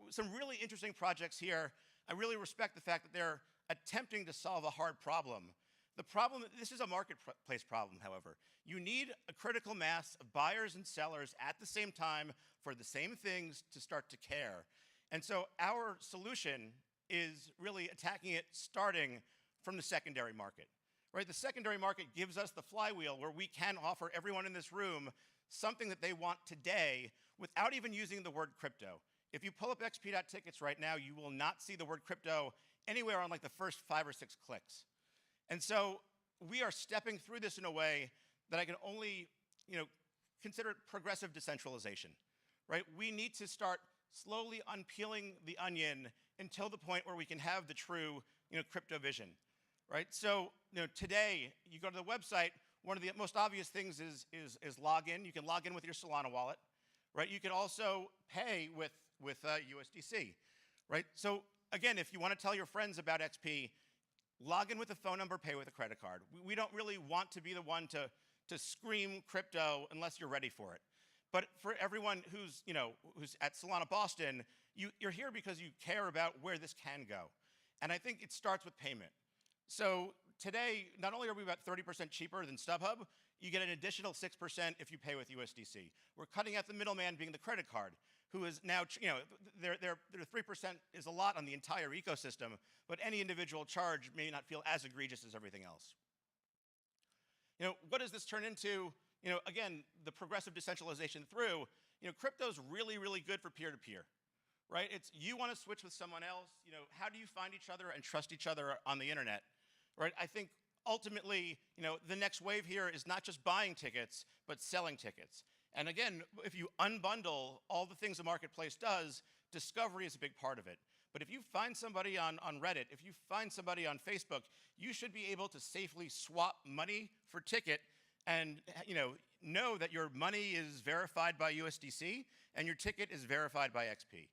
Some really interesting projects here. I really respect the fact that they're attempting to solve a hard problem. This is a marketplace problem, however. You need a critical mass of buyers and sellers at the same time for the same things to start to care. And so our solution is really attacking it starting from the secondary market. Right? The secondary market gives us the flywheel where we can offer everyone in this room something that they want today without even using the word crypto. If you pull up xp.tickets right now, you will not see the word crypto anywhere on like the first 5 or 6 clicks. And so we are stepping through this in a way that I can only, consider progressive decentralization, right? We need to start slowly unpeeling the onion until the point where we can have the true, crypto vision, right? So, today you go to the website. One of the most obvious things is login. You can log in with your Solana wallet, right? You can also pay with USDC, right? So again, if you want to tell your friends about XP, log in with a phone number, pay with a credit card. We don't really want to be the one to scream crypto unless you're ready for it. But for everyone who's at Solana Boston, you're here because you care about where this can go. And I think it starts with payment. So today, not only are we about 30% cheaper than StubHub, you get an additional 6% if you pay with USDC. We're cutting out the middleman being the credit card, who is now, their 3% is a lot on the entire ecosystem, but any individual charge may not feel as egregious as everything else. What does this turn into? Again, the progressive decentralization through, crypto's really, really good for peer-to-peer, right? It's you want to switch with someone else, how do you find each other and trust each other on the internet, right? I think ultimately, the next wave here is not just buying tickets, but selling tickets. And again, if you unbundle all the things the marketplace does, discovery is a big part of it. But if you find somebody on Reddit, if you find somebody on Facebook, you should be able to safely swap money for ticket and know that your money is verified by USDC and your ticket is verified by XP.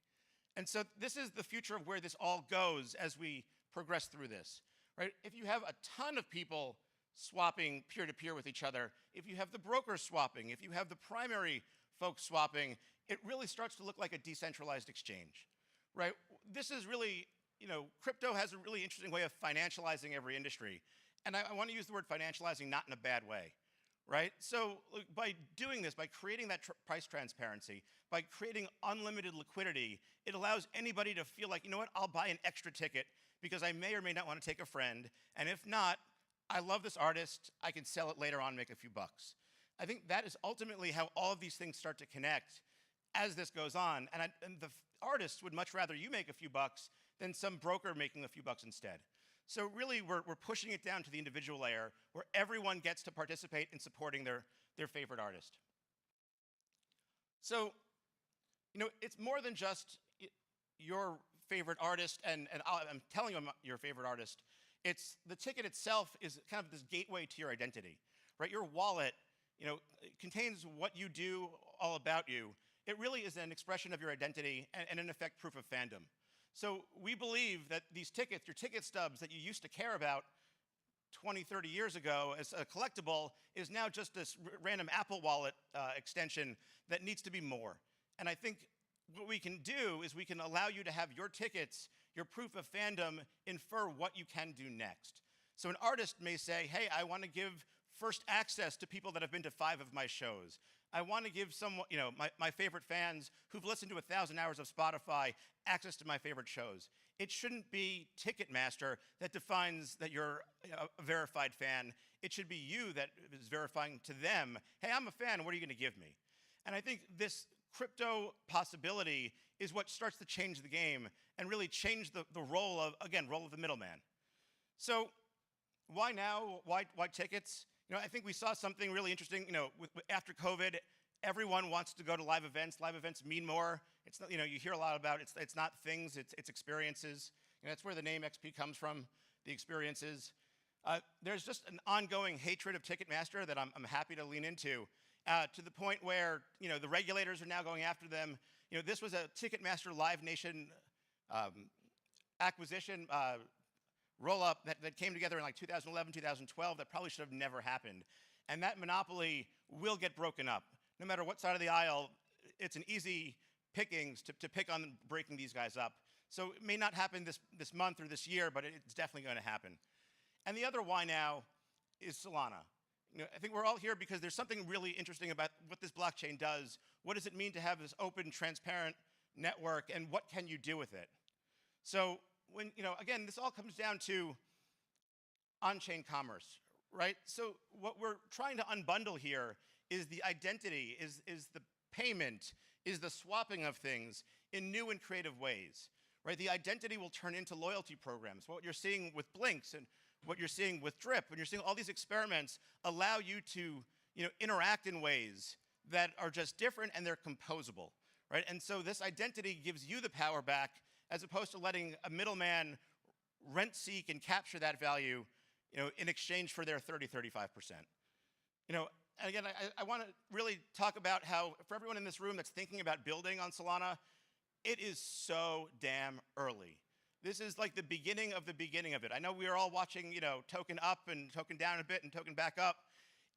And so this is the future of where this all goes as we progress through this, right? If you have a ton of people swapping peer-to-peer with each other, if you have the brokers swapping, if you have the primary folks swapping, it really starts to look like a decentralized exchange, right? This is really, crypto has a really interesting way of financializing every industry. And I want to use the word financializing not in a bad way, right? So by doing this, by creating that price transparency, by creating unlimited liquidity, it allows anybody to feel like, I'll buy an extra ticket because I may or may not want to take a friend. And if not, I love this artist, I can sell it later on, make a few bucks. I think that is ultimately how all of these things start to connect as this goes on. And the artists would much rather you make a few bucks than some broker making a few bucks instead. So really, we're pushing it down to the individual layer where everyone gets to participate in supporting their favorite artist. So, it's more than just your favorite artist, and I'm telling you I'm your favorite artist. It's the ticket itself is kind of this gateway to your identity, right? Your wallet, contains what you do, all about you. It really is an expression of your identity and in effect, proof of fandom. So we believe that these tickets, your ticket stubs that you used to care about 20, 30 years ago as a collectible is now just this random Apple Wallet extension that needs to be more. And I think what we can do is we can allow you to have your tickets, your proof of fandom, infer what you can do next. So an artist may say, hey, I want to give first access to people that have been to 5 of my shows. I want to give someone, my favorite fans who've listened to 1,000 hours of Spotify access to my favorite shows. It shouldn't be Ticketmaster that defines that you're a verified fan. It should be you that is verifying to them, hey, I'm a fan, what are you going to give me? And I think this crypto possibility is what starts to change the game and really change the role of the middleman. So why now? Why tickets? I think we saw something really interesting. After COVID, everyone wants to go to live events. Live events mean more. It's not, you hear a lot about it's not things, it's experiences. That's where the name XP comes from, the experiences. There's just an ongoing hatred of Ticketmaster that I'm happy to lean into, to the point where the regulators are now going after them. This was a Ticketmaster Live Nation acquisition roll-up that came together in like 2011, 2012 that probably should have never happened. And that monopoly will get broken up. No matter what side of the aisle, it's an easy pickings to pick on breaking these guys up. So it may not happen this month or this year, but it's definitely going to happen. And the other why now is Solana. I think we're all here because there's something really interesting about what this blockchain does. What does it mean to have this open, transparent network, and what can you do with it? So when, again, this all comes down to on-chain commerce, right? So what we're trying to unbundle here is the identity, is the payment, is the swapping of things in new and creative ways, right? The identity will turn into loyalty programs. What you're seeing with Blinks and what you're seeing with Drip, when you're seeing all these experiments allow you to, interact in ways that are just different and they're composable, right? And so this identity gives you the power back as opposed to letting a middleman rent seek and capture that value, in exchange for their 30, 35%. And again, I want to really talk about how, for everyone in this room that's thinking about building on Solana, it is so damn early. This is like the beginning of it. I know we are all watching, token up and token down a bit and token back up.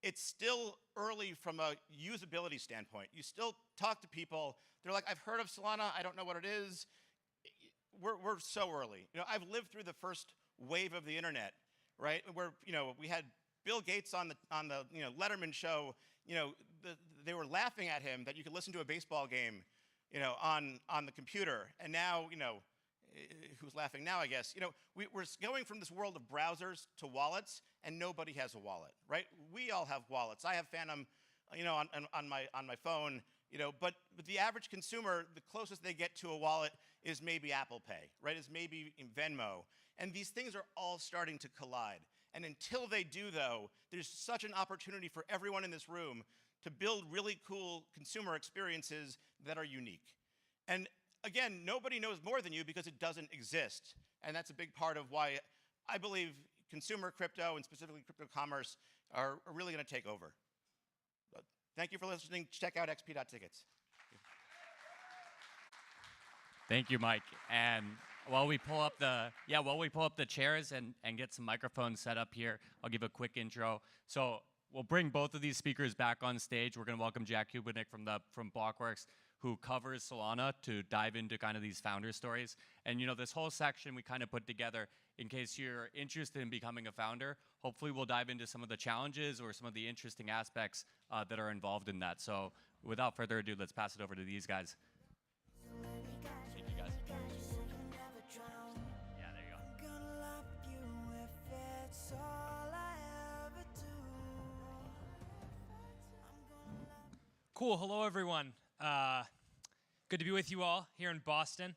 It's still early from a usability standpoint. You still talk to people. They're like, I've heard of Solana. I don't know what it is. We're so early. I've lived through the first wave of the internet, right? Where, we had Bill Gates on the Letterman show. They were laughing at him that you could listen to a baseball game, on the computer. And now, who's laughing now, I guess? We're going from this world of browsers to wallets, and nobody has a wallet, right? We all have wallets. I have Phantom, on my phone, but the average consumer, the closest they get to a wallet is maybe Apple Pay, right? Is maybe Venmo. And these things are all starting to collide. And until they do, though, there's such an opportunity for everyone in this room to build really cool consumer experiences that are unique. And again, nobody knows more than you because it doesn't exist. And that's a big part of why I believe consumer crypto and specifically crypto commerce are really going to take over. But thank you for listening. Check out xp.tickets. Thank you, Mike. And while we pull up the chairs and get some microphones set up here, I'll give a quick intro. So we'll bring both of these speakers back on stage. We're going to welcome Jack Kubinick from Blockworks, who covers Solana, to dive into kind of these founder stories. And this whole section we kind of put together in case you're interested in becoming a founder. Hopefully we'll dive into some of the challenges or some of the interesting aspects that are involved in that. So without further ado, let's pass it over to these guys. Thank you, guys. Yeah, there you go. Cool. Hello, everyone. Good to be with you all here in Boston.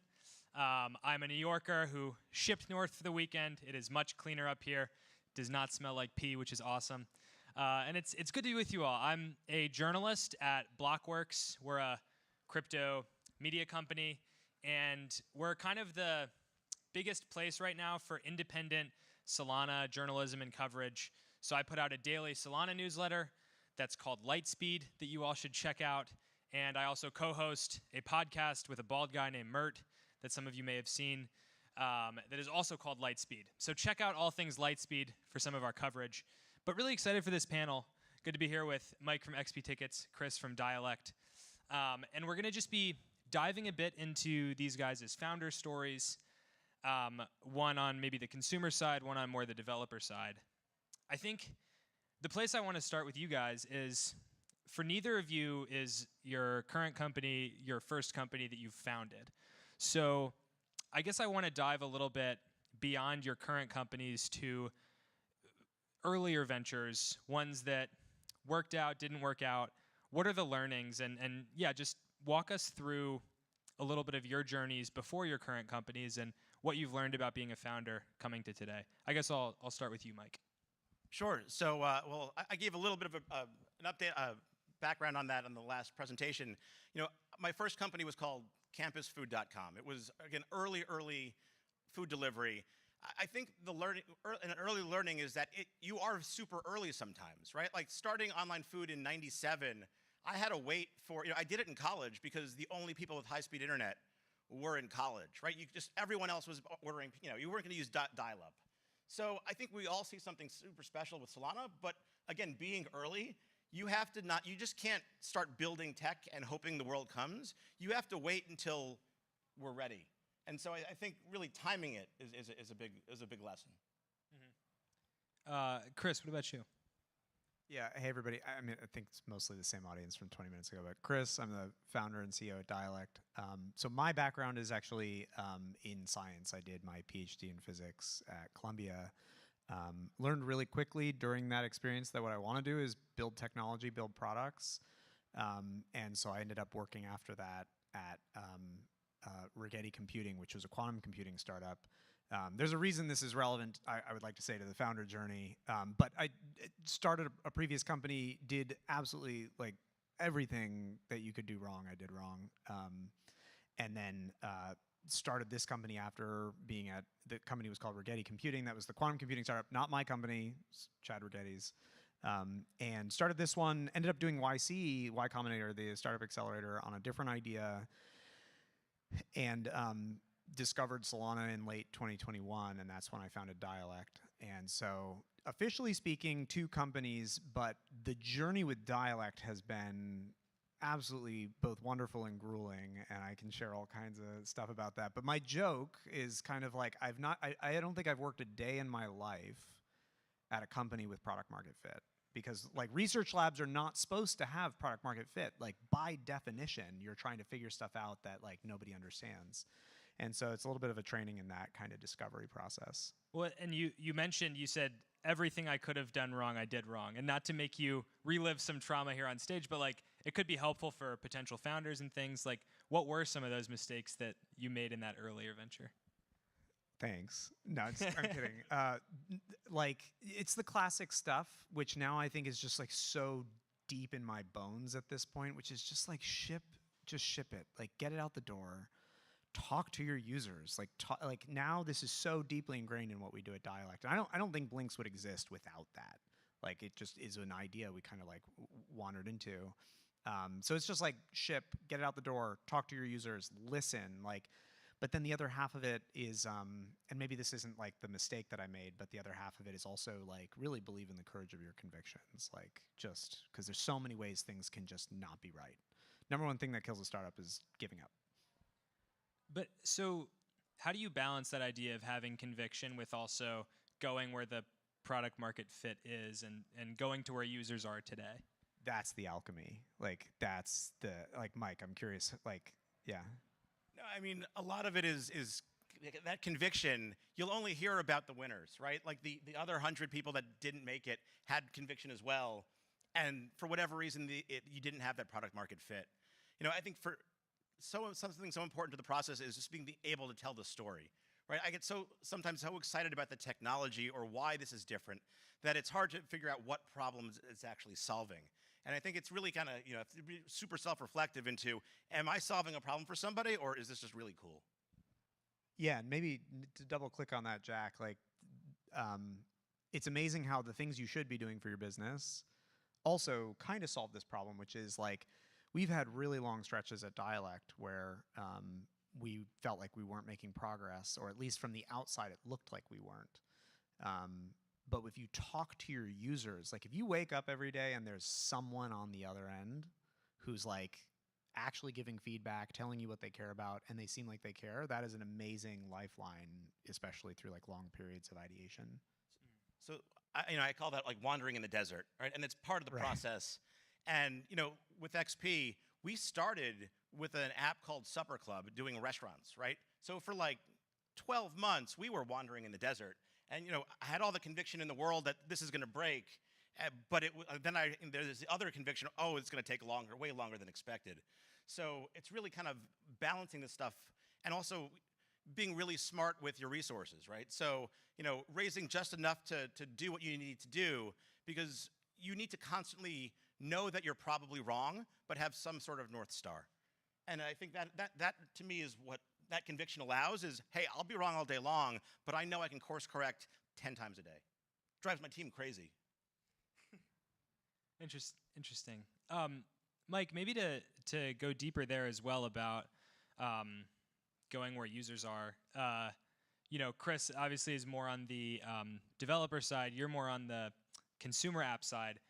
I'm a New Yorker who shipped north for the weekend. It is much cleaner up here. Does not smell like pee, which is awesome. And it's good to be with you all. I'm a journalist at Blockworks. We're a crypto media company, and we're kind of the biggest place right now for independent Solana journalism and coverage. So I put out a daily Solana newsletter that's called Lightspeed that you all should check out. And I also co-host a podcast with a bald guy named Mert that some of you may have seen that is also called Lightspeed. So check out all things Lightspeed for some of our coverage. But really excited for this panel. Good to be here with Mike from XP Tickets, Chris from Dialect. And we're going to just be diving a bit into these guys' founder stories, one on maybe the consumer side, one on more the developer side. I think the place I want to start with you guys is, for neither of you is your current company your first company that you've founded. So I guess I want to dive a little bit beyond your current companies to earlier ventures, ones that worked out, didn't work out. What are the learnings? And yeah, just walk us through a little bit of your journeys before your current companies and what you've learned about being a founder coming to today. I guess I'll start with you, Mike. Sure. So, well, I gave a little bit of an update, background on that on the last presentation. My first company was called campusfood.com. It was, again, early food delivery. I think an early learning is that you are super early sometimes, right? Like starting online food in '97, I had to wait for, I did it in college because the only people with high-speed internet were in college, right? Everyone else was ordering, you weren't going to use dial-up. So I think we all see something super special with Solana, but again, being early, you just can't start building tech and hoping the world comes. You have to wait until we're ready. And so I think really timing it is a big lesson. Mm-hmm. Chris, what about you? Yeah, hey everybody. I mean, I think it's mostly the same audience from 20 minutes ago, but Chris, I'm the founder and CEO at Dialect. So my background is actually in science. I did my PhD in physics at Columbia. Learned really quickly during that experience that what I want to do is build technology, build products. And so I ended up working after that at Rigetti Computing, which was a quantum computing startup. There's a reason this is relevant, I would like to say, to the founder journey. But I started a previous company, did absolutely like everything that you could do wrong, I did wrong. And then started this company after being at, the company was called Rigetti Computing. That was the quantum computing startup, not my company, Chad Rigetti's. And started this one, ended up doing YC, Y Combinator, the startup accelerator, on a different idea. And discovered Solana in late 2021, and that's when I founded Dialect. And so, officially speaking, 2 companies, but the journey with Dialect has been absolutely both wonderful and grueling, and I can share all kinds of stuff about that. But my joke is kind of like, I don't think I've worked a day in my life at a company with product market fit. Because like research labs are not supposed to have product market fit. Like by definition, you're trying to figure stuff out that like nobody understands. And so it's a little bit of a training in that kind of discovery process. Well, and you mentioned, you said everything I could have done wrong, I did wrong. And not to make you relive some trauma here on stage, but like it could be helpful for potential founders and things. Like what were some of those mistakes that you made in that earlier venture? Thanks. No, I'm kidding. Like it's the classic stuff, which now I think is just like so deep in my bones at this point, which is just like just ship it. Like get it out the door. Talk to your users. Like now this is so deeply ingrained in what we do at Dialect. And I don't think Blinks would exist without that. Like it just is an idea we kind of like wandered into. So it's just like ship, get it out the door, talk to your users, listen. But then the other half of it is, and maybe this isn't like the mistake that I made, but the other half of it is also like really believe in the courage of your convictions. Like just because there's so many ways things can just not be right. Number one thing that kills a startup is giving up. But so how do you balance that idea of having conviction with also going where the product market fit is and going to where users are today? That's the alchemy. Like that's the, like Mike, I'm curious, like, yeah. No, I mean, a lot of it is that conviction. You'll only hear about the winners, right? Like the other 100 people that didn't make it had conviction as well. And for whatever reason, you didn't have that product market fit. You know, I think for something so important to the process is just being able to tell the story, right? I get sometimes so excited about the technology or why this is different that it's hard to figure out what problems it's actually solving. And I think it's really kind of, you know, super self-reflective into, am I solving a problem for somebody or is this just really cool? Yeah, and maybe to double click on that, Jack, like it's amazing how the things you should be doing for your business also kind of solve this problem, which is like, we've had really long stretches at Dialect where we felt like we weren't making progress, or at least from the outside, it looked like we weren't. But if you talk to your users, like if you wake up every day and there's someone on the other end who's like actually giving feedback, telling you what they care about, and they seem like they care, that is an amazing lifeline, especially through like long periods of ideation. So, I call that like wandering in the desert, right? And it's part of the process. And, you know, with XP, we started with an app called Supper Club doing restaurants, right? So for like 12 months, we were wandering in the desert. And, you know, I had all the conviction in the world that this is going to break. But then there's the other conviction, oh, it's going to take longer, way longer than expected. So it's really kind of balancing this stuff and also being really smart with your resources, right? So, you know, raising just enough to do what you need to do, because you need to constantly know that you're probably wrong, but have some sort of North Star. And I think that to me is what that conviction allows is, hey, I'll be wrong all day long, but I know I can course correct 10 times a day. Drives my team crazy. Interesting. Mike, maybe to go deeper there as well about going where users are. You know, Chris obviously is more on the developer side. You're more on the consumer app side.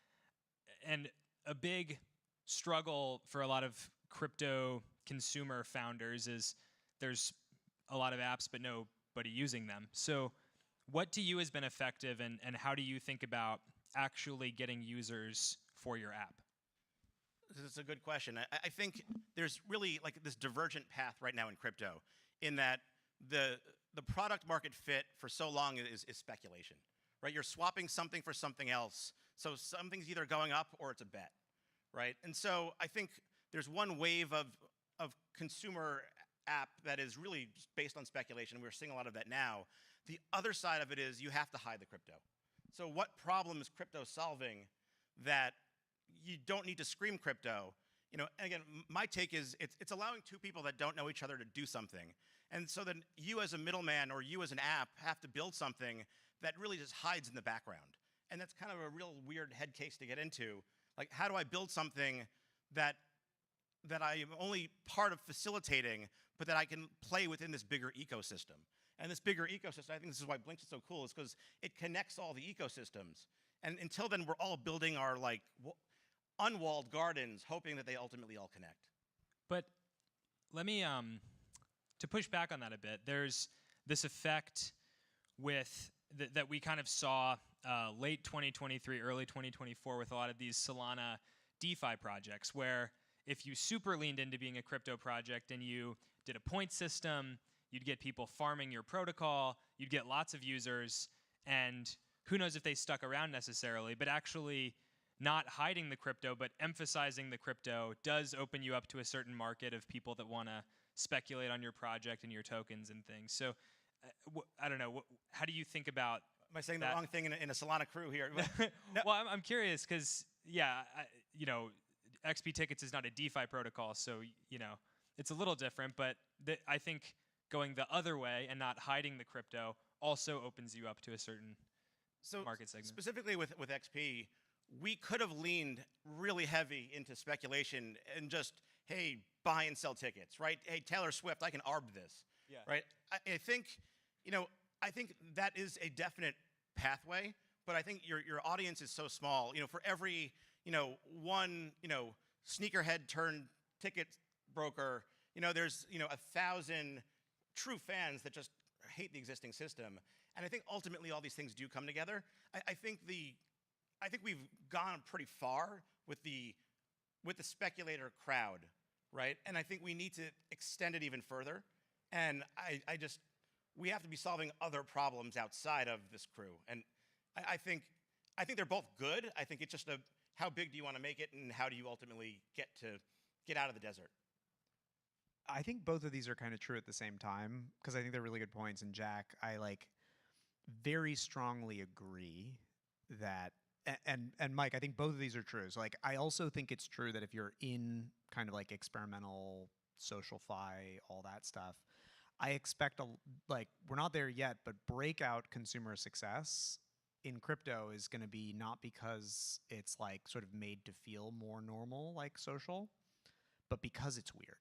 And a big struggle for a lot of crypto consumer founders is there's a lot of apps but nobody using them. So what to you has been effective, and how do you think about actually getting users for your app? This is a good question. I think there's really like this divergent path right now in crypto, in that the product market fit for so long is speculation, right? You're swapping something for something else. So something's either going up or it's a bet, right? And so I think there's one wave of consumer app that is really just based on speculation. We're seeing a lot of that now. The other side of it is you have to hide the crypto. So what problem is crypto solving that you don't need to scream crypto? You know, and again, my take is it's allowing two people that don't know each other to do something. And so then you as a middleman or you as an app have to build something that really just hides in the background. And that's kind of a real weird head case to get into. Like, how do I build something that I am only part of facilitating, but that I can play within this bigger ecosystem? And this bigger ecosystem, I think this is why Blinks is so cool, is because it connects all the ecosystems. And until then, we're all building our like unwalled gardens, hoping that they ultimately all connect. But let me, to push back on that a bit, there's this effect with that we kind of saw late 2023, early 2024 with a lot of these Solana DeFi projects, where if you super leaned into being a crypto project and you did a point system, you'd get people farming your protocol, you'd get lots of users, and who knows if they stuck around necessarily, but actually not hiding the crypto, but emphasizing the crypto does open you up to a certain market of people that want to speculate on your project and your tokens and things. So I don't know, how do you think about Am I saying that? the wrong thing in a Solana crew here? No. Well, I'm curious because, yeah, you know, XP Tickets is not a DeFi protocol, so, you know, it's a little different, but I think going the other way and not hiding the crypto also opens you up to a certain market segment. Specifically with XP, we could have leaned really heavy into speculation and just, hey, buy and sell tickets, right? Hey, Taylor Swift, I can arb this, right? I think, you know, I think that is a definite pathway, but I think your audience is so small. You know, for every, you know, one, you know, sneakerhead turned ticket broker, you know, there's, you know, 1,000 true fans that just hate the existing system. And I think ultimately all these things do come together. I think we've gone pretty far with the speculator crowd, right? And I think we need to extend it even further. And we have to be solving other problems outside of this crew. And I think they're both good. I think it's just how big do you want to make it, and how do you ultimately get out of the desert? I think both of these are kind of true at the same time, because I think they're really good points. And Jack, I like very strongly agree that, and Mike, I think both of these are true. So like, I also think it's true that if you're in kind of like experimental, social fi, all that stuff, I expect we're not there yet, but breakout consumer success in crypto is going to be not because it's like sort of made to feel more normal like social, but because it's weird.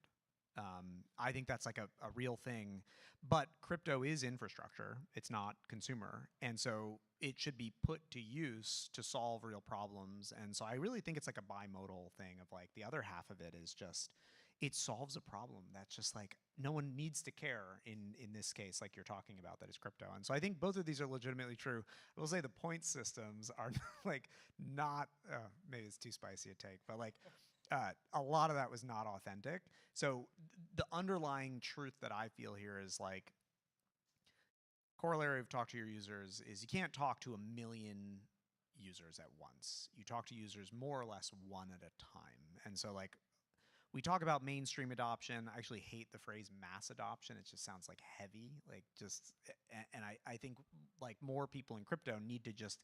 I think that's like a real thing, but crypto is infrastructure. It's not consumer. And so it should be put to use to solve real problems. And so I really think it's like a bimodal thing of like the other half of it is just, it solves a problem that's just like no one needs to care in this case, like you're talking about, that is crypto. And so I think both of these are legitimately true. I will say the point systems are like not, maybe it's too spicy a take, but like a lot of that was not authentic. So the underlying truth that I feel here is like, corollary of talk to your users is you can't talk to 1 million users at once. You talk to users more or less one at a time. And so like, we talk about mainstream adoption. I actually hate the phrase mass adoption. It just sounds like heavy, like just, and I think like more people in crypto need to just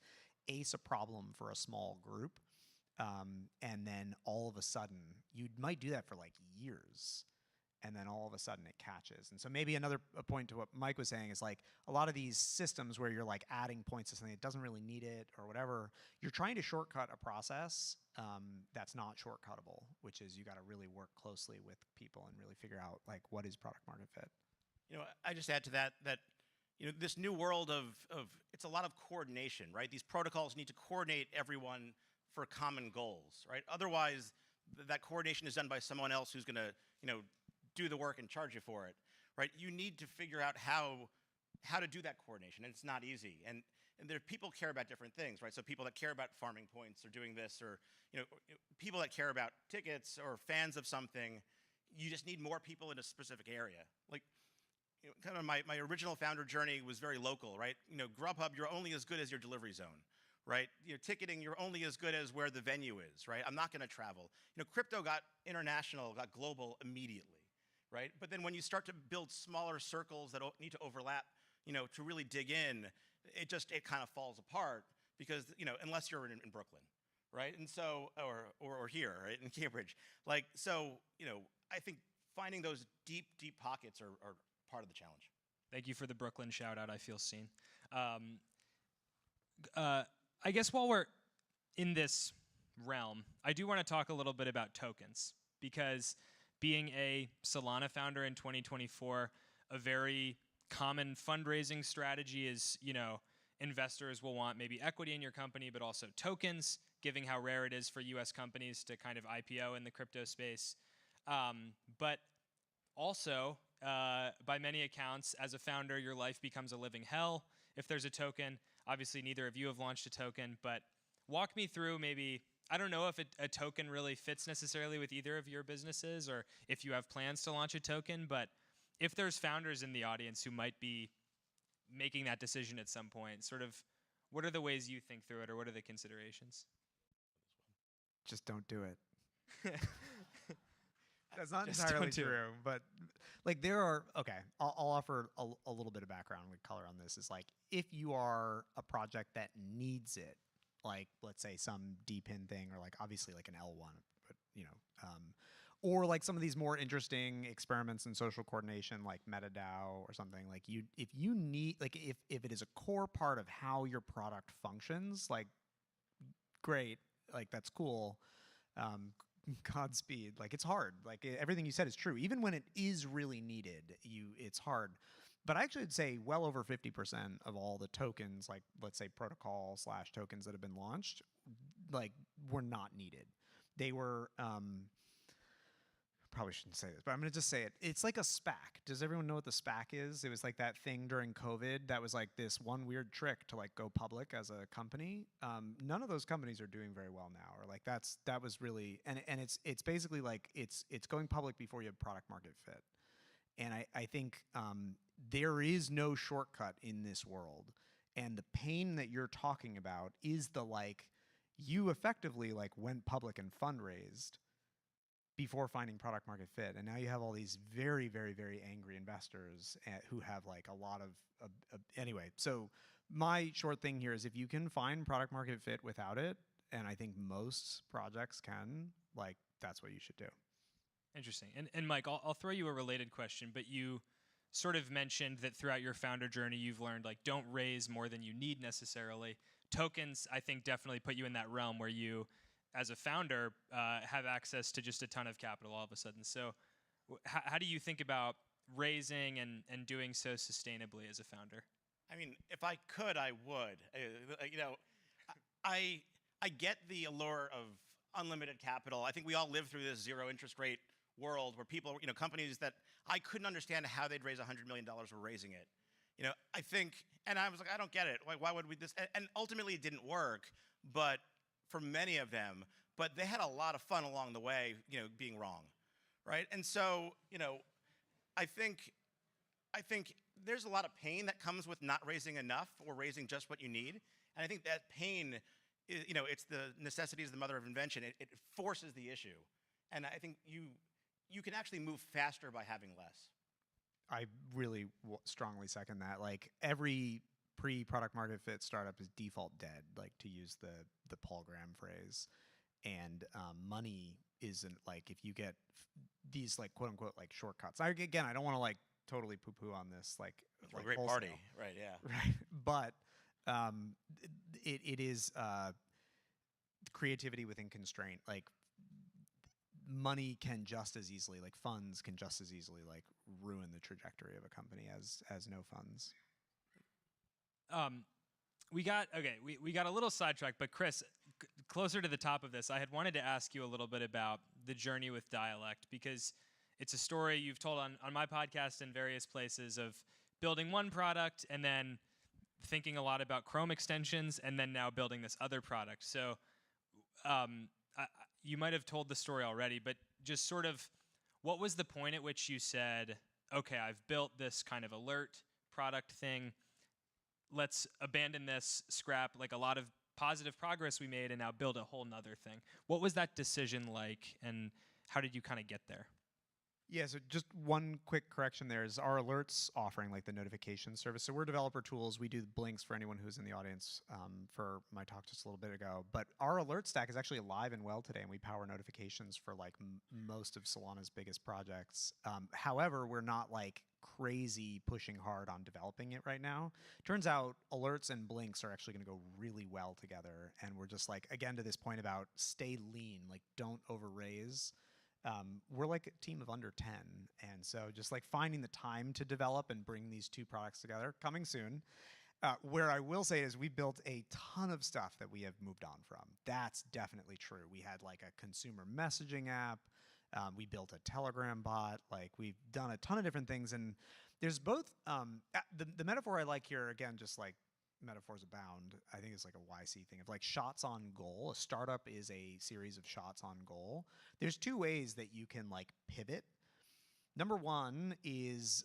ace a problem for a small group. And then all of a sudden, you might do that for like years, and then all of a sudden it catches. And so maybe another point to what Mike was saying is like a lot of these systems where you're like adding points to something that doesn't really need it or whatever, you're trying to shortcut a process that's not shortcuttable, which is you got to really work closely with people and really figure out like what is product market fit. You know, I just add to that you know, this new world of it's a lot of coordination, right? These protocols need to coordinate everyone for common goals, right? Otherwise, that coordination is done by someone else who's going to, you know, do the work and charge you for it, right? You need to figure out how to do that coordination, and it's not easy. And there people care about different things, right? So people that care about farming points or doing this, or you know, people that care about tickets or fans of something, you just need more people in a specific area. Like, you know, kind of my original founder journey was very local, right? You know, Grubhub, you're only as good as your delivery zone, right? Ticketing, you're only as good as where the venue is, right? I'm not going to travel. Crypto got international, got global immediately, right? But then when you start to build smaller circles that need to overlap, to really dig in, it kind of falls apart because, unless you're in Brooklyn, right? And so, or here, right, in Cambridge. I think finding those deep pockets are part of the challenge. Thank you for the Brooklyn shout out. I feel seen. I guess while we're in this realm, I do want to talk a little bit about tokens, because being a Solana founder in 2024, a very common fundraising strategy is, investors will want maybe equity in your company, but also tokens, given how rare it is for US companies to kind of IPO in the crypto space. But also, by many accounts, as a founder, your life becomes a living hell if there's a token. Obviously, neither of you have launched a token, but walk me through maybe, I don't know if a token really fits necessarily with either of your businesses or if you have plans to launch a token, but if there's founders in the audience who might be making that decision at some point, sort of what are the ways you think through it, or what are the considerations? Just don't do it. That's not Just entirely don't do it. true, but there are, I'll offer a little bit of background with color on this. Is if you are a project that needs it, let's say some DPIN thing, or obviously an L1, but or some of these more interesting experiments in social coordination, like MetaDAO or something. If you need, if it is a core part of how your product functions, great, that's cool. Godspeed. It's hard. Everything you said is true. Even when it is really needed, it's hard. But I actually would say well over 50% of all the tokens, let's say protocol/tokens that have been launched, were not needed. They were, probably shouldn't say this, but I'm going to just say it. It's like a SPAC. Does everyone know what the SPAC is? It was that thing during COVID that was this one weird trick to go public as a company. None of those companies are doing very well now, or that was really, and it's basically it's going public before you have product market fit. And I think there is no shortcut in this world. And the pain that you're talking about is you effectively went public and fundraised before finding product market fit. And now you have all these very, very, very angry investors who have a lot of anyway. So my short thing here is, if you can find product market fit without it, and I think most projects can, that's what you should do. Interesting. And Mike, I'll throw you a related question, but you sort of mentioned that throughout your founder journey, you've learned don't raise more than you need necessarily. Tokens, I think, definitely put you in that realm where you, as a founder, have access to just a ton of capital all of a sudden. So how do you think about raising and doing so sustainably as a founder? I mean, if I could, I would. I get the allure of unlimited capital. I think we all live through this zero interest rate world where people, companies that I couldn't understand how they'd raise $100 million were raising it. I think, and I was I don't get it. Why would we this? And ultimately it didn't work, but for many of them, but they had a lot of fun along the way, being wrong, right? And so, I think there's a lot of pain that comes with not raising enough or raising just what you need. And I think that pain is, it's the necessity is the mother of invention. It forces the issue. And I think you can actually move faster by having less. I really strongly second that. Every pre-product market fit startup is default dead, to use the Paul Graham phrase. And money isn't if you get these quote unquote shortcuts. I don't want to totally poo-poo on this a great wholesale. party, right? Yeah, right. But it is creativity within constraint. Money can just as easily, funds can just as easily ruin the trajectory of a company as no funds. We got a little sidetracked, but Chris, closer to the top of this, I had wanted to ask you a little bit about the journey with Dialect, because it's a story you've told on my podcast and various places of building one product and then thinking a lot about Chrome extensions and then now building this other product. So you might have told the story already, but just sort of what was the point at which you said, okay, I've built this kind of alert product thing, let's abandon this, scrap a lot of positive progress we made and now build a whole nother thing. What was that decision like, and how did you kind of get there? Yeah, so just one quick correction there is our alerts offering, like the notification service. So we're developer tools. We do blinks for anyone who's in the audience for my talk just a little bit ago. But our alert stack is actually alive and well today, and we power notifications for like most of Solana's biggest projects. However, we're not like crazy pushing hard on developing it right now. Turns out alerts and blinks are actually going to go really well together. And we're just like, again, to this point about stay lean, like don't over raise. We're like a team of under 10. And so just like finding the time to develop and bring these two products together, coming soon. Where I will say is we built a ton of stuff that we have moved on from. That's definitely true. We had like a consumer messaging app. We built a Telegram bot. Like we've done a ton of different things. And there's both, the metaphor I like here, again, just like metaphors abound, I think it's like a YC thing of like shots on goal. A startup is a series of shots on goal. There's two ways that you can like pivot. Number one is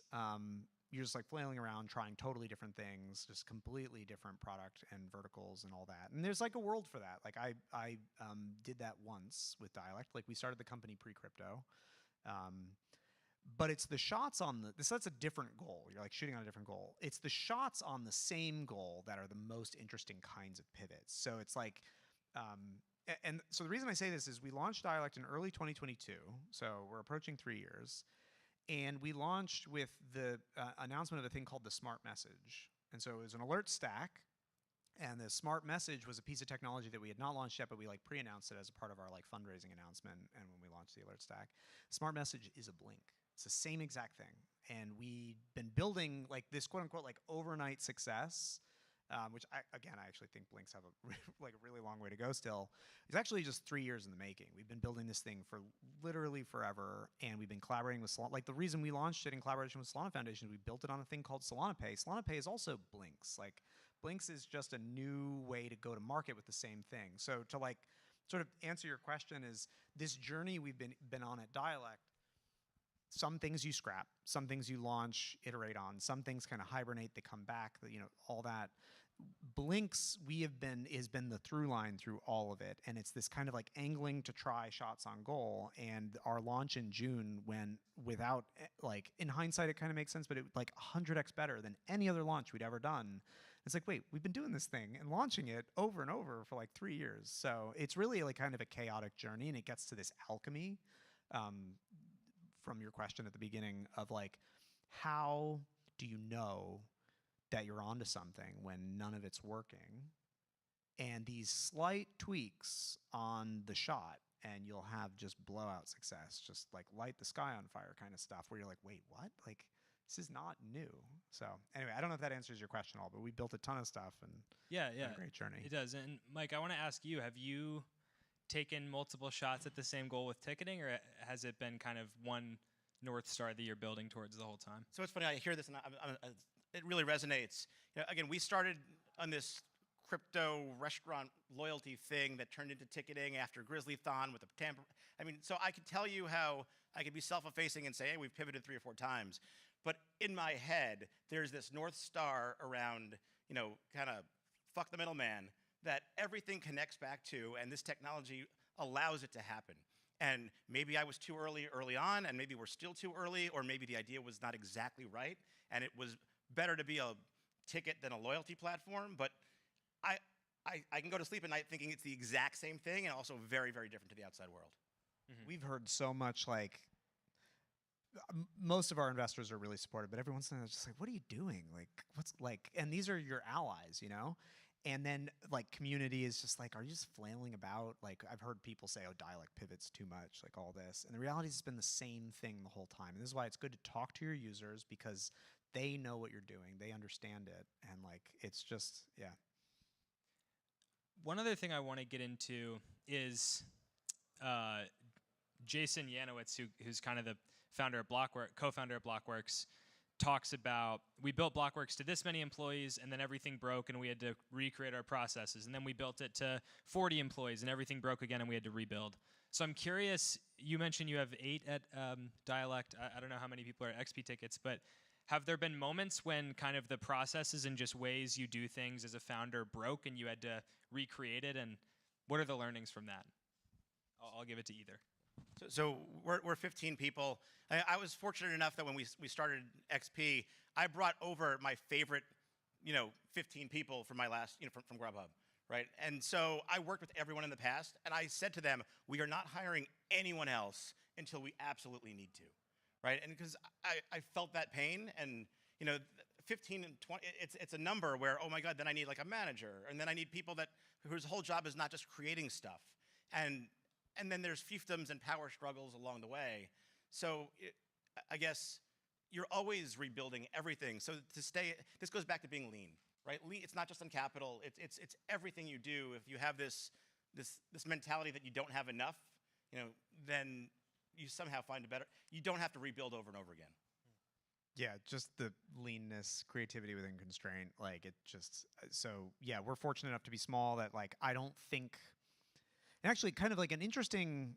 you're just like flailing around trying totally different things, just completely different product and verticals and all that. And there's like a world for that. Like I did that once with Dialect. Like we started the company pre-crypto. But it's the shots on that's a different goal. You're like shooting on a different goal. It's the shots on the same goal that are the most interesting kinds of pivots. So it's like, and so the reason I say this is we launched Dialect in early 2022. So we're approaching 3 years. And we launched with the announcement of a thing called the Smart Message. And so it was an alert stack. And the Smart Message was a piece of technology that we had not launched yet, but we like pre-announced it as a part of our like fundraising announcement. And when we launched the alert stack, Smart Message is a blink. It's the same exact thing. And we've been building like this quote unquote like overnight success, which I actually think blinks have like a really long way to go still. It's actually just 3 years in the making. We've been building this thing for literally forever, and we've been collaborating with Solana. Like the reason we launched it in collaboration with Solana Foundation, we built it on a thing called Solana Pay. Solana Pay is also blinks. Like blinks is just a new way to go to market with the same thing. So to like sort of answer your question is this journey we've been on at Dialect. Some things you scrap, some things you launch, iterate on, some things kind of hibernate, they come back, you know, all that. Blinks has been the through line through all of it, and it's this kind of like angling to try shots on goal. And our launch in June, when without like in hindsight it kind of makes sense, but it like 100x better than any other launch we'd ever done. It's like, wait, we've been doing this thing and launching it over and over for like 3 years. So it's really like kind of a chaotic journey, and it gets to this alchemy. From your question at the beginning of like, how do you know that you're onto something when none of it's working? And these slight tweaks on the shot, and you'll have just blowout success, just like light the sky on fire kind of stuff where you're like, wait, what? Like, this is not new. So anyway, I don't know if that answers your question at all, but we built a ton of stuff and it's been a great journey. It does. And Mike, I want to ask you, have you taken multiple shots at the same goal with ticketing, or has it been kind of one North Star that you're building towards the whole time? So it's funny, I hear this and it really resonates. You know, again, we started on this crypto restaurant loyalty thing that turned into ticketing after Grizzlython with the Tampa. I mean, so I could tell you how I could be self-effacing and say, hey, we've pivoted 3 or 4 times. But in my head, there's this North Star around, you know, kind of fuck the middleman that everything connects back to, and this technology allows it to happen. And maybe I was too early on, and maybe we're still too early, or maybe the idea was not exactly right, and it was better to be a ticket than a loyalty platform. But I can go to sleep at night thinking it's the exact same thing, and also very, very different to the outside world. Mm-hmm. We've heard so much like, most of our investors are really supportive, but every once in a while it's just like, what are you doing? Like, what's like, and these are your allies, you know? And then like community is just like, are you just flailing about? Like I've heard people say, oh, Dialect pivots too much, like all this. And the reality is it's been the same thing the whole time. And this is why it's good to talk to your users, because they know what you're doing. They understand it. And like, it's just, yeah. One other thing I want to get into is Jason Yanowitz, who's kind of the founder of co-founder of Blockworks, talks about, we built Blockworks to this many employees, and then everything broke, and we had to recreate our processes. And then we built it to 40 employees, and everything broke again, and we had to rebuild. So I'm curious, you mentioned you have 8 at Dialect. I don't know how many people are at XP tickets, but have there been moments when kind of the processes and just ways you do things as a founder broke and you had to recreate it? And what are the learnings from that? I'll give it to either. So we're 15 people. I was fortunate enough that when we started XP, I brought over my favorite, 15 people from my last, from Grubhub, right? And so I worked with everyone in the past, and I said to them, we are not hiring anyone else until we absolutely need to, right? And because I felt that pain, and 15 and 20, it's a number where, oh my God, then I need like a manager, and then I need people whose whole job is not just creating stuff, and then there's fiefdoms and power struggles along the way. So I guess you're always rebuilding everything. So this goes back to being lean, right? Lean, it's not just on capital. It's everything you do. If you have this mentality that you don't have enough, then you somehow find a better. You don't have to rebuild over and over again. Yeah, just the leanness, creativity within constraint. Yeah, we're fortunate enough to be small that I don't think. And actually, kind of like an interesting,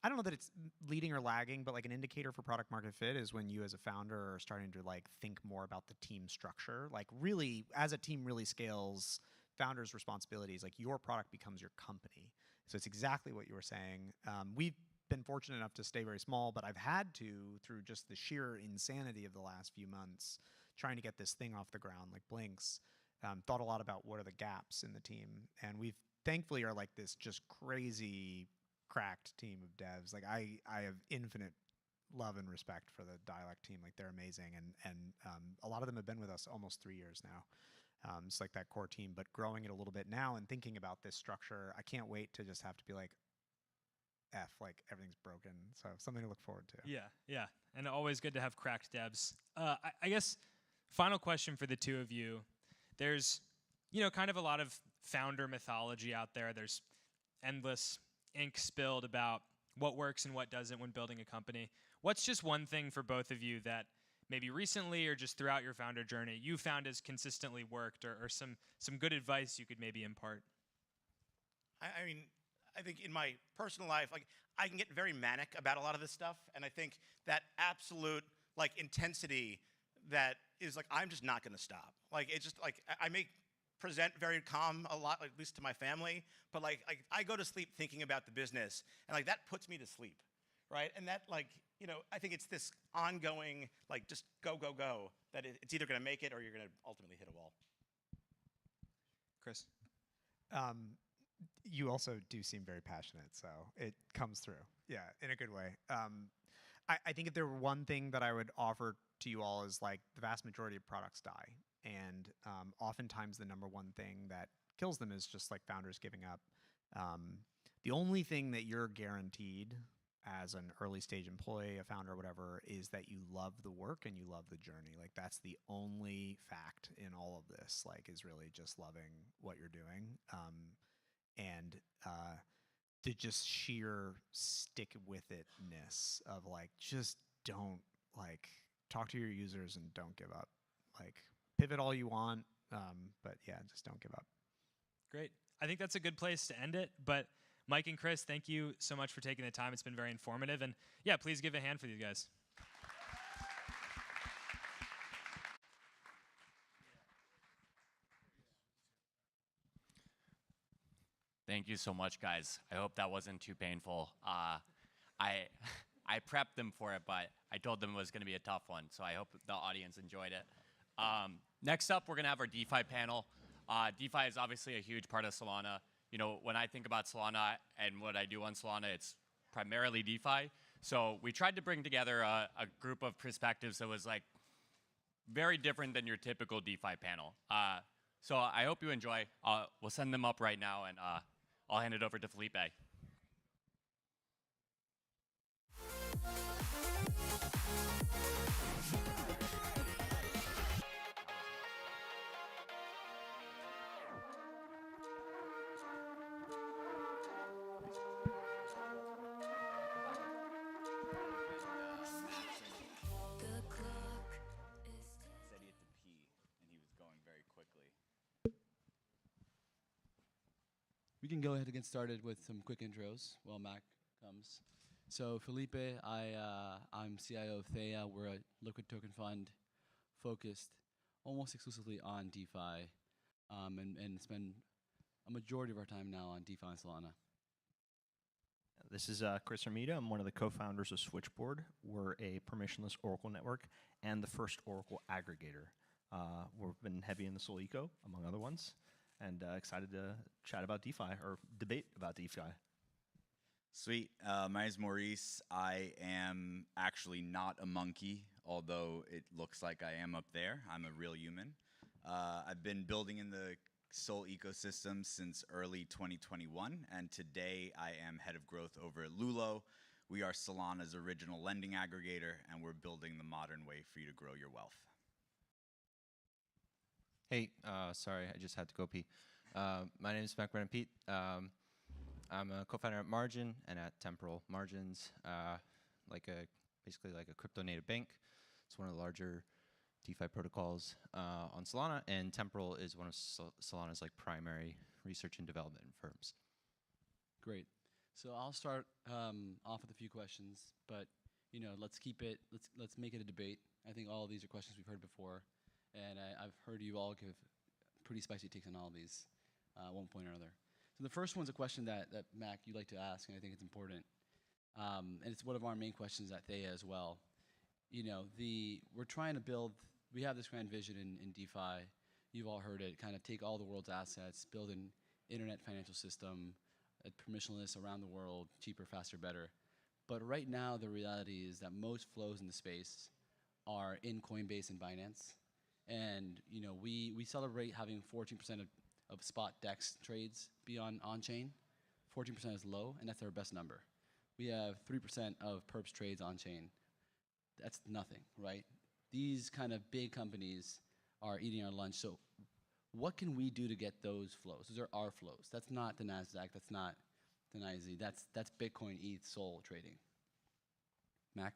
I don't know that it's leading or lagging, but like an indicator for product market fit is when you as a founder are starting to think more about the team structure. Really, as a team really scales, founders' responsibilities, your product becomes your company. So it's exactly what you were saying. We've been fortunate enough to stay very small, but I've had to, through just the sheer insanity of the last few months, trying to get this thing off the ground like Blinks, thought a lot about what are the gaps in the team. And we've thankfully are this just crazy cracked team of devs. I have infinite love and respect for the Dialect team. They're amazing, and a lot of them have been with us almost 3 years now. It's that core team, but growing it a little bit now and thinking about this structure, I can't wait to just have to be everything's broken. So something to look forward to. Yeah, and always good to have cracked devs. I guess final question for the two of you. There's kind of a lot of founder mythology out there. There's endless ink spilled about what works and what doesn't when building a company. What's just one thing for both of you that maybe recently or just throughout your founder journey you found has consistently worked, or some good advice you could maybe impart? I mean, I think in my personal life, I can get very manic about a lot of this stuff, and I think that absolute intensity that is I'm just not going to stop. It's just I may present very calm a lot, at least to my family, but I go to sleep thinking about the business, and that puts me to sleep, right? And that I think it's this ongoing just go that it's either going to make it or you're going to ultimately hit a wall. Chris? You also do seem very passionate, so it comes through. Yeah, in a good way. I think if there were one thing that I would offer to you all is the vast majority of products die. And oftentimes the number one thing that kills them is just founders giving up. The only thing that you're guaranteed as an early stage employee, a founder, whatever, is that you love the work and you love the journey. That's the only fact in all of this, is really just loving what you're doing. And the just sheer stick with itness of just don't talk to your users and don't give up. Pivot all you want, but yeah, just don't give up. Great. I think that's a good place to end it. But Mike and Chris, thank you so much for taking the time. It's been very informative. And yeah, please give a hand for these guys. Thank you so much, guys. I hope that wasn't too painful. I prepped them for it, but I told them it was going to be a tough one, so I hope the audience enjoyed it. Next up, we're going to have our DeFi panel. DeFi is obviously a huge part of Solana. When I think about Solana and what I do on Solana, it's primarily DeFi. So we tried to bring together a group of perspectives that was very different than your typical DeFi panel. So I hope you enjoy. We'll send them up right now, and I'll hand it over to Felipe. We can go ahead and get started with some quick intros while Mac comes. So Felipe, I'm CIO of Theia. We're a liquid token fund focused almost exclusively on DeFi, and spend a majority of our time now on DeFi and Solana. This is Chris Armida. I'm one of the co-founders of Switchboard. We're a permissionless Oracle network and the first Oracle aggregator. We've been heavy in the Sol Eco, among other ones, and excited to chat about DeFi or debate about DeFi. Sweet. My name is Maurice. I am actually not a monkey, although it looks like I am up there. I'm a real human. I've been building in the Sol ecosystem since early 2021, and today I am head of growth over at Lulo. We are Solana's original lending aggregator, and we're building the modern way for you to grow your wealth. Hey, sorry, I just had to go pee. My name is Mac Brennan Pete. I'm a co-founder at Margin and at Temporal. Margin's basically like a crypto native bank. It's one of the larger DeFi protocols on Solana, and Temporal is one of Solana's like primary research and development firms. Great. So I'll start off with a few questions, but let's make it a debate. I think all of these are questions we've heard before, and I've heard you all give pretty spicy takes on all of these at one point or another. So the first one's a question that Mac, you like to ask, and I think it's important. And it's one of our main questions at Thea as well. We're trying to build, we have this grand vision in DeFi. You've all heard it, kind of take all the world's assets, build an internet financial system, permissionless around the world, cheaper, faster, better. But right now, the reality is that most flows in the space are in Coinbase and Binance. And we celebrate having 14% of spot DEX trades be on-chain. 14% is low, and that's our best number. We have 3% of perps trades on-chain. That's nothing, right? These kind of big companies are eating our lunch. So what can we do to get those flows? Those are our flows. That's not the NASDAQ. That's not the NYSE. That's Bitcoin, ETH, Sol trading. Mac?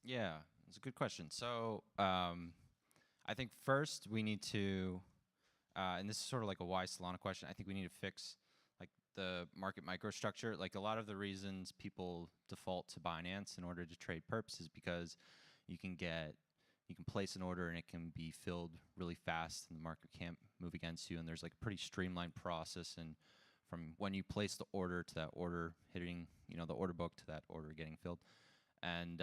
Yeah, it's a good question. So I think first we need to, and this is sort of like a why Solana question, I think we need to fix like the market microstructure. Like a lot of the reasons people default to Binance in order to trade perps is because you can place an order and it can be filled really fast and the market can't move against you, and there's like a pretty streamlined process, and from when you place the order to that order hitting the order book to that order getting filled. And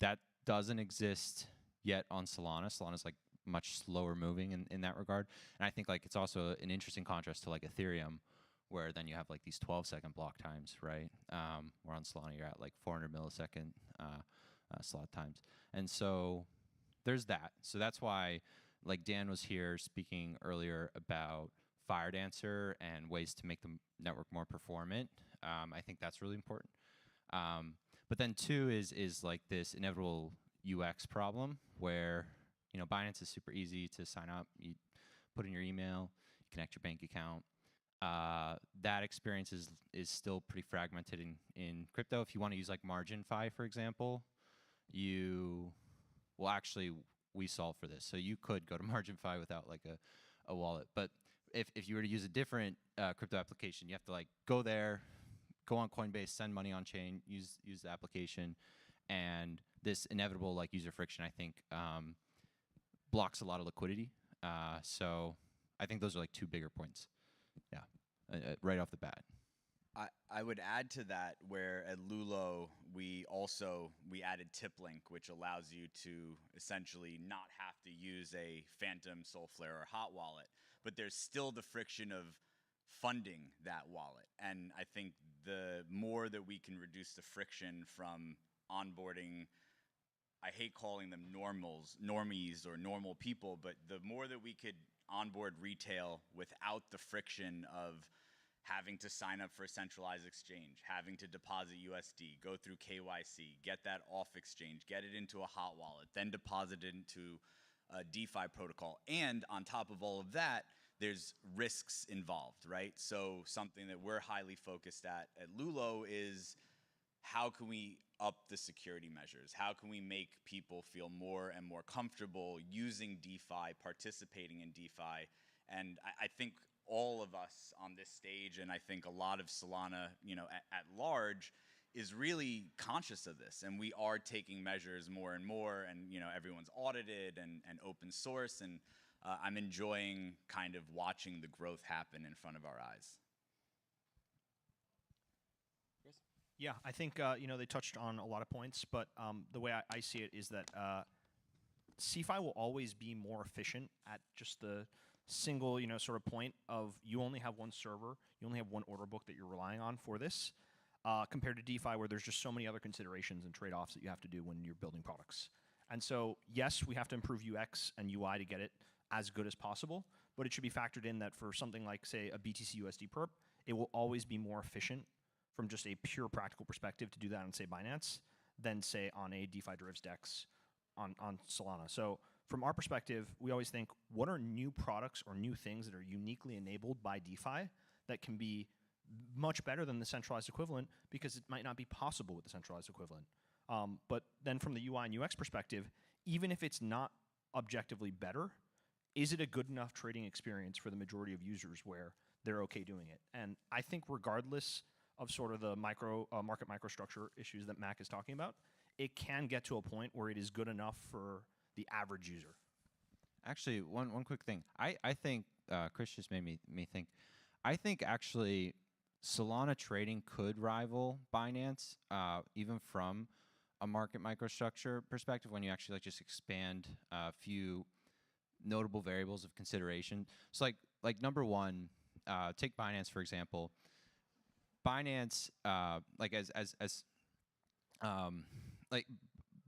that doesn't exist yet on Solana. Solana's like much slower moving in that regard. And I think like it's also an interesting contrast to like Ethereum, where then you have like these 12-second block times, right? Where on Solana you're at like 400 millisecond slot times. And so there's that. So that's why like Dan was here speaking earlier about FireDancer and ways to make the network more performant. I think that's really important. But then two is like this inevitable UX problem where Binance is super easy to sign up. You put in your email, you connect your bank account. That experience is still pretty fragmented in crypto. If you want to use like MarginFi, for example, we solve for this. So you could go to MarginFi without like a wallet. But if you were to use a different crypto application, you have to like go there, go on Coinbase, send money on chain, use the application, and this inevitable like user friction, I think, blocks a lot of liquidity. So I think those are like two bigger points. Yeah, right off the bat. I would add to that where at Lulo we added TipLink, which allows you to essentially not have to use a Phantom, Solflare, or Hot Wallet, but there's still the friction of funding that wallet. And I think the more that we can reduce the friction from onboarding, I hate calling them normies or normal people, but the more that we could onboard retail without the friction of having to sign up for a centralized exchange, having to deposit USD, go through KYC, get that off exchange, get it into a hot wallet, then deposit it into a DeFi protocol. And on top of all of that, there's risks involved, right? So something that we're highly focused at Lulo is how can we up the security measures? How can we make people feel more and more comfortable using DeFi, participating in DeFi? And I think all of us on this stage, and I think a lot of Solana, at large, is really conscious of this, and we are taking measures more and more, and everyone's audited and open source, and I'm enjoying kind of watching the growth happen in front of our eyes. Yeah, I think they touched on a lot of points, but the way I see it is that CeFi will always be more efficient at just the single sort of point of you only have one server, you only have one order book that you're relying on for this, compared to DeFi where there's just so many other considerations and trade-offs that you have to do when you're building products. And so yes, we have to improve UX and UI to get it as good as possible, but it should be factored in that for something like, say, a BTC USD perp, it will always be more efficient from just a pure practical perspective to do that on, say, Binance than, say, on a DeFi derivatives DEX on Solana. So from our perspective, we always think, what are new products or new things that are uniquely enabled by DeFi that can be much better than the centralized equivalent because it might not be possible with the centralized equivalent. But then from the UI and UX perspective, even if it's not objectively better, is it a good enough trading experience for the majority of users where they're okay doing it? And I think regardless of sort of the market microstructure issues that Mac is talking about, it can get to a point where it is good enough for the average user. Actually, one quick thing. I think Chris just made me think. I think actually Solana trading could rival Binance, even from a market microstructure perspective, when you actually just expand a few notable variables of consideration. So like number one, take Binance for example. Binance,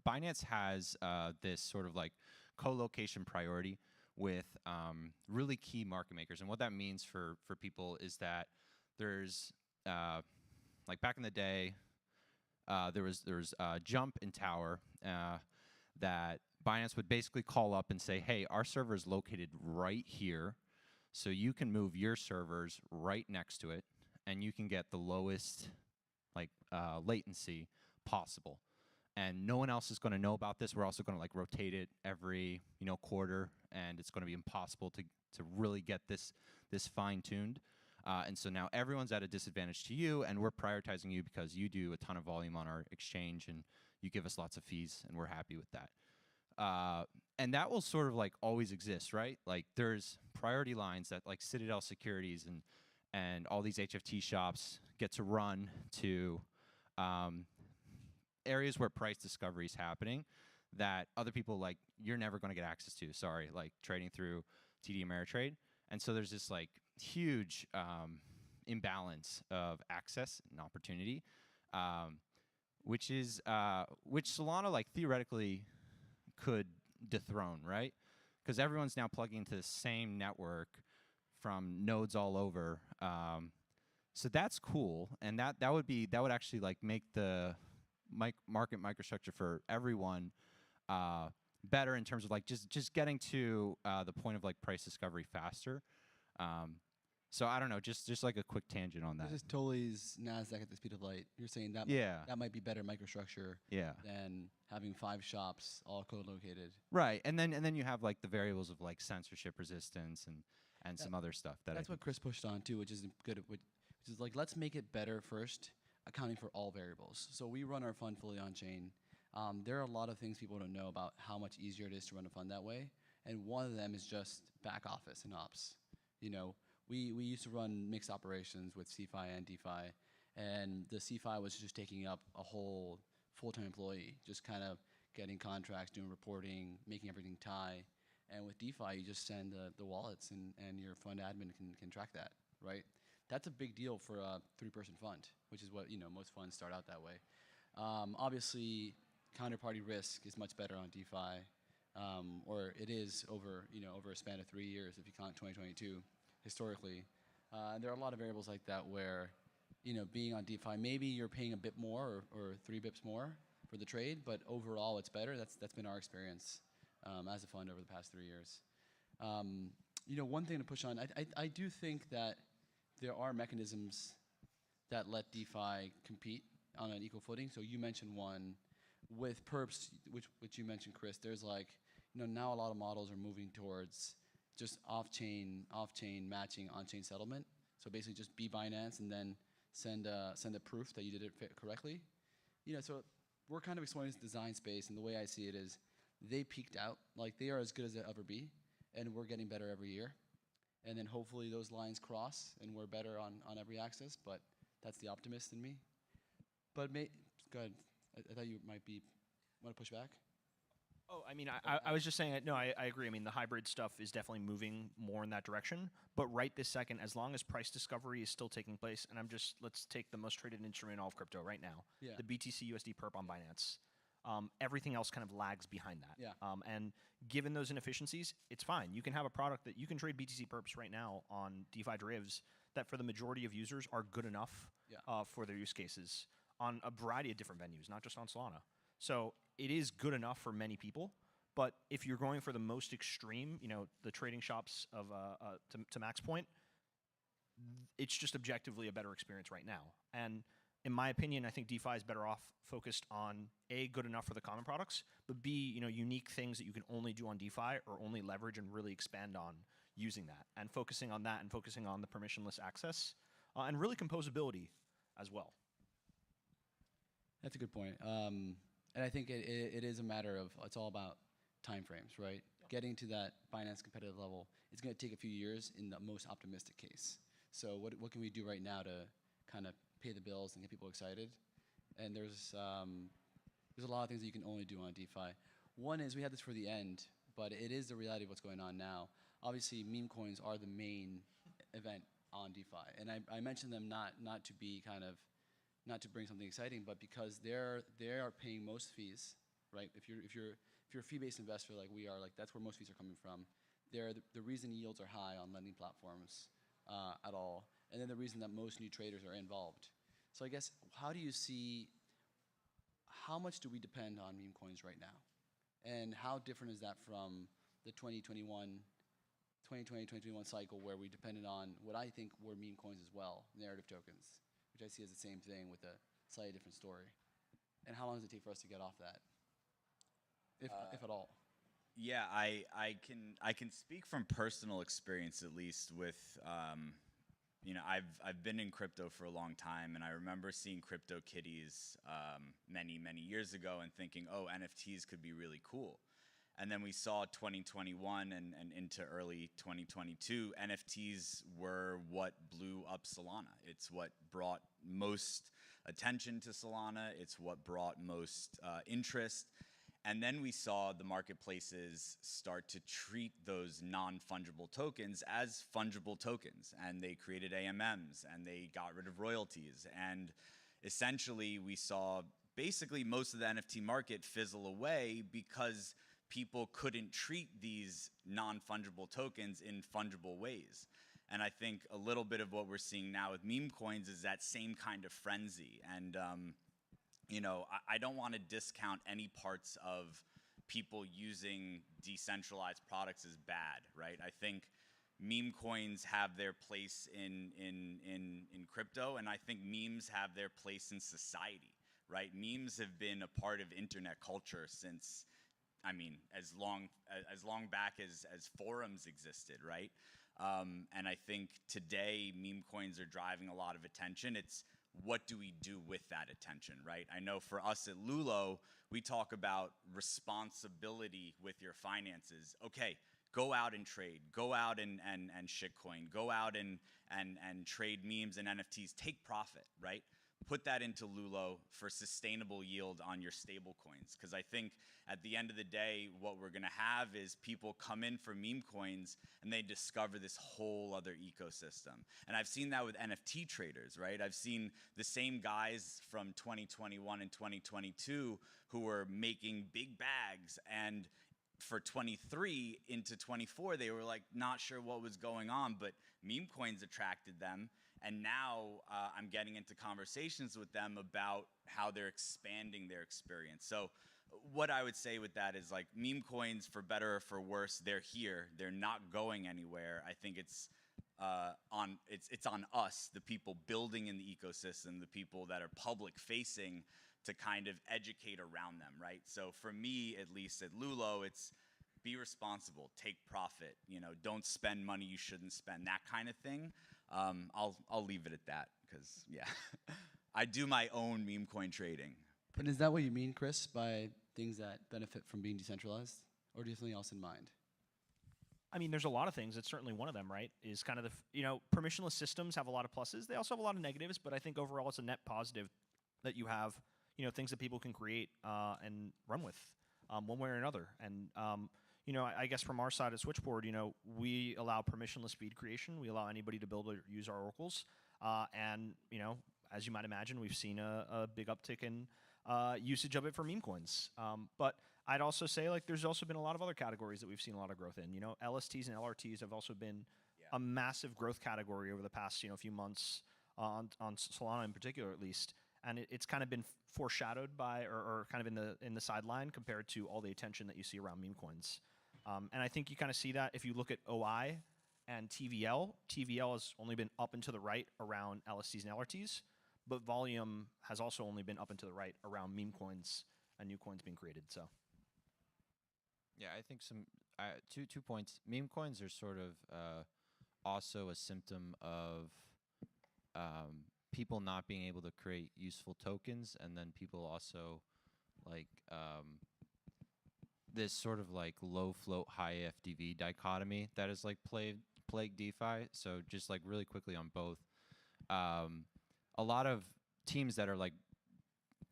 Binance has this sort of like co-location priority with really key market makers, and what that means for people is that there's like back in the day, there was Jump and Tower that Binance would basically call up and say, hey, our server is located right here, so you can move your servers right next to it, and you can get the lowest latency possible. And no one else is going to know about this. We're also going to rotate it every quarter, and it's going to be impossible to really get this fine-tuned. And so now everyone's at a disadvantage to you, and we're prioritizing you because you do a ton of volume on our exchange, and you give us lots of fees, and we're happy with that. And that will sort of always exist, right? Like there's priority lines that Citadel Securities and all these HFT shops get to run to areas where price discovery is happening that other people you're never going to get access to. Sorry, trading through TD Ameritrade. And so there's this huge imbalance of access and opportunity, which Solana theoretically could dethrone, right? Because everyone's now plugging into the same network from nodes all over. So that's cool, and that would actually make the market microstructure for everyone better in terms of just getting to the point of price discovery faster. So I don't know, just a quick tangent on that. This is Totali's NASDAQ at the speed of light. You're saying that that might be better microstructure than having 5 shops all co-located. Right, and then you have the variables of censorship resistance and some other stuff. That's what Chris pushed on too, which is good. Which is let's make it better first, accounting for all variables. So we run our fund fully on chain. There are a lot of things people don't know about how much easier it is to run a fund that way, and one of them is just back office and ops. We used to run mixed operations with CeFi and DeFi, and the CeFi was just taking up a whole full-time employee, just kind of getting contracts, doing reporting, making everything tie. And with DeFi, you just send the wallets, and your fund admin can track that, right? That's a big deal for a 3-person fund, which is what most funds start out that way. Obviously, counterparty risk is much better on DeFi, or it is over a span of 3 years if you count 2022 historically. There are a lot of variables like that where being on DeFi, maybe you're paying a bit more or 3 bips more for the trade, but overall it's better. That's been our experience as a fund over the past 3 years. One thing to push on, I do think that there are mechanisms that let DeFi compete on an equal footing. So you mentioned one with perps, which you mentioned, Chris. There's now a lot of models are moving towards just off-chain matching on-chain settlement. So basically just be Binance and then send a proof that you did it correctly. You know, so we're kind of exploring this design space, and the way I see it is they peaked out, like they are as good as they'll ever be, and we're getting better every year. And then hopefully those lines cross and we're better on every axis, but that's the optimist in me. But go ahead. I thought you might want to push back? Oh, I mean, I was just saying, no, I agree. I mean, the hybrid stuff is definitely moving more in that direction. But right this second, as long as price discovery is still taking place, and let's take the most traded instrument in all of crypto right now, Yeah. the BTC USD perp on Binance. Everything else kind of lags behind that. Yeah. And given those inefficiencies, it's fine. You can have a product that you can trade BTC perps right now on DeFi derivatives that for the majority of users are good enough for their use cases on a variety of different venues, not just on Solana. So it is good enough for many people. But if you're going for the most extreme, you know, the trading shops of to Mac's point, it's just objectively a better experience right now. And in my opinion, I think DeFi is better off focused on A, good enough for the common products, but B, you know, unique things that you can only do on DeFi or only leverage and really expand on using that, and focusing on that and focusing on the permissionless access and really composability as well. That's a good point. And I think it is a matter of, it's all about timeframes, right? Getting to that Binance competitive level, it's going to take a few years in the most optimistic case. So what can we do right now to kind of pay the bills and get people excited? And there's a lot of things that you can only do on DeFi. One is we had this for the end, but it is the reality of what's going on now. Obviously, meme coins are the main event on DeFi, and I mentioned them not to be kind of not to bring something exciting, but because they are paying most fees, right? If you're a fee-based investor like we are, like that's where most fees are coming from. They're the reason yields are high on lending platforms at all, and then the reason that most new traders are involved. So I guess how do you see, how much do we depend on meme coins right now? And how different is that from the 2020, 2021 cycle where we depended on what I think were meme coins as well, narrative tokens, which I see as the same thing with a slightly different story. And how long does it take for us to get off that, if at all? Yeah, I can speak from personal experience, at least with you know, I've been in crypto for a long time, and I remember seeing CryptoKitties many years ago and thinking, oh, NFTs could be really cool. And then we saw 2021 and into early 2022, NFTs were what blew up Solana. It's what brought most attention to Solana. It's what brought most interest. And then we saw the marketplaces start to treat those non-fungible tokens as fungible tokens. And they created AMMs, and they got rid of royalties. And essentially, we saw basically most of the NFT market fizzle away because people couldn't treat these non-fungible tokens in fungible ways. And I think a little bit of what we're seeing now with meme coins is that same kind of frenzy. And you know, I don't want to discount any parts of people using decentralized products as bad, right? I think meme coins have their place in crypto, and I think memes have their place in society, right? Memes have been a part of internet culture since, I mean, as long back as forums existed, right? And I think today meme coins are driving a lot of attention. It's what do we do with that attention, right? I know for us at Lulo, we talk about responsibility with your finances. Okay, go out and trade. Go out and shitcoin. Go out and trade memes and NFTs. Take profit, right? Put that into Lulo for sustainable yield on your stable coins. Because I think at the end of the day, what we're going to have is people come in for meme coins and they discover this whole other ecosystem. And I've seen that with NFT traders, right? I've seen the same guys from 2021 and 2022 who were making big bags, and for 23 into 24, they were like not sure what was going on, but meme coins attracted them. And now I'm getting into conversations with them about how they're expanding their experience. So what I would say with that is, like, meme coins, for better or for worse, they're here. They're not going anywhere. I think it's on us, the people building in the ecosystem, the people that are public facing, to kind of educate around them, right? So for me, at least at Lulo, it's be responsible, take profit, you know, don't spend money you shouldn't spend, that kind of thing. I'll leave it at that because yeah, I do my own meme coin trading. And is that what you mean, Chris, by things that benefit from being decentralized? Or do you have something else in mind? I mean, there's a lot of things. It's certainly one of them, right? Is kind of permissionless systems have a lot of pluses. They also have a lot of negatives, but I think overall it's a net positive that you have, things that people can create and run with one way or another. And, I guess from our side at Switchboard, we allow permissionless feed creation. We allow anybody to build or use our oracles. And, as you might imagine, we've seen a big uptick in usage of it for meme coins. But I'd also say there's also been a lot of other categories that we've seen a lot of growth in. LSTs and LRTs have also been a massive growth category over the past few months on Solana in particular, at least. And it's kind of been foreshadowed by or kind of in the sideline compared to all the attention that you see around meme coins. And I think you kind of see that if you look at OI and TVL. TVL has only been up and to the right around LSTs and LRTs, but volume has also only been up and to the right around meme coins and new coins being created. So. Yeah, I think two points. Meme coins are sort of also a symptom of people not being able to create useful tokens, and then people also this sort of low float, high FDV dichotomy that is plagued DeFi. So just really quickly on both, a lot of teams that are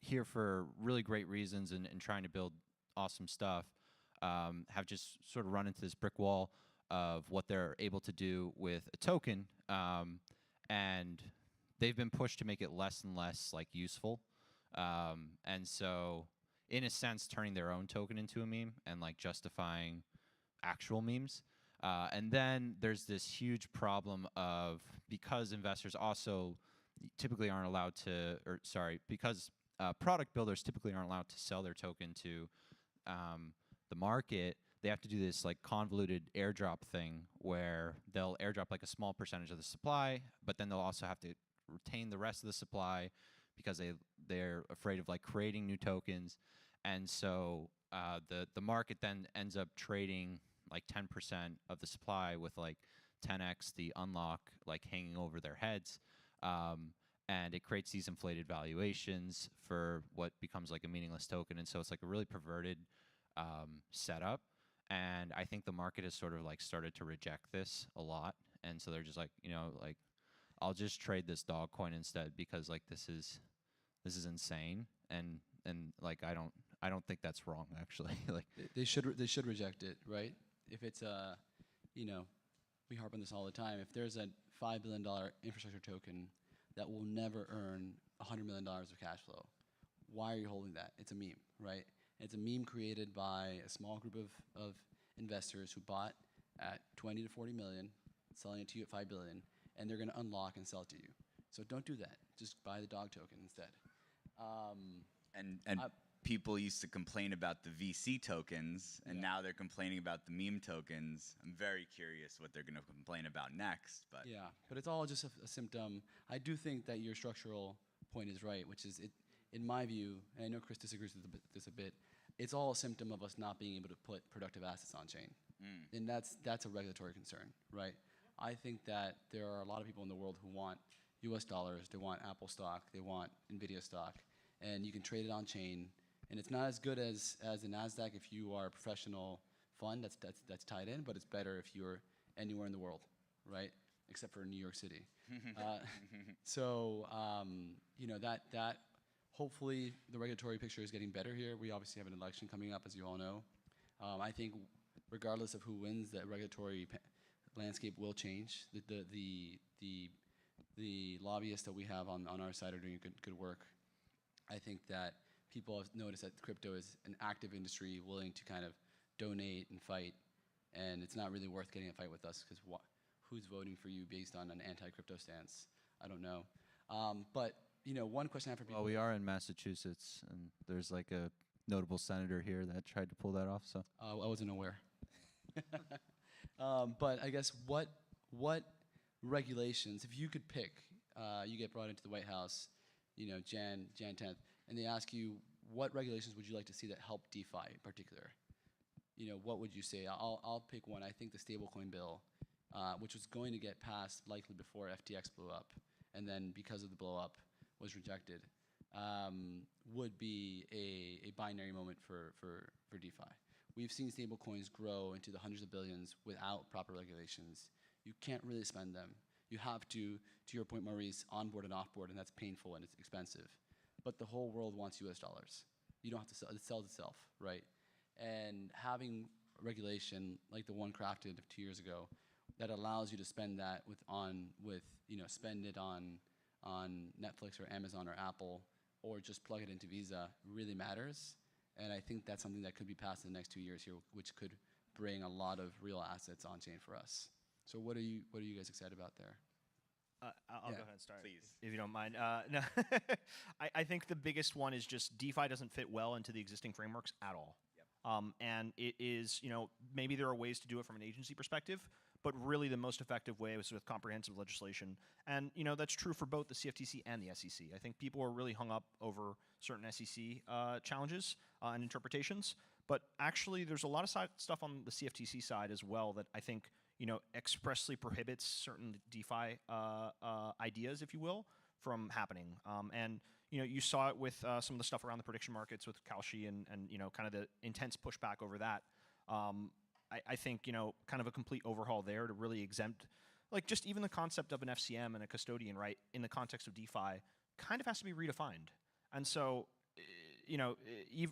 here for really great reasons and trying to build awesome stuff have just sort of run into this brick wall of what they're able to do with a token, and they've been pushed to make it less and less useful, and so in a sense turning their own token into a meme and justifying actual memes. And then there's this huge problem of, because investors also typically aren't allowed to, because product builders typically aren't allowed to sell their token to the market, they have to do this convoluted airdrop thing where they'll airdrop a small percentage of the supply, but then they'll also have to retain the rest of the supply because they're afraid of creating new tokens. And so the market then ends up trading 10% of the supply with 10x the unlock hanging over their heads. And it creates these inflated valuations for what becomes a meaningless token. And so it's a really perverted setup. And I think the market has sort of started to reject this a lot. And so they're just I'll just trade this dog coin instead because this is insane. And I don't think that's wrong, actually. They should reject it, right? If it's we harp on this all the time. If there's a $5 billion infrastructure token that will never earn $100 million of cash flow, why are you holding that? It's a meme, right? It's a meme created by a small group of investors who bought at 20 to 40 million, selling it to you at 5 billion, and they're going to unlock and sell it to you. So don't do that. Just buy the dog token instead. And people used to complain about the VC tokens, and now they're complaining about the meme tokens. I'm very curious what they're going to complain about next. But yeah, but it's all just a symptom. I do think that your structural point is right, which is, in my view, and I know Chris disagrees with this a bit, it's all a symptom of us not being able to put productive assets on chain. And that's a regulatory concern, right? I think that there are a lot of people in the world who want US dollars, they want Apple stock, they want NVIDIA stock, and you can trade it on chain. And it's not as good as the NASDAQ if you are a professional fund that's tied in, but it's better if you're anywhere in the world, right? Except for New York City. That hopefully the regulatory picture is getting better here. We obviously have an election coming up, as you all know. I think regardless of who wins, the regulatory landscape will change. The lobbyists that we have on our side are doing good work. I think that people have noticed that crypto is an active industry willing to kind of donate and fight, and it's not really worth getting a fight with us because who's voting for you based on an anti-crypto stance? I don't know. But one question I have for people. Well, we are in Massachusetts, and there's a notable senator here that tried to pull that off. So I wasn't aware. But I guess what regulations, if you could pick, you get brought into the White House, Jan 10th, and they ask you, what regulations would you like to see that help DeFi in particular? What would you say? I'll pick one. I think the stablecoin bill, which was going to get passed likely before FTX blew up. and then because of the blow up was rejected, would be a binary moment for DeFi. We've seen stablecoins grow into the hundreds of billions without proper regulations. You can't really spend them. You have to your point, Maurice, onboard and offboard, and that's painful and it's expensive. But the whole world wants US dollars. You don't have to sell, it sells itself, right? And having regulation like the one crafted 2 years ago that allows you to spend that spend it on Netflix or Amazon or Apple, or just plug it into Visa really matters. And I think that's something that could be passed in the next 2 years here, which could bring a lot of real assets on chain for us. So what are you guys excited about there? I'll go ahead and start, Please. if you don't mind. No, I think the biggest one is just DeFi doesn't fit well into the existing frameworks at all. And it is, maybe there are ways to do it from an agency perspective, but really the most effective way was with comprehensive legislation. And, that's true for both the CFTC and the SEC. I think people are really hung up over certain SEC challenges and interpretations, but actually there's a lot of stuff on the CFTC side as well that I think, expressly prohibits certain DeFi ideas, if you will, from happening. And you saw it with some of the stuff around the prediction markets with Kalshi and kind of the intense pushback over that. I think, kind of a complete overhaul there to really exempt, like just even the concept of an FCM and a custodian, right, in the context of DeFi kind of has to be redefined. And so,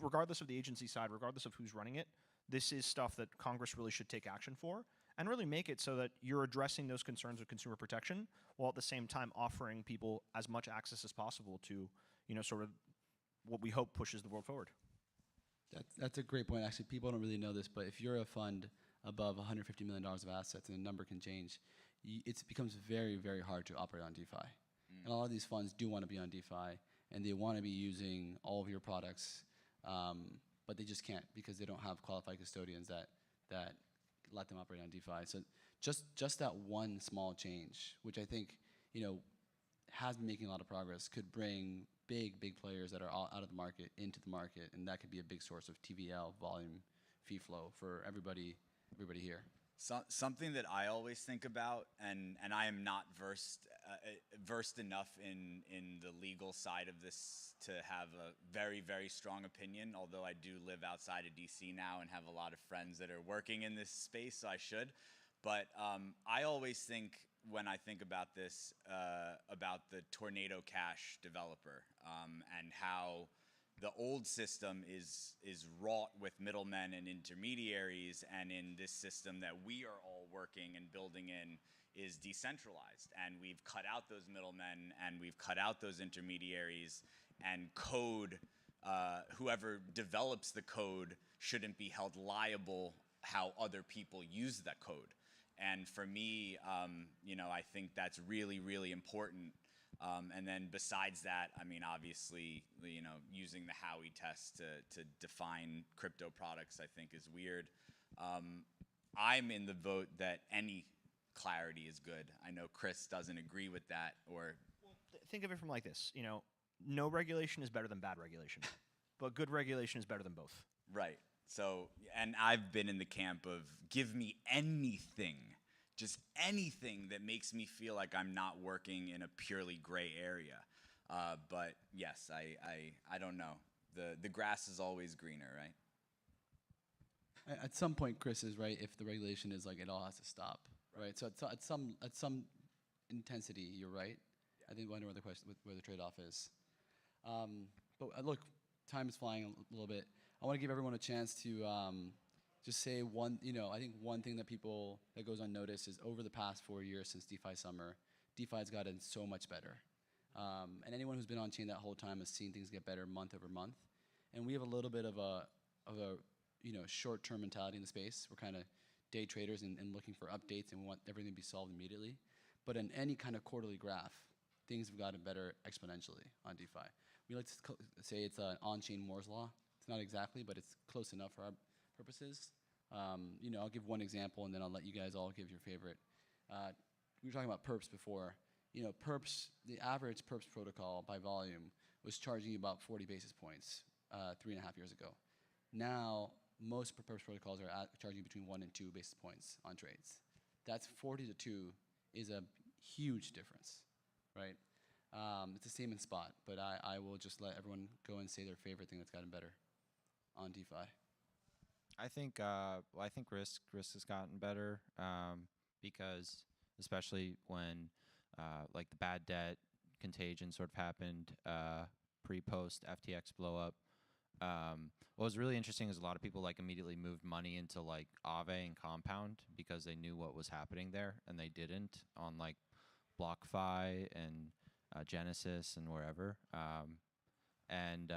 regardless of the agency side, regardless of who's running it, this is stuff that Congress really should take action for and really make it so that you're addressing those concerns of consumer protection while at the same time offering people as much access as possible to, sort of what we hope pushes the world forward. That's a great point. Actually, people don't really know this, but if you're a fund above $150 million of assets and the number can change, it becomes very, very hard to operate on DeFi. And a lot of these funds do want to be on DeFi, and they want to be using all of your products, but they just can't because they don't have qualified custodians that let them operate on DeFi. So just that one small change, which I think has been making a lot of progress, could bring big players that are all out of the market into the market, and that could be a big source of TVL volume, fee flow for everybody here. Something that I always think about, and I am not versed enough in the legal side of this to have a very, very strong opinion, although I do live outside of DC now and have a lot of friends that are working in this space, so I should. But I always think, when I think about this, about the Tornado Cash developer and how the old system is wrought with middlemen and intermediaries, and in this system that we are all working and building in is decentralized. And we've cut out those middlemen and we've cut out those intermediaries, and code, whoever develops the code shouldn't be held liable how other people use that code. And for me, I think that's really, really important. And then besides that, I mean, obviously, using the Howey test to define crypto products, I think is weird. I'm in the vote that any clarity is good. I know Chris doesn't agree with that, or... Think of it from like this, no regulation is better than bad regulation, but good regulation is better than both. Right. So, and I've been in the camp of give me anything, just anything that makes me feel like I'm not working in a purely gray area. But yes, I don't know. The grass is always greener, right? At some point, Chris is right. If the regulation is like it all has to stop, right? So at some intensity, you're right. I think I wonder where the trade-off is. But look, time is flying a little bit. I want to give everyone a chance to just say one. I think one thing that goes unnoticed is over the past 4 years since DeFi Summer, DeFi has gotten so much better. And anyone who's been on chain that whole time has seen things get better month over month. And we have a little bit of a short-term mentality in the space. We're kind of day traders and looking for updates, and we want everything to be solved immediately. But in any kind of quarterly graph, things have gotten better exponentially on DeFi. We like to say it's an on-chain Moore's law. It's not exactly, but it's close enough for our purposes. I'll give one example, and then I'll let you guys all give your favorite. We were talking about perps before. Perps, the average perps protocol by volume was charging you about 40 basis points 3.5 years ago. Now, most perps protocols are charging between 1 and 2 basis points on trades. That's 40 to 2 is a huge difference, right? It's the same in spot, but I will just let everyone go and say their favorite thing that's gotten better on DeFi. I think risk has gotten better because especially when like the bad debt contagion sort of happened pre-post FTX blow up. What was really interesting is a lot of people like immediately moved money into like Aave and Compound because they knew what was happening there, and they didn't on like BlockFi and Genesis and wherever. And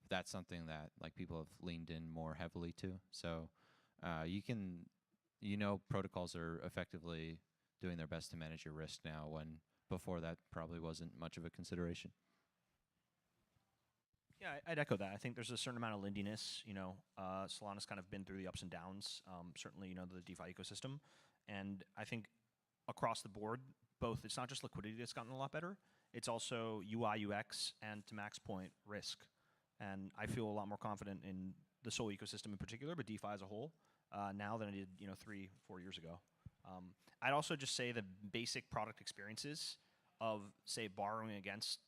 that's something that like people have leaned in more heavily to. So protocols are effectively doing their best to manage your risk now when before that probably wasn't much of a consideration. Yeah, I'd echo that. I think there's a certain amount of lindiness. Solana's kind of been through the ups and downs. Certainly, the DeFi ecosystem, and I think across the board, both it's not just liquidity that's gotten a lot better. It's also UI, UX, and to Mac's point, risk. And I feel a lot more confident in the Sol ecosystem in particular, but DeFi as a whole, now than I did 3-4 years ago. I'd also just say the basic product experiences of, say, borrowing against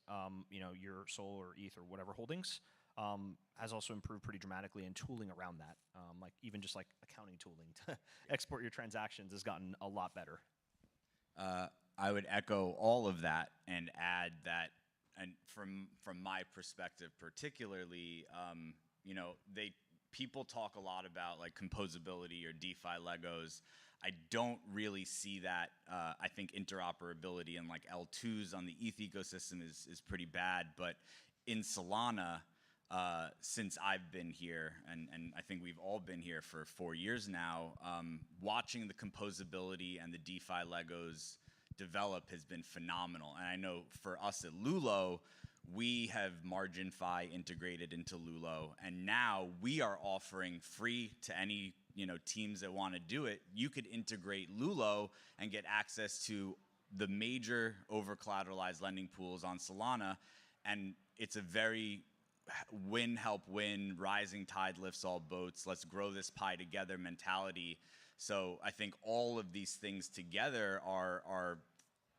your Sol or ETH or whatever holdings has also improved pretty dramatically, and tooling around that, like even just like accounting tooling to export your transactions has gotten a lot better. I would echo all of that and add that, and from my perspective particularly, people talk a lot about like composability or DeFi Legos. I don't really see that. I think interoperability and like L2s on the ETH ecosystem is pretty bad, but in Solana, since I've been here, and I think we've all been here for 4 years now, watching the composability and the DeFi Legos develop has been phenomenal. And I know for us at Lulo, we have MarginFi integrated into Lulo, and now we are offering free to any teams that want to do it. You could integrate Lulo and get access to the major over collateralized lending pools on Solana, and it's a very win, help win, rising tide lifts all boats, let's grow this pie together mentality. So I think all of these things together are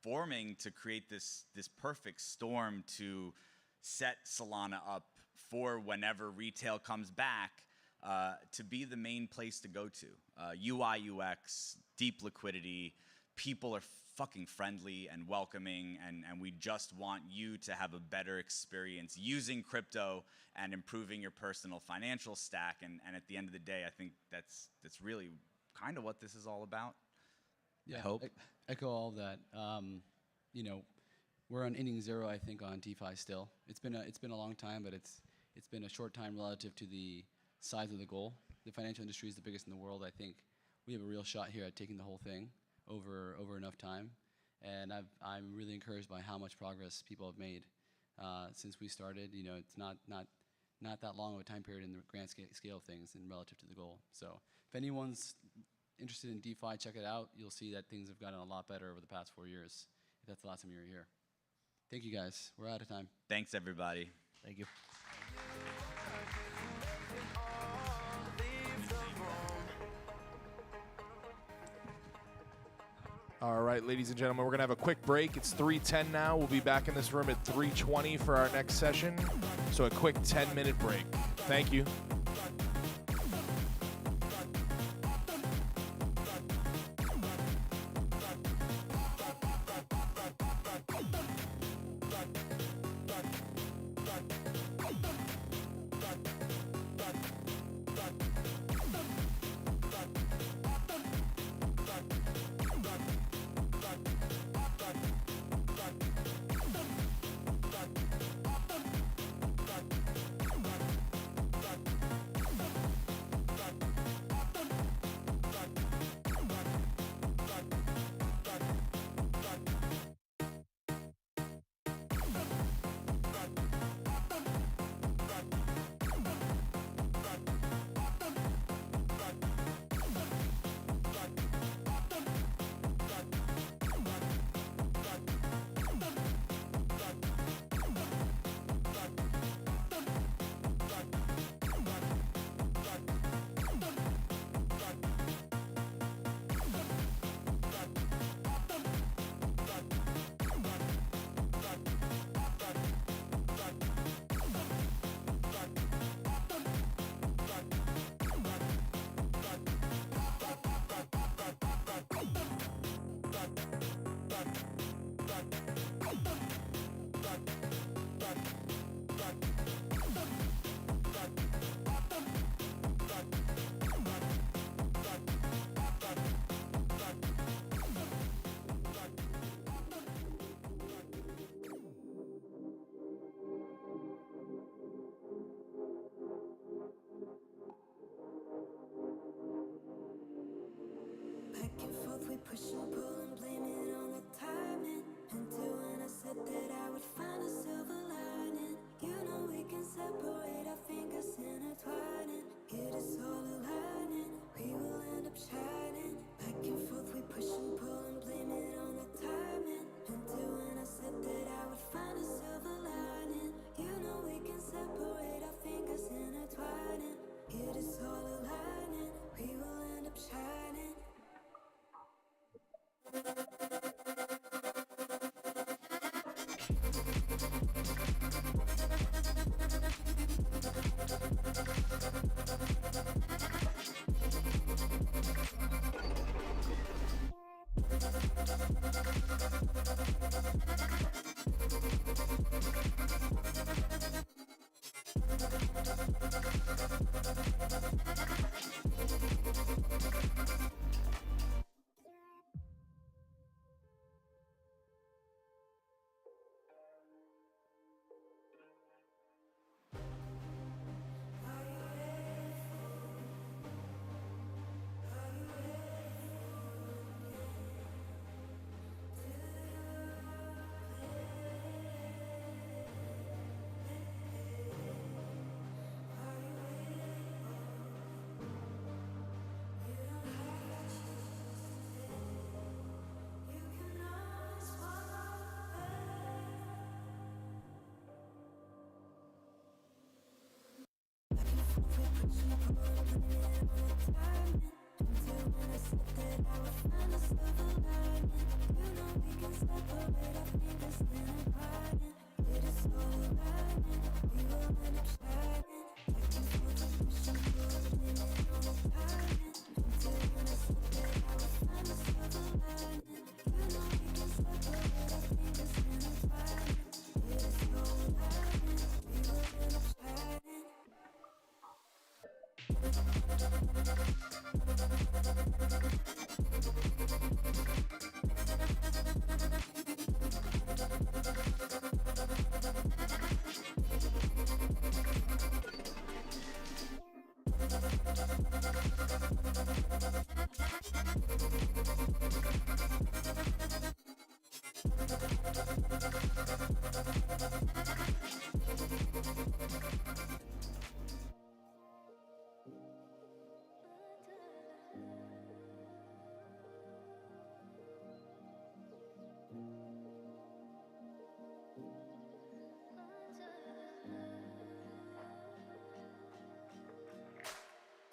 forming to create this perfect storm to set Solana up for whenever retail comes back to be the main place to go to. UI, UX, deep liquidity, people are fucking friendly and welcoming, and we just want you to have a better experience using crypto and improving your personal financial stack. And at the end of the day, I think that's really kind of what this is all about. Yeah, I hope. Echo all of that. We're on inning 0, I think, on DeFi still. It's been a long time, but it's been a short time relative to the size of the goal. The financial industry is the biggest in the world. I think we have a real shot here at taking the whole thing over enough time, and I'm really encouraged by how much progress people have made since we started. It's not that long of a time period in the grand scale of things and relative to the goal. So if anyone's interested in DeFi, check it out. You'll see that things have gotten a lot better over the past 4 years, if that's the last time you were here. Thank you, guys. We're out of time. Thanks, everybody. Thank you. All right, ladies and gentlemen, we're going to have a quick break. It's 3:10 now. We'll be back in this room at 3:20 for our next session. So a quick 10-minute break. Thank you.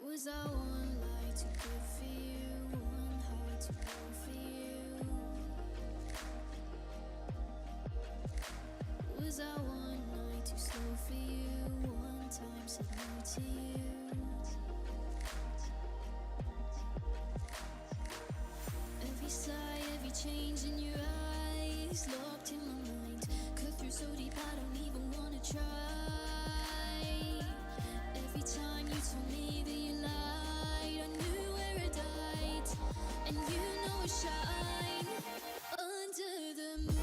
Was I one lie too good for you? One high too low for you? Was I one night too slow for you? One time said no to you? Every sigh, every change in your eyes, locked in my mind. Cut through so deep I don't even wanna try. Every time you told me that you lied, I knew where it died. And you know I shine under the moon.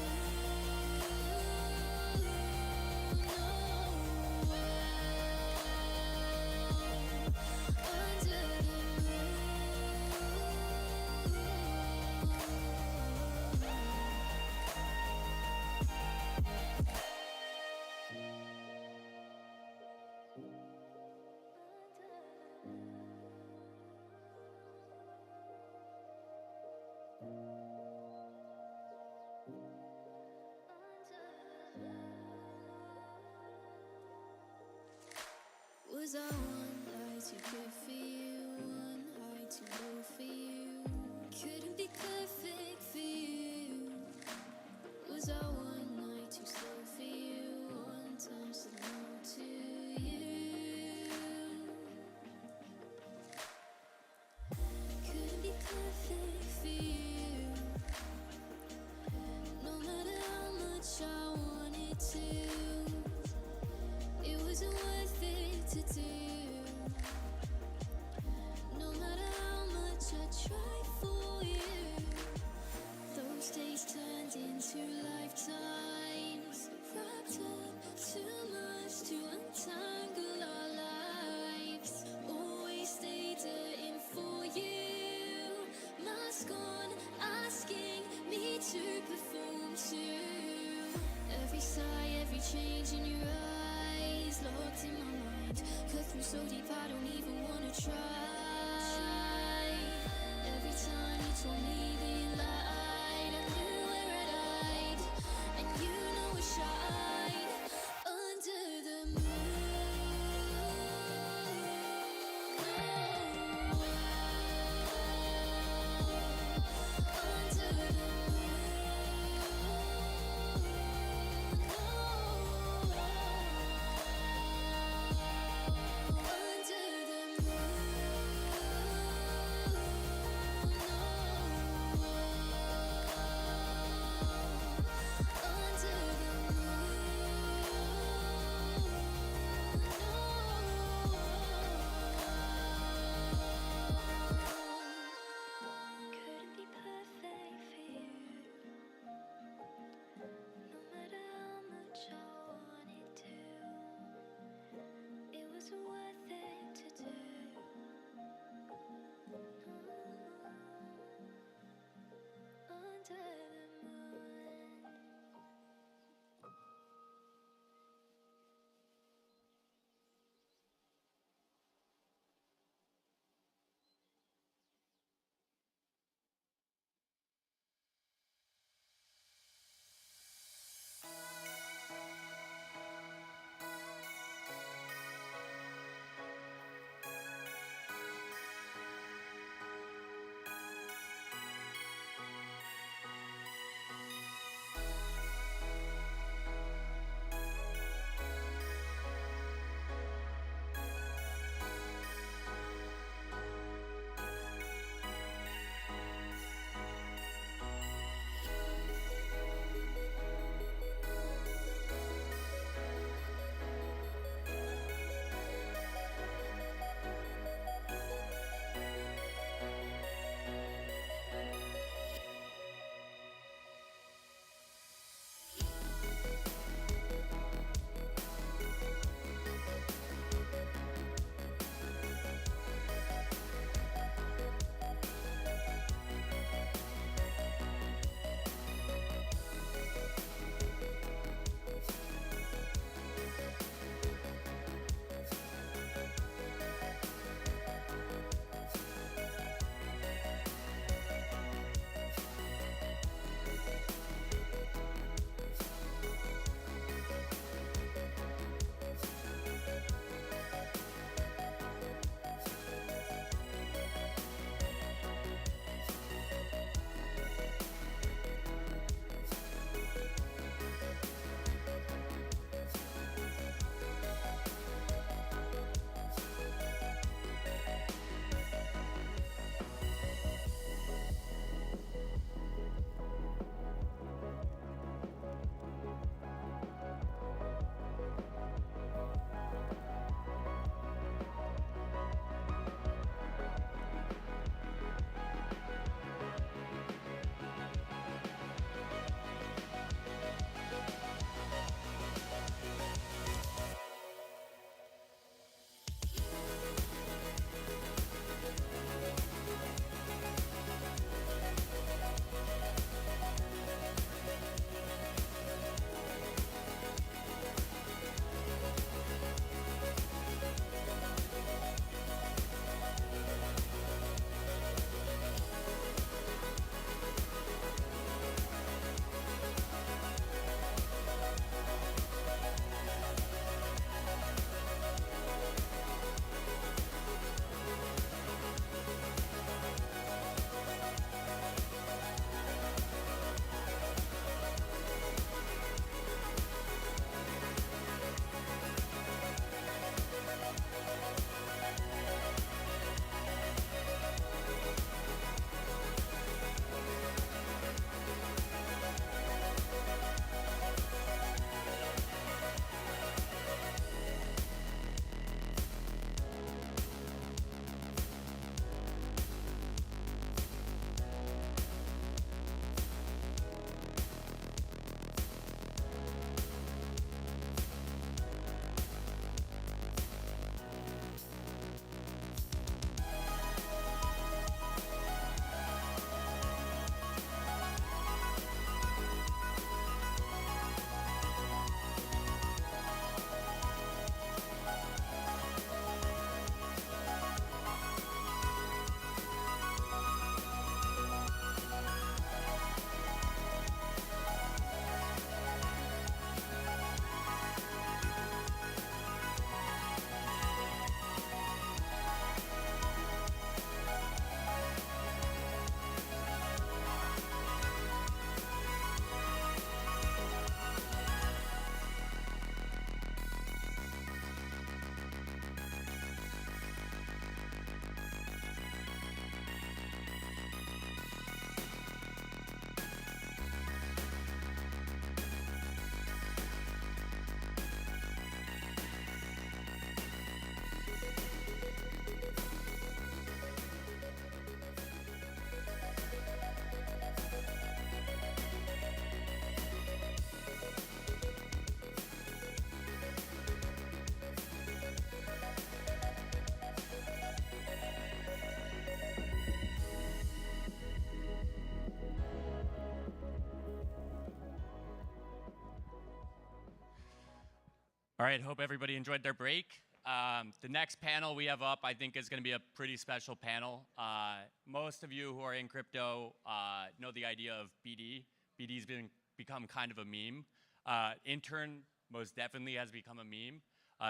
Was I one lie too good for you? One high too low for you? Couldn't be perfect for you. Was I one night too slow for you? One time said no to you. Couldn't be perfect for you. No matter how much I wanted to, it wasn't worth it to do. No matter how much I tried for you, those days turned into lifetimes. Wrapped up too much to untangle our lives. Always stayed in for you. Mask on, asking me to perform too. Every sigh, every change in your eyes, locked in my mind. Cut through so deep I don't even wanna try. Every time you told me that you lied, I knew where I died. And you know I shine under the moon. Under the moon. All right, hope everybody enjoyed their break. The next panel we have up, I think, is going to be a pretty special panel. Most of you who are in crypto know the idea of BD. BD's become kind of a meme. Intern most definitely has become a meme.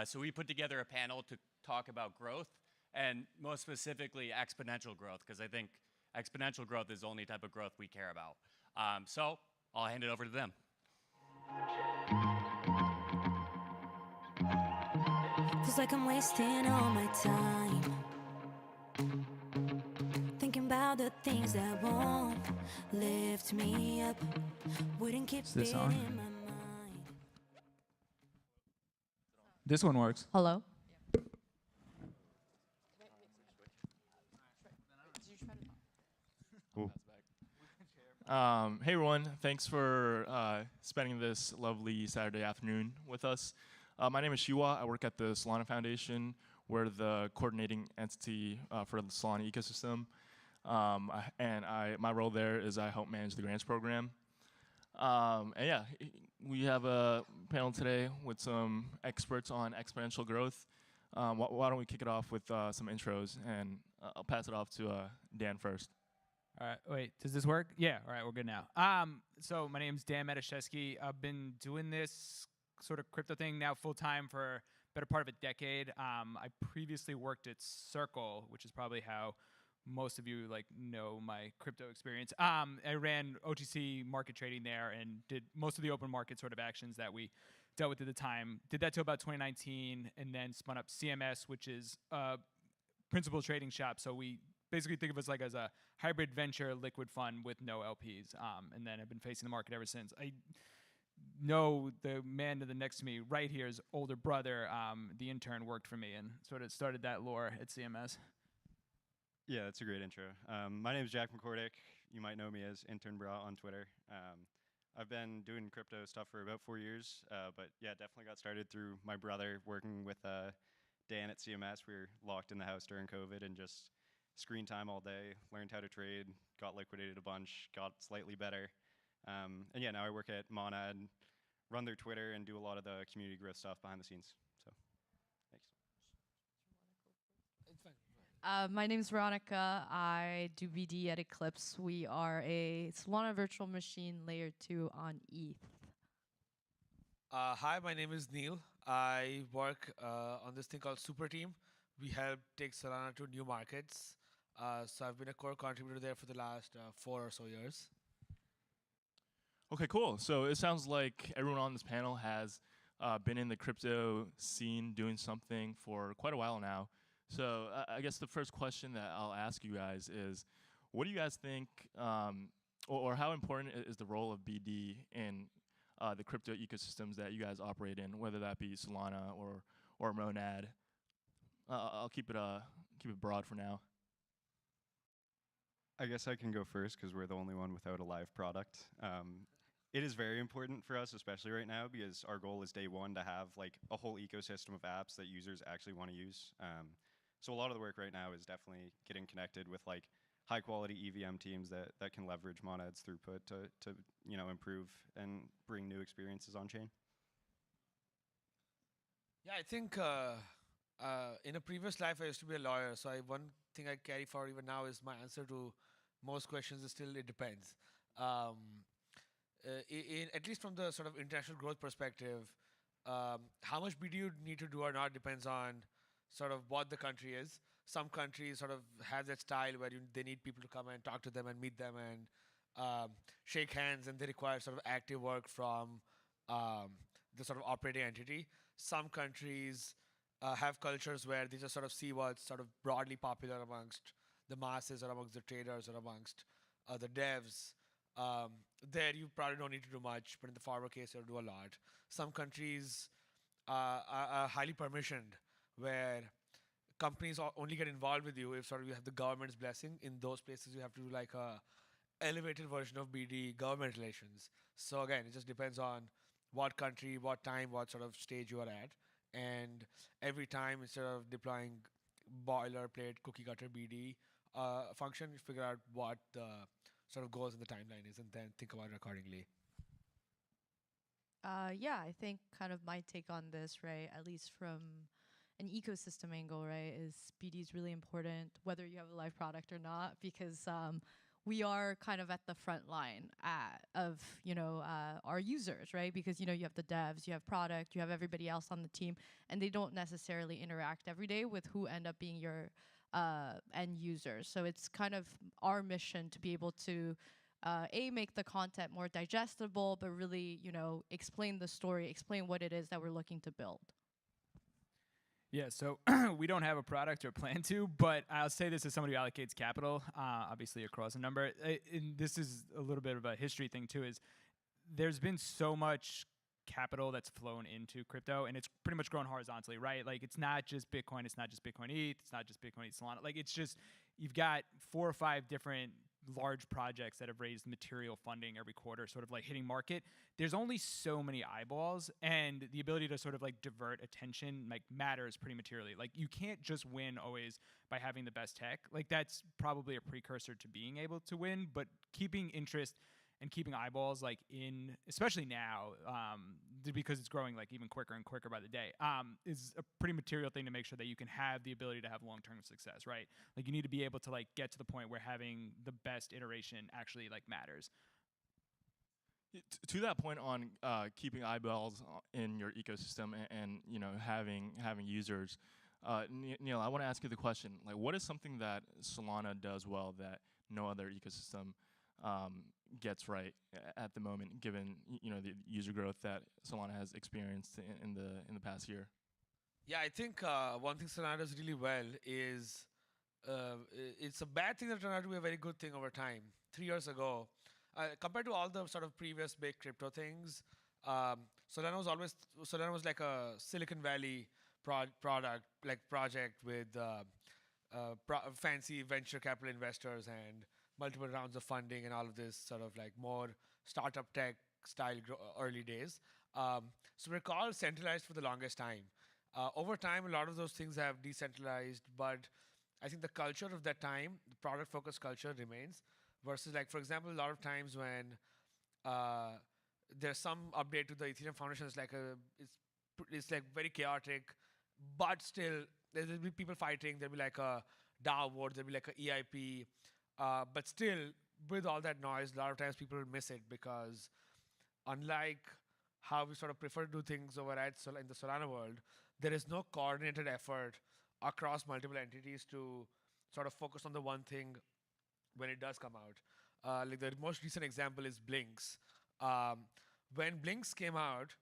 So we put together a panel to talk about growth, and most specifically exponential growth, because I think exponential growth is the only type of growth we care about. So I'll hand it over to them. Feels like I'm wasting all my time thinking about the things that won't lift me up, wouldn't keep Is this it on? in my mind. This one works. Hello? Cool. Hey everyone, thanks for spending this lovely Saturday afternoon with us. My name is Shiwa. I work at the Solana Foundation. We're the coordinating entity for the Solana ecosystem. My role there is I help manage the grants program. And yeah, we have a panel today with some experts on exponential growth. Why don't we kick it off with some intros, and I'll pass it off to Dan first. All right, wait, does this work? Yeah, all right, we're good now. So my name's Dan Metashevsky. I've been doing this sort of crypto thing now full-time for a better part of a decade. I previously worked at Circle, which is probably how most of you know my crypto experience. I ran OTC market trading there and did most of the open market sort of actions that we dealt with at the time. Did that till about 2019, and then spun up CMS, which is a principal trading shop. So we basically think of us as a hybrid venture liquid fund with no LPs. And then I've been facing the market ever since. I know the man to the next to me right here's older brother, the intern, worked for me and sort of started that lore at CMS. Yeah, that's a great intro. My name is Jack McCordick. You might know me as Intern Bra on Twitter. I've been doing crypto stuff for about 4 years, but yeah, definitely got started through my brother working with Dan at CMS. We were locked in the house during COVID and just screen time all day, learned how to trade, got liquidated a bunch, got slightly better. And yeah, now I work at Monad, run their Twitter, and do a lot of the community growth stuff behind the scenes. So, thanks. My name's Veronica. I do BD at Eclipse. We are a Solana virtual machine layer 2 on ETH. Hi, my name is Neil. I work on this thing called Super Team. We help take Solana to new markets. So I've been a core contributor there for the last 4 or so years. Okay, cool. So it sounds like everyone on this panel has been in the crypto scene doing something for quite a while now. So I guess the first question that I'll ask you guys is, what do you guys think, or how important is the role of BD in the crypto ecosystems that you guys operate in, whether that be Solana or Monad? I'll keep it broad for now. I guess I can go first because we're the only one without a live product. It is very important for us, especially right now, because our goal is day one to have a whole ecosystem of apps that users actually want to use. So a lot of the work right now is definitely getting connected with high quality EVM teams that can leverage Monad's throughput to improve and bring new experiences on chain. Yeah, I think in a previous life I used to be a lawyer. So one thing I carry forward even now is my answer to most questions is still it depends. At least from the sort of international growth perspective, how much BD you need to do or not depends on sort of what the country is. Some countries sort of have that style where they need people to come and talk to them and meet them and shake hands, and they require sort of active work from the sort of operating entity. Some countries have cultures where they just sort of see what's sort of broadly popular amongst the masses or amongst the traders or amongst the devs. There you probably don't need to do much, but in the former case you'll do a lot. Some countries are highly permissioned, where companies only get involved with you if sort of you have the government's blessing. In those places you have to do a elevated version of BD, government relations. So again, it just depends on what country, what time, what sort of stage you are at. And every time, instead of deploying boilerplate cookie cutter BD function, you figure out what the sort of goals in the timeline is and then think about it accordingly. Yeah, I think kind of my take on this, right, at least from an ecosystem angle, right, is BD is really important, whether you have a live product or not, because we are kind of at the front line of, our users, right? Because, you have the devs, you have product, you have everybody else on the team, and they don't necessarily interact every day with who end up being your end users. So it's kind of our mission to be able to make the content more digestible, but really, explain the story, explain what it is that we're looking to build. Yeah, so we don't have a product or plan to, but I'll say this as somebody who allocates capital, obviously across a number. And this is a little bit of a history thing too, is there's been so much capital that's flown into crypto, and it's pretty much grown horizontally, right? Like, it's not just Bitcoin, it's not just Bitcoin ETH, it's not just Bitcoin ETH Solana. Like, it's just, you've got 4 or 5 different large projects that have raised material funding every quarter, sort of like hitting market. There's only so many eyeballs, and the ability to sort of like divert attention like matters pretty materially. Like, you can't just win always by having the best tech. Like, that's probably a precursor to being able to win, but keeping interest and keeping eyeballs like in, especially now, because it's growing like even quicker and quicker by the day, is a pretty material thing to make sure that you can have the ability to have long-term success, right? Like, you need to be able to like get to the point where having the best iteration actually like matters. To that point on keeping eyeballs in your ecosystem and having users, Neil, I want to ask you the question: like, what is something that Solana does well that no other ecosystem gets right at the moment, given the user growth that Solana has experienced in the past year? Yeah, I think one thing Solana does really well is it's a bad thing that turned out to be a very good thing over time. 3 years ago, compared to all the sort of previous big crypto things, Solana was like a Silicon Valley project with fancy venture capital investors and multiple rounds of funding and all of this sort of like more startup tech style early days. So we're called centralized for the longest time. Over time, a lot of those things have decentralized, but I think the culture of that time, the product focused culture remains, versus like, for example, a lot of times when there's some update to the Ethereum Foundation, it's like very chaotic, but still there'll be people fighting. There'll be like a DAO vote, there'll be like a EIP, but still with all that noise, a lot of times people miss it, because unlike how we sort of prefer to do things over in the Solana world, there is no coordinated effort across multiple entities to sort of focus on the one thing when it does come out. Like the most recent example is Blinks. When Blinks came out,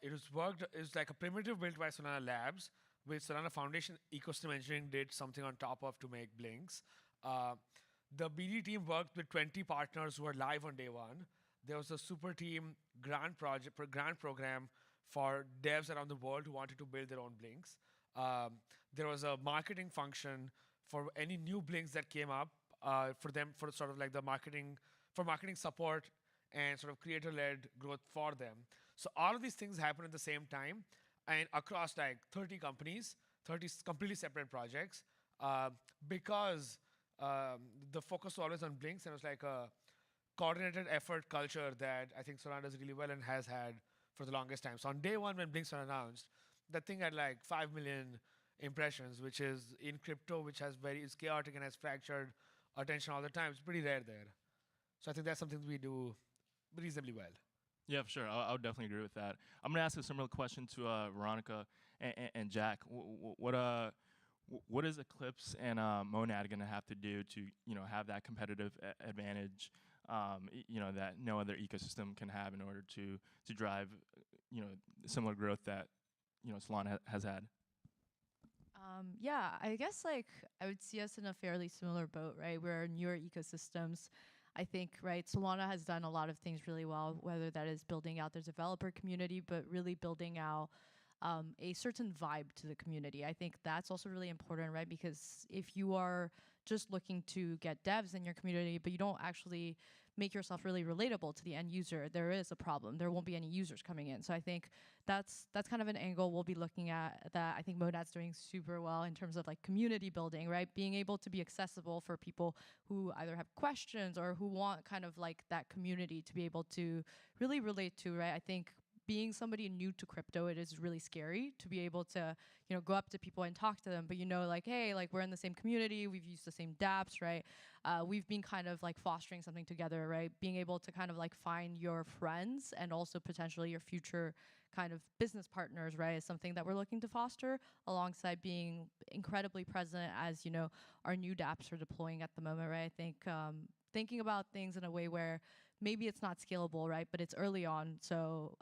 it was like a primitive built by Solana Labs, which Solana Foundation ecosystem engineering did something on top of to make Blinks. The BD team worked with 20 partners who were live on day one. There was a super team grant program for devs around the world who wanted to build their own Blinks. There was a marketing function for any new Blinks that came up, for sort of like the marketing support and sort of creator-led growth for them. So all of these things happen at the same time and across like 30 companies, 30 completely separate projects, because the focus was always on Blinks, and it was like a coordinated effort culture that I think Solana does really well and has had for the longest time. So on day one when Blinks was announced, that thing had like 5 million impressions, which is in crypto, which is chaotic and has fractured attention all the time. It's pretty rare there. So I think that's something we do reasonably well. Yeah, for sure. I would definitely agree with that. I'm gonna ask a similar question to Veronica and Jack. What is Eclipse and Monad gonna have to do to have that competitive advantage, that no other ecosystem can have in order to drive similar growth that Solana has had? Yeah, I guess like I would see us in a fairly similar boat, right? We're newer ecosystems. I think, right, Solana has done a lot of things really well, whether that is building out their developer community, but really building out a certain vibe to the community. I think that's also really important, right? Because if you are just looking to get devs in your community, but you don't actually make yourself really relatable to the end user, there is a problem. There won't be any users coming in. So I think that's kind of an angle we'll be looking at that I think Monad's doing super well in terms of like community building, right? Being able to be accessible for people who either have questions or who want kind of like that community to be able to really relate to, right? I think being somebody new to crypto, it is really scary to be able to, go up to people and talk to them. But like, hey, like we're in the same community, we've used the same dApps, right? We've been kind of like fostering something together, right? Being able to kind of like find your friends and also potentially your future kind of business partners, right, is something that we're looking to foster alongside being incredibly present as, our new dApps are deploying at the moment, right? I think thinking about things in a way where maybe it's not scalable, right? But it's early on. So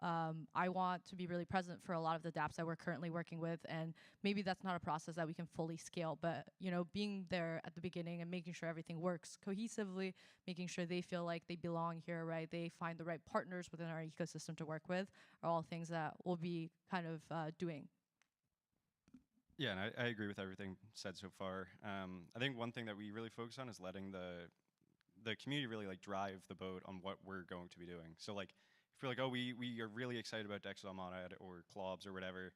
I want to be really present for a lot of the dApps that we're currently working with. And maybe that's not a process that we can fully scale. But, being there at the beginning and making sure everything works cohesively, making sure they feel like they belong here, right? They find the right partners within our ecosystem to work with are all things that we'll be kind of doing. Yeah, and I agree with everything said so far. I think one thing that we really focus on is letting the community really like drive the boat on what we're going to be doing. So like if we're like, oh, we are really excited about Dex on Monad or Clobs or whatever,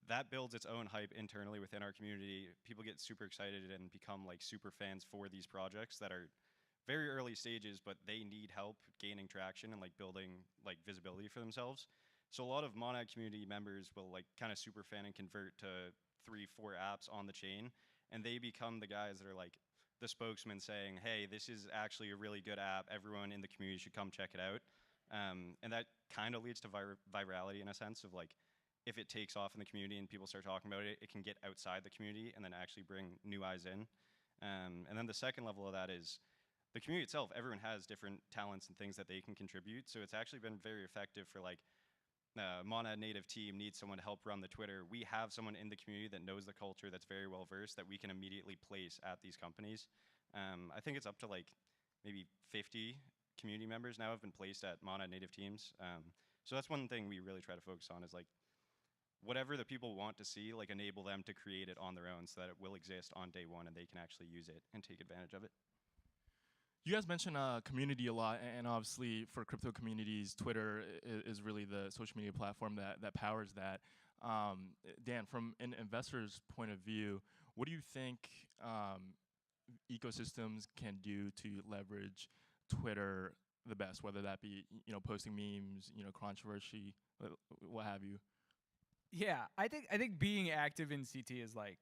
that builds its own hype internally within our community. People get super excited and become like super fans for these projects that are very early stages, but they need help gaining traction and like building like visibility for themselves. So a lot of Monad community members will like kind of super fan and convert to 3-4 apps on the chain, and they become the guys that are like the spokesman saying, hey, this is actually a really good app. Everyone in the community should come check it out. And that kind of leads to virality in a sense of like, if it takes off in the community and people start talking about it, it can get outside the community and then actually bring new eyes in. And then the second level of that is the community itself. Everyone has different talents and things that they can contribute. So it's actually been very effective for like, Monad native team needs someone to help run the Twitter. We have someone in the community that knows the culture, that's very well versed, that we can immediately place at these companies. I think it's up to like maybe 50 community members now have been placed at Monad native teams. So that's one thing we really try to focus on is like whatever the people want to see, like enable them to create it on their own so that it will exist on day one and they can actually use it and take advantage of it. You guys mentioned community a lot, and obviously for crypto communities, Twitter is really the social media platform that powers that. Dan, from an investor's point of view, what do you think ecosystems can do to leverage Twitter the best, whether that be posting memes, controversy, what have you? Yeah, I think being active in CT is like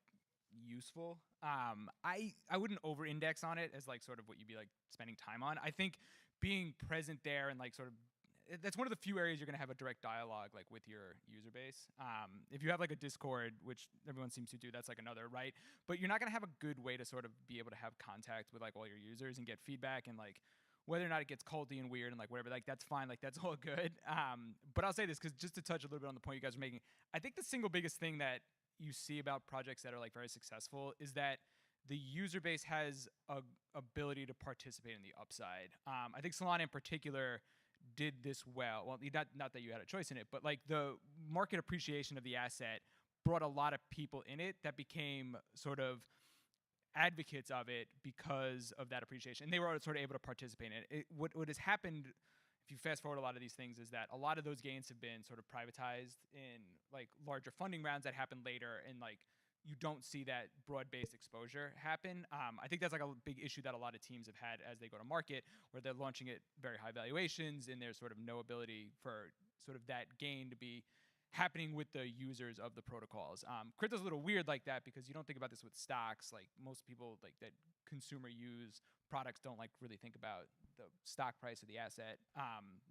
useful. I wouldn't over-index on it as like sort of what you'd be like spending time on. I think being present there and like sort of that's one of the few areas you're gonna have a direct dialogue like with your user base. If you have like a Discord, which everyone seems to do, that's like another, right? But you're not gonna have a good way to sort of be able to have contact with like all your users and get feedback and like whether or not it gets culty and weird and like whatever, like that's fine, like that's all good. But I'll say this because just to touch a little bit on the point you guys are making, I think the single biggest thing that you see about projects that are like very successful is that the user base has a ability to participate in the upside. I think Solana in particular did this well. Well, not that you had a choice in it, but like the market appreciation of the asset brought a lot of people in it that became sort of advocates of it because of that appreciation. And they were sort of able to participate in it. What has happened, if you fast forward a lot of these things, is that a lot of those gains have been sort of privatized in like larger funding rounds that happen later, and like you don't see that broad-based exposure happen. I think that's like a big issue that a lot of teams have had as they go to market, where they're launching at very high valuations, and there's sort of no ability for sort of that gain to be happening with the users of the protocols. Crypto's a little weird like that because you don't think about this with stocks. Like most people like that consumer use products don't like really think about the stock price of the asset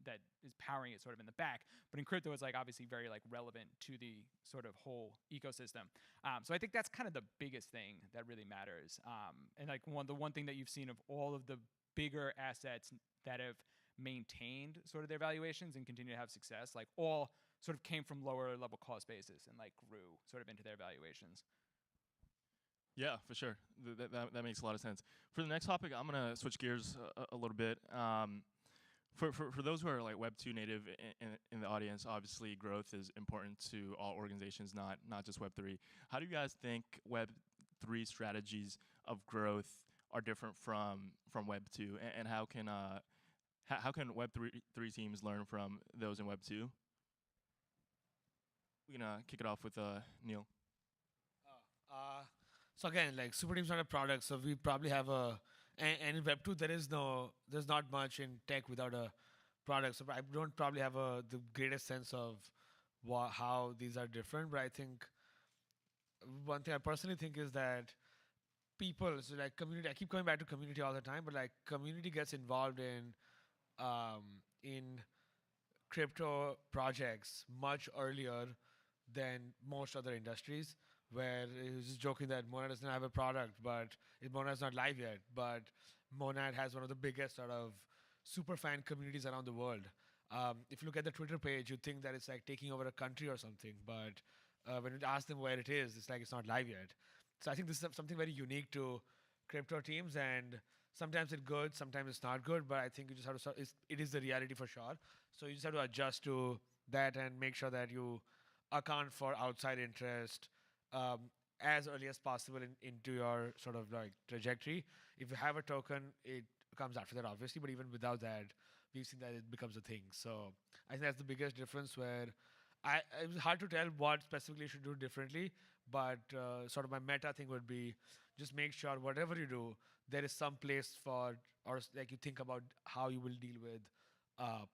that is powering it sort of in the back. But in crypto, it's like obviously very like relevant to the sort of whole ecosystem. So I think that's kind of the biggest thing that really matters. And like the one thing that you've seen of all of the bigger assets that have maintained sort of their valuations and continue to have success, like all sort of came from lower level cost basis and like grew sort of into their valuations. Yeah, for sure. That makes a lot of sense. For the next topic, I'm gonna switch gears a little bit. For those who are like Web2 native in the audience, obviously growth is important to all organizations, not just Web3. How do you guys think Web3 strategies of growth are different from Web2, and how can how can Web3 teams learn from those in Web2? We're gonna kick it off with Neil. So again, like super teams not a product, so we probably have and in Web2 there's not much in tech without a product. So I don't probably have the greatest sense of how these are different, but I think one thing I personally think is that people, so like community, I keep coming back to community all the time, but like community gets involved in crypto projects much earlier than most other industries. Where he was just joking that Monad doesn't have a product, but Monad's not live yet. But Monad has one of the biggest sort of super fan communities around the world. If you look at the Twitter page, you'd think that it's like taking over a country or something. But when you ask them where it is, it's like it's not live yet. So I think this is something very unique to crypto teams, and sometimes it's good, sometimes it's not good. But I think you just have to. It is the reality for sure. So you just have to adjust to that and make sure that you account for outside interest as early as possible into your sort of like trajectory. If you have a token, it comes after that, obviously. But even without that, we've seen that it becomes a thing. So I think that's the biggest difference. Where it was hard to tell what specifically you should do differently, but sort of my meta thing would be just make sure whatever you do, there is some place for, or like you think about how you will deal with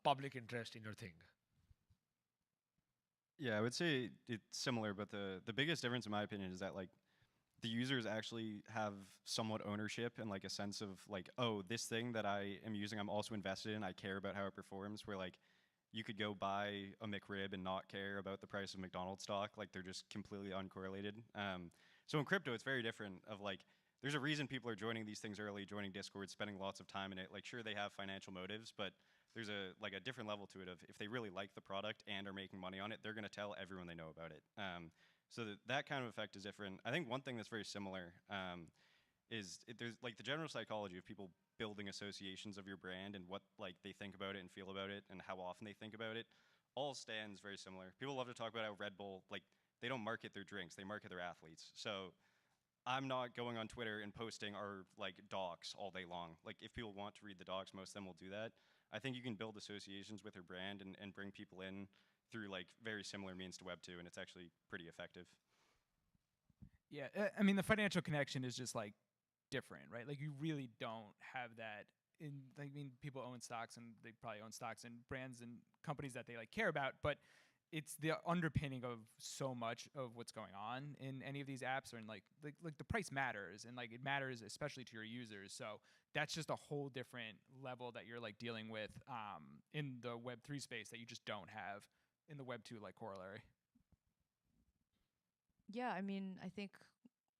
public interest in your thing. Yeah, I would say it's similar, but the biggest difference in my opinion is that like the users actually have somewhat ownership and like a sense of like, oh, this thing that I am using, I'm also invested in. I care about how it performs. Where like you could go buy a McRib and not care about the price of McDonald's stock. Like they're just completely uncorrelated. So in crypto, it's very different. Of like, there's a reason people are joining these things early, joining Discord, spending lots of time in it. Like sure, they have financial motives, but there's a different level to it of if they really like the product and are making money on it, they're going to tell everyone they know about it. So that kind of effect is different. I think one thing that's very similar is there's like the general psychology of people building associations of your brand and what like they think about it and feel about it and how often they think about it all stands very similar. People love to talk about how Red Bull, like they don't market their drinks, they market their athletes. So I'm not going on Twitter and posting our like docs all day long. Like if people want to read the docs, most of them will do that. I think you can build associations with your brand and bring people in through like very similar means to Web2, and it's actually pretty effective. Yeah, I mean the financial connection is just like different, right? Like you really don't have that in. I mean, people own stocks, and they probably own stocks and brands and companies that they like care about, but it's the underpinning of so much of what's going on in any of these apps, or in like the price matters, and like it matters especially to your users. So that's just a whole different level that you're like dealing with in the Web3 space that you just don't have in the Web2 like corollary. Yeah, I mean, I think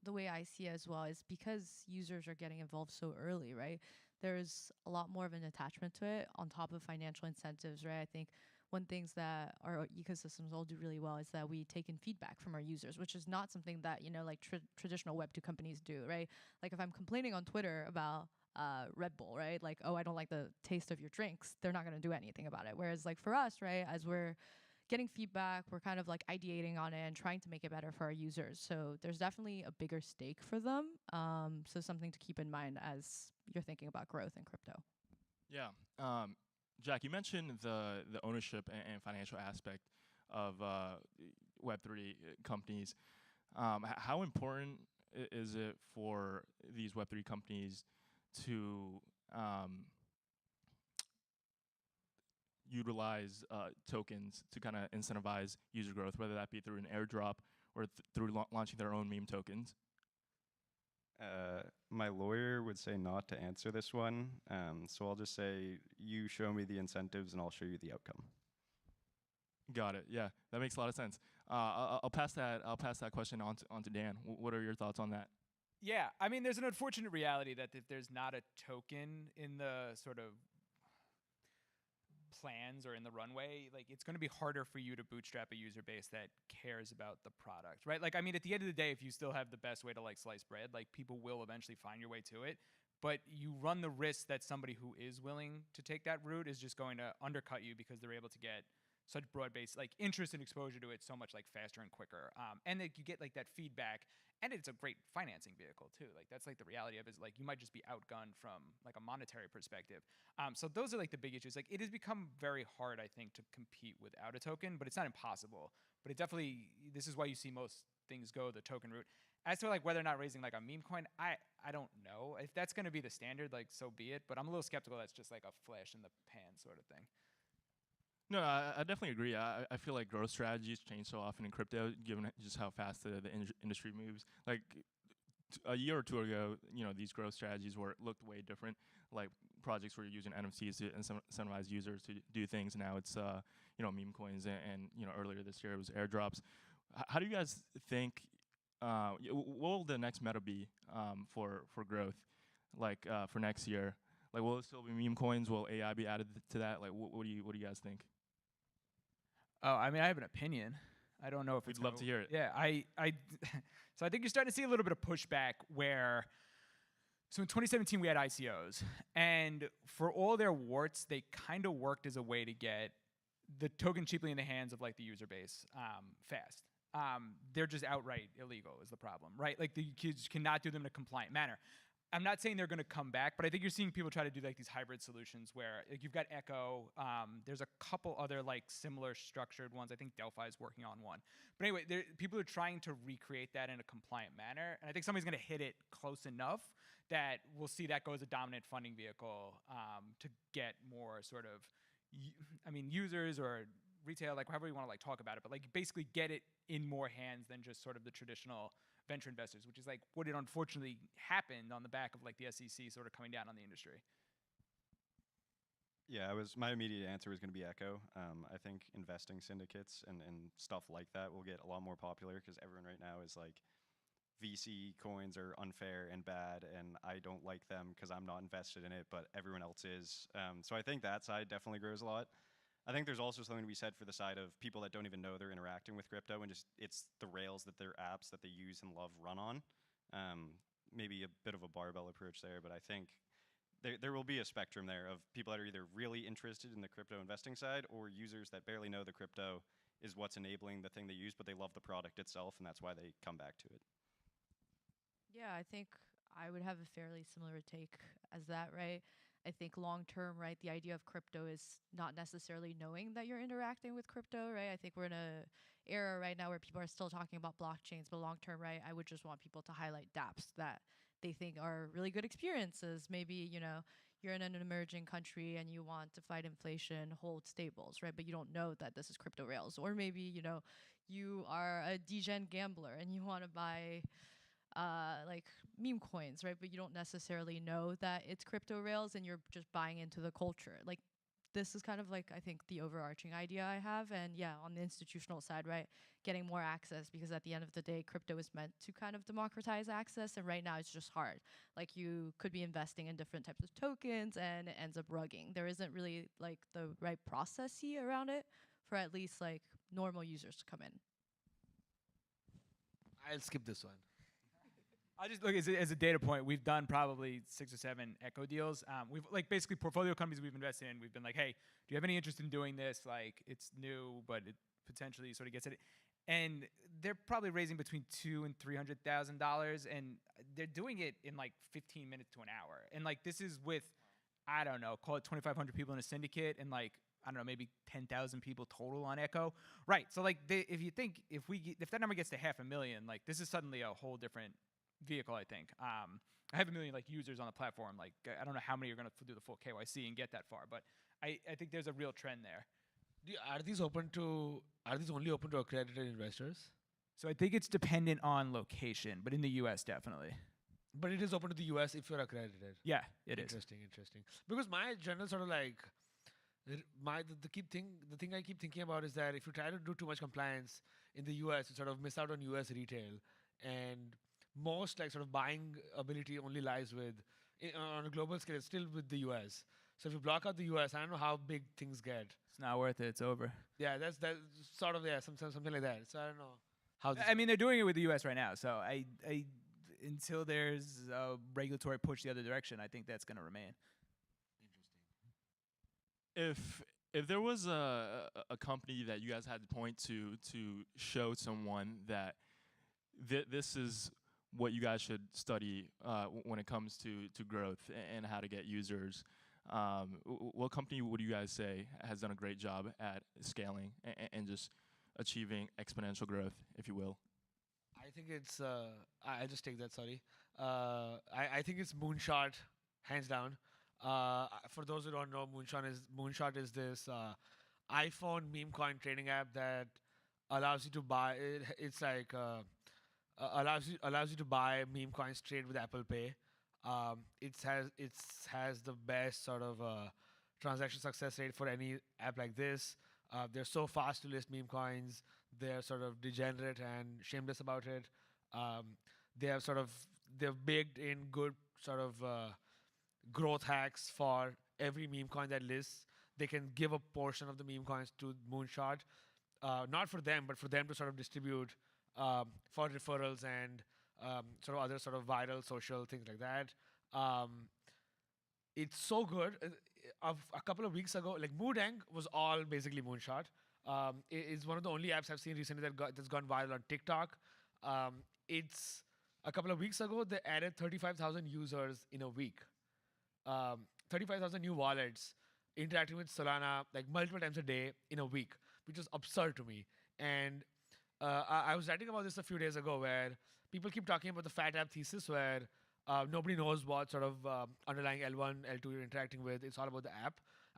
the way I see it as well is because users are getting involved so early, right? There's a lot more of an attachment to it on top of financial incentives, right? I think one things that our ecosystems all do really well is that we take in feedback from our users, which is not something that, you know, like traditional Web2 companies do, right? Like if I'm complaining on Twitter about Red Bull, right? Like, oh, I don't like the taste of your drinks. They're not going to do anything about it. Whereas like for us, right, as we're getting feedback, we're kind of like ideating on it and trying to make it better for our users. So there's definitely a bigger stake for them. So something to keep in mind as you're thinking about growth in crypto. Yeah. Jack, you mentioned the ownership and financial aspect of Web3 companies. How important is it for these Web3 companies to utilize tokens to kind of incentivize user growth, whether that be through an airdrop or through launching their own meme tokens? My lawyer would say not to answer this one, so I'll just say you show me the incentives and I'll show you the outcome. Got it. Yeah, that makes a lot of sense. I'll pass that question on to Dan. What are your thoughts on that? Yeah, I mean, there's an unfortunate reality that if there's not a token in the sort of plans or in the runway, like it's going to be harder for you to bootstrap a user base that cares about the product, right? Like, I mean, at the end of the day, if you still have the best way to like slice bread, like people will eventually find your way to it. But you run the risk that somebody who is willing to take that route is just going to undercut you because they're able to get such broad-based like interest and exposure to it so much like faster and quicker. And like you get like that feedback, and it's a great financing vehicle too. Like that's like the reality of it is like you might just be outgunned from like a monetary perspective. So those are like the big issues. Like it has become very hard, I think, to compete without a token, but it's not impossible. But it definitely, this is why you see most things go the token route. As to like whether or not raising like a meme coin, I don't know. If that's going to be the standard, like so be it. But I'm a little skeptical that's just like a flash in the pan sort of thing. No, I definitely agree. I feel like growth strategies change so often in crypto, given just how fast the industry moves. Like a year or two ago, these growth strategies looked way different. Like projects were using NFTs to incentivize users to do things. Now it's meme coins, and earlier this year it was airdrops. How do you guys think? What will the next meta be for growth? Like for next year, like will it still be meme coins? Will AI be added to that? Like what do you guys think? Oh, I mean, I have an opinion. I don't know if We'd love to hear it. Yeah, so I think you're starting to see a little bit of pushback where. So in 2017 we had ICOs, and for all their warts, they kind of worked as a way to get the token cheaply in the hands of like the user base fast. They're just outright illegal is the problem, right? Like the kids cannot do them in a compliant manner. I'm not saying they're going to come back, but I think you're seeing people try to do like these hybrid solutions where like you've got Echo. There's a couple other like similar structured ones. I think Delphi is working on one. But anyway, people are trying to recreate that in a compliant manner, and I think somebody's going to hit it close enough that we'll see that go as a dominant funding vehicle to get more sort of, users or retail, like however you want to like talk about it, but like basically get it in more hands than just sort of the traditional venture investors, which is like what it unfortunately happened on the back of like the SEC sort of coming down on the industry. Yeah, my immediate answer was going to be Echo. I think investing syndicates and stuff like that will get a lot more popular because everyone right now is like, VC coins are unfair and bad, and I don't like them because I'm not invested in it, but everyone else is. So I think that side definitely grows a lot. I think there's also something to be said for the side of people that don't even know they're interacting with crypto, and just it's the rails that their apps that they use and love run on. Maybe a bit of a barbell approach there, but I think there will be a spectrum there of people that are either really interested in the crypto investing side or users that barely know the crypto is what's enabling the thing they use, but they love the product itself, and that's why they come back to it. Yeah, I think I would have a fairly similar take as that, right? I think long term, right, the idea of crypto is not necessarily knowing that you're interacting with crypto, right? I think we're in a era right now where people are still talking about blockchains, but long term, right, I would just want people to highlight dApps that they think are really good experiences. Maybe, you're in an emerging country and you want to fight inflation, hold stables, right? But you don't know that this is crypto rails. Or maybe, you are a degen gambler and you want to buy like meme coins, right? But you don't necessarily know that it's crypto rails and you're just buying into the culture. Like this is kind of like, I think, the overarching idea I have. And yeah, on the institutional side, right, getting more access, because at the end of the day, crypto is meant to kind of democratize access. And right now it's just hard. Like you could be investing in different types of tokens and it ends up rugging. There isn't really like the right processy around it for at least like normal users to come in. I'll skip this one. I'll just look as a data point. We've done probably 6 or 7 Echo deals. We've like basically portfolio companies we've invested in. We've been like, hey, do you have any interest in doing this? Like it's new, but it potentially sort of gets it. And they're probably raising between $200,000 and $300,000, and they're doing it in like 15 minutes to an hour. And like this is with, I don't know, call it 2,500 people in a syndicate, and like I don't know, maybe 10,000 people total on Echo. Right. So like if you think if that number gets to 500,000, like this is suddenly a whole different vehicle, I think. I have 1 million like users on the platform. Like I don't know how many are going to do the full KYC and get that far, but I think there's a real trend there. Are these only open to accredited investors? So I think it's dependent on location, but in the U.S. definitely. But it is open to the US if you're accredited. Yeah, it is. Interesting. Because my general sort of like the thing I keep thinking about is that if you try to do too much compliance in the US, you sort of miss out on US retail, and most like sort of buying ability only lies with on a global scale. It's still with the US. So if you block out the US, I don't know how big things get. It's not worth it. It's over. Yeah, that's sort of something like that. So I don't know how. I mean, they're doing it with the US right now. So I until there's a regulatory push the other direction, I think that's going to remain. If there was a company that you guys had to point to show someone that this is what you guys should study when it comes to growth and how to get users. What company would you guys say has done a great job at scaling and just achieving exponential growth, if you will? I think it's. I'll just take that. Sorry. I think it's Moonshot, hands down. For those who don't know, Moonshot is this iPhone meme coin trading app that allows you to buy. It's like allows you to buy meme coins trade with Apple Pay. It has the best sort of transaction success rate for any app like this. They're so fast to list meme coins. They're sort of degenerate and shameless about it. They have sort of they've baked in good sort of growth hacks for every meme coin that lists. They can give a portion of the meme coins to Moonshot, not for them, but for them to sort of distribute for referrals and sort of other sort of viral social things like that. It's so good. A couple of weeks ago, like Moodang was all basically Moonshot. It's one of the only apps I've seen recently that's gone viral on TikTok. It's a couple of weeks ago they added 35,000 users in a week. 35,000 new wallets interacting with Solana like multiple times a day in a week, which is absurd to me. And I was writing about this a few days ago where people keep talking about the fat app thesis where nobody knows what sort of underlying L1, L2 you're interacting with. It's all about the app.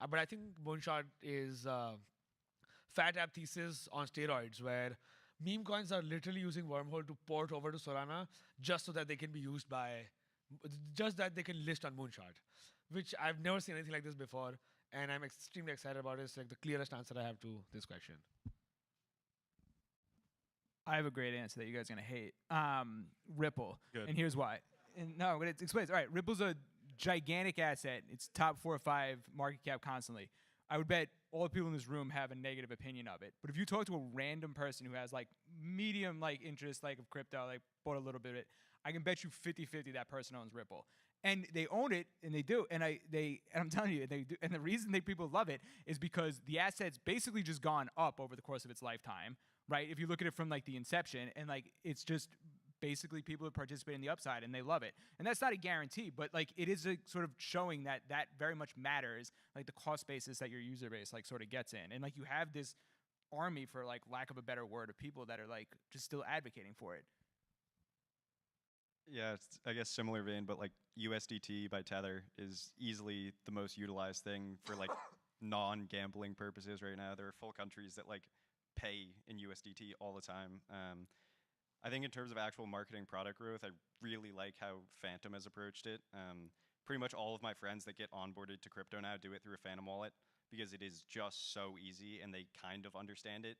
But I think Moonshot is fat app thesis on steroids where meme coins are literally using Wormhole to port over to Solana just so that they can be used just that they can list on Moonshot, which I've never seen anything like this before. And I'm extremely excited about it. It's like the clearest answer I have to this question. I have a great answer that you guys are gonna hate. Ripple, Good. and here's why. And no, I'm gonna explain. All right, Ripple's a gigantic asset. It's top 4 or 5 market cap constantly. I would bet all the people in this room have a negative opinion of it. But if you talk to a random person who has like medium like interest like of crypto, like bought a little bit of it, I can bet you 50-50 that person owns Ripple. And they own it, and they do. And I'm telling you, they do. And the reason people love it is because the asset's basically just gone up over the course of its lifetime, right? If you look at it from like the inception, and like it's just basically people who participate in the upside and they love it. And that's not a guarantee, but like it is a sort of showing that very much matters, like the cost basis that your user base like sort of gets in. And like you have this army, for like lack of a better word, of people that are like just still advocating for it. Yeah, it's, I guess similar vein, but like USDT by Tether is easily the most utilized thing for like non-gambling purposes right now. There are full countries that like pay in USDT all the time. I think in terms of actual marketing product growth, I really like how Phantom has approached it. Pretty much all of my friends that get onboarded to crypto now do it through a Phantom wallet because it is just so easy and they kind of understand it.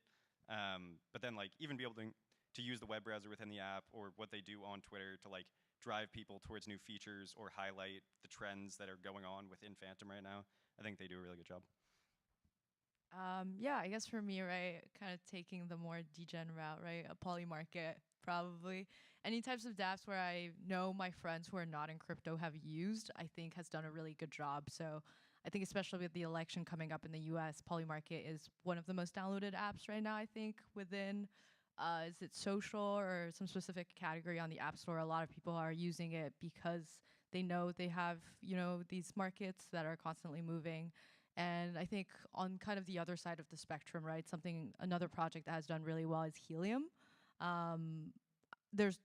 But then like even be able to use the web browser within the app or what they do on Twitter to like drive people towards new features or highlight the trends that are going on within Phantom right now, I think they do a really good job. Yeah, I guess for me, right, kind of taking the more degen route, right, a poly market, probably. Any types of dApps where I know my friends who are not in crypto have used, I think has done a really good job. So I think especially with the election coming up in the US, Polymarket is one of the most downloaded apps right now, I think, within, is it social or some specific category on the App Store? A lot of people are using it because they know they have, these markets that are constantly moving. And I think on kind of the other side of the spectrum, right, another project that has done really well is Helium.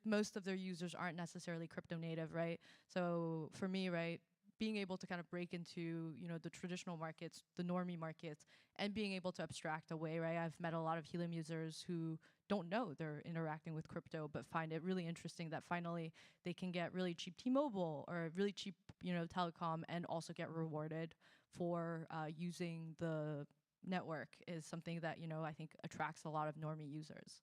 Most of their users aren't necessarily crypto native, right? So for me, right, being able to kind of break into, the traditional markets, the normie markets, and being able to abstract away, right? I've met a lot of Helium users who don't know they're interacting with crypto, but find it really interesting that finally they can get really cheap T-Mobile or really cheap, telecom and also get rewarded for using the network is something that, I think attracts a lot of normie users.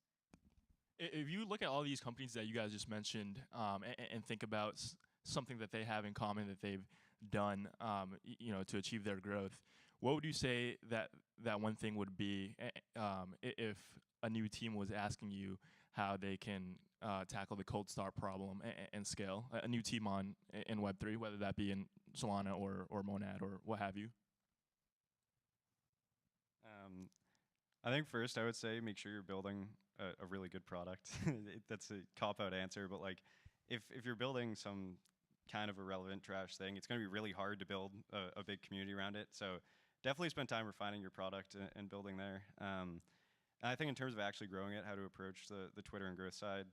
If you look at all these companies that you guys just mentioned and think about something that they have in common that they've done, to achieve their growth, what would you say that one thing would be if a new team was asking you how they can tackle the cold start problem and scale? A new team in Web3, whether that be in Solana or Monad or what have you? I think first I would say make sure you're building a really good product. That's a cop-out answer, but like if you're building some kind of irrelevant trash thing, it's going to be really hard to build a big community around it. So definitely spend time refining your product and building there. And I think in terms of actually growing it, how to approach the Twitter and growth side,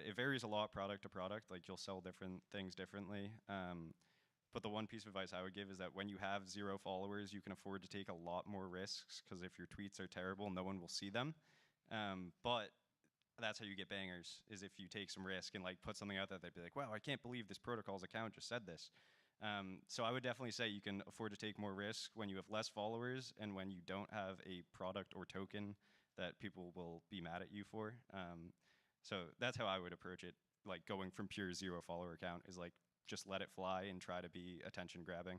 it varies a lot product to product. Like you'll sell different things differently. But the one piece of advice I would give is that when you have 0 followers, you can afford to take a lot more risks, because if your tweets are terrible, no one will see them. But that's how you get bangers, is if you take some risk and like put something out there, they'd be like, wow, I can't believe this protocol's account just said this. So I would definitely say you can afford to take more risk when you have less followers and when you don't have a product or token that people will be mad at you for. So that's how I would approach it. Like going from pure 0 follower account is like, just let it fly and try to be attention grabbing.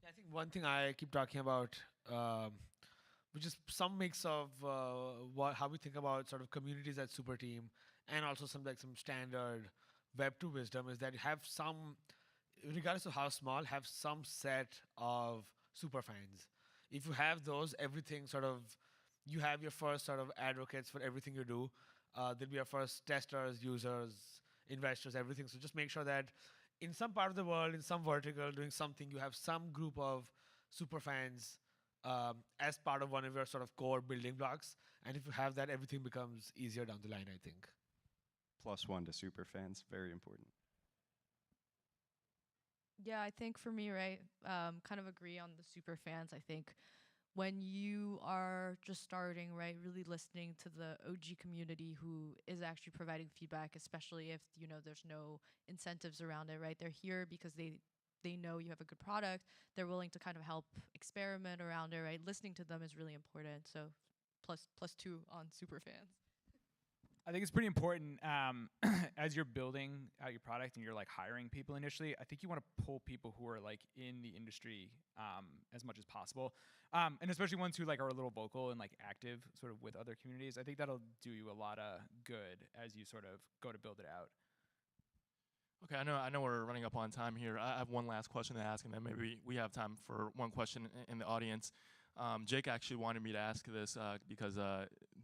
Yeah, I think one thing I keep talking about, which is some mix of how we think about sort of communities at Super Team, and also some standard Web2 wisdom, is that you have some, regardless of how small, have some set of super fans. If you have those, everything sort of, you have your first sort of advocates for everything you do. There'll be your first testers, users, investors, everything. So just make sure that in some part of the world, in some vertical, doing something, you have some group of super fans as part of one of your sort of core building blocks. And if you have that, everything becomes easier down the line, I think. +1 to super fans, very important. Yeah, I think for me, right, kind of agree on the super fans. I think when you are just starting, right, really listening to the OG community who is actually providing feedback, especially if, you know, there's no incentives around it, right? They're here because they know you have a good product. They're willing to kind of help experiment around it, right? Listening to them is really important. So +2 on super fans. I think it's pretty important as you're building out your product and you're like hiring people initially. I think you want to pull people who are like in the industry as much as possible, and especially ones who like are a little vocal and like active sort of with other communities. I think that'll do you a lot of good as you sort of go to build it out. Okay, I know we're running up on time here. I have one last question to ask, and then maybe we have time for one question in the audience. Jake actually wanted me to ask this because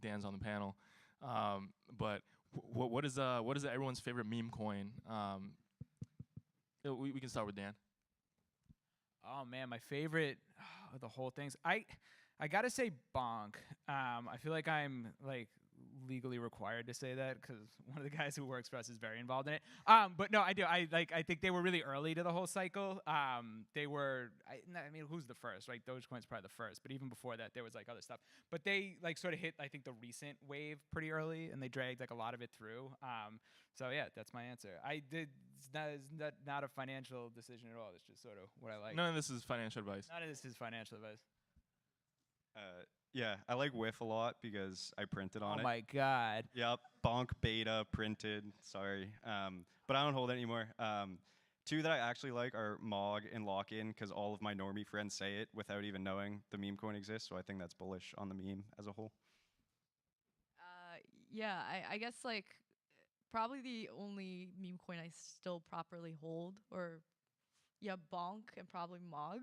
Dan's on the panel. But what is everyone's favorite meme coin? We can start with Dan. Oh man, my favorite of the whole things. I gotta say Bonk. I feel like I'm like legally required to say that because one of the guys who works for us is very involved in it. But no, I do. I think they were really early to the whole cycle. They were. I mean, who's the first? Right, Dogecoin's probably the first. But even before that, there was like other stuff. But they like sort of hit, I think, the recent wave pretty early, and they dragged like a lot of it through. So yeah, that's my answer. It's not a financial decision at all. It's just sort of what I like. None of this is financial advice. None of this is financial advice. Yeah, I like WIF a lot because I printed on it. Oh my god. Yep, Bonk beta printed. Sorry, but I don't hold it anymore. 2 that I actually like are Mog and Lock-In because all of my normie friends say it without even knowing the meme coin exists. So I think that's bullish on the meme as a whole. Yeah, I guess like probably the only meme coin I still properly hold, or yeah, Bonk and probably Mog.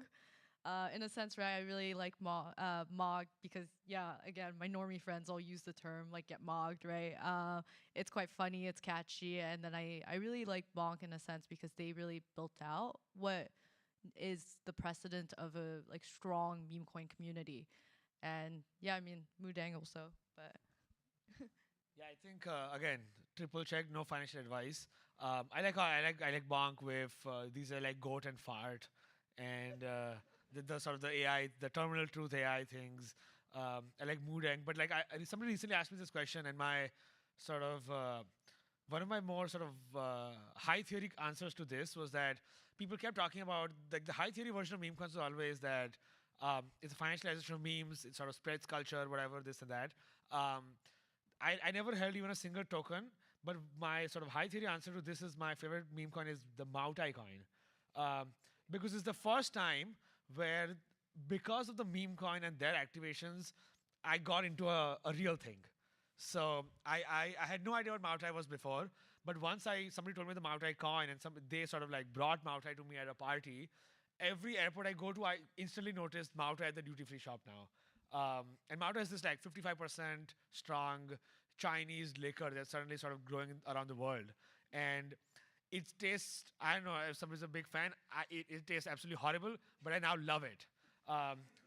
In a sense, right, I really like Mog because, yeah, again, my normie friends all use the term, like, get mogged, right? It's quite funny, it's catchy, and then I really like Bonk in a sense because they really built out what is the precedent of a, like, strong meme coin community. And, yeah, I mean, Mudang also, but... Yeah, I think again, triple check, no financial advice. I like Bonk with these are like goat and fart, and the sort of the AI, the terminal truth AI things. I like Moodeng, but like somebody recently asked me this question, and my sort of one of my more sort of high theory answers to this was that people kept talking about like the high theory version of meme coins was always that it's a financialization of memes, it sort of spreads culture, whatever, this and that. I never held even a single token, but my sort of high theory answer to this is my favorite meme coin is the Mautai coin. Because it's the first time where, because of the meme coin and their activations, I got into a real thing. So I had no idea what Mautai was before, but once somebody told me the Mautai coin and they sort of like brought Mautai to me at a party, every airport I go to, I instantly noticed Mautai at the duty-free shop now. And Mautai is this like 55% strong Chinese liquor that's suddenly sort of growing around the world, and it tastes. I don't know if somebody's a big fan. It tastes absolutely horrible, but I now love it.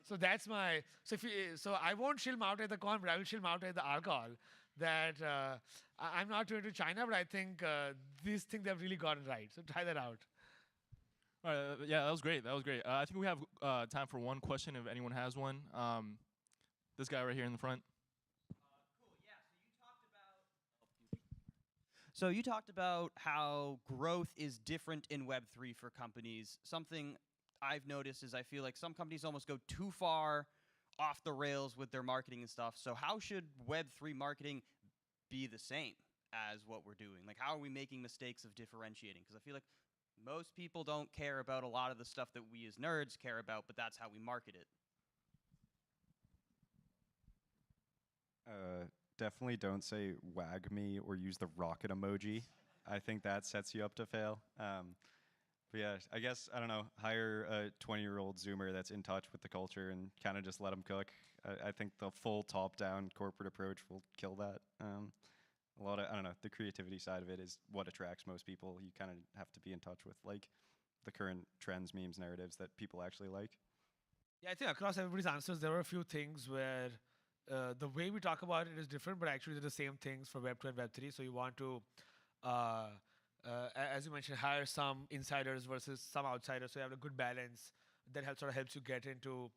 So that's my. So so I won't shill out at the corn, but I will shill out at the alcohol. That I'm not too into China, but I think these things they've really gotten right. So try that out. All right, yeah, that was great. That was great. I think we have time for one question if anyone has one. This guy right here in the front. So you talked about how growth is different in Web3 for companies. Something I've noticed is I feel like some companies almost go too far off the rails with their marketing and stuff. So how should Web3 marketing be the same as what we're doing? Like, how are we making mistakes of differentiating? Because I feel like most people don't care about a lot of the stuff that we as nerds care about, but that's how we market it. Definitely don't say wag me or use the rocket emoji. I think that sets you up to fail. But yeah, I guess, I don't know, hire a 20-year-old Zoomer that's in touch with the culture and kind of just let them cook. I think the full top-down corporate approach will kill that. A lot of, I don't know, the creativity side of it is what attracts most people. You kind of have to be in touch with like the current trends, memes, narratives that people actually like. Yeah, I think across everybody's answers, there were a few things where the way we talk about it is different, but actually they're the same things for Web 2 and Web 3. So you want to, as you mentioned, hire some insiders versus some outsiders, so you have a good balance that helps you get into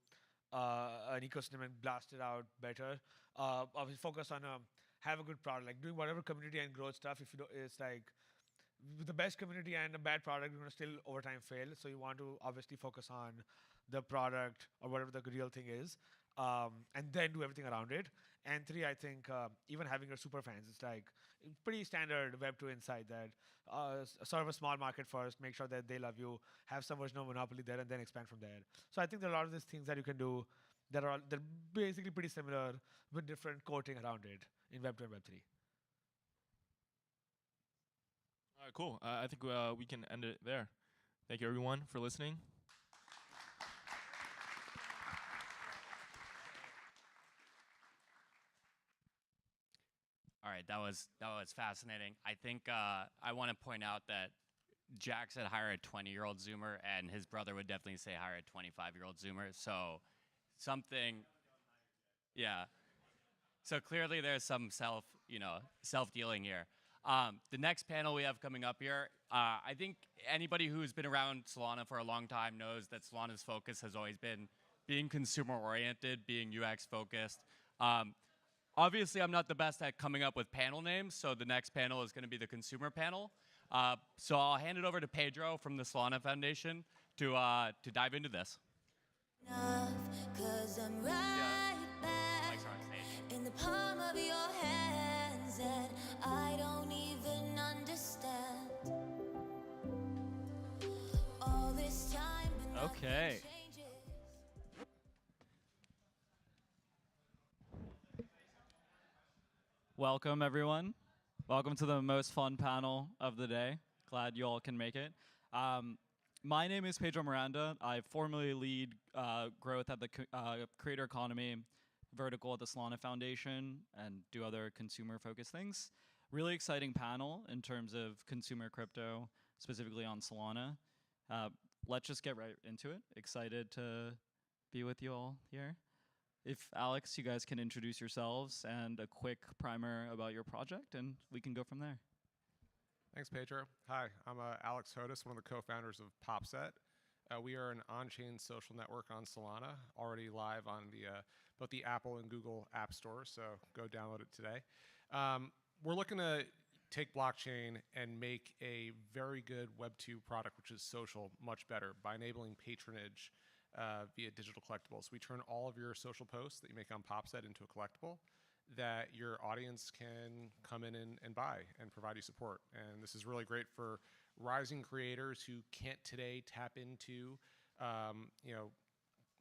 an ecosystem and blast it out better. Obviously, focus on have a good product, like doing whatever community and growth stuff. If you do, it's like with the best community and a bad product, you're gonna still over time fail. So you want to obviously focus on the product or whatever the real thing is, and then do everything around it. And three, I think even having your super fans, it's like pretty standard Web2 insight that sort of a small market first, make sure that they love you, have some version of monopoly there, and then expand from there. So I think there are a lot of these things that you can do that are they're basically pretty similar with different coating around it in Web2 and Web3. All right, cool. I think we can end it there. Thank you, everyone, for listening. All right, that was fascinating. I think I want to point out that Jack said hire a 20-year-old Zoomer, and his brother would definitely say hire a 25-year-old Zoomer. So something, yeah. So clearly there's some self-dealing here. The next panel we have coming up here, I think anybody who's been around Solana for a long time knows that Solana's focus has always been being consumer-oriented, being UX-focused. Obviously, I'm not the best at coming up with panel names, so the next panel is going to be the consumer panel. So I'll hand it over to Pedro from the Solana Foundation to dive into this. 'Cause I'm right back in the palm of your hands, and I don't even understand all this time. But Okay. Welcome, everyone. Welcome to the most fun panel of the day. Glad you all can make it. My name is Pedro Miranda. I formerly lead growth at the creator economy vertical at the Solana Foundation and do other consumer-focused things. Really exciting panel in terms of consumer crypto, specifically on Solana. Let's just get right into it. Excited to be with you all here. If Alex, you guys can introduce yourselves and a quick primer about your project, and we can go from there. Thanks, Pedro. Hi, I'm Alex Hodis, one of the co-founders of Popset. We are an on-chain social network on Solana, already live on both the Apple and Google App Store, so go download it today. We're looking to take blockchain and make a very good Web2 product, which is social, much better by enabling patronage via digital collectibles. We turn all of your social posts that you make on Popset into a collectible that your audience can come in and buy and provide you support. And this is really great for rising creators who can't today tap into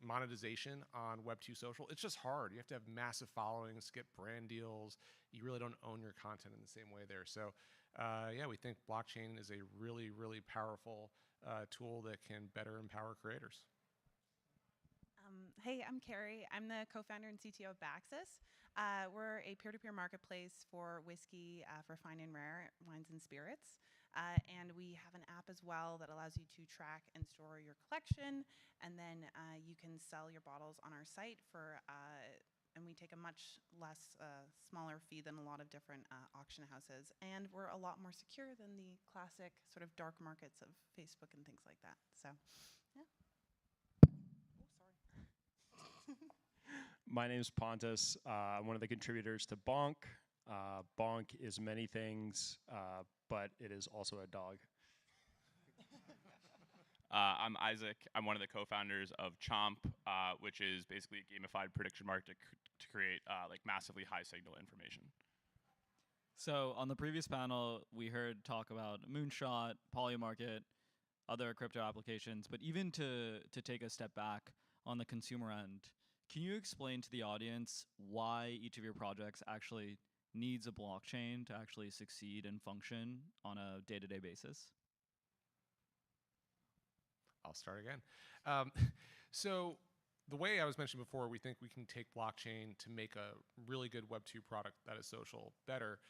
monetization on Web2 social. It's just hard. You have to have massive followings, get brand deals. You really don't own your content in the same way there. So yeah, we think blockchain is a really, really powerful tool that can better empower creators. Hey, I'm Carrie. I'm the co-founder and CTO of Baxis. We're a peer-to-peer marketplace for whiskey, for fine and rare wines and spirits. And we have an app as well that allows you to track and store your collection, and then you can sell your bottles on our site for, and we take a much less, smaller fee than a lot of different auction houses. And we're a lot more secure than the classic sort of dark markets of Facebook and things like that. So, yeah. My name is Pontus. I'm one of the contributors to Bonk. Bonk is many things, but it is also a dog. I'm Isaac. I'm one of the co-founders of Chomp, which is basically a gamified prediction market to create like massively high signal information. So on the previous panel, we heard talk about Moonshot, Polymarket, other crypto applications, but even to take a step back on the consumer end, can you explain to the audience why each of your projects actually needs a blockchain to actually succeed and function on a day-to-day basis? I'll start again. So the way I was mentioning before, we think we can take blockchain to make a really good Web2 product that is social better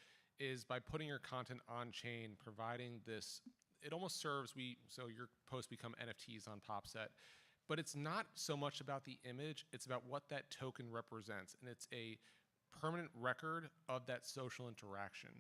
is by putting your content on chain, providing this, it almost serves, so your posts become NFTs on PopSet, but it's not so much about the image, it's about what that token represents. And it's a permanent record of that social interaction.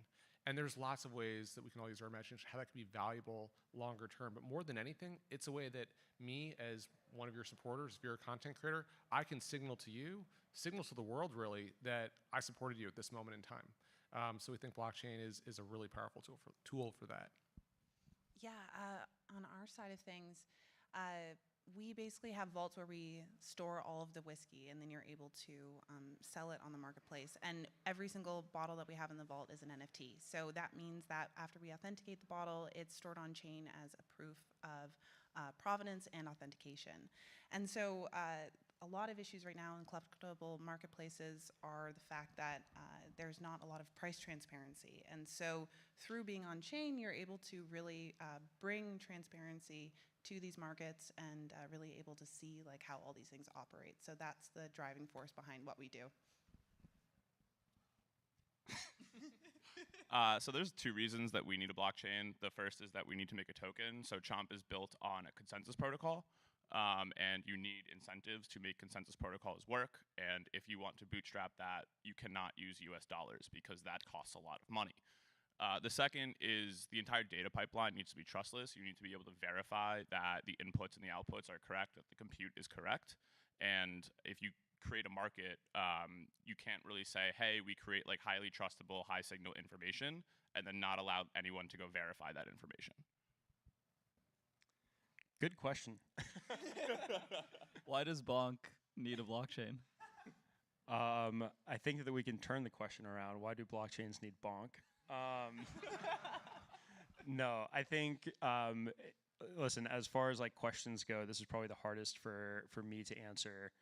And there's lots of ways that we can all use our imagination, how that can be valuable longer term. But more than anything, it's a way that me, as one of your supporters, if you're a content creator, I can signal to you, signal to the world really, that I supported you at this moment in time. So we think blockchain is a really powerful tool for that. Yeah, on our side of things, we basically have vaults where we store all of the whiskey, and then you're able to sell it on the marketplace. And every single bottle that we have in the vault is an NFT. So that means that after we authenticate the bottle, it's stored on chain as a proof of provenance and authentication. And so a lot of issues right now in collectible marketplaces are the fact that there's not a lot of price transparency. And so through being on chain, you're able to really bring transparency to these markets and really able to see like how all these things operate. So that's the driving force behind what we do. So there's two reasons that we need a blockchain. The first is that we need to make a token. So Chomp is built on a consensus protocol, and you need incentives to make consensus protocols work. And if you want to bootstrap that, you cannot use US dollars because that costs a lot of money. The second is the entire data pipeline needs to be trustless. You need to be able to verify that the inputs and the outputs are correct, that the compute is correct. And if you create a market, you can't really say, hey, we create like highly trustable, high signal information, and then not allow anyone to go verify that information. Good question. Why does Bonk need a blockchain? I think that we can turn the question around. Why do blockchains need Bonk? No, I think, listen, as far as like questions go, this is probably the hardest for me to answer,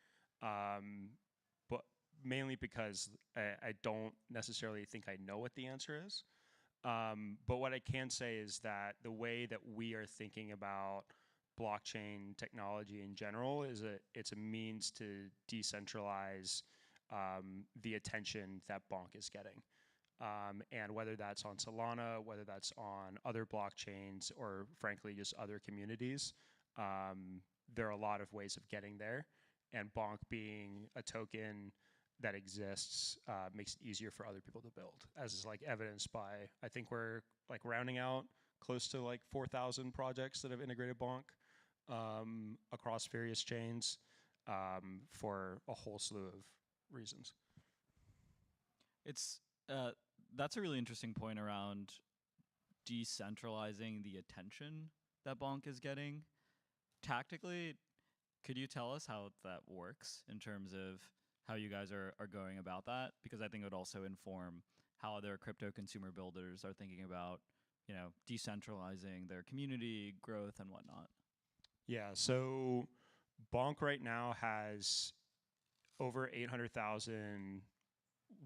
but mainly because I don't necessarily think I know what the answer is. But what I can say is that the way that we are thinking about blockchain technology in general is it's a means to decentralize the attention that Bonk is getting. And whether that's on Solana, whether that's on other blockchains, or frankly just other communities, there are a lot of ways of getting there. And Bonk being a token that exists makes it easier for other people to build, as is like evidenced by, I think we're like rounding out close to like 4,000 projects that have integrated Bonk across various chains for a whole slew of reasons. It's that's a really interesting point around decentralizing the attention that Bonk is getting. Tactically, could you tell us how that works in terms of how you guys are going about that? Because I think it would also inform how other crypto consumer builders are thinking about, you know, decentralizing their community growth and whatnot. Yeah, so Bonk right now has over 800,000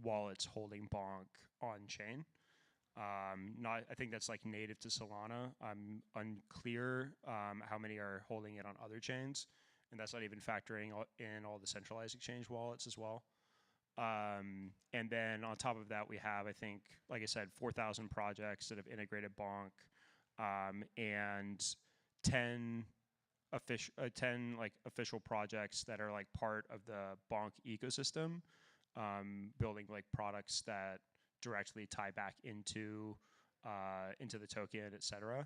wallets holding Bonk on chain. I think that's like native to Solana. I'm unclear how many are holding it on other chains, and that's not even factoring in all the centralized exchange wallets as well. And then on top of that, we have, I think, like I said, 4,000 projects that have integrated Bonk, and 10 official projects that are like part of the Bonk ecosystem, building like products that directly tie back into the token, etc.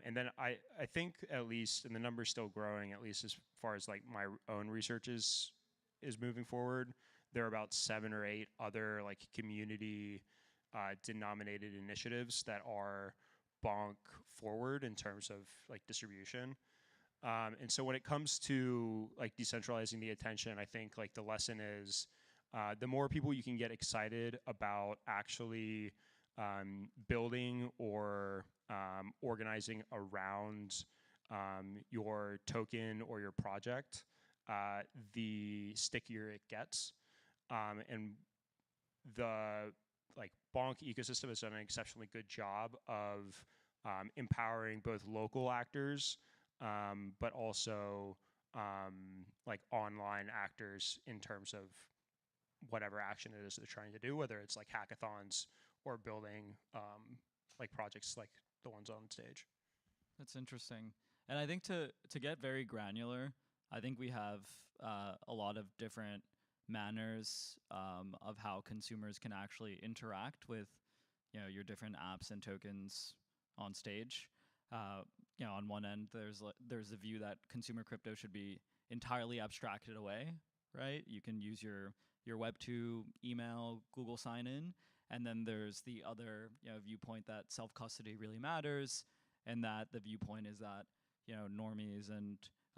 And then I think, at least, and the number's still growing, at least as far as like my own research is moving forward, there are about 7 or 8 other like community denominated initiatives that are Bonk forward in terms of like distribution. And so when it comes to like decentralizing the attention, I think like the lesson is the more people you can get excited about actually building or organizing around your token or your project, the stickier it gets. And the like Bonk ecosystem has done an exceptionally good job of empowering both local actors, but also like online actors in terms of whatever action it is they're trying to do, whether it's like hackathons or building like projects like the ones on stage. That's interesting. And I think to get very granular, I think we have a lot of different manners of how consumers can actually interact with, your different apps and tokens on stage. On one end, there's the view that consumer crypto should be entirely abstracted away, right? You can use your Web2 email, Google sign-in, and then there's the other viewpoint that self-custody really matters, and that the viewpoint is that normies and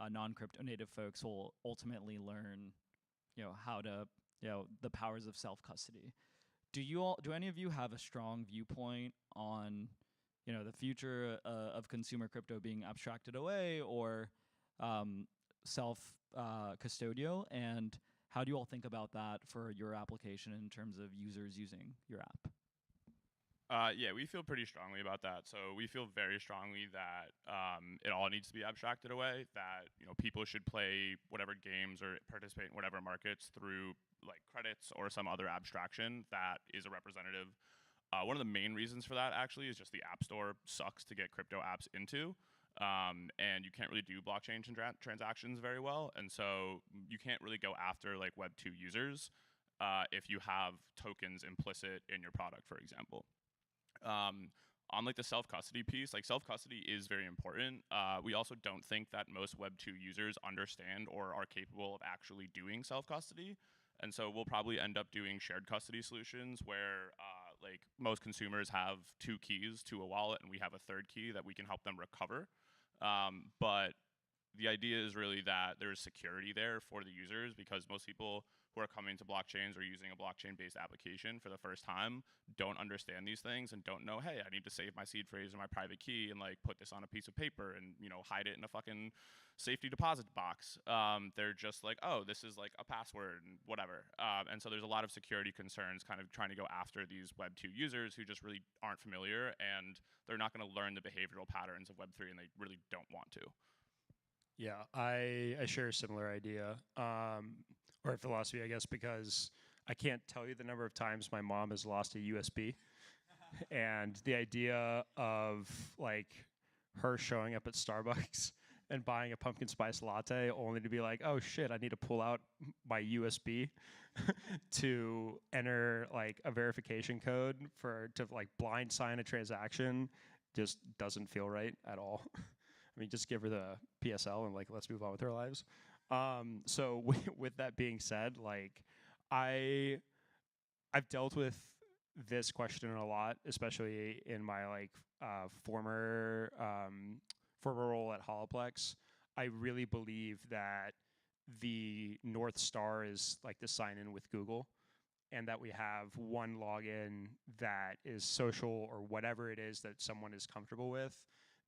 non-crypto native folks will ultimately learn how to the powers of self-custody. Do any of you have a strong viewpoint on the future of consumer crypto being abstracted away or self custodial, and how do you all think about that for your application in terms of users using your app? Yeah, we feel pretty strongly about that. So we feel very strongly that it all needs to be abstracted away. That people should play whatever games or participate in whatever markets through like credits or some other abstraction that is a representative. One of the main reasons for that actually is just the App Store sucks to get crypto apps into. And you can't really do blockchain transactions very well. And so you can't really go after like Web2 users if you have tokens implicit in your product, for example. On like the self-custody piece, like self-custody is very important. We also don't think that most Web2 users understand or are capable of actually doing self-custody. And so we'll probably end up doing shared custody solutions where like most consumers have 2 keys to a wallet and we have a 3rd key that we can help them recover. But the idea is really that there's security there for the users, because most people who are coming to blockchains or using a blockchain-based application for the first time don't understand these things and don't know, hey, I need to save my seed phrase or my private key and like put this on a piece of paper and hide it in a fucking safety deposit box. They're just like, oh, this is like a password and whatever. And so there's a lot of security concerns kind of trying to go after these Web2 users who just really aren't familiar, and they're not going to learn the behavioral patterns of Web3, and they really don't want to. Yeah, I share a similar idea, or philosophy, I guess, because I can't tell you the number of times my mom has lost a USB. And the idea of like her showing up at Starbucks and buying a pumpkin spice latte only to be like, oh shit, I need to pull out my USB to enter like a verification code to like blind sign a transaction just doesn't feel right at all. I mean, just give her the PSL and like let's move on with our lives. So with that being said, like I've dealt with this question a lot, especially in my like former role at Holoplex. I really believe that the North Star is like the sign in with Google, and that we have one login that is social or whatever it is that someone is comfortable with,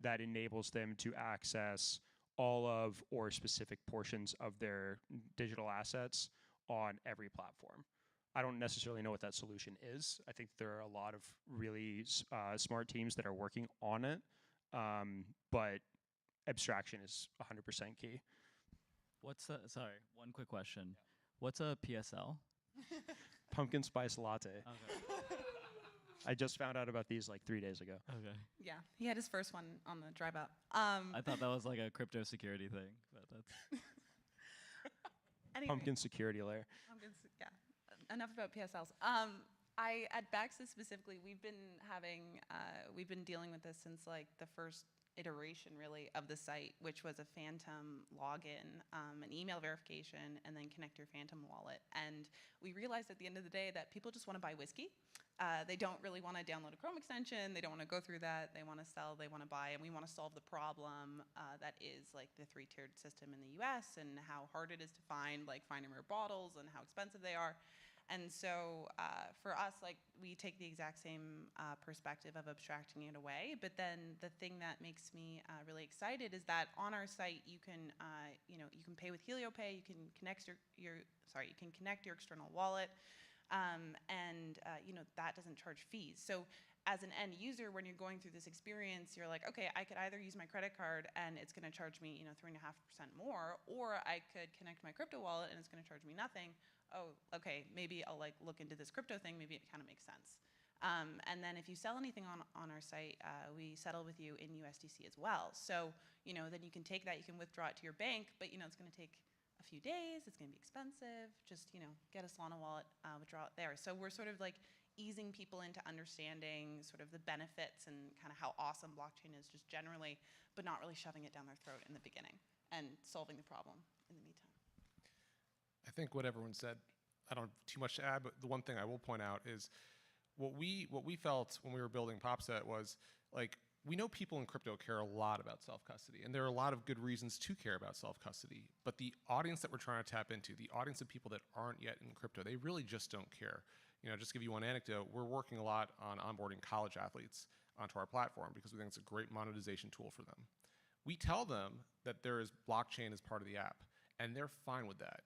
that enables them to access all of or specific portions of their digital assets on every platform. I don't necessarily know what that solution is. I think there are a lot of really smart teams that are working on it, but abstraction is 100% key. Sorry, one quick question. What's a PSL? Pumpkin spice latte. I just found out about these like 3 days ago. Okay. Yeah, he had his first one on the drive up. I thought that was like a crypto security thing, but that's Anyway. Pumpkin security layer. Yeah. Enough about PSLs. At Baxis specifically, we've been dealing with this since like the first iteration really of the site, which was a Phantom login, an email verification, and then connect your Phantom wallet. And we realized at the end of the day that people just want to buy whiskey. They don't really want to download a Chrome extension. They don't want to go through that. They want to sell, they want to buy, and we want to solve the problem that is like the 3-tiered system in the US and how hard it is to find and rare bottles and how expensive they are. And so for us, like we take the exact same perspective of abstracting it away. But then the thing that makes me really excited is that on our site you can pay with HelioPay. You can connect you can connect your external wallet, and that doesn't charge fees. So as an end user, when you're going through this experience, you're like, okay, I could either use my credit card and it's going to charge me 3.5% more, or I could connect my crypto wallet and it's going to charge me nothing. Oh, okay, maybe I'll look into this crypto thing. Maybe it kind of makes sense. And then if you sell anything on our site, we settle with you in USDC as well. So then you can take that, you can withdraw it to your bank, but it's going to take a few days. It's going to be expensive. Just get a Solana wallet, withdraw it there. So we're sort of like easing people into understanding sort of the benefits and kind of how awesome blockchain is just generally, but not really shoving it down their throat in the beginning and solving the problem in the meantime. I think what everyone said, I don't have too much to add, but the one thing I will point out is what we felt when we were building PopSet was like, we know people in crypto care a lot about self-custody, and there are a lot of good reasons to care about self-custody, but the audience that we're trying to tap into, the audience of people that aren't yet in crypto, they really just don't care. Just to give you one anecdote, we're working a lot on onboarding college athletes onto our platform because we think it's a great monetization tool for them. We tell them that there is blockchain as part of the app, and they're fine with that.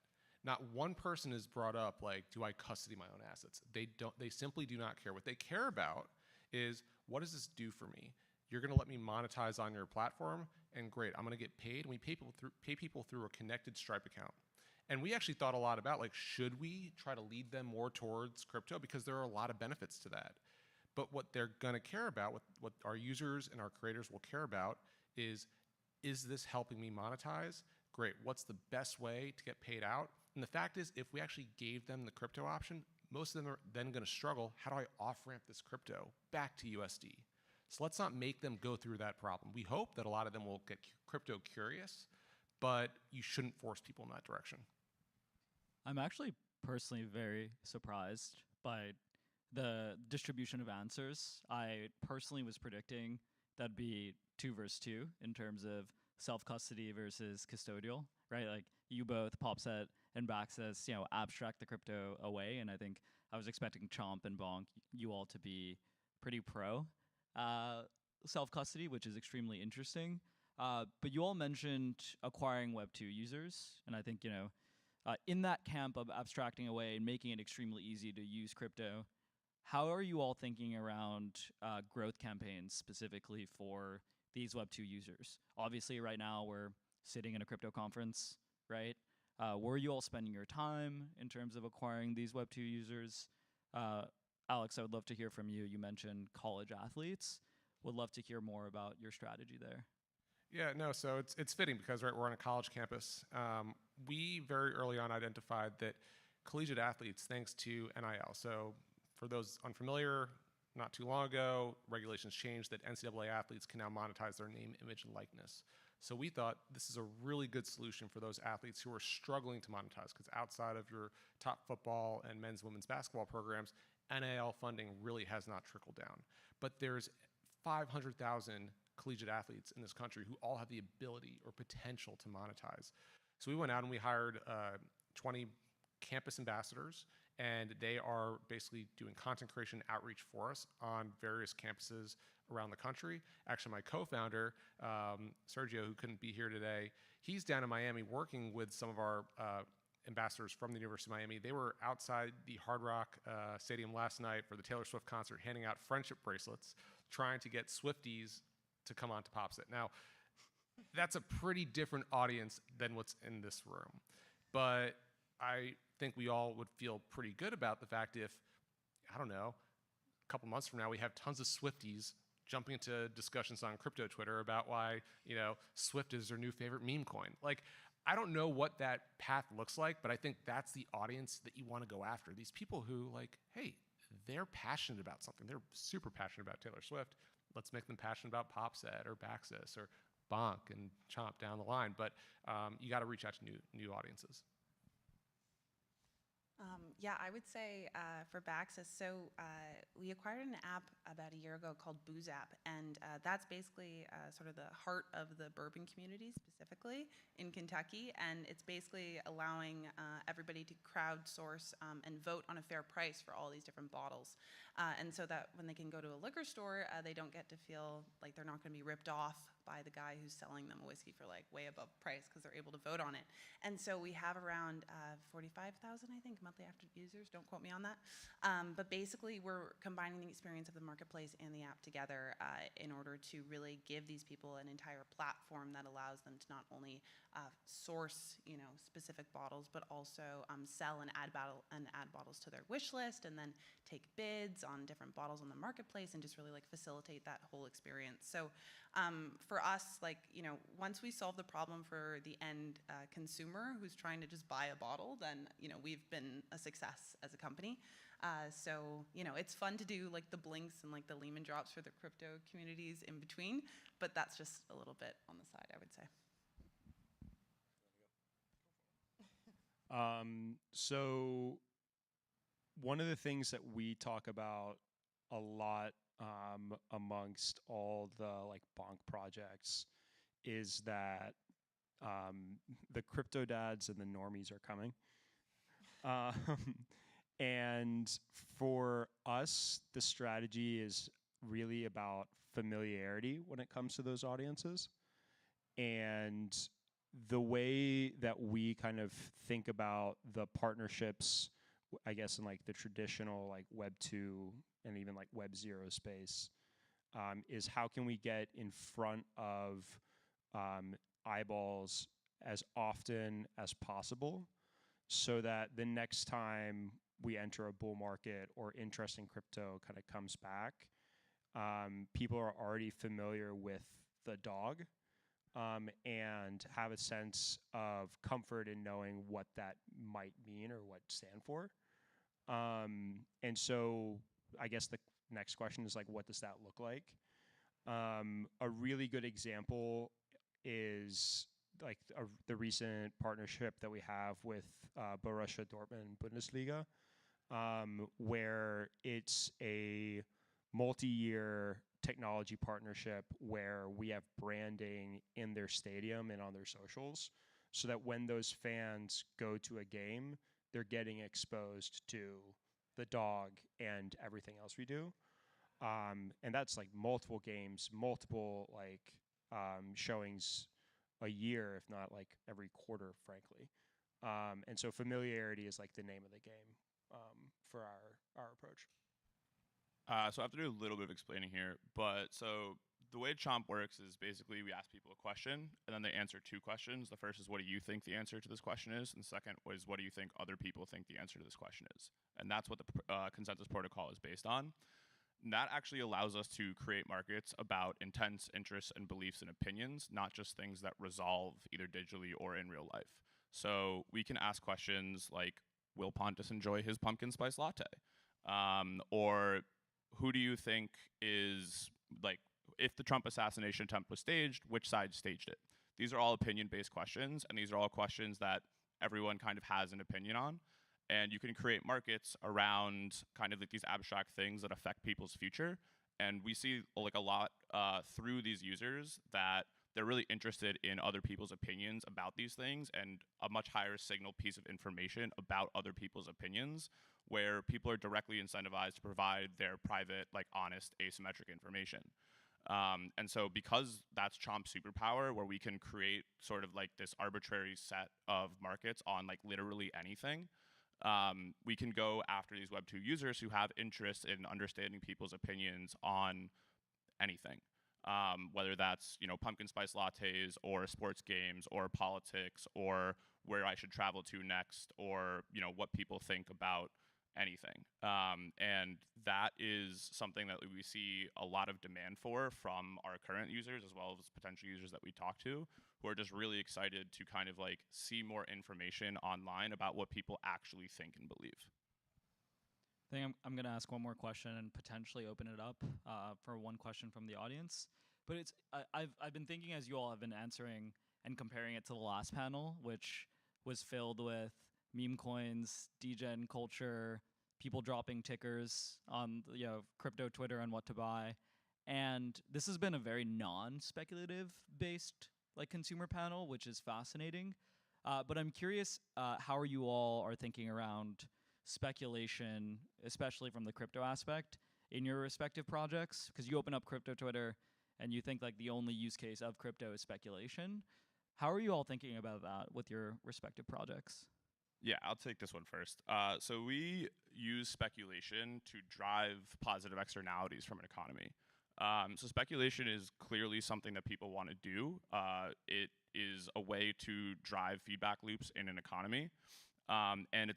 Not one person is brought up like, do I custody my own assets? They simply do not care. What they care about is, what does this do for me? You're going to let me monetize on your platform, and great, I'm going to get paid. And we pay people through a connected Stripe account. And we actually thought a lot about should we try to lead them more towards crypto, because there are a lot of benefits to that. But what they're going to care about, what our users and our creators will care about is this helping me monetize? Great, what's the best way to get paid out? And the fact is, if we actually gave them the crypto option, most of them are then going to struggle. How do I off-ramp this crypto back to USD? So let's not make them go through that problem. We hope that a lot of them will get crypto curious, but you shouldn't force people in that direction. I'm actually personally very surprised by the distribution of answers. I personally was predicting that'd be 2 versus 2 in terms of self-custody versus custodial, right? Like you both, PopSet and Baxis, abstract the crypto away, and I think I was expecting Chomp and Bonk, you all to be pretty pro self-custody, which is extremely interesting. But you all mentioned acquiring Web2 users, and I think, in that camp of abstracting away and making it extremely easy to use crypto, how are you all thinking around growth campaigns specifically for these Web2 users? Obviously, right now we're sitting in a crypto conference, right? Where are you all spending your time in terms of acquiring these Web2 users? Alex, I would love to hear from you. You mentioned college athletes. Would love to hear more about your strategy there. Yeah, no, so it's fitting because we're on a college campus. We very early on identified that collegiate athletes, thanks to NIL. So for those unfamiliar, not too long ago, regulations changed that NCAA athletes can now monetize their name, image, and likeness. So we thought this is a really good solution for those athletes who are struggling to monetize, because outside of your top football and men's and women's basketball programs, NIL funding really has not trickled down. But there's 500,000 collegiate athletes in this country who all have the ability or potential to monetize. So we went out and we hired 20 campus ambassadors, and they are basically doing content creation outreach for us on various campuses around the country. Actually, my co-founder, Sergio, who couldn't be here today, he's down in Miami working with some of our ambassadors from the University of Miami. They were outside the Hard Rock Stadium last night for the Taylor Swift concert, handing out friendship bracelets, trying to get Swifties to come on to PopSet. Now, that's a pretty different audience than what's in this room. But think we all would feel pretty good about the fact if, I don't know, a couple months from now we have tons of Swifties jumping into discussions on crypto Twitter about why, Swift is their new favorite meme coin. Like, I don't know what that path looks like, but I think that's the audience that you want to go after. These people who, like, hey, they're passionate about something. They're super passionate about Taylor Swift. Let's make them passionate about Popset or Baxis or Bonk and Chomp down the line. But you got to reach out to new audiences. Yeah, I would say for Baxis, so we acquired an app about a year ago called Booze App, and that's basically sort of the heart of the bourbon community specifically in Kentucky, and it's basically allowing everybody to crowdsource and vote on a fair price for all these different bottles, and so that when they can go to a liquor store, they don't get to feel like they're not going to be ripped off by the guy who's selling them a whiskey for like way above price because they're able to vote on it. And so we have around 45,000, I think, monthly active users. Don't quote me on that. But basically, we're combining the experience of the marketplace and the app together in order to really give these people an entire platform that allows them to not only source, specific bottles, but also sell and add bottles to their wish list, and then take bids on different bottles on the marketplace, and just really like facilitate that whole experience. So for us, once we solve the problem for the end consumer who's trying to just buy a bottle, then we've been a success as a company. So it's fun to do like the blinks and like the Lehman drops for the crypto communities in between, but that's just a little bit on the side, I would say. So one of the things that we talk about a lot amongst all the like bonk projects is that the crypto dads and the normies are coming. And for us, the strategy is really about familiarity when it comes to those audiences. And the way that we kind of think about the partnerships, I guess in like the traditional like Web 2 and even like Web 0 space, is how can we get in front of eyeballs as often as possible so that the next time we enter a bull market or interest in crypto kind of comes back, people are already familiar with the dog and have a sense of comfort in knowing what that might mean or what stand for. And so I guess the next question is like, what does that look like? A really good example is like the recent partnership that we have with Borussia Dortmund Bundesliga, where it's a multi-year technology partnership where we have branding in their stadium and on their socials so that when those fans go to a game, they're getting exposed to the dog and everything else we do. And that's like multiple games, multiple like showings a year, if not like every quarter, frankly. And so familiarity is like the name of the game for our approach. So I have to do a little bit of explaining here, but so the way Chomp works is basically we ask people a question, and then they answer two questions. The first is, what do you think the answer to this question is? And the second was, what do you think other people think the answer to this question is? And that's what the consensus protocol is based on. And that actually allows us to create markets about intents, interests, and beliefs and opinions, not just things that resolve either digitally or in real life. So we can ask questions like, will Pontus enjoy his pumpkin spice latte? Or who do you think is, like, if the Trump assassination attempt was staged, which side staged it? These are all opinion-based questions, and these are all questions that everyone kind of has an opinion on. And you can create markets around kind of like these abstract things that affect people's future. And we see like a lot through these users that they're really interested in other people's opinions about these things, and a much higher signal piece of information about other people's opinions, where people are directly incentivized to provide their private, like honest, asymmetric information. And so because that's Chomp's superpower, where we can create sort of like this arbitrary set of markets on like literally anything, we can go after these Web2 users who have interest in understanding people's opinions on anything. whether that's pumpkin spice lattes or sports games or politics or where I should travel to next or what people think about anything. And that is something that we see a lot of demand for from our current users as well as potential users that we talk to, who are just really excited to kind of like see more information online about what people actually think and believe. I think I'm going to ask one more question and potentially open it up for one question from the audience. But I've been thinking as you all have been answering and comparing it to the last panel, which was filled with meme coins, degen culture, people dropping tickers on crypto Twitter and what to buy. And this has been a very non-speculative based like consumer panel, which is fascinating. But I'm curious how you all are thinking around speculation, especially from the crypto aspect in your respective projects, because you open up crypto Twitter and you think like the only use case of crypto is speculation. How are you all thinking about that with your respective projects? Yeah, I'll take this one first. So we use speculation to drive positive externalities from an economy. So speculation is clearly something that people want to do. It is a way to drive feedback loops in an economy. And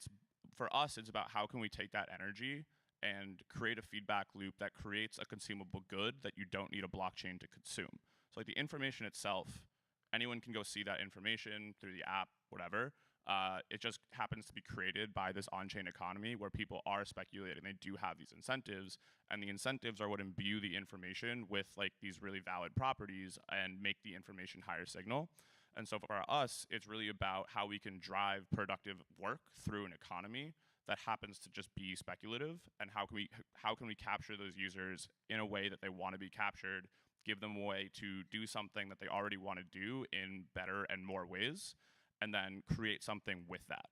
for us, it's about how can we take that energy and create a feedback loop that creates a consumable good that you don't need a blockchain to consume. So like the information itself, anyone can go see that information through the app, whatever. It just happens to be created by this on-chain economy where people are speculating. They do have these incentives, and the incentives are what imbue the information with like these really valid properties and make the information higher signal. And so for us, it's really about how we can drive productive work through an economy that happens to just be speculative, and how can we capture those users in a way that they want to be captured, give them a way to do something that they already want to do in better and more ways, and then create something with that.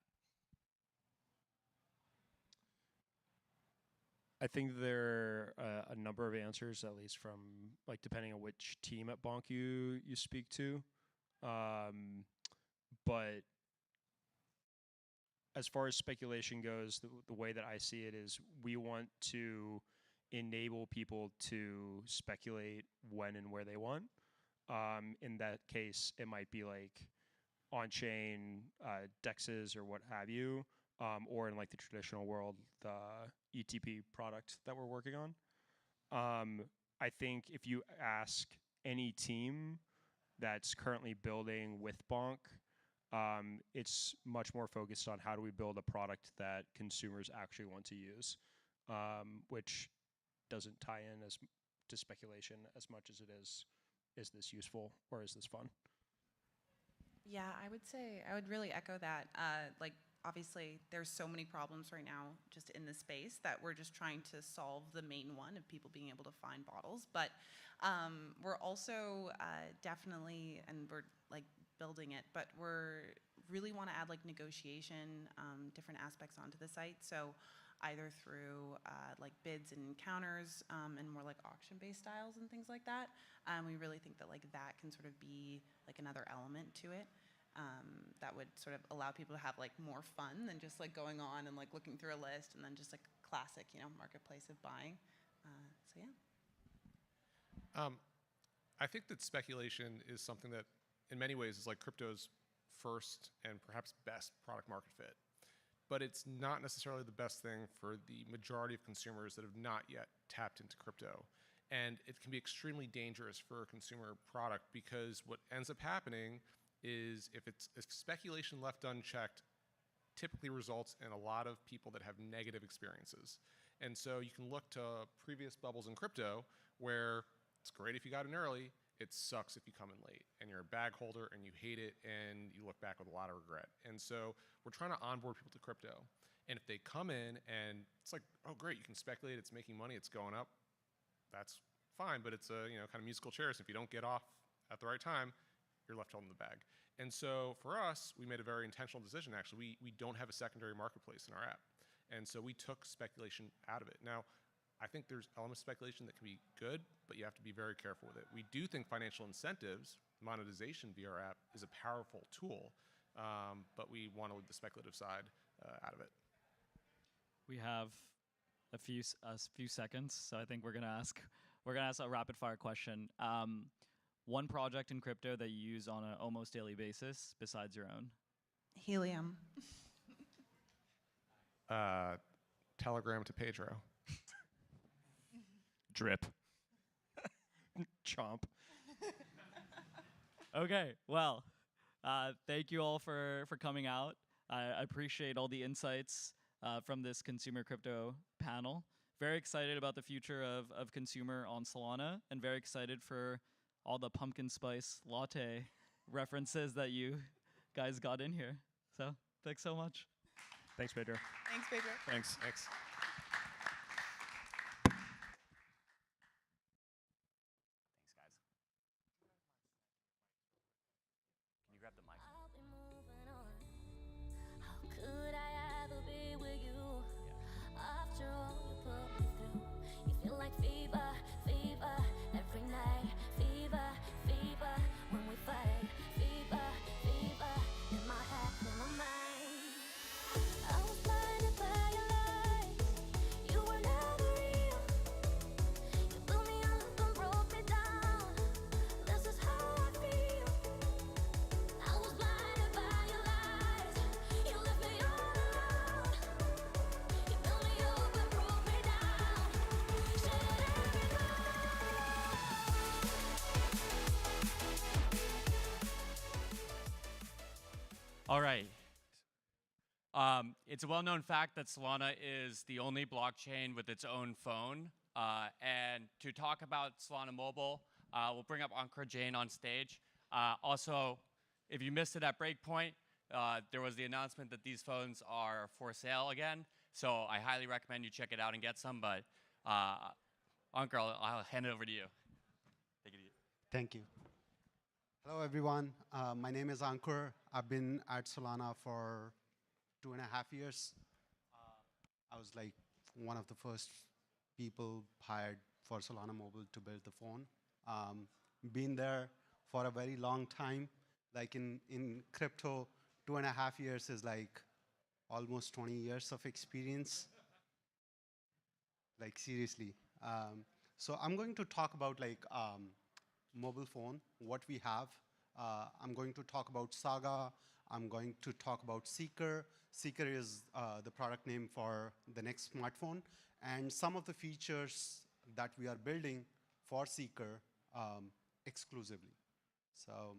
I think there are a number of answers, at least from like depending on which team at Bonk you speak to. But as far as speculation goes, the way that I see it is we want to enable people to speculate when and where they want. In that case, it might be like on-chain dexes or what have you, or in like the traditional world, the ETP product that we're working on. I think if you ask any team that's currently building with Bonk, it's much more focused on how do we build a product that consumers actually want to use, which doesn't tie in to speculation as much as it is this useful or is this fun? Yeah, I would really echo that. Like, obviously, there's so many problems right now just in the space that we're just trying to solve the main one of people being able to find bottles. But we're also definitely, and we're like building it, but we're really want to add like negotiation, different aspects onto the site. So either through like bids and encounters and more like auction-based styles and things like that. We really think that like that can sort of be like another element to it that would sort of allow people to have like more fun than just like going on and like looking through a list and then just like classic, marketplace of buying. So yeah. I think that speculation is something that in many ways is like crypto's first and perhaps best product market fit. But it's not necessarily the best thing for the majority of consumers that have not yet tapped into crypto. And it can be extremely dangerous for a consumer product because what ends up happening is if speculation left unchecked typically results in a lot of people that have negative experiences. And so you can look to previous bubbles in crypto where it's great if you got in early, it sucks if you come in late and you're a bag holder and you hate it and you look back with a lot of regret. And so we're trying to onboard people to crypto. And if they come in and it's like, oh great, you can speculate, it's making money, it's going up, that's fine, but it's a kind of musical chairs. If you don't get off at the right time, you're left holding the bag. And so for us, we made a very intentional decision actually. We don't have a secondary marketplace in our app. And so we took speculation out of it. Now, I think there's elements of speculation that can be good, but you have to be very careful with it. We do think financial incentives, monetization via our app, is a powerful tool, but we want to leave the speculative side out of it. We have a few seconds, so I think we're we're gonna ask a rapid fire question. One project in crypto that you use on an almost daily basis besides your own. Helium. Telegram to Pedro. Drip. Chomp. Okay, well, thank you all for coming out. I appreciate all the insights from this consumer crypto panel. Very excited about the future of consumer on Solana, and very excited for all the pumpkin spice latte references that you guys got in here. So thanks so much. Thanks, Pedro. Thanks, Pedro. Thanks. Thanks. Can you grab the mic? Could I ever be with you? After all you put me through, you feel like fever, fever every night. Fever, fever when we fight. Fever, fever in my head, in my mind. I was blinded by your lies. You were never real. You built me up and broke me down. This is how I feel. I was blinded by your lies. You left me all alone. You built me up and broke me down. Said every All right. It's a well-known fact that Solana is the only blockchain with its own phone. And to talk about Solana Mobile, we'll bring up Ankur Jain on stage. Also, if you missed it at Breakpoint, there was the announcement that these phones are for sale again. So I highly recommend you check it out and get some. But Ankur, I'll hand it over to you. Take it easy. Thank you. Hello, everyone. My name is Ankur. I've been at Solana for 2.5 years. I was like one of the first people hired for Solana Mobile to build the phone. Been there for a very long time. Like in crypto, 2.5 years is like almost 20 years of experience. Like seriously. So I'm going to talk about like mobile phone, what we have. I'm going to talk about Saga. I'm going to talk about Seeker. Seeker is the product name for the next smartphone, and some of the features that we are building for Seeker exclusively. So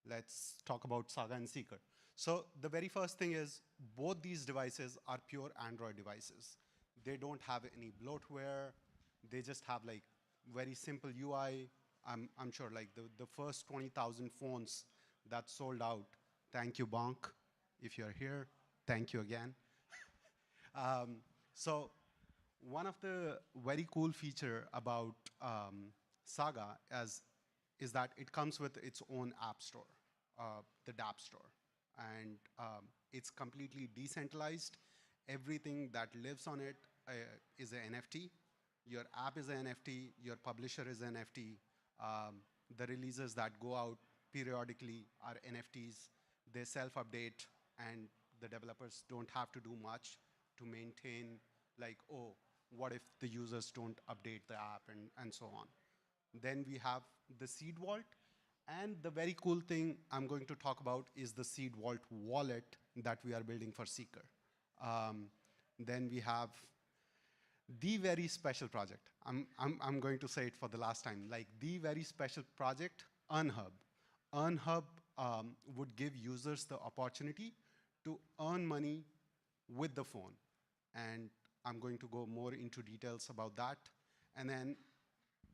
let's talk about Saga and Seeker. So the very first thing is both these devices are pure Android devices. They don't have any bloatware. They just have like very simple UI. I'm sure like the first 20,000 phones that sold out. Thank you, Bonk. If you're here, thank you again. So one of the very cool feature about Saga is that it comes with its own app store, the dApp store. And it's completely decentralized. Everything that lives on it is an NFT. Your app is an NFT. Your publisher is an NFT. The releases that go out periodically are NFTs. They self-update, and the developers don't have to do much to maintain, like, oh, what if the users don't update the app, and so on. Then we have the Seed Vault. And the very cool thing I'm going to talk about is the Seed Vault wallet that we are building for Seeker. Then we have the very special project. I'm going to say it for the last time. Like the very special project, Unhub. Unhub would give users the opportunity to earn money with the phone. And I'm going to go more into details about that. And then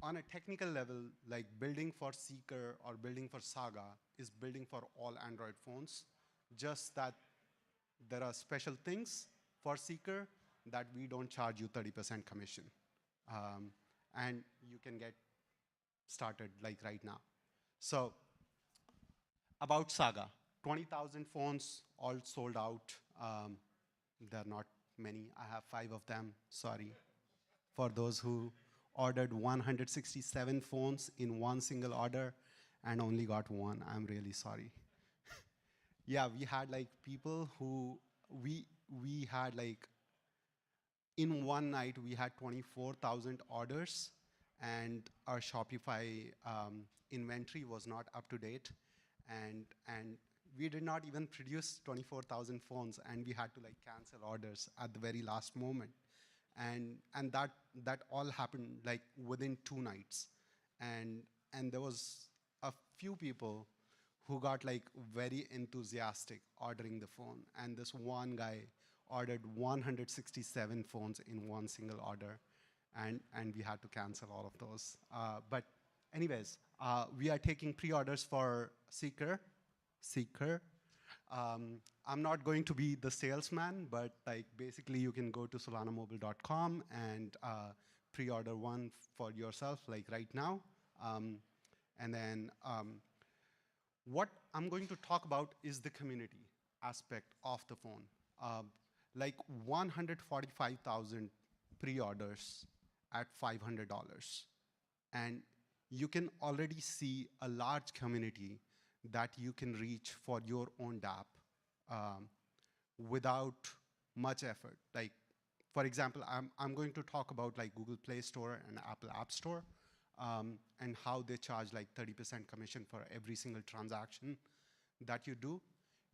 on a technical level, like building for Seeker or building for Saga is building for all Android phones, just that there are special things for Seeker that we don't charge you 30% commission. And you can get started like right now. So about Saga, 20,000 phones all sold out. There are not many. I have 5 of them, sorry. For those who ordered 167 phones in one single order and only got one, I'm really sorry. Yeah, we had like people who, we had like, in one night we had 24,000 orders, and our Shopify inventory was not up to date, and we did not even produce 24,000 phones, and we had to like cancel orders at the very last moment, and that all happened like within 2 nights, and there was a few people who got like very enthusiastic ordering the phone, and this one guy ordered 167 phones in one single order, and we had to cancel all of those. But anyways, we are taking pre-orders for Seeker. I'm not going to be the salesman, but like basically you can go to solanamobile.com and pre-order one for yourself like right now. And then what I'm going to talk about is the community aspect of the phone. Like 145,000 pre-orders at $500. And you can already see a large community that you can reach for your own DApp without much effort. Like, for example, I'm going to talk about like Google Play Store and Apple App Store and how they charge like 30% commission for every single transaction that you do.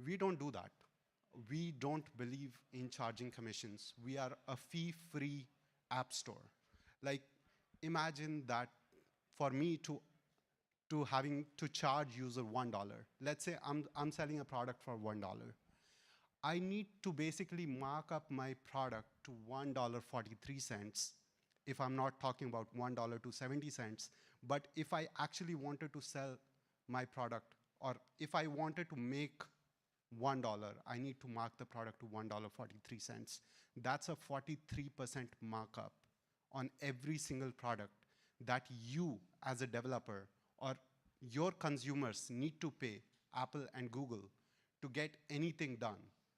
We don't do that. We don't believe in charging commissions. We are a fee-free app store. Like, imagine that for me to having to charge user $1. Let's say I'm selling a product for $1. I need to basically mark up my product to $1.43 if I'm not talking about $1 to 70 cents. But if I actually wanted to sell my product, or if I wanted to make $1, I need to mark the product to $1.43. That's a 43% markup on every single product that you as a developer or your consumers need to pay Apple and Google to get anything done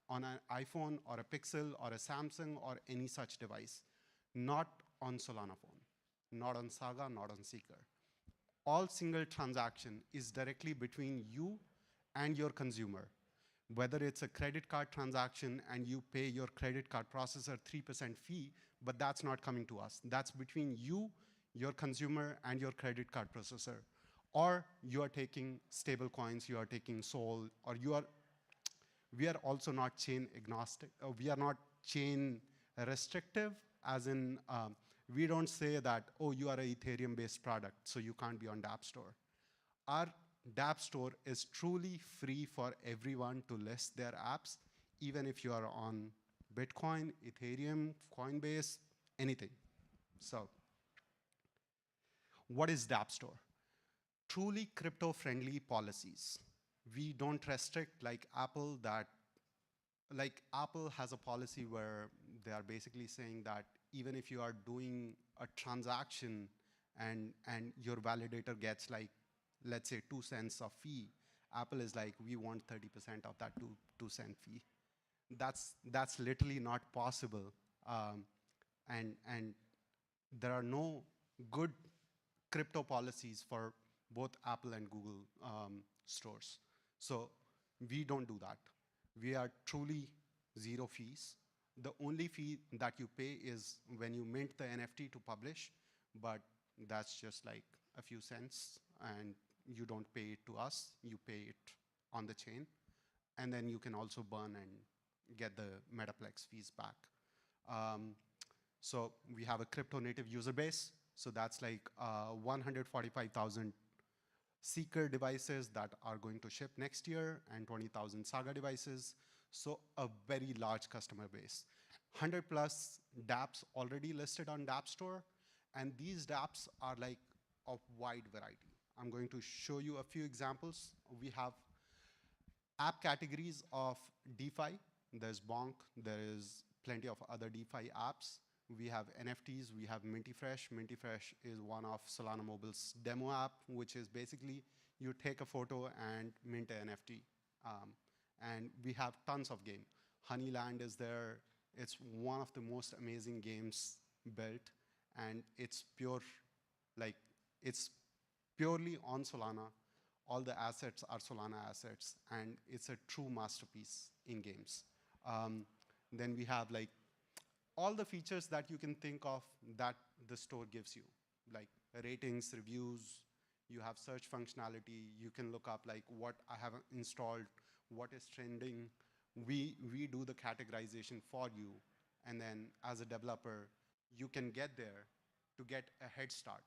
on an iPhone or a Pixel or a Samsung or any such device, not on Solana phone, not on Saga, not on Seeker. All single transaction is directly between you and your consumer. Whether it's a credit card transaction and you pay your credit card processor 3% fee, but that's not coming to us. That's between you, your consumer, and your credit card processor. Or you are taking stable coins, you are taking Sol, or we are also not chain agnostic. We are not chain restrictive, as in we don't say that, oh, you are an Ethereum-based product, so you can't be on Dapp Store. Our Dapp Store is truly free for everyone to list their apps, even if you are on Bitcoin, Ethereum, Coinbase, anything. So what is Dapp Store? Truly crypto-friendly policies. We don't restrict like Apple Apple has a policy where they are basically saying that even if you are doing a transaction and your validator gets like, let's say 2 cents of fee, Apple is like, we want 30% of that 2-cent fee. That's literally not possible. And there are no good crypto policies for both Apple and Google stores. So we don't do that. We are truly zero fees. The only fee that you pay is when you mint the NFT to publish, but that's just like a few cents, and you don't pay it to us, you pay it on the chain. And then you can also burn and get the Metaplex fees back. So we have a crypto native user base. So that's like 145,000 Seeker devices that are going to ship next year and 20,000 Saga devices. So a very large customer base. 100 plus dApps already listed on Dapp Store. And these dApps are like of wide variety. I'm going to show you a few examples. We have app categories of DeFi. There's Bonk, there is plenty of other DeFi apps. We have NFTs, we have Mintyfresh. Mintyfresh is one of Solana Mobile's demo app, which is basically you take a photo and mint an NFT. And we have tons of game. Honeyland is there. It's one of the most amazing games built, and it's it's purely on Solana. All the assets are Solana assets, and it's a true masterpiece in games. Then we have like all the features that you can think of that the store gives you, like ratings, reviews. You have search functionality. You can look up like what I have installed, what is trending. We do the categorization for you. And then as a developer, you can get there to get a head start.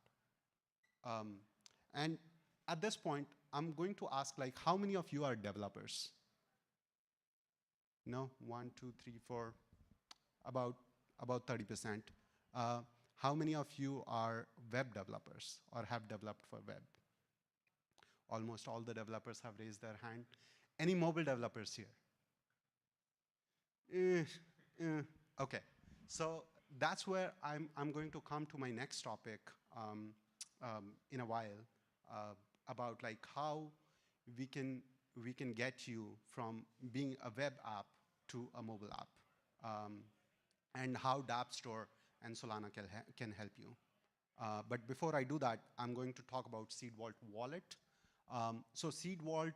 And at this point, I'm going to ask like, how many of you are developers? No, 1, 2, 3, 4, about 30%. How many of you are web developers or have developed for web? Almost all the developers have raised their hand. Any mobile developers here? Okay, so that's where I'm going to come to my next topic in a while about like how we can get you from being a web app to a mobile app, and how dApp Store and Solana can help you. But before I do that, I'm going to talk about Seed Vault Wallet. So Seed Vault,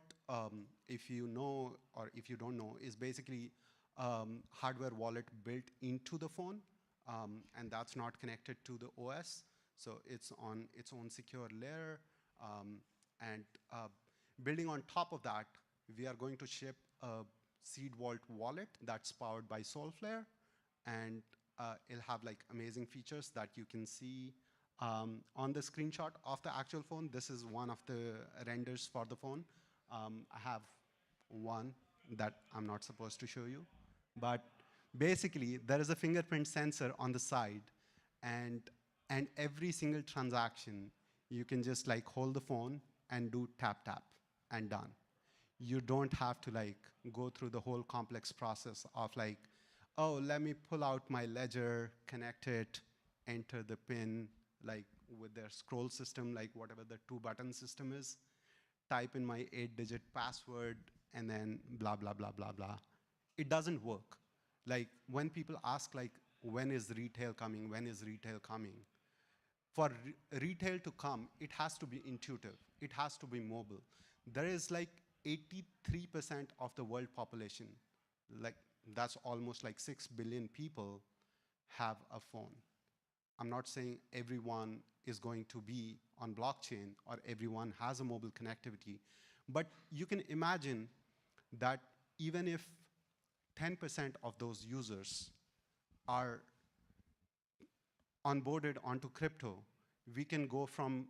if you know or if you don't know, is basically hardware wallet built into the phone, and that's not connected to the OS. So it's on its own secure layer. And building on top of that, we are going to ship a Seed Vault wallet that's powered by Solflare, and it'll have like amazing features that you can see on the screenshot of the actual phone. This is one of the renders for the phone. I have one that I'm not supposed to show you, but basically there is a fingerprint sensor on the side, and every single transaction you can just like hold the phone and do tap tap and done. You don't have to like go through the whole complex process of like, oh, let me pull out my ledger, connect it, enter the PIN, like with their scroll system, like whatever the 2-button system is, type in my 8-digit password, and then blah, blah, blah, blah, blah. It doesn't work. Like when people ask like, when is retail coming? When is retail coming? For retail to come, it has to be intuitive. It has to be mobile. There is like 83% of the world population, like that's almost like 6 billion people, have a phone. I'm not saying everyone is going to be on blockchain or everyone has a mobile connectivity, but you can imagine that even if 10% of those users are onboarded onto crypto, we can go from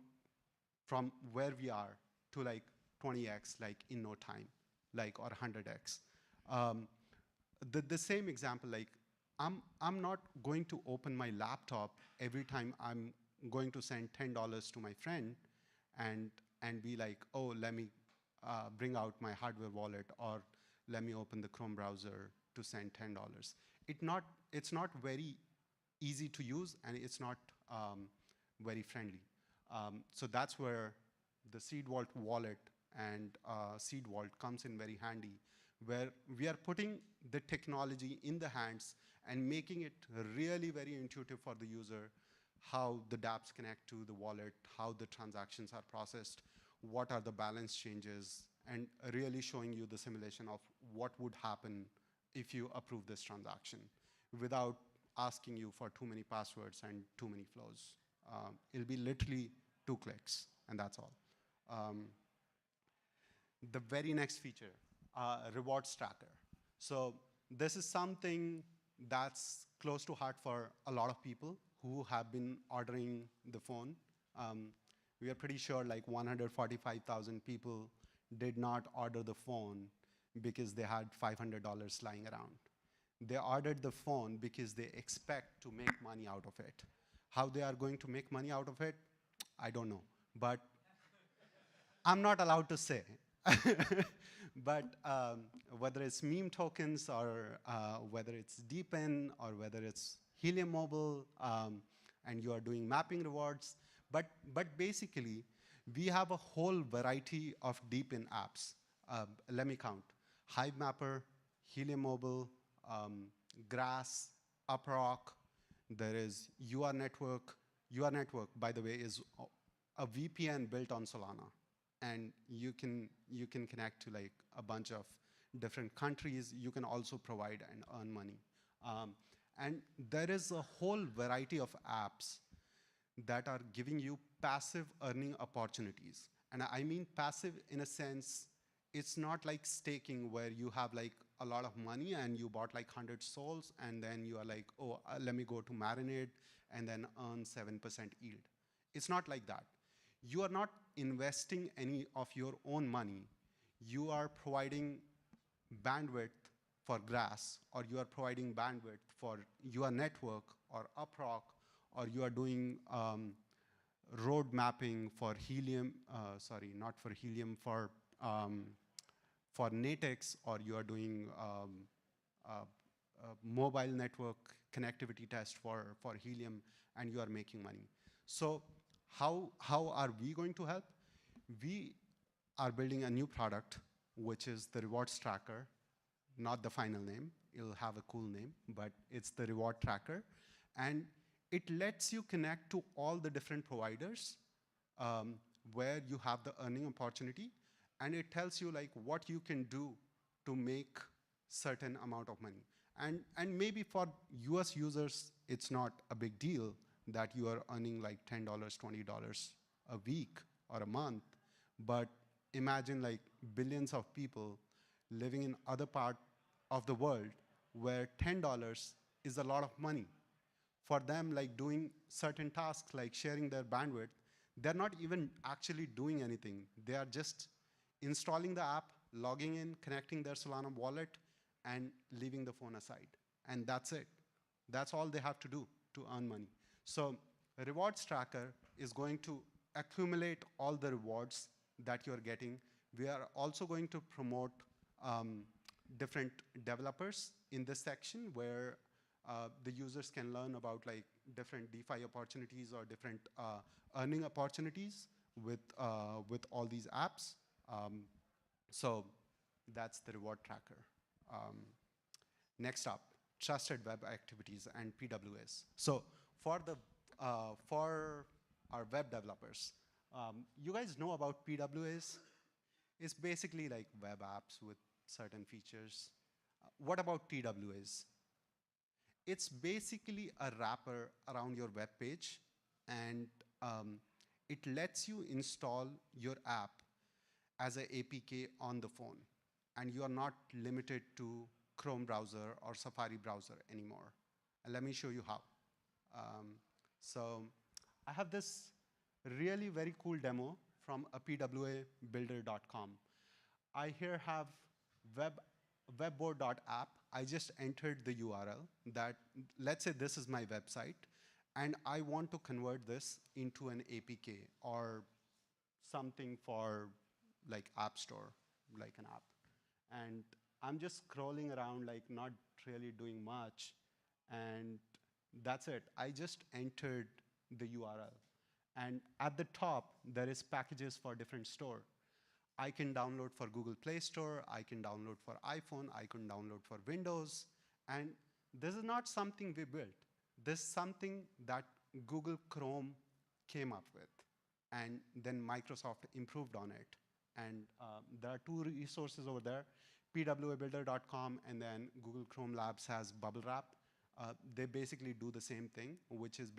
where we are to like 20x, like in no time, like, or 100x. The same example, like I'm not going to open my laptop every time I'm going to send $10 to my friend and be like, oh, let me bring out my hardware wallet, or let me open the Chrome browser to send $10. It's not very easy to use, and it's not very friendly. So that's where the Seed Vault wallet and Seed Vault comes in very handy, where we are putting the technology in the hands and making it really very intuitive for the user, how the dApps connect to the wallet, how the transactions are processed, what are the balance changes, and really showing you the simulation of what would happen if you approve this transaction without asking you for too many passwords and too many flows. It'll be literally 2 clicks, and that's all. The very next feature, rewards tracker. So this is something that's close to heart for a lot of people who have been ordering the phone. We are pretty sure like 145,000 people did not order the phone because they had $500 lying around. They ordered the phone because they expect to make money out of it. How they are going to make money out of it, I don't know. But I'm not allowed to say. But whether it's meme tokens, or whether it's DeepIn, or whether it's Helium Mobile, and you are doing mapping rewards. But basically, we have a whole variety of DeepIn apps. Let me count. Hive Mapper, Helium Mobile, Grass, Uprock. There is UR Network. UR Network, by the way, is a VPN built on Solana. And you can connect to like a bunch of different countries. You can also provide and earn money. And there is a whole variety of apps that are giving you passive earning opportunities. And I mean passive in a sense, it's not like staking where you have like a lot of money and you bought like 100 souls and then you are like, oh, let me go to Marinade and then earn 7% yield. It's not like that. You are not investing any of your own money. You are providing bandwidth for Grass, or you are providing bandwidth for your network or Uprock, or you are doing road mapping for Helium, sorry, not for Helium, for Natex, or you are doing mobile network connectivity test for Helium, and you are making money. So how are we going to help? We are building a new product, which is the rewards tracker, not the final name. It'll have a cool name, but it's the reward tracker. And it lets you connect to all the different providers where you have the earning opportunity. And it tells you like what you can do to make certain amount of money. And maybe for US users, it's not a big deal that you are earning like $10, $20 a week or a month. But imagine like billions of people living in other part of the world where $10 is a lot of money. For them, like doing certain tasks like sharing their bandwidth, they're not even actually doing anything. They are just installing the app, logging in, connecting their Solana wallet, and leaving the phone aside. And that's it. That's all they have to do to earn money. So a rewards tracker is going to accumulate all the rewards that you're getting. We are also going to promote different developers in this section where the users can learn about like different DeFi opportunities or different earning opportunities with all these apps. So that's the reward tracker. Next up, trusted web activities and PWAs. So for our web developers, you guys know about PWAs? It's basically like web apps with certain features. What about TWAs? It's basically a wrapper around your web page, and it lets you install your app as an APK on the phone, and you are not limited to Chrome browser or Safari browser anymore. And let me show you how. So I have this really very cool demo from a pwabuilder.com. I here have webboard.app. I just entered the URL that, let's say this is my website, and I want to convert this into an APK or something for like App Store, like an app. And I'm just scrolling around, like not really doing much, and that's it. I just entered the URL. And at the top, there is packages for different store. I can download for Google Play Store, I can download for iPhone, I can download for Windows. And this is not something we built. This is something that Google Chrome came up with. And then Microsoft improved on it. And there are two resources over there, pwabuilder.com, and then Google Chrome Labs has Bubble Wrap. They basically do the same thing, which is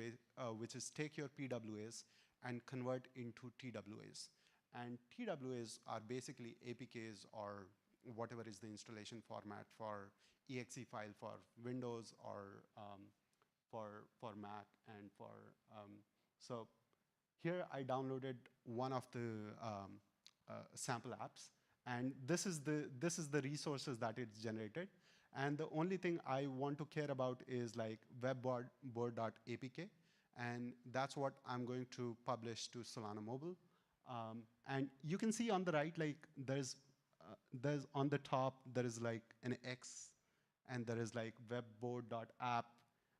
take your PWAs and convert into TWAs. And TWAs are basically APKs or whatever is the installation format for exe file for Windows or for Mac and for so here I downloaded one of the sample apps, and this is the resources that it's generated. And the only thing I want to care about is like webboard.apk, and that's what I'm going to publish to Solana Mobile. And you can see on the right, like there's on the top, there is like an X, and there is like webboard.app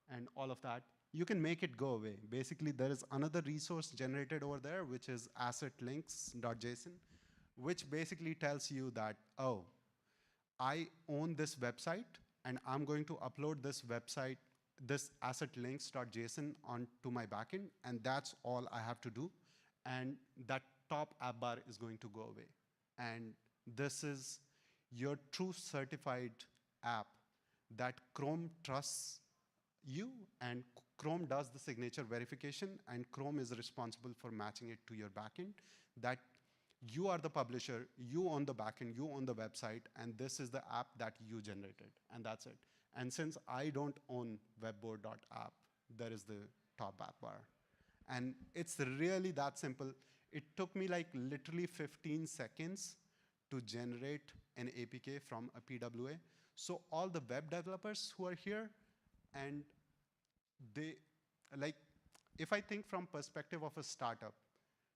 and all of that. You can make it go away. Basically, there is another resource generated over there, which is assetlinks.json, which basically tells you that, oh, I own this website, and I'm going to upload this website, this assetlinks.json onto my backend, and that's all I have to do. And that top app bar is going to go away. And this is your true certified app that Chrome trusts you, and Chrome does the signature verification, and Chrome is responsible for matching it to your backend. That you are the publisher, you own the backend, you own the website, and this is the app that you generated, and that's it. And since I don't own webboard.app, there is the top app bar. And it's really that simple. It took me like literally 15 seconds to generate an APK from a PWA. So all the web developers who are here, and they, like, if I think from perspective of a startup,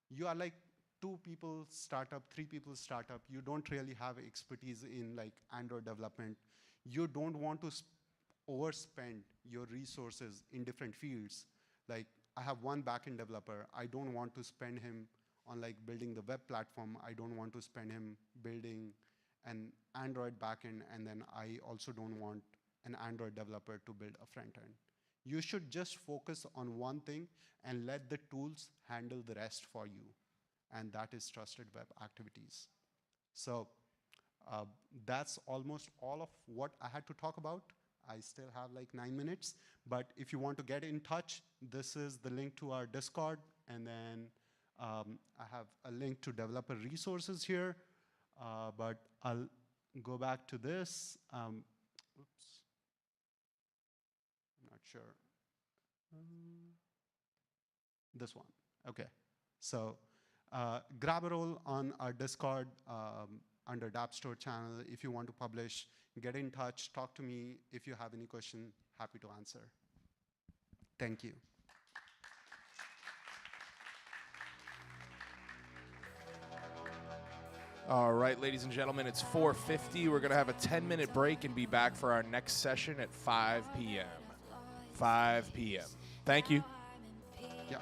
you are like 2 people startup, 3 people startup, you don't really have expertise in like Android development. You don't want to overspend your resources in different fields. Like I have one backend developer, I don't want to spend him on like building the web platform. I don't want to spend him building an Android backend, and then I also don't want an Android developer to build a front end. You should just focus on one thing and let the tools handle the rest for you. And that is trusted web activities. So that's almost all of what I had to talk about. I still have like 9 minutes, but if you want to get in touch, this is the link to our Discord, and then I have a link to developer resources here, but I'll go back to this. Oops, I'm not sure. This one, okay. So grab a role on our Discord under App Store channel. If you want to publish, get in touch, talk to me. If you have any question, happy to answer. Thank you. All right, ladies and gentlemen, it's 4:50. We're going to have a 10-minute break and be back for our next session at 5 p.m. 5 p.m. Thank you. Yeah.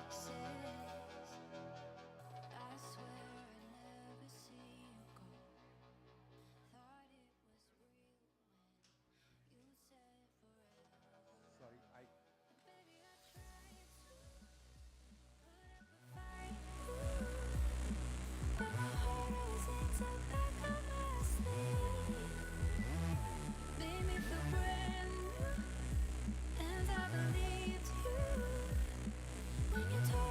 When you talk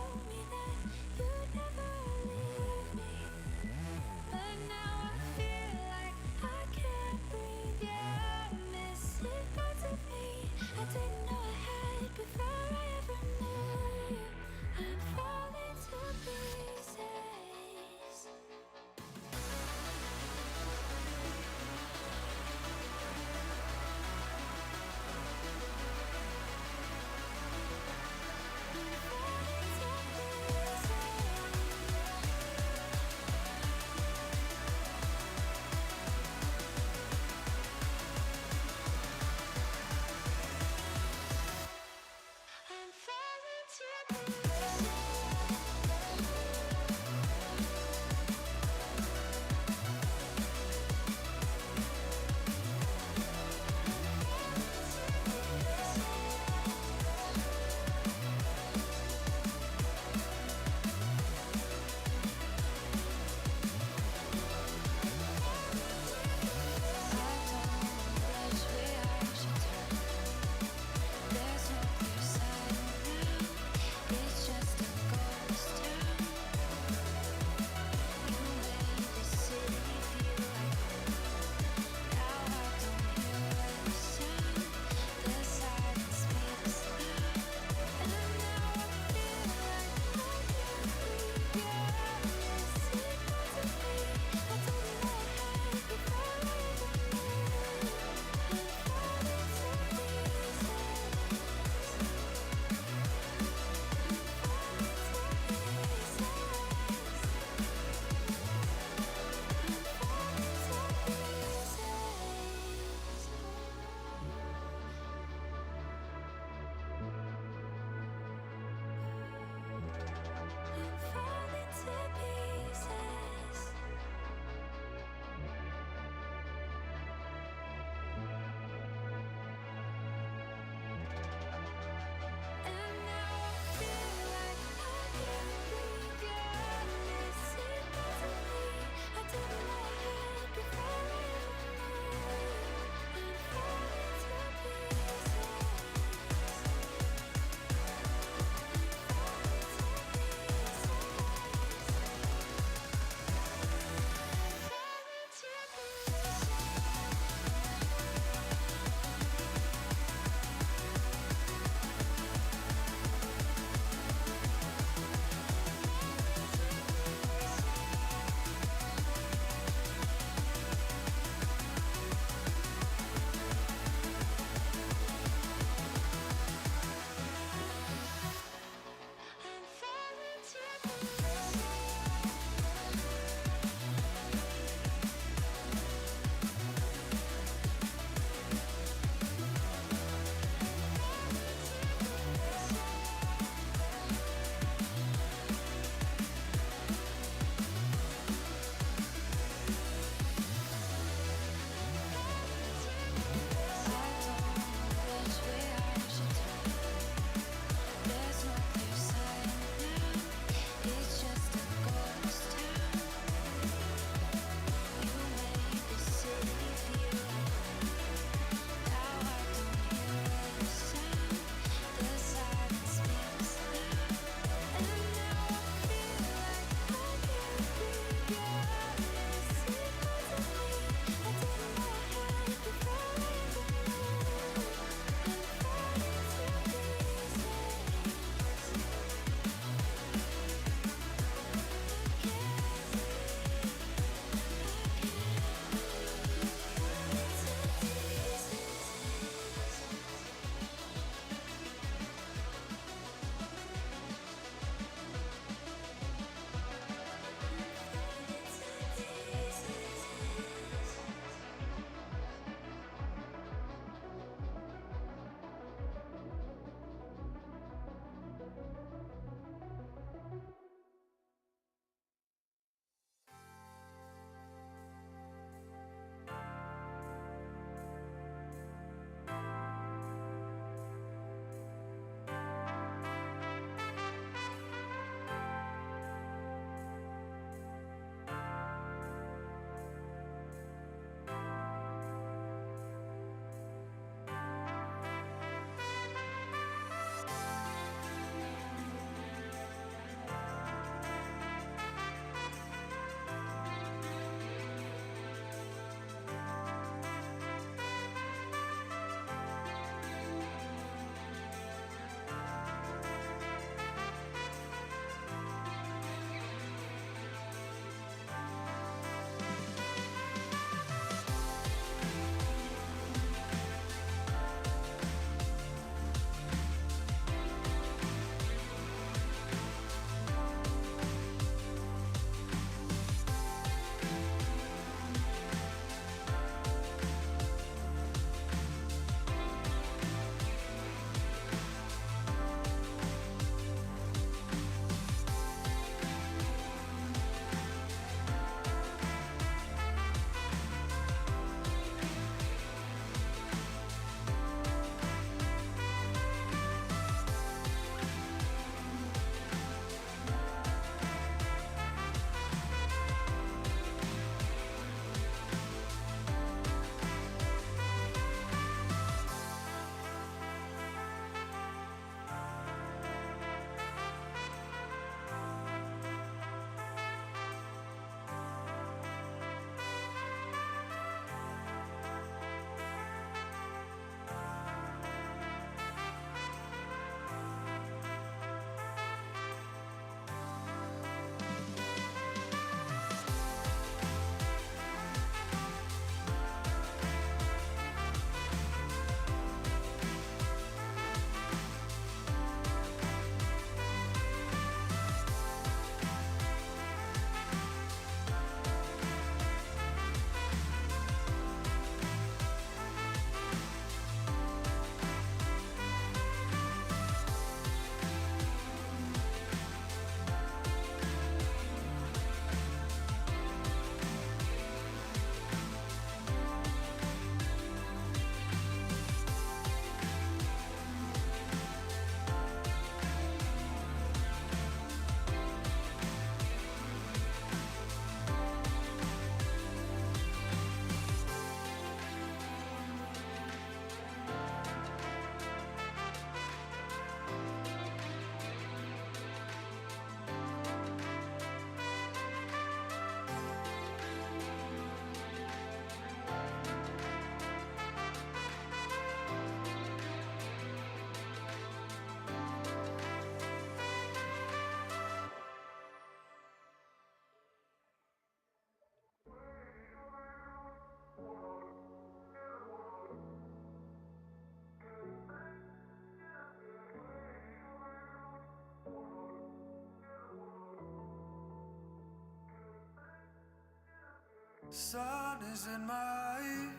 sun is in my eye.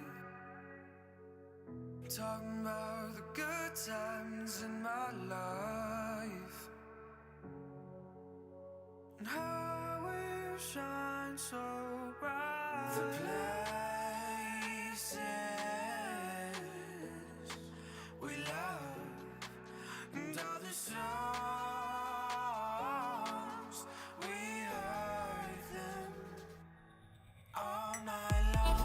Talking about the good times in my life and how we shine so bright. The places we love and all the songs we heard them all night long.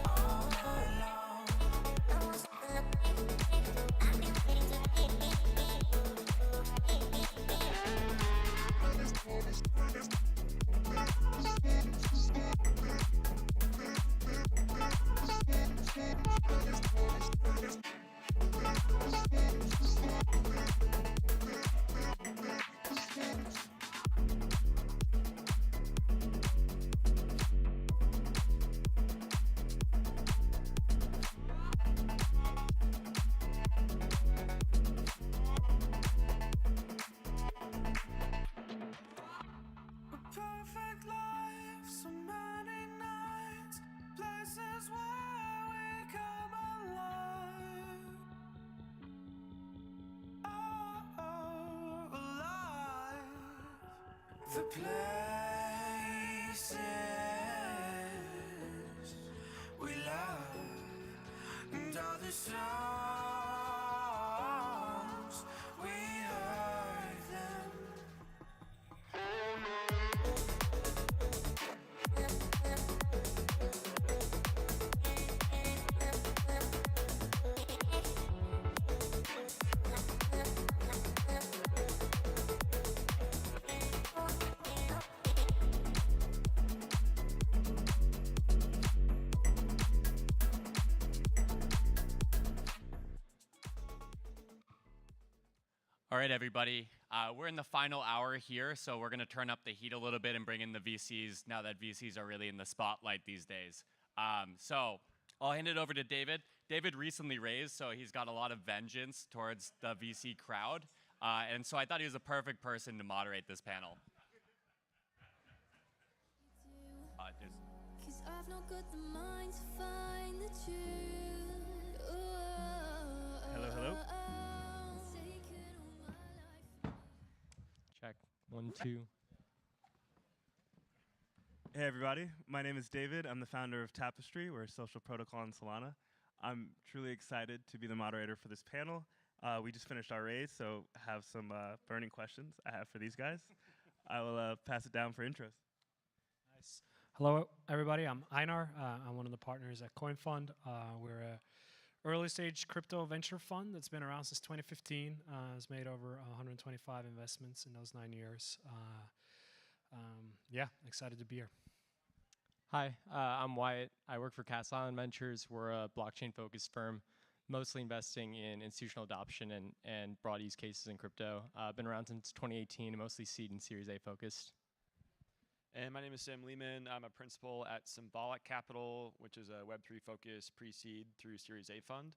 All night long. A perfect life, so many nights, places where we come alive. Oh, alive. The places we love and all the songs we heard them. All right, everybody. We're in the final hour here, so we're going to turn up the heat a little bit and bring in the VCs now that VCs are really in the spotlight these days. So I'll hand it over to David. David recently raised, so he's got a lot of vengeance towards the VC crowd. And so I thought he was a perfect person to moderate this panel. Cause I've not got the mind to find the truth. Hello, hello. Check. 1, 2. Hey everybody, my name is David. I'm the founder of Tapestry. We're a social protocol in Solana. I'm truly excited to be the moderator for this panel. We just finished our raise, so I have some burning questions I have for these guys. I will pass it down for intros. Nice. Hello everybody, I'm Einar. I'm one of the partners at CoinFund. We're a early stage crypto venture fund that's been around since 2015. Has made over 125 investments in those 9 years. Yeah, excited to be here. Hi, I'm Wyatt. I work for Castle Island Ventures. We're a blockchain-focused firm, mostly investing in institutional adoption and broad use cases in crypto. Been around since 2018, mostly seed and Series A focused. And my name is Sam Lehman. I'm a principal at Symbolic Capital, which is a Web3 focused pre-seed through Series A fund.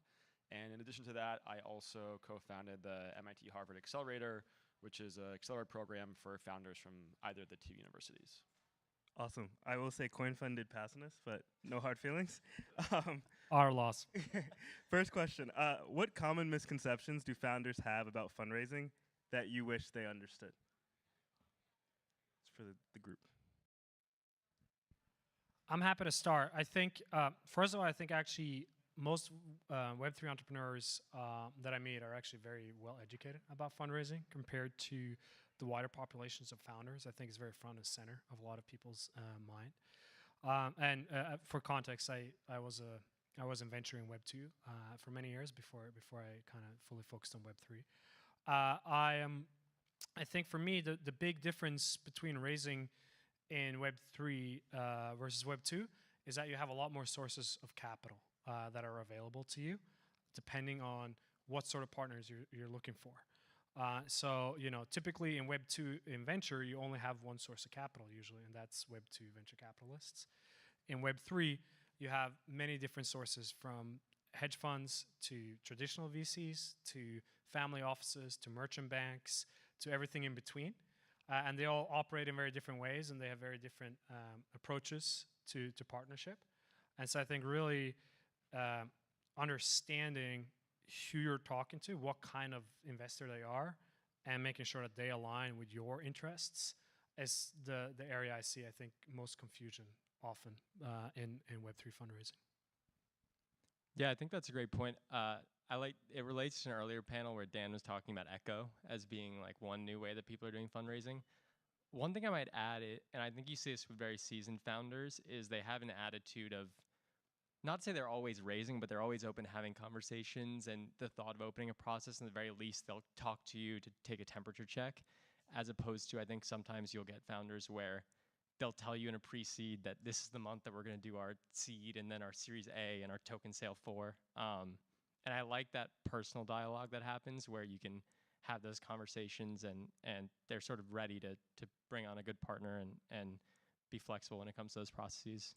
And in addition to that, I also co-founded the MIT Harvard Accelerator, which is an accelerator program for founders from either of the two universities. Awesome. I will say CoinFund did pass on us, but no hard feelings. Our loss. First question. What common misconceptions do founders have about fundraising that you wish they understood? It's for the group. I'm happy to start. I think, first of all, I think actually most Web3 entrepreneurs that I meet are actually very well educated about fundraising compared to the wider populations of founders. I think it's very front and center of a lot of people's mind. And for context, I was in venture in Web2 for many years before I kind of fully focused on Web3. I think for me the big difference between raising in Web3 versus Web2 is that you have a lot more sources of capital that are available to you, depending on what sort of partners you're looking for. So, you know, typically in Web2 in venture, you only have one source of capital usually, and that's Web2 venture capitalists. In Web3, you have many different sources, from hedge funds to traditional VCs to family offices to merchant banks to everything in between. And they all operate in very different ways, and they have very different approaches to partnership. And so I think really understanding who you're talking to, what kind of investor they are, and making sure that they align with your interests is the area I see, I think, most confusion often in Web3 fundraising. Yeah, I think that's a great point. I like it relates to an earlier panel where Dan was talking about Echo as being like one new way that people are doing fundraising. One thing I might add, and I think you see this with very seasoned founders, is they have an attitude of, not to say they're always raising, but they're always open to having conversations and the thought of opening a process. And at the very least, they'll talk to you to take a temperature check, as opposed to, I think sometimes you'll get founders where they'll tell you in a pre-seed that this is the month that we're going to do our seed and then our Series A and our token sale 4. And I like that personal dialogue that happens where you can have those conversations and they're sort of ready to bring on a good partner and be flexible when it comes to those processes.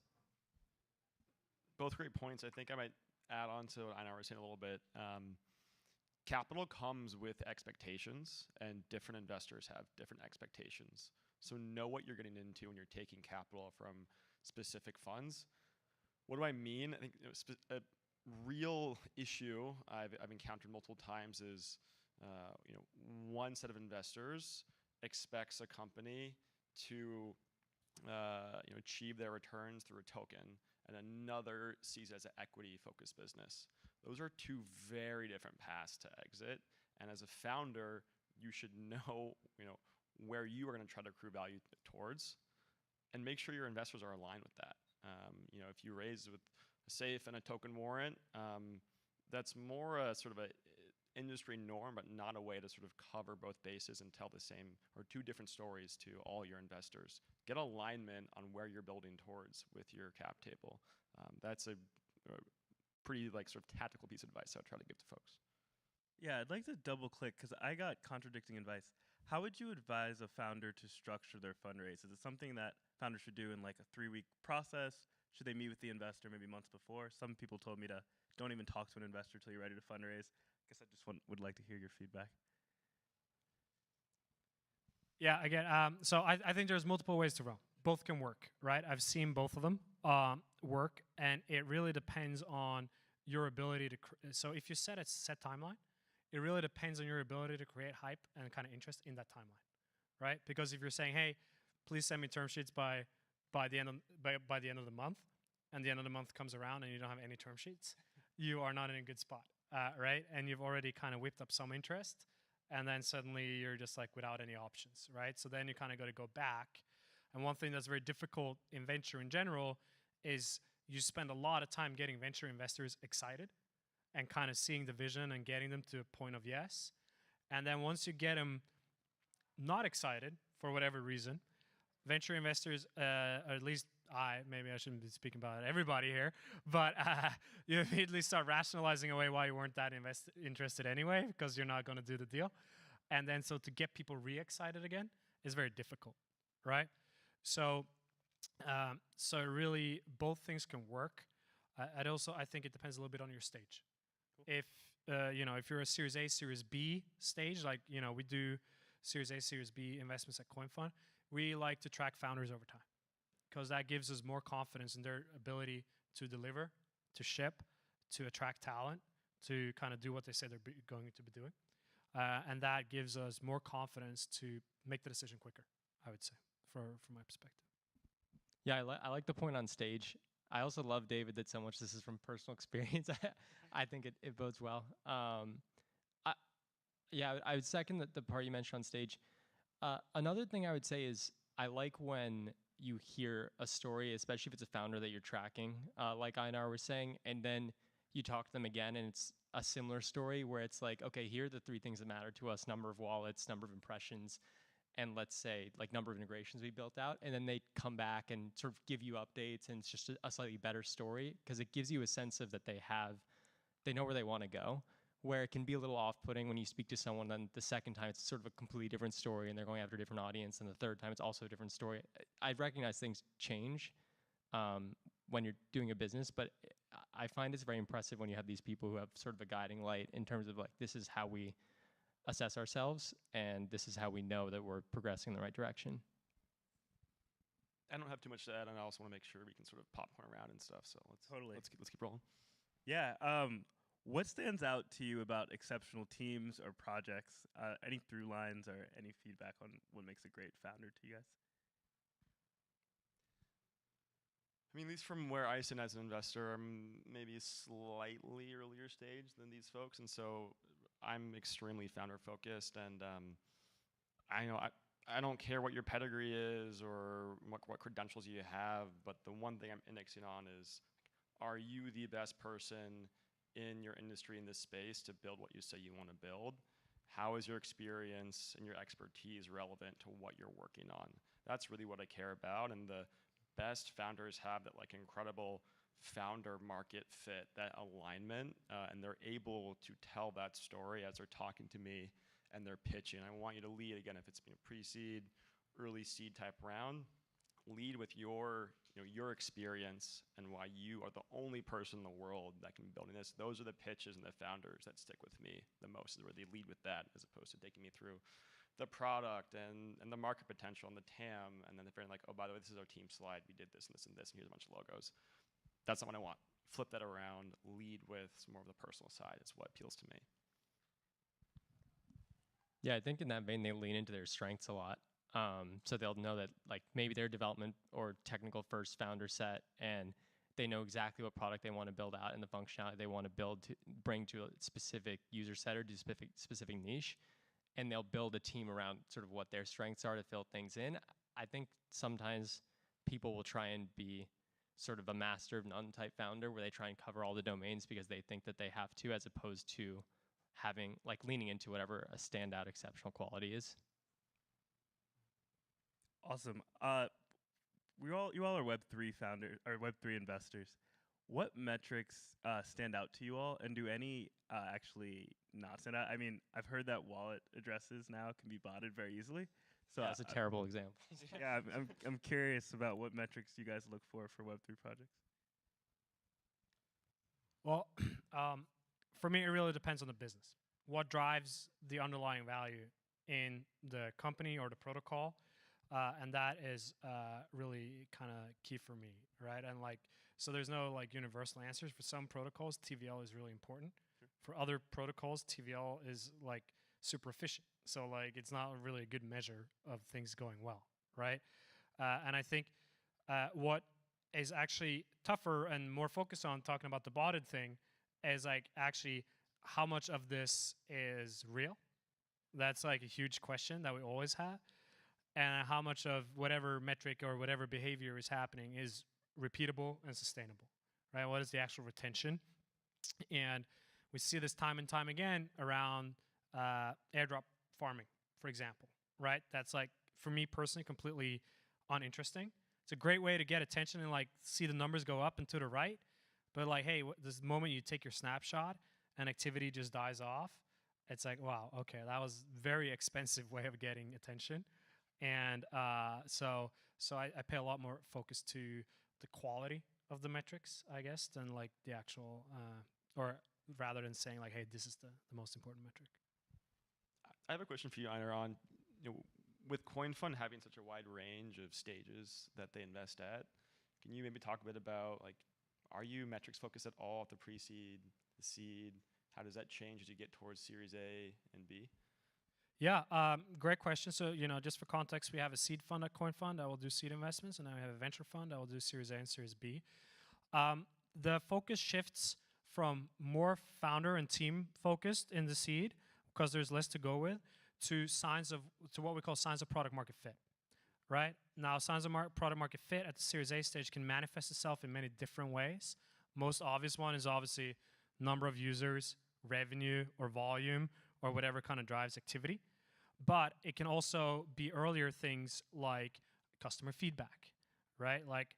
Both great points. I think I might add on to what Einar was saying a little bit. Capital comes with expectations, and different investors have different expectations. So know what you're getting into when you're taking capital from specific funds. What do I mean? I think a real issue I've encountered multiple times is one set of investors expects a company to achieve their returns through a token, and another sees it as an equity-focused business. Those are two very different paths to exit. And as a founder, you should know, where you are going to try to accrue value towards, and make sure your investors are aligned with that. If you raise with a SAFE and a token warrant, that's more a sort of a industry norm, but not a way to sort of cover both bases and tell the same or two different stories to all your investors. Get alignment on where you're building towards with your cap table. That's a pretty sort of tactical piece of advice I would try to give to folks. Yeah, I'd like to double click because I got contradicting advice. How would you advise a founder to structure their fundraise? Is it something that founders should do in like a 3-week process? Should they meet with the investor maybe months before? Some people told me to don't even talk to an investor until you're ready to fundraise. I guess I just would like to hear your feedback. Yeah, again, so I think there's multiple ways to run. Both can work, right? I've seen both of them work, and it really depends on your ability to. So if you set a set timeline, it really depends on your ability to create hype and kind of interest in that timeline, right? Because if you're saying, hey, please send me term sheets by the end of the month, and the end of the month comes around and you don't have any term sheets, you are not in a good spot, right? And you've already kind of whipped up some interest, and then suddenly you're just like without any options, right? So then you kind of got to go back. And one thing that's very difficult in venture in general is you spend a lot of time getting venture investors excited and kind of seeing the vision and getting them to a point of yes. And then once you get them not excited for whatever reason, venture investors, or at least maybe I shouldn't be speaking about everybody here, but you immediately start rationalizing away why you weren't that interested anyway, because you're not going to do the deal. And then so to get people re-excited again is very difficult, right? So really both things can work. I think it depends a little bit on your stage. Cool. If you're a Series A, Series B stage, like we do Series A, Series B investments at CoinFund, we like to track founders over time because that gives us more confidence in their ability to deliver, to ship, to attract talent, to kind of do what they say they're going to be doing. And that gives us more confidence to make the decision quicker, I would say, from my perspective. Yeah, I like the point on stage. I also love, David, that so much this is from personal experience. I think it bodes well. I would second the part you mentioned on stage. Another thing I would say is I like when you hear a story, especially if it's a founder that you're tracking, like Einar was saying, and then you talk to them again and it's a similar story where it's like, okay, here are the 3 things that matter to us: number of wallets, number of impressions, and let's say like number of integrations we built out. And then they come back and sort of give you updates, and it's just a slightly better story because it gives you a sense of that they know where they want to go. Where it can be a little off-putting when you speak to someone, then the second time it's sort of a completely different story and they're going after a different audience, and the third time it's also a different story. I recognize things change when you're doing a business, but I find it's very impressive when you have these people who have sort of a guiding light in terms of like, this is how we assess ourselves, and this is how we know that we're progressing in the right direction. I don't have too much to add, and I also want to make sure we can sort of popcorn around and stuff. So let's keep rolling. Yeah. What stands out to you about exceptional teams or projects? Any through lines or any feedback on what makes a great founder to you guys? I mean, at least from where I sit as an investor, I'm maybe slightly earlier stage than these folks, and so I'm extremely founder focused. And I know I don't care what your pedigree is or what credentials you have, but the one thing I'm indexing on is, are you the best person in your industry in this space to build what you say you want to build? How is your experience and your expertise relevant to what you're working on? That's really what I care about, and the best founders have that like incredible founder market fit, that alignment, and they're able to tell that story as they're talking to me and they're pitching. I want you to lead, again, if it's been a pre-seed, early seed type round, lead with your experience and why you are the only person in the world that can be building this. Those are the pitches and the founders that stick with me the most, is where they lead with that as opposed to taking me through the product and the market potential and the TAM, and then they're like, oh, by the way, this is our team slide. We did this and this and this, and here's a bunch of logos. That's not what I want. Flip that around. Lead with some more of the personal side is what appeals to me. Yeah, I think in that vein, they lean into their strengths a lot. So they'll know that like maybe their development or technical first founder set, and they know exactly what product they want to build out and the functionality they want to build to bring to a specific user set or to specific niche. And they'll build a team around sort of what their strengths are to fill things in. I think sometimes people will try and be sort of a master of none type founder where they try and cover all the domains because they think that they have to, as opposed to having like leaning into whatever a standout exceptional quality is. Awesome. You all are Web3 founders or Web3 investors. What metrics stand out to you all, and do any actually not stand out? I mean, I've heard that wallet addresses now can be botted very easily. So that's a terrible example. Yeah, I'm curious about what metrics you guys look for Web3 projects. Well, for me, it really depends on the business. What drives the underlying value in the company or the protocol? And that is really kind of key for me, right? And like, so there's no like universal answers. For some protocols, TVL is really important. Sure. For other protocols, TVL is like super efficient. So like, it's not really a good measure of things going well, right? And I think what is actually tougher and more focused on talking about the botted thing is like actually how much of this is real. That's like a huge question that we always have. And how much of whatever metric or whatever behavior is happening is repeatable and sustainable, right? What is the actual retention? And we see this time and time again around airdrop farming, for example, right? That's like, for me personally, completely uninteresting. It's a great way to get attention and like see the numbers go up and to the right. But like, hey, this moment you take your snapshot and activity just dies off, it's like, wow, okay, that was very expensive way of getting attention. And so I pay a lot more focus to the quality of the metrics, I guess, than like the actual, or rather than saying like, hey, this is the most important metric. I have a question for you, Einar, on with CoinFund having such a wide range of stages that they invest at. Can you maybe talk a bit about like, are you metrics focused at all at the pre-seed, the seed? How does that change as you get towards Series A and B? Yeah, great question. So, just for context, we have a seed fund at CoinFund that will do seed investments, and then we have a venture fund that will do Series A and Series B. The focus shifts from more founder and team focused in the seed, because there's less to go with, to what we call signs of product market fit, right? Now, signs of product market fit at the Series A stage can manifest itself in many different ways. Most obvious one is obviously number of users, revenue, or volume, or whatever kind of drives activity. But it can also be earlier things like customer feedback, right? Like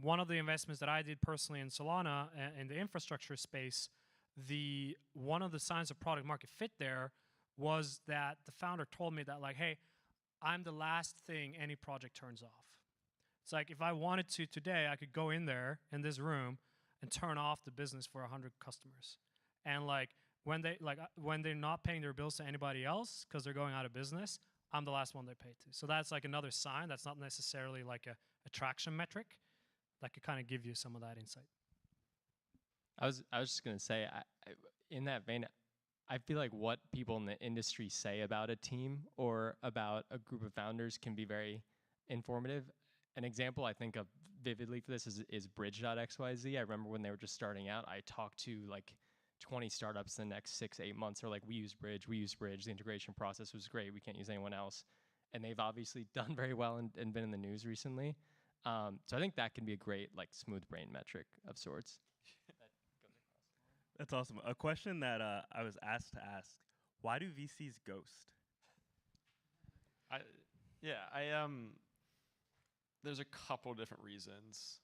one of the investments that I did personally in Solana in the infrastructure space, one of the signs of product market fit there was that the founder told me that like, hey, I'm the last thing any project turns off. It's like if I wanted to today, I could go in there in this room and turn off the business for 100 customers. And like when they're not paying their bills to anybody else because they're going out of business, I'm the last one they pay to. So that's like another sign. That's not necessarily like a attraction metric. That could kind of give you some of that insight. I was just gonna say, in that vein, I feel like what people in the industry say about a team or about a group of founders can be very informative. An example I think of vividly for this is Bridge.xyz. I remember when they were just starting out, I talked to like 20 startups in the next 6-8 months. They're like, we use Bridge. The integration process was great. We can't use anyone else. And they've obviously done very well and been in the news recently. So I think that can be a great like smooth brain metric of sorts. That's awesome. A question that I was asked to ask: why do VCs ghost? There's a couple different reasons.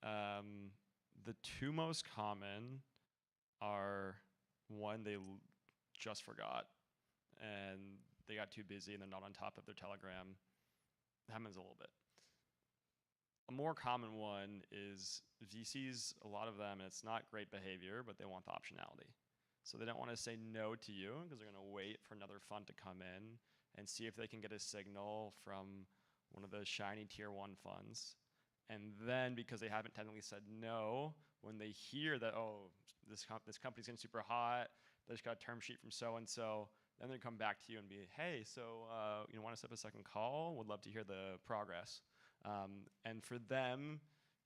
The two most common are one, they just forgot and they got too busy and they're not on top of their Telegram. It happens a little bit. A more common one is VCs, a lot of them, and it's not great behavior, but they want the optionality. So they don't want to say no to you because they're going to wait for another fund to come in and see if they can get a signal from one of the shiny tier 1 funds. And then because they haven't technically said no, when they hear that, oh, this company's getting super hot, they just got a term sheet from so-and-so, then they come back to you and be, hey, so you want to set up a second call? Would love to hear the progress. And for them,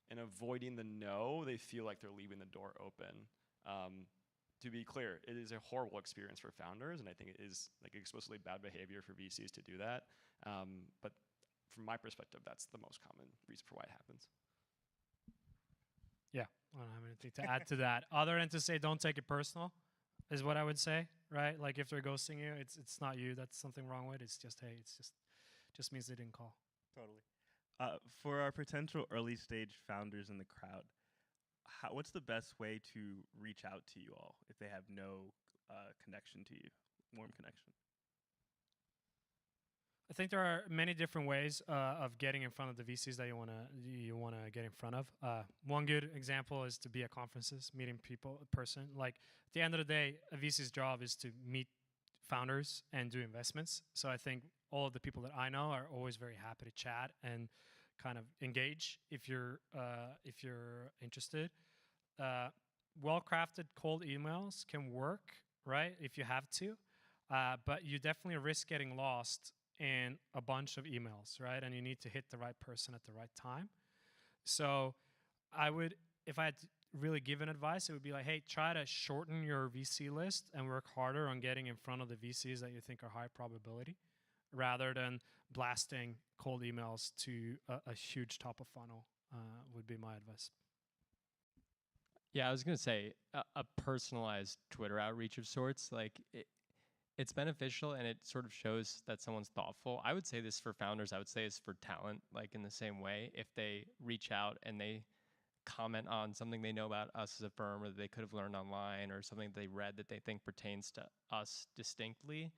in avoiding the no, they feel like they're leaving the door open. To be clear, it is a horrible experience for founders, and I think it is like explicitly bad behavior for VCs to do that. But from my perspective, that's the most common reason for why it happens. Yeah, I don't have anything to add to that, other than to say don't take it personal, is what I would say, right? Like if they're ghosting you, it's not you that's something wrong with. It's just, hey, just means they didn't call. Totally. For our potential early stage founders in the crowd, what's the best way to reach out to you all if they have no connection to you, warm connection? I think there are many different ways of getting in front of the VCs that you wanna get in front of. One good example is to be at conferences, meeting people in person. Like at the end of the day, a VC's job is to meet founders and do investments. So I think all of the people that I know are always very happy to chat and kind of engage if you're interested. Well-crafted cold emails can work, right? If you have to, but you definitely risk getting lost in a bunch of emails, right? And you need to hit the right person at the right time. So I would, if I had to really give an advice, it would be like, hey, try to shorten your VC list and work harder on getting in front of the VCs that you think are high probability, rather than blasting cold emails to a huge top of funnel, would be my advice. Yeah, I was going to say a personalized Twitter outreach of sorts. Like it's beneficial and it sort of shows that someone's thoughtful. I would say this for founders. I would say it's for talent, like in the same way. If they reach out and they comment on something they know about us as a firm or that they could have learned online or something they read that they think pertains to us distinctly,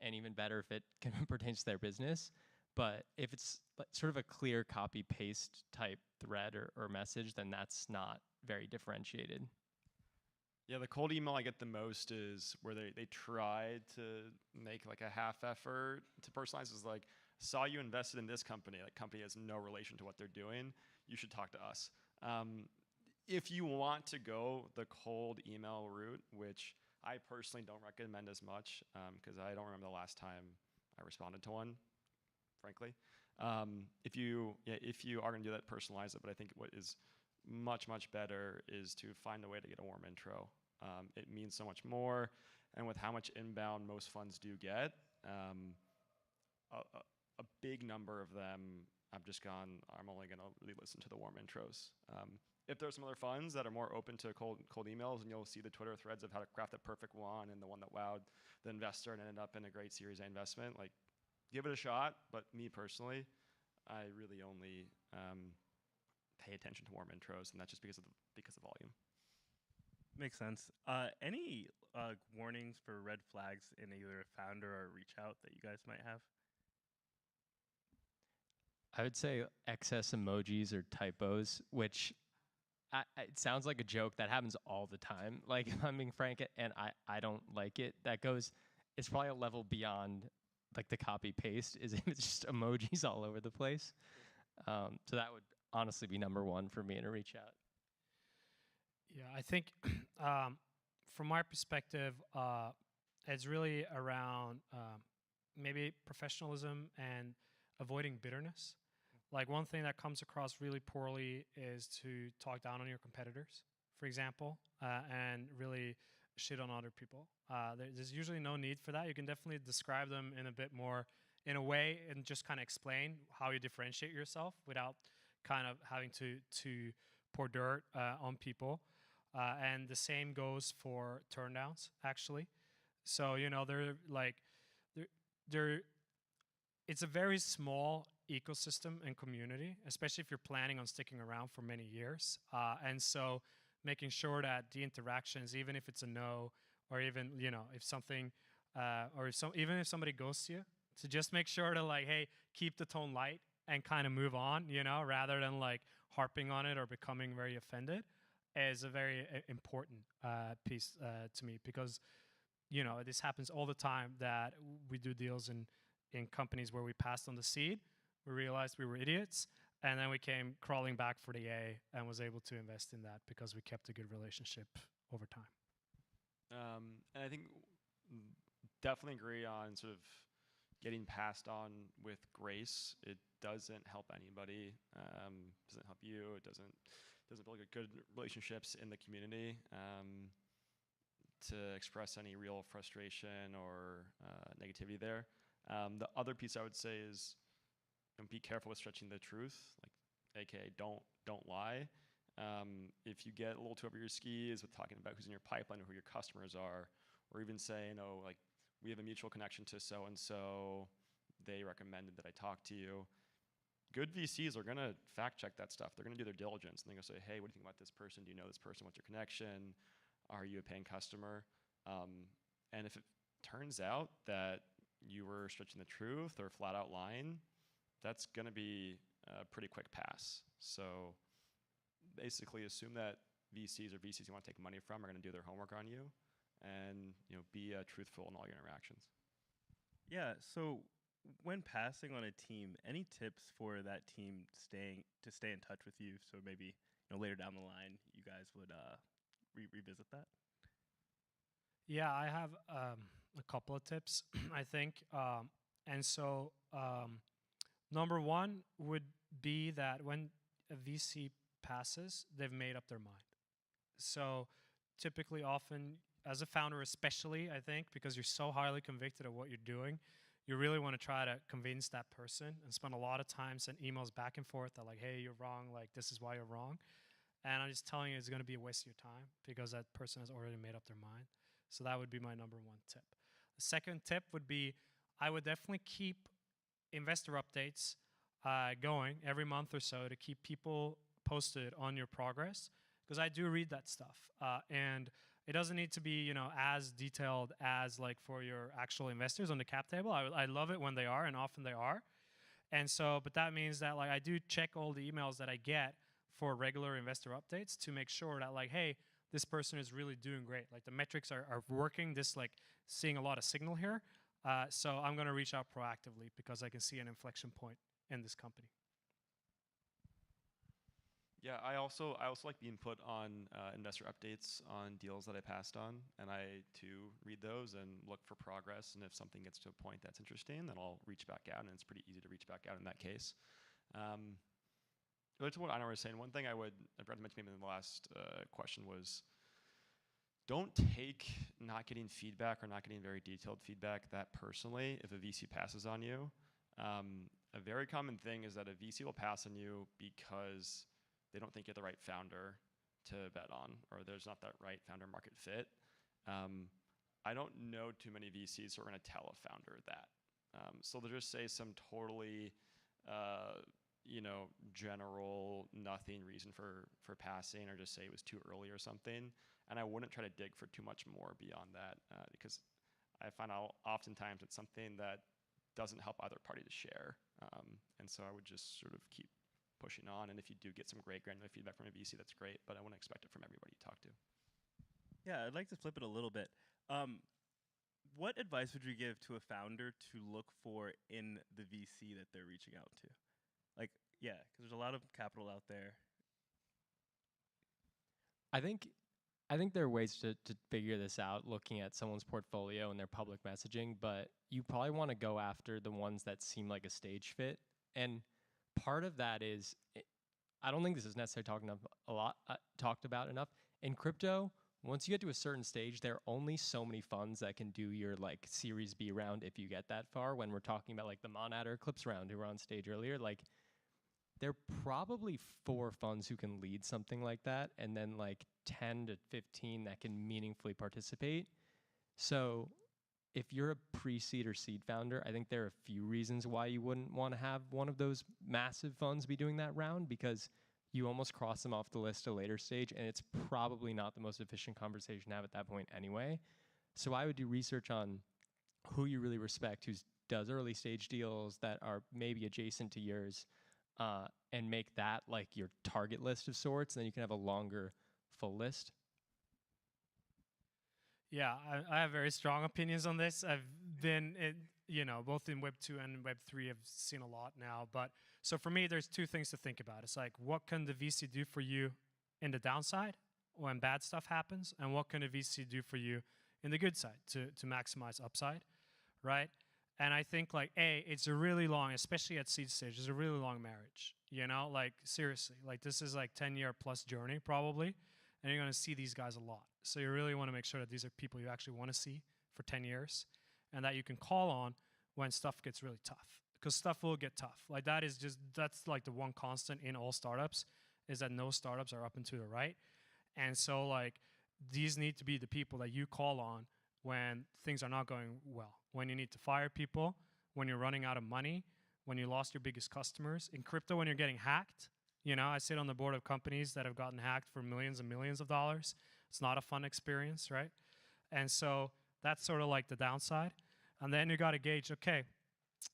and even better if it pertains to their business. But if it's sort of a clear copy-paste type thread or message, then that's not very differentiated. Yeah, the cold email I get the most is where they try to make like a half effort to personalize. Is like, saw you invested in this company. That company has no relation to what they're doing. You should talk to us. If you want to go the cold email route, which I personally don't recommend as much because I don't remember the last time I responded to one, frankly. If you are going to do that, personalize it. But I think what is much better is to find a way to get a warm intro. It means so much more, and with how much inbound most funds do get, a big number of them, I've just gone, I'm only going to really listen to the warm intros. If there's some other funds that are more open to cold emails, and you'll see the Twitter threads of how to craft the perfect one and the one that wowed the investor and ended up in a great Series A investment, like give it a shot. But me personally, I really only pay attention to warm intros, and that's just because of volume. Makes sense. Any warnings for red flags in either a founder or a reach out that you guys might have? I would say excess emojis or typos, which it sounds like a joke that happens all the time. Like if I'm being frank, and I don't like it. That goes, it's probably a level beyond like the copy paste. Is it's just emojis all over the place. So that would honestly be number one for me to reach out. Yeah, I think from my perspective, it's really around maybe professionalism and avoiding bitterness. Like one thing that comes across really poorly is to talk down on your competitors, for example, and really shit on other people. There's usually no need for that. You can definitely describe them in a bit more, in a way, and just kind of explain how you differentiate yourself without kind of having to pour dirt on people. And the same goes for turndowns, actually. So they're like, they're it's a very small ecosystem and community, especially if you're planning on sticking around for many years. And so making sure that the interactions, even if it's a no, or even, if something, even if somebody ghosts you, to just make sure to like, hey, keep the tone light and kind of move on, rather than like harping on it or becoming very offended, is a very important piece to me, because, this happens all the time that we do deals in companies where we passed on the seed, we realized we were idiots, and then we came crawling back for the A and was able to invest in that because we kept a good relationship over time. And I think definitely agree on sort of getting passed on with grace. It doesn't help anybody. Doesn't help you. It doesn't build good relationships in the community. To express any real frustration or negativity there. The other piece I would say is be careful with stretching the truth, like aka don't lie. If you get a little too over your skis with talking about who's in your pipeline or who your customers are, or even saying, oh, like we have a mutual connection to so and so, they recommended that I talk to you. Good VCs are gonna fact check that stuff. They're gonna do their diligence, and they're gonna say, hey, what do you think about this person? Do you know this person? What's your connection? Are you a paying customer? And if it turns out that you were stretching the truth or flat out lying, that's going to be a pretty quick pass. So basically assume that VCs you want to take money from are going to do their homework on you, and be truthful in all your interactions. Yeah, so when passing on a team, any tips for that team to stay in touch with you, so maybe later down the line you guys would revisit that? Yeah, I have a couple of tips, I think. Number one would be that when a VC passes, they've made up their mind. So typically, often, as a founder especially, I think, because you're so highly convicted of what you're doing, you really want to try to convince that person and spend a lot of time sending emails back and forth that like, hey, you're wrong, like this is why you're wrong. And I'm just telling you, it's going to be a waste of your time because that person has already made up their mind. So that would be my number one tip. The second tip would be, I would definitely keep investor updates going every month or so to keep people posted on your progress, because I do read that stuff. And it doesn't need to be, as detailed as like for your actual investors on the cap table. I love it when they are, and often they are. And so, but that means that like I do check all the emails that I get for regular investor updates to make sure that like, hey, this person is really doing great. Like the metrics are working, this like seeing a lot of signal here. So I'm gonna reach out proactively because I can see an inflection point in this company. Yeah, I also like being put on investor updates on deals that I passed on, and I too read those and look for progress. And if something gets to a point that's interesting, then I'll reach back out, and it's pretty easy to reach back out in that case. Related to what Einar was saying, one thing I forgot to mention maybe in the last question was, don't take not getting feedback or not getting very detailed feedback that personally if a VC passes on you. A very common thing is that a VC will pass on you because they don't think you're the right founder to bet on, or there's not that right founder market fit. I don't know too many VCs who are going to tell a founder that. So they'll just say some totally general nothing reason for passing, or just say it was too early or something. And I wouldn't try to dig for too much more beyond that, because I find out oftentimes it's something that doesn't help either party to share. And so I would just sort of keep pushing on. And if you do get some great granular feedback from a VC, that's great, but I wouldn't expect it from everybody you talk to. Yeah, I'd like to flip it a little bit. What advice would you give to a founder to look for in the VC that they're reaching out to? Like, yeah, because there's a lot of capital out there. I think there are ways to figure this out looking at someone's portfolio and their public messaging, but you probably want to go after the ones that seem like a stage fit. And part of that is, I don't think this is necessarily talked about enough. In crypto, once you get to a certain stage, there are only so many funds that can do your like Series B round if you get that far. When we're talking about like the Monad or Eclipse round who were on stage earlier, like there are probably 4 funds who can lead something like that, and then like 10 to 15 that can meaningfully participate. So if you're a pre-seed or seed founder, I think there are a few reasons why you wouldn't want to have one of those massive funds be doing that round, because you almost cross them off the list at a later stage, and it's probably not the most efficient conversation to have at that point anyway. So I would do research on who you really respect, who does early stage deals that are maybe adjacent to yours, and make that like your target list of sorts, and then you can have a longer full list. Yeah, I have very strong opinions on this. I've been, both in Web 2 and Web 3, I've seen a lot now. But so for me, there's 2 things to think about. It's like, what can the VC do for you in the downside when bad stuff happens? And what can a VC do for you in the good side to maximize upside, right? And I think like, it's a really long, especially at seed stage, it's a really long marriage, like seriously, like this is like 10-year plus journey probably. And you're going to see these guys a lot. So you really want to make sure that these are people you actually want to see for 10 years and that you can call on when stuff gets really tough, because stuff will get tough. Like that's like the one constant in all startups, is that no startups are up and to the right. And so like these need to be the people that you call on when things are not going well, when you need to fire people, when you're running out of money, when you lost your biggest customers. In crypto, when you're getting hacked, I sit on the board of companies that have gotten hacked for millions and millions of dollars. It's not a fun experience, right? And so that's sort of like the downside. And then you got to gauge, okay,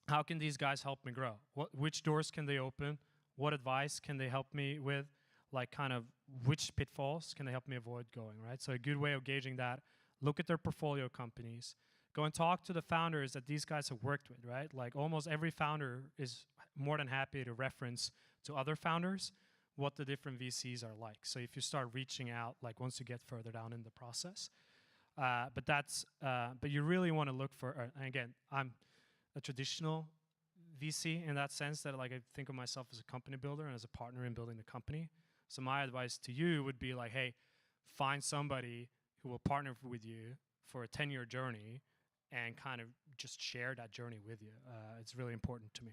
how can these guys help me grow? Which doors can they open? What advice can they help me with? Like kind of which pitfalls can they help me avoid going, right? So a good way of gauging that, look at their portfolio companies. Go and talk to the founders that these guys have worked with, right? Like almost every founder is more than happy to reference to other founders what the different VCs are like. So if you start reaching out, like once you get further down in the process, but you really want to look for, and again, I'm a traditional VC in that sense that like I think of myself as a company builder and as a partner in building the company. So my advice to you would be like, hey, find somebody who will partner with you for a 10-year journey and kind of just share that journey with you. It's really important to me.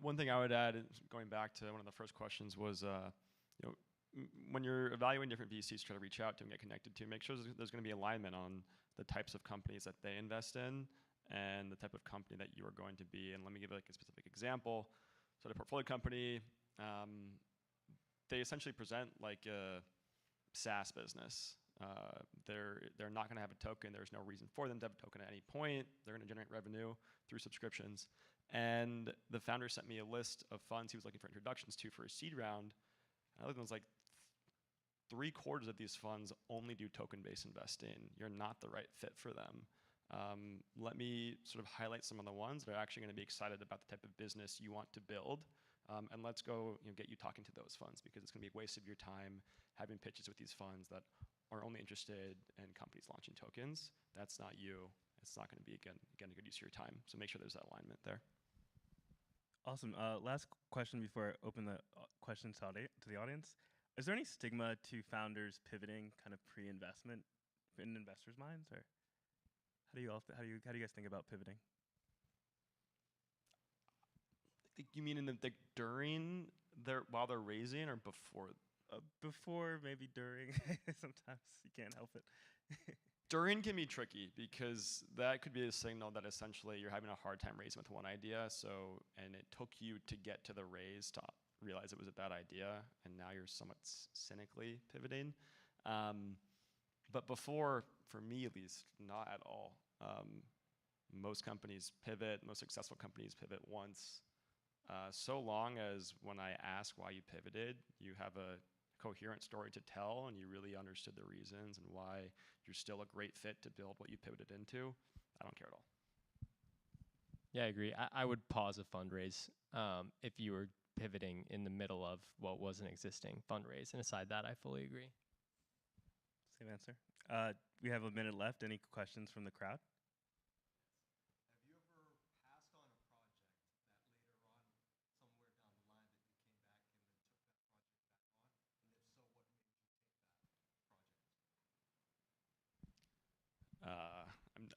One thing I would add, going back to one of the first questions, was when you're evaluating different VCs, try to reach out to and get connected to, make sure there's going to be alignment on the types of companies that they invest in and the type of company that you are going to be. And let me give like a specific example. So the portfolio company, they essentially present like a SaaS business. They're not going to have a token. There's no reason for them to have a token at any point. They're going to generate revenue through subscriptions. And the founder sent me a list of funds he was looking for introductions to for a seed round. And I looked and was like, 3/4 of these funds only do token-based investing. You're not the right fit for them. Let me sort of highlight some of the ones that are actually going to be excited about the type of business you want to build. And let's go get you talking to those funds, because it's going to be a waste of your time having pitches with these funds that are only interested in companies launching tokens. That's not you. It's not going to be, again, a good use of your time. So make sure there's that alignment there. Awesome. Last question before I open the questions to the audience. Is there any stigma to founders pivoting kind of pre-investment in investors' minds, or how do you guys think about pivoting? You mean in during while they're raising, or before? Before, maybe during. Sometimes you can't help it. During can be tricky, because that could be a signal that essentially you're having a hard time raising with one idea. And it took you to get to the raise to realize it was a bad idea, and now you're somewhat cynically pivoting. But before, for me at least, not at all. Most companies pivot. Most successful companies pivot once. So long as when I ask why you pivoted, you have a coherent story to tell and you really understood the reasons and why you're still a great fit to build what you pivoted into, I don't care at all. Yeah, I agree. I would pause a fundraise if you were pivoting in the middle of what was an existing fundraise. And aside that, I fully agree. Same answer. We have a minute left. Any questions from the crowd?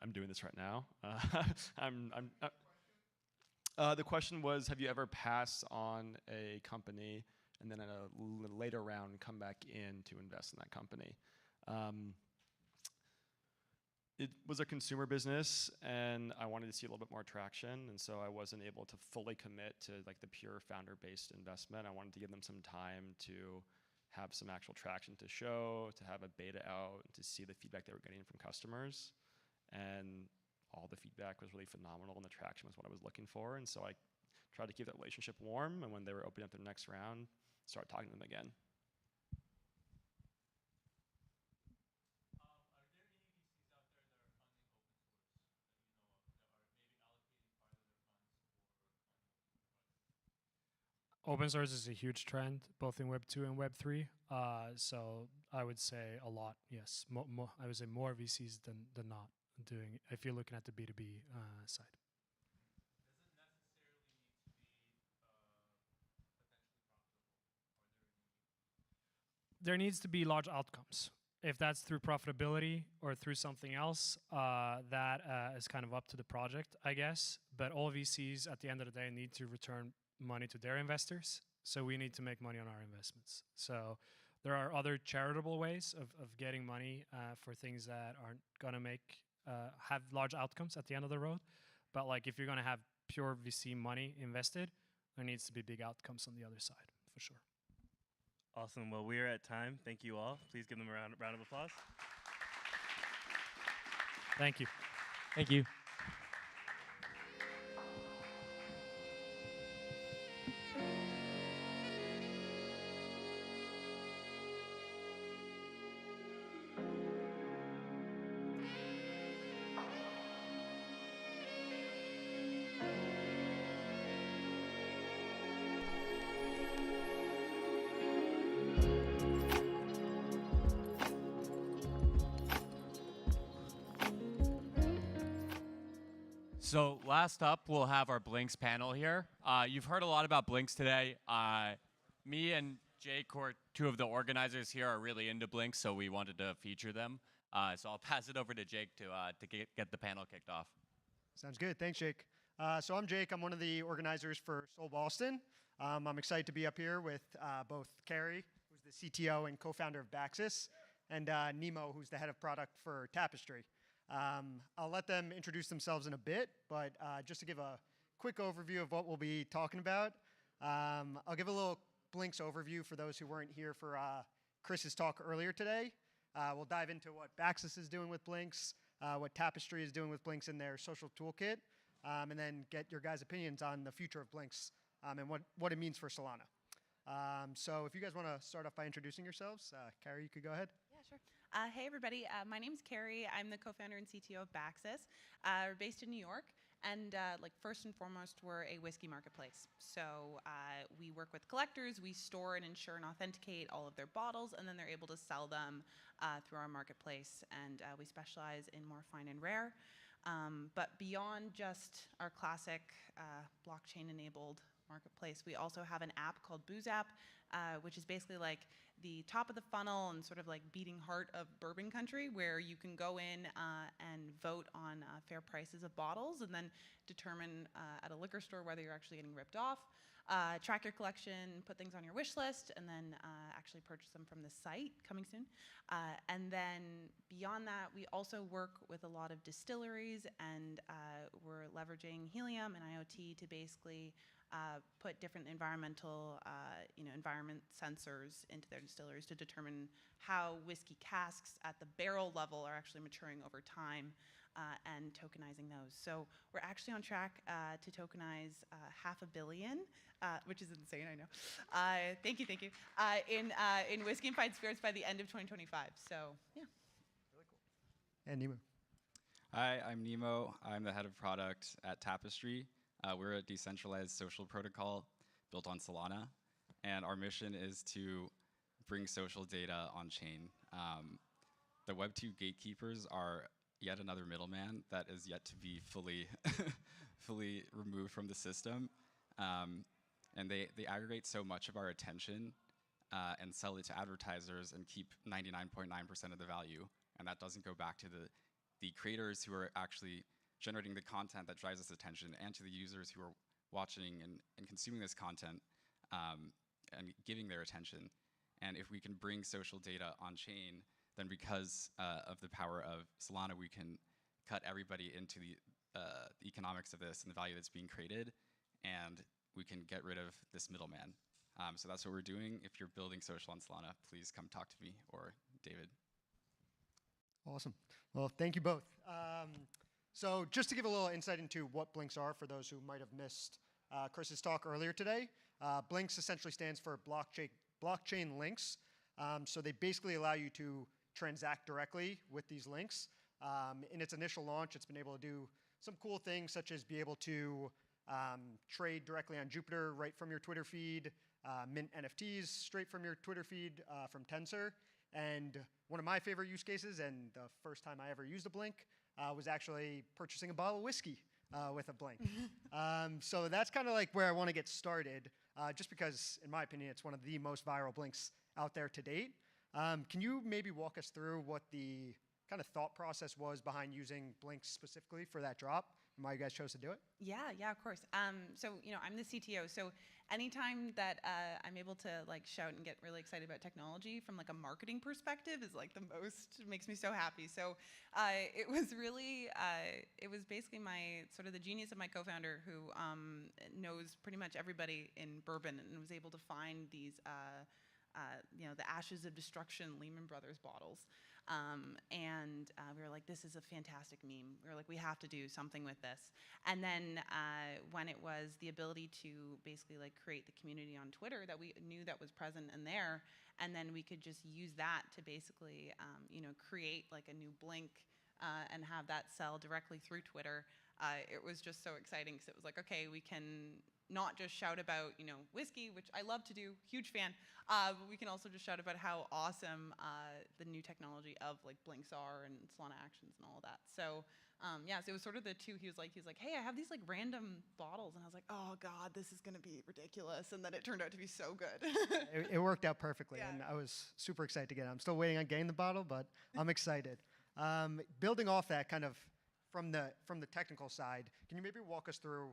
I'm doing this right now. The question was, have you ever passed on a company and then at a later round come back in to invest in that company? It was a consumer business and I wanted to see a little bit more traction, and so I wasn't able to fully commit to like the pure founder-based investment. I wanted to give them some time to have some actual traction to show, to have a beta out, and to see the feedback they were getting from customers. And all the feedback was really phenomenal and the traction was what I was looking for. And so I tried to keep that relationship warm, and when they were opening up their next round, start talking to them again. Open source is a huge trend, both in Web 2 and Web 3. So I would say a lot, yes. I would say more VCs than not doing it, if you're looking at the B2B side. There needs to be large outcomes. If that's through profitability or through something else, that is kind of up to the project, I guess. But all VCs at the end of the day need to return money to their investors. So we need to make money on our investments. So there are other charitable ways of getting money for things that aren't going to have large outcomes at the end of the road. But like if you're going to have pure VC money invested, there needs to be big outcomes on the other side, for sure. Awesome. Well, we are at time. Thank you all. Please give them a round of applause. Thank you. Thank you. So last up, we'll have our Blinks panel here. You've heard a lot about Blinks today. Me and Jake, who are two of the organizers here, are really into Blinks, so we wanted to feature them. So I'll pass it over to Jake to get the panel kicked off. Sounds good. Thanks, Jake. So I'm Jake. I'm one of the organizers for Solana Boston. I'm excited to be up here with both Carrie, who's the CTO and co-founder of Baxis, and Nemo, who's the head of product for Tapestry. I'll let them introduce themselves in a bit, but just to give a quick overview of what we'll be talking about, I'll give a little Blinks overview for those who weren't here for Chris's talk earlier today. We'll dive into what Baxis is doing with Blinks, what Tapestry is doing with Blinks in their social toolkit, and then get your guys' opinions on the future of Blinks and what it means for Solana. So if you guys want to start off by introducing yourselves, Carrie, you could go ahead. Yeah, sure. Hey, everybody. My name's Carrie. I'm the co-founder and CTO of Baxis. We're based in New York. And first and foremost, we're a whiskey marketplace. So we work with collectors. We store and insure and authenticate all of their bottles, and then they're able to sell them through our marketplace. And we specialize in more fine and rare. But beyond just our classic blockchain-enabled marketplace, we also have an app called Booze App, which is basically like the top of the funnel and sort of like beating heart of bourbon country, where you can go in and vote on fair prices of bottles and then determine at a liquor store whether you're actually getting ripped off, track your collection, put things on your wish list, and then actually purchase them from the site, coming soon. And then beyond that, we also work with a lot of distilleries, and we're leveraging Helium and IoT to basically put different environmental, environment sensors into their distilleries to determine how whiskey casks at the barrel level are actually maturing over time, and tokenizing those. So we're actually on track to tokenize 500 million, which is insane, I know. Thank you, in whiskey and fine spirits by the end of 2025. So yeah. And Nemo. Hi, I'm Nemo. I'm the head of product at Tapestry. We're a decentralized social protocol built on Solana, and our mission is to bring social data on chain. The Web2 gatekeepers are yet another middleman that is yet to be fully removed from the system. And they aggregate so much of our attention and sell it to advertisers and keep 99.9% of the value. And that doesn't go back to the creators who are actually generating the content that drives this attention, and to the users who are watching and consuming this content and giving their attention. And if we can bring social data on chain, then because of the power of Solana, we can cut everybody into the economics of this and the value that's being created, and we can get rid of this middleman. So that's what we're doing. If you're building social on Solana, please come talk to me or David. Awesome. Well, thank you both. So just to give a little insight into what Blinks are for those who might have missed Chris's talk earlier today, Blinks essentially stands for blockchain links. So they basically allow you to transact directly with these links. In its initial launch, it's been able to do some cool things, such as be able to trade directly on Jupiter right from your Twitter feed, mint NFTs straight from your Twitter feed from Tensor. And one of my favorite use cases, and the first time I ever used a Blink, was actually purchasing a bottle of whiskey with a Blink. So that's kind of like where I want to get started, just because, in my opinion, it's one of the most viral Blinks out there to date. Can you maybe walk us through what the kind of thought process was behind using Blinks specifically for that drop, and why you guys chose to do it? Yeah, of course. So I'm the CTO. So anytime that I'm able to like shout and get really excited about technology from like a marketing perspective is like the most, makes me so happy. So it was really, it was basically the genius of my co-founder who knows pretty much everybody in bourbon and was able to find these, the Ashes of Destruction Lehman Brothers bottles. And we were like, this is a fantastic meme. We were like, we have to do something with this. And then when it was the ability to basically like create the community on Twitter that we knew that was present and there, and then we could just use that to basically, create like a new Blink and have that sell directly through Twitter. It was just so exciting because it was like, okay, we can not just shout about, whiskey, which I love to do, huge fan, but we can also just shout about how awesome the new technology of like Blinks are and Solana Actions and all of that. So so it was sort of the two. He was like, hey, I have these like random bottles, and I was like, oh God, this is gonna be ridiculous, and then it turned out to be so good. It worked out perfectly, and I was super excited to get it. I'm still waiting on getting the bottle, but I'm excited. Building off that kind of from the technical side, can you maybe walk us through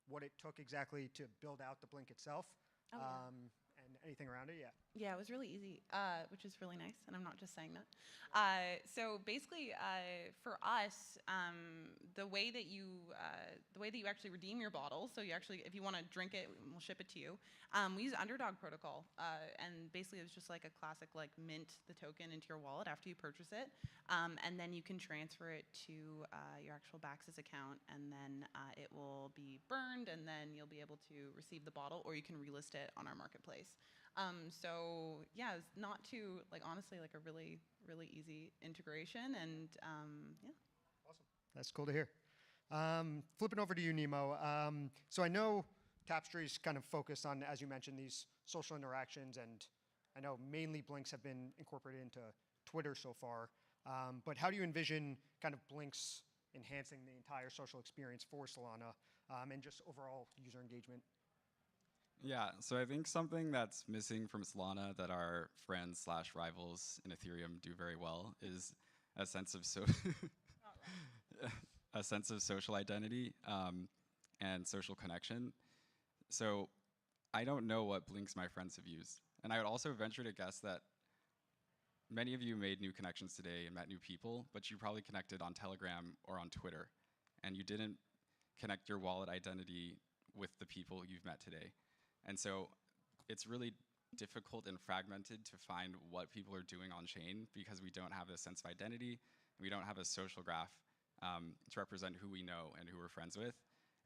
what it took exactly to build out the Blink itself, and anything around it? Yeah, it was really easy, which is really nice, and I'm not just saying that. So basically, for us, the way that you actually redeem your bottle, so you actually, if you want to drink it, we'll ship it to you. We use Underdog protocol, and basically it's just like a classic like mint the token into your wallet after you purchase it, and then you can transfer it to your actual Baxis account, and then it will be burned, and then you'll be able to receive the bottle, or you can relist it on our marketplace. So yeah, it's not too, like, honestly, like a really, really easy integration, and yeah. Awesome. That's cool to hear. Flipping over to you, Nemo. So I know Tapestry's kind of focused on, as you mentioned, these social interactions, and I know mainly Blinks have been incorporated into Twitter so far. But how do you envision kind of Blinks enhancing the entire social experience for Solana, and just overall user engagement? Yeah, so I think something that's missing from Solana that our friends / rivals in Ethereum do very well is a sense of a sense of social identity and social connection. So I don't know what Blinks my friends have used. And I would also venture to guess that many of you made new connections today and met new people, but you probably connected on Telegram or on Twitter, and you didn't connect your wallet identity with the people you've met today. And so it's really difficult and fragmented to find what people are doing on chain because we don't have a sense of identity, we don't have a social graph to represent who we know and who we're friends with.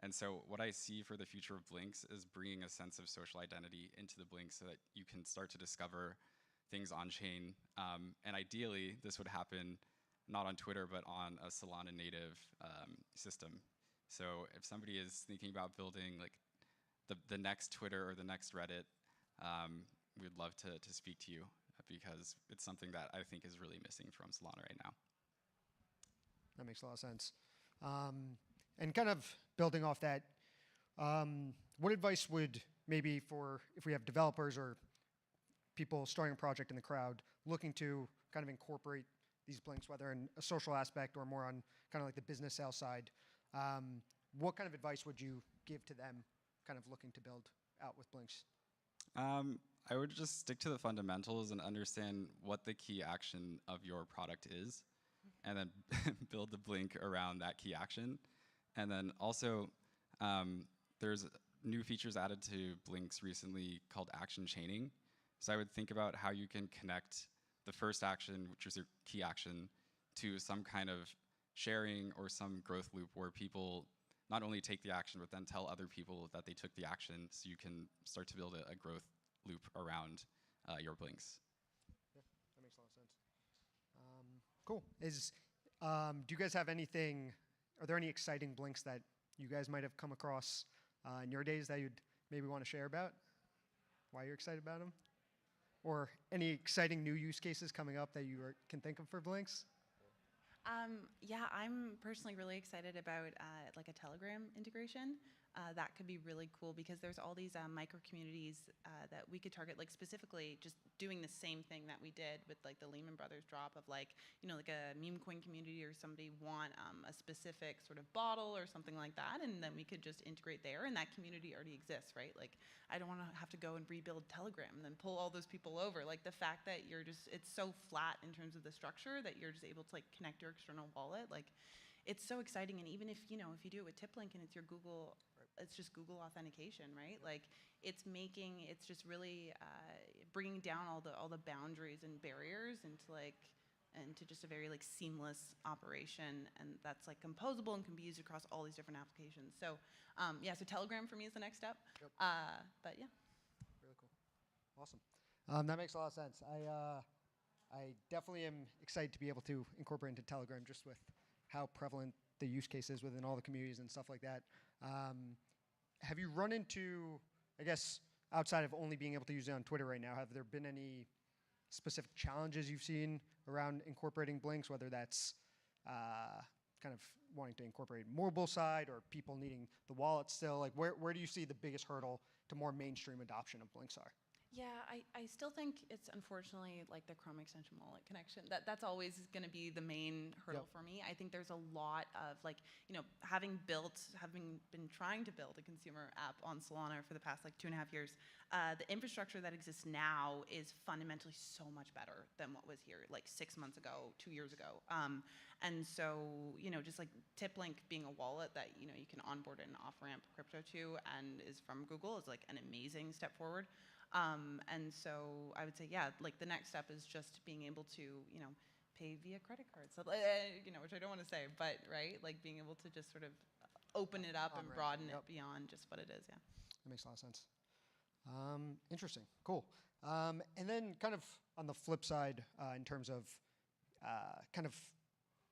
And so what I see for the future of Blinks is bringing a sense of social identity into the Blinks so that you can start to discover things on chain. And ideally, this would happen not on Twitter, but on a Solana native system. So if somebody is thinking about building like the next Twitter or the next Reddit, we'd love to speak to you because it's something that I think is really missing from Solana right now. That makes a lot of sense. And kind of building off that, what advice would maybe for if we have developers or people starting a project in the crowd looking to kind of incorporate these Blinks, whether in a social aspect or more on kind of like the business sales side, what kind of advice would you give to them kind of looking to build out with Blinks? I would just stick to the fundamentals and understand what the key action of your product is, and then build the Blink around that key action. And then also, there's new features added to Blinks recently called action chaining. So I would think about how you can connect the first action, which is your key action, to some kind of sharing or some growth loop where people not only take the action, but then tell other people that they took the action, so you can start to build a growth loop around your Blinks. Yeah, that makes a lot of sense. Cool. Do you guys have anything, are there any exciting Blinks that you guys might have come across in your days that you'd maybe want to share about? Why you're excited about them? Or any exciting new use cases coming up that you can think of for Blinks? Yeah, I'm personally really excited about like a Telegram integration. That could be really cool because there's all these micro communities that we could target, like specifically just doing the same thing that we did with like the Lehman Brothers drop of like, you know, like a meme coin community or somebody want a specific sort of bottle or something like that, and then we could just integrate there, and that community already exists, right? Like I don't want to have to go and rebuild Telegram and then pull all those people over. Like the fact that you're just, it's so flat in terms of the structure that you're just able to like connect your external wallet, like it's so exciting. And even if, you know, if you do it with TipLink and it's your Google, it's just Google authentication, right? Like it's just really bringing down all the boundaries and barriers into just a very like seamless operation, and that's like composable and can be used across all these different applications. So yeah, so Telegram for me is the next step. Yep. But yeah. Really cool. Awesome. That makes a lot of sense. I definitely am excited to be able to incorporate into Telegram just with how prevalent the use case is within all the communities and stuff like that. Have you run into, I guess, outside of only being able to use it on Twitter right now, have there been any specific challenges you've seen around incorporating Blinks, whether that's kind of wanting to incorporate mobile side or people needing the wallet still? Like where do you see the biggest hurdle to more mainstream adoption of Blinks are? Yeah, I still think it's unfortunately like the Chrome extension wallet connection. That's always going to be the main hurdle for me. I think there's a lot of like, you know, having been trying to build a consumer app on Solana for the past like 2.5 years, the infrastructure that exists now is fundamentally so much better than what was here like 6 months ago, 2 years ago. And so, you know, just like TipLink being a wallet that, you know, you can onboard an off-ramp crypto to and is from Google is like an amazing step forward. And so I would say, yeah, like the next step is just being able to, you know, pay via credit card. So, you know, which I don't want to say, but right, like being able to just sort of open it up and broaden it beyond just what it is. Yeah. That makes a lot of sense. Interesting. Cool. And then kind of on the flip side, in terms of kind of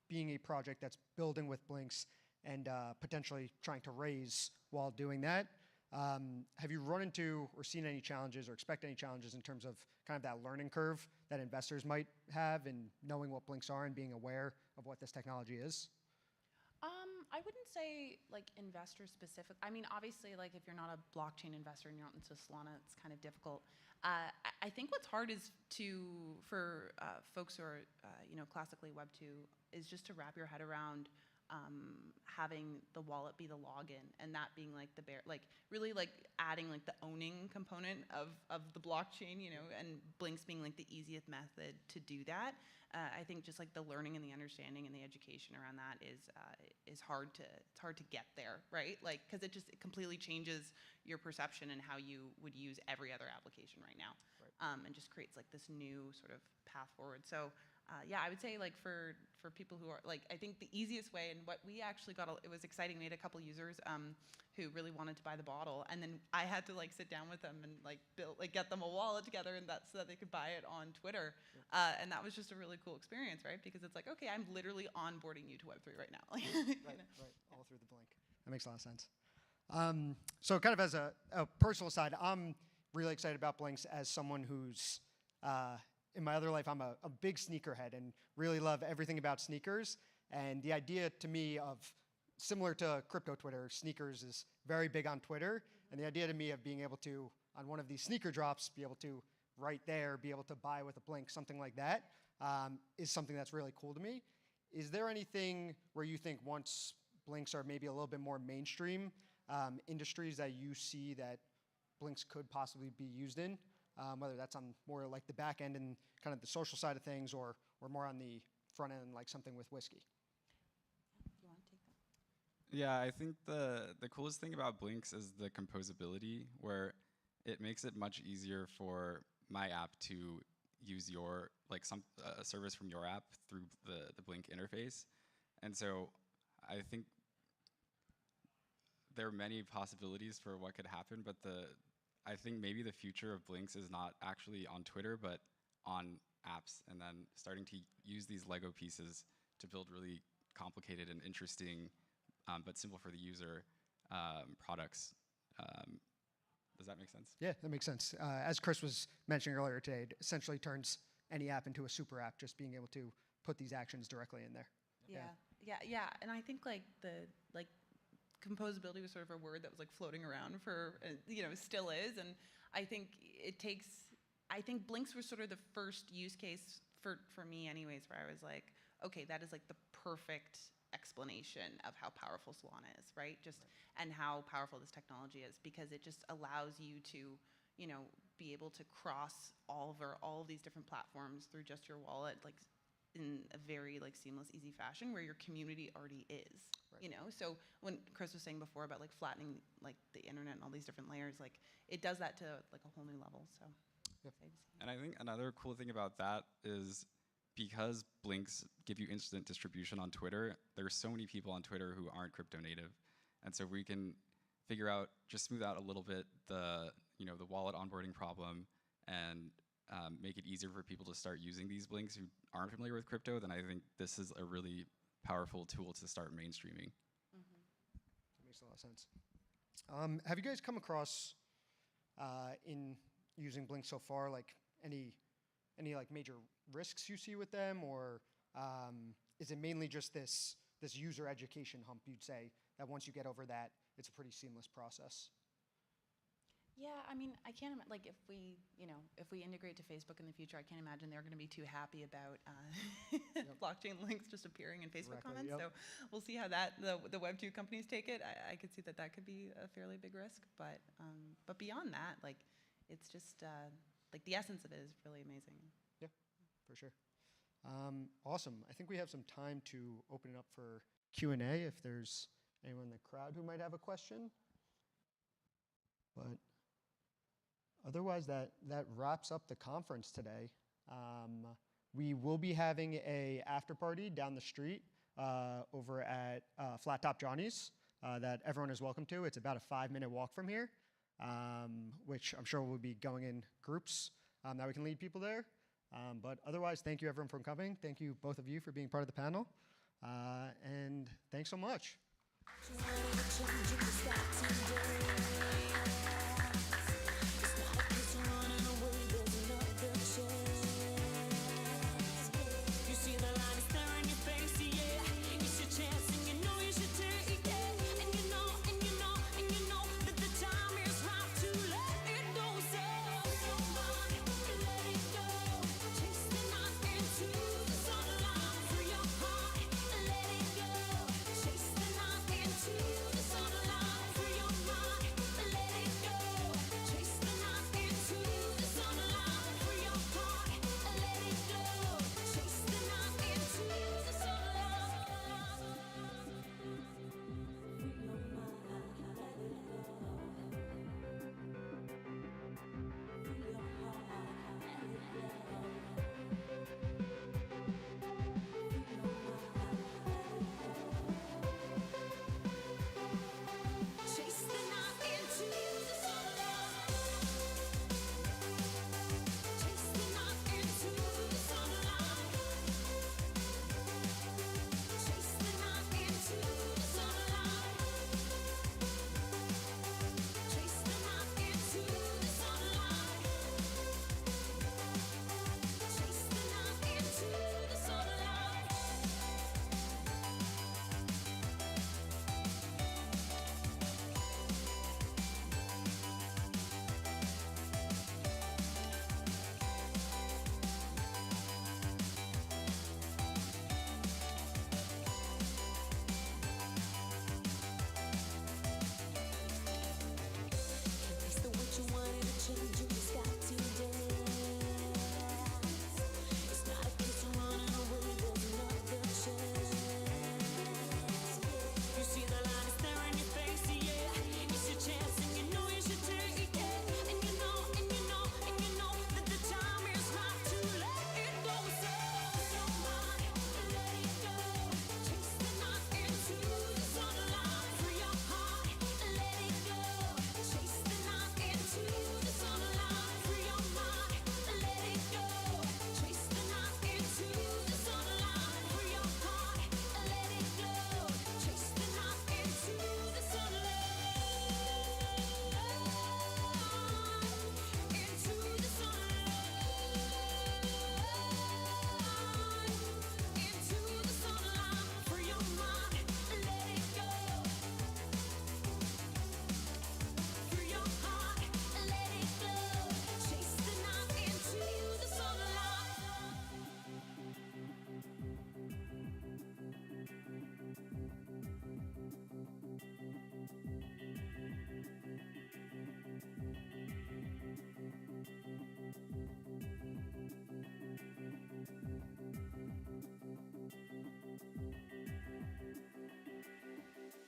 being a project that's building with Blinks and potentially trying to raise while doing that, have you run into or seen any challenges or expect any challenges in terms of kind of that learning curve that investors might have in knowing what Blinks are and being aware of what this technology is? I wouldn't say like investor specific. I mean, obviously, like if you're not a blockchain investor and you're not into Solana, it's kind of difficult. I think what's hard is for folks who are you know, classically Web 2 is just to wrap your head around having the wallet be the login and that being like the like really like adding like the owning component of the blockchain, you know, and Blinks being like the easiest method to do that. I think just like the learning and the understanding and the education around that is hard to get there, right? Like because it completely changes your perception and how you would use every other application right now, right. And just creates like this new sort of path forward. So yeah, I would say like for people who are like, I think the easiest way, and what we actually got, it was exciting. We had a couple users who really wanted to buy the bottle, and then I had to like sit down with them and like get them a wallet together, and so that they could buy it on Twitter, and that was just a really cool experience, right? Because it's like, okay, I'm literally onboarding you to Web3 right now. Right, all through the Blink. That makes a lot of sense. So kind of as a personal side, I'm really excited about Blinks as someone who's in my other life, I'm a big sneakerhead and really love everything about sneakers. And the idea to me of, similar to crypto Twitter, sneakers is very big on Twitter. And the idea to me of being able to, on one of these sneaker drops, be able to right there, be able to buy with a Blink, something like that, is something that's really cool to me. Is there anything where you think once Blinks are maybe a little bit more mainstream, industries that you see that Blinks could possibly be used in? Whether that's on more like the back end and kind of the social side of things, or more on the front end, like something with whiskey. You want to take that? Yeah, I think the coolest thing about Blinks is the composability, where it makes it much easier for my app to use your a service from your app through the Blink interface. And so I think there are many possibilities for what could happen, but I think maybe the future of Blinks is not actually on Twitter, but on apps, and then starting to use these Lego pieces to build really complicated and interesting, but simple for the user products. Does that make sense? Yeah, that makes sense. As Chris was mentioning earlier today, it essentially turns any app into a super app, just being able to put these actions directly in there. Yeah. And I think like composability was sort of a word that was like floating around for, still is. And I think I think Blinks was sort of the first use case for me anyways, where I was like, okay, that is like the perfect explanation of how powerful Solana is, right? And how powerful this technology is, because it just allows you to, be able to cross all of these different platforms through just your wallet, like in a very like seamless, easy fashion where your community already is, So when Chris was saying before about like flattening like the internet and all these different layers, like it does that to like a whole new level. So. Yep. And I think another cool thing about that is because Blinks give you instant distribution on Twitter, there's so many people on Twitter who aren't crypto native. And so we can just smooth out a little bit the wallet onboarding problem, and make it easier for people to start using these Blinks who aren't familiar with crypto. Then I think this is a really powerful tool to start mainstreaming. That makes a lot of sense. Have you guys come across in using Blink so far, like any like major risks you see with them, or is it mainly just this user education hump? You'd say that once you get over that, it's a pretty seamless process. Yeah, I mean, I can't like if we integrate to Facebook in the future, I can't imagine they're going to be too happy about blockchain links just appearing in Facebook comments. So we'll see how the Web2 companies take it. I could see that could be a fairly big risk, but beyond that, like it's just like the essence of it is really amazing. Yeah, for sure. Awesome. I think we have some time to open it up for Q&A if there's anyone in the crowd who might have a question. But otherwise, that wraps up the conference today. We will be having a after party down the street over at Flat Top Johnny's that everyone is welcome to. It's about a 5-minute walk from here, which I'm sure we'll be going in groups that we can lead people there. But otherwise, thank you everyone for coming. Thank you, both of you, for being part of the panel. And thanks so much.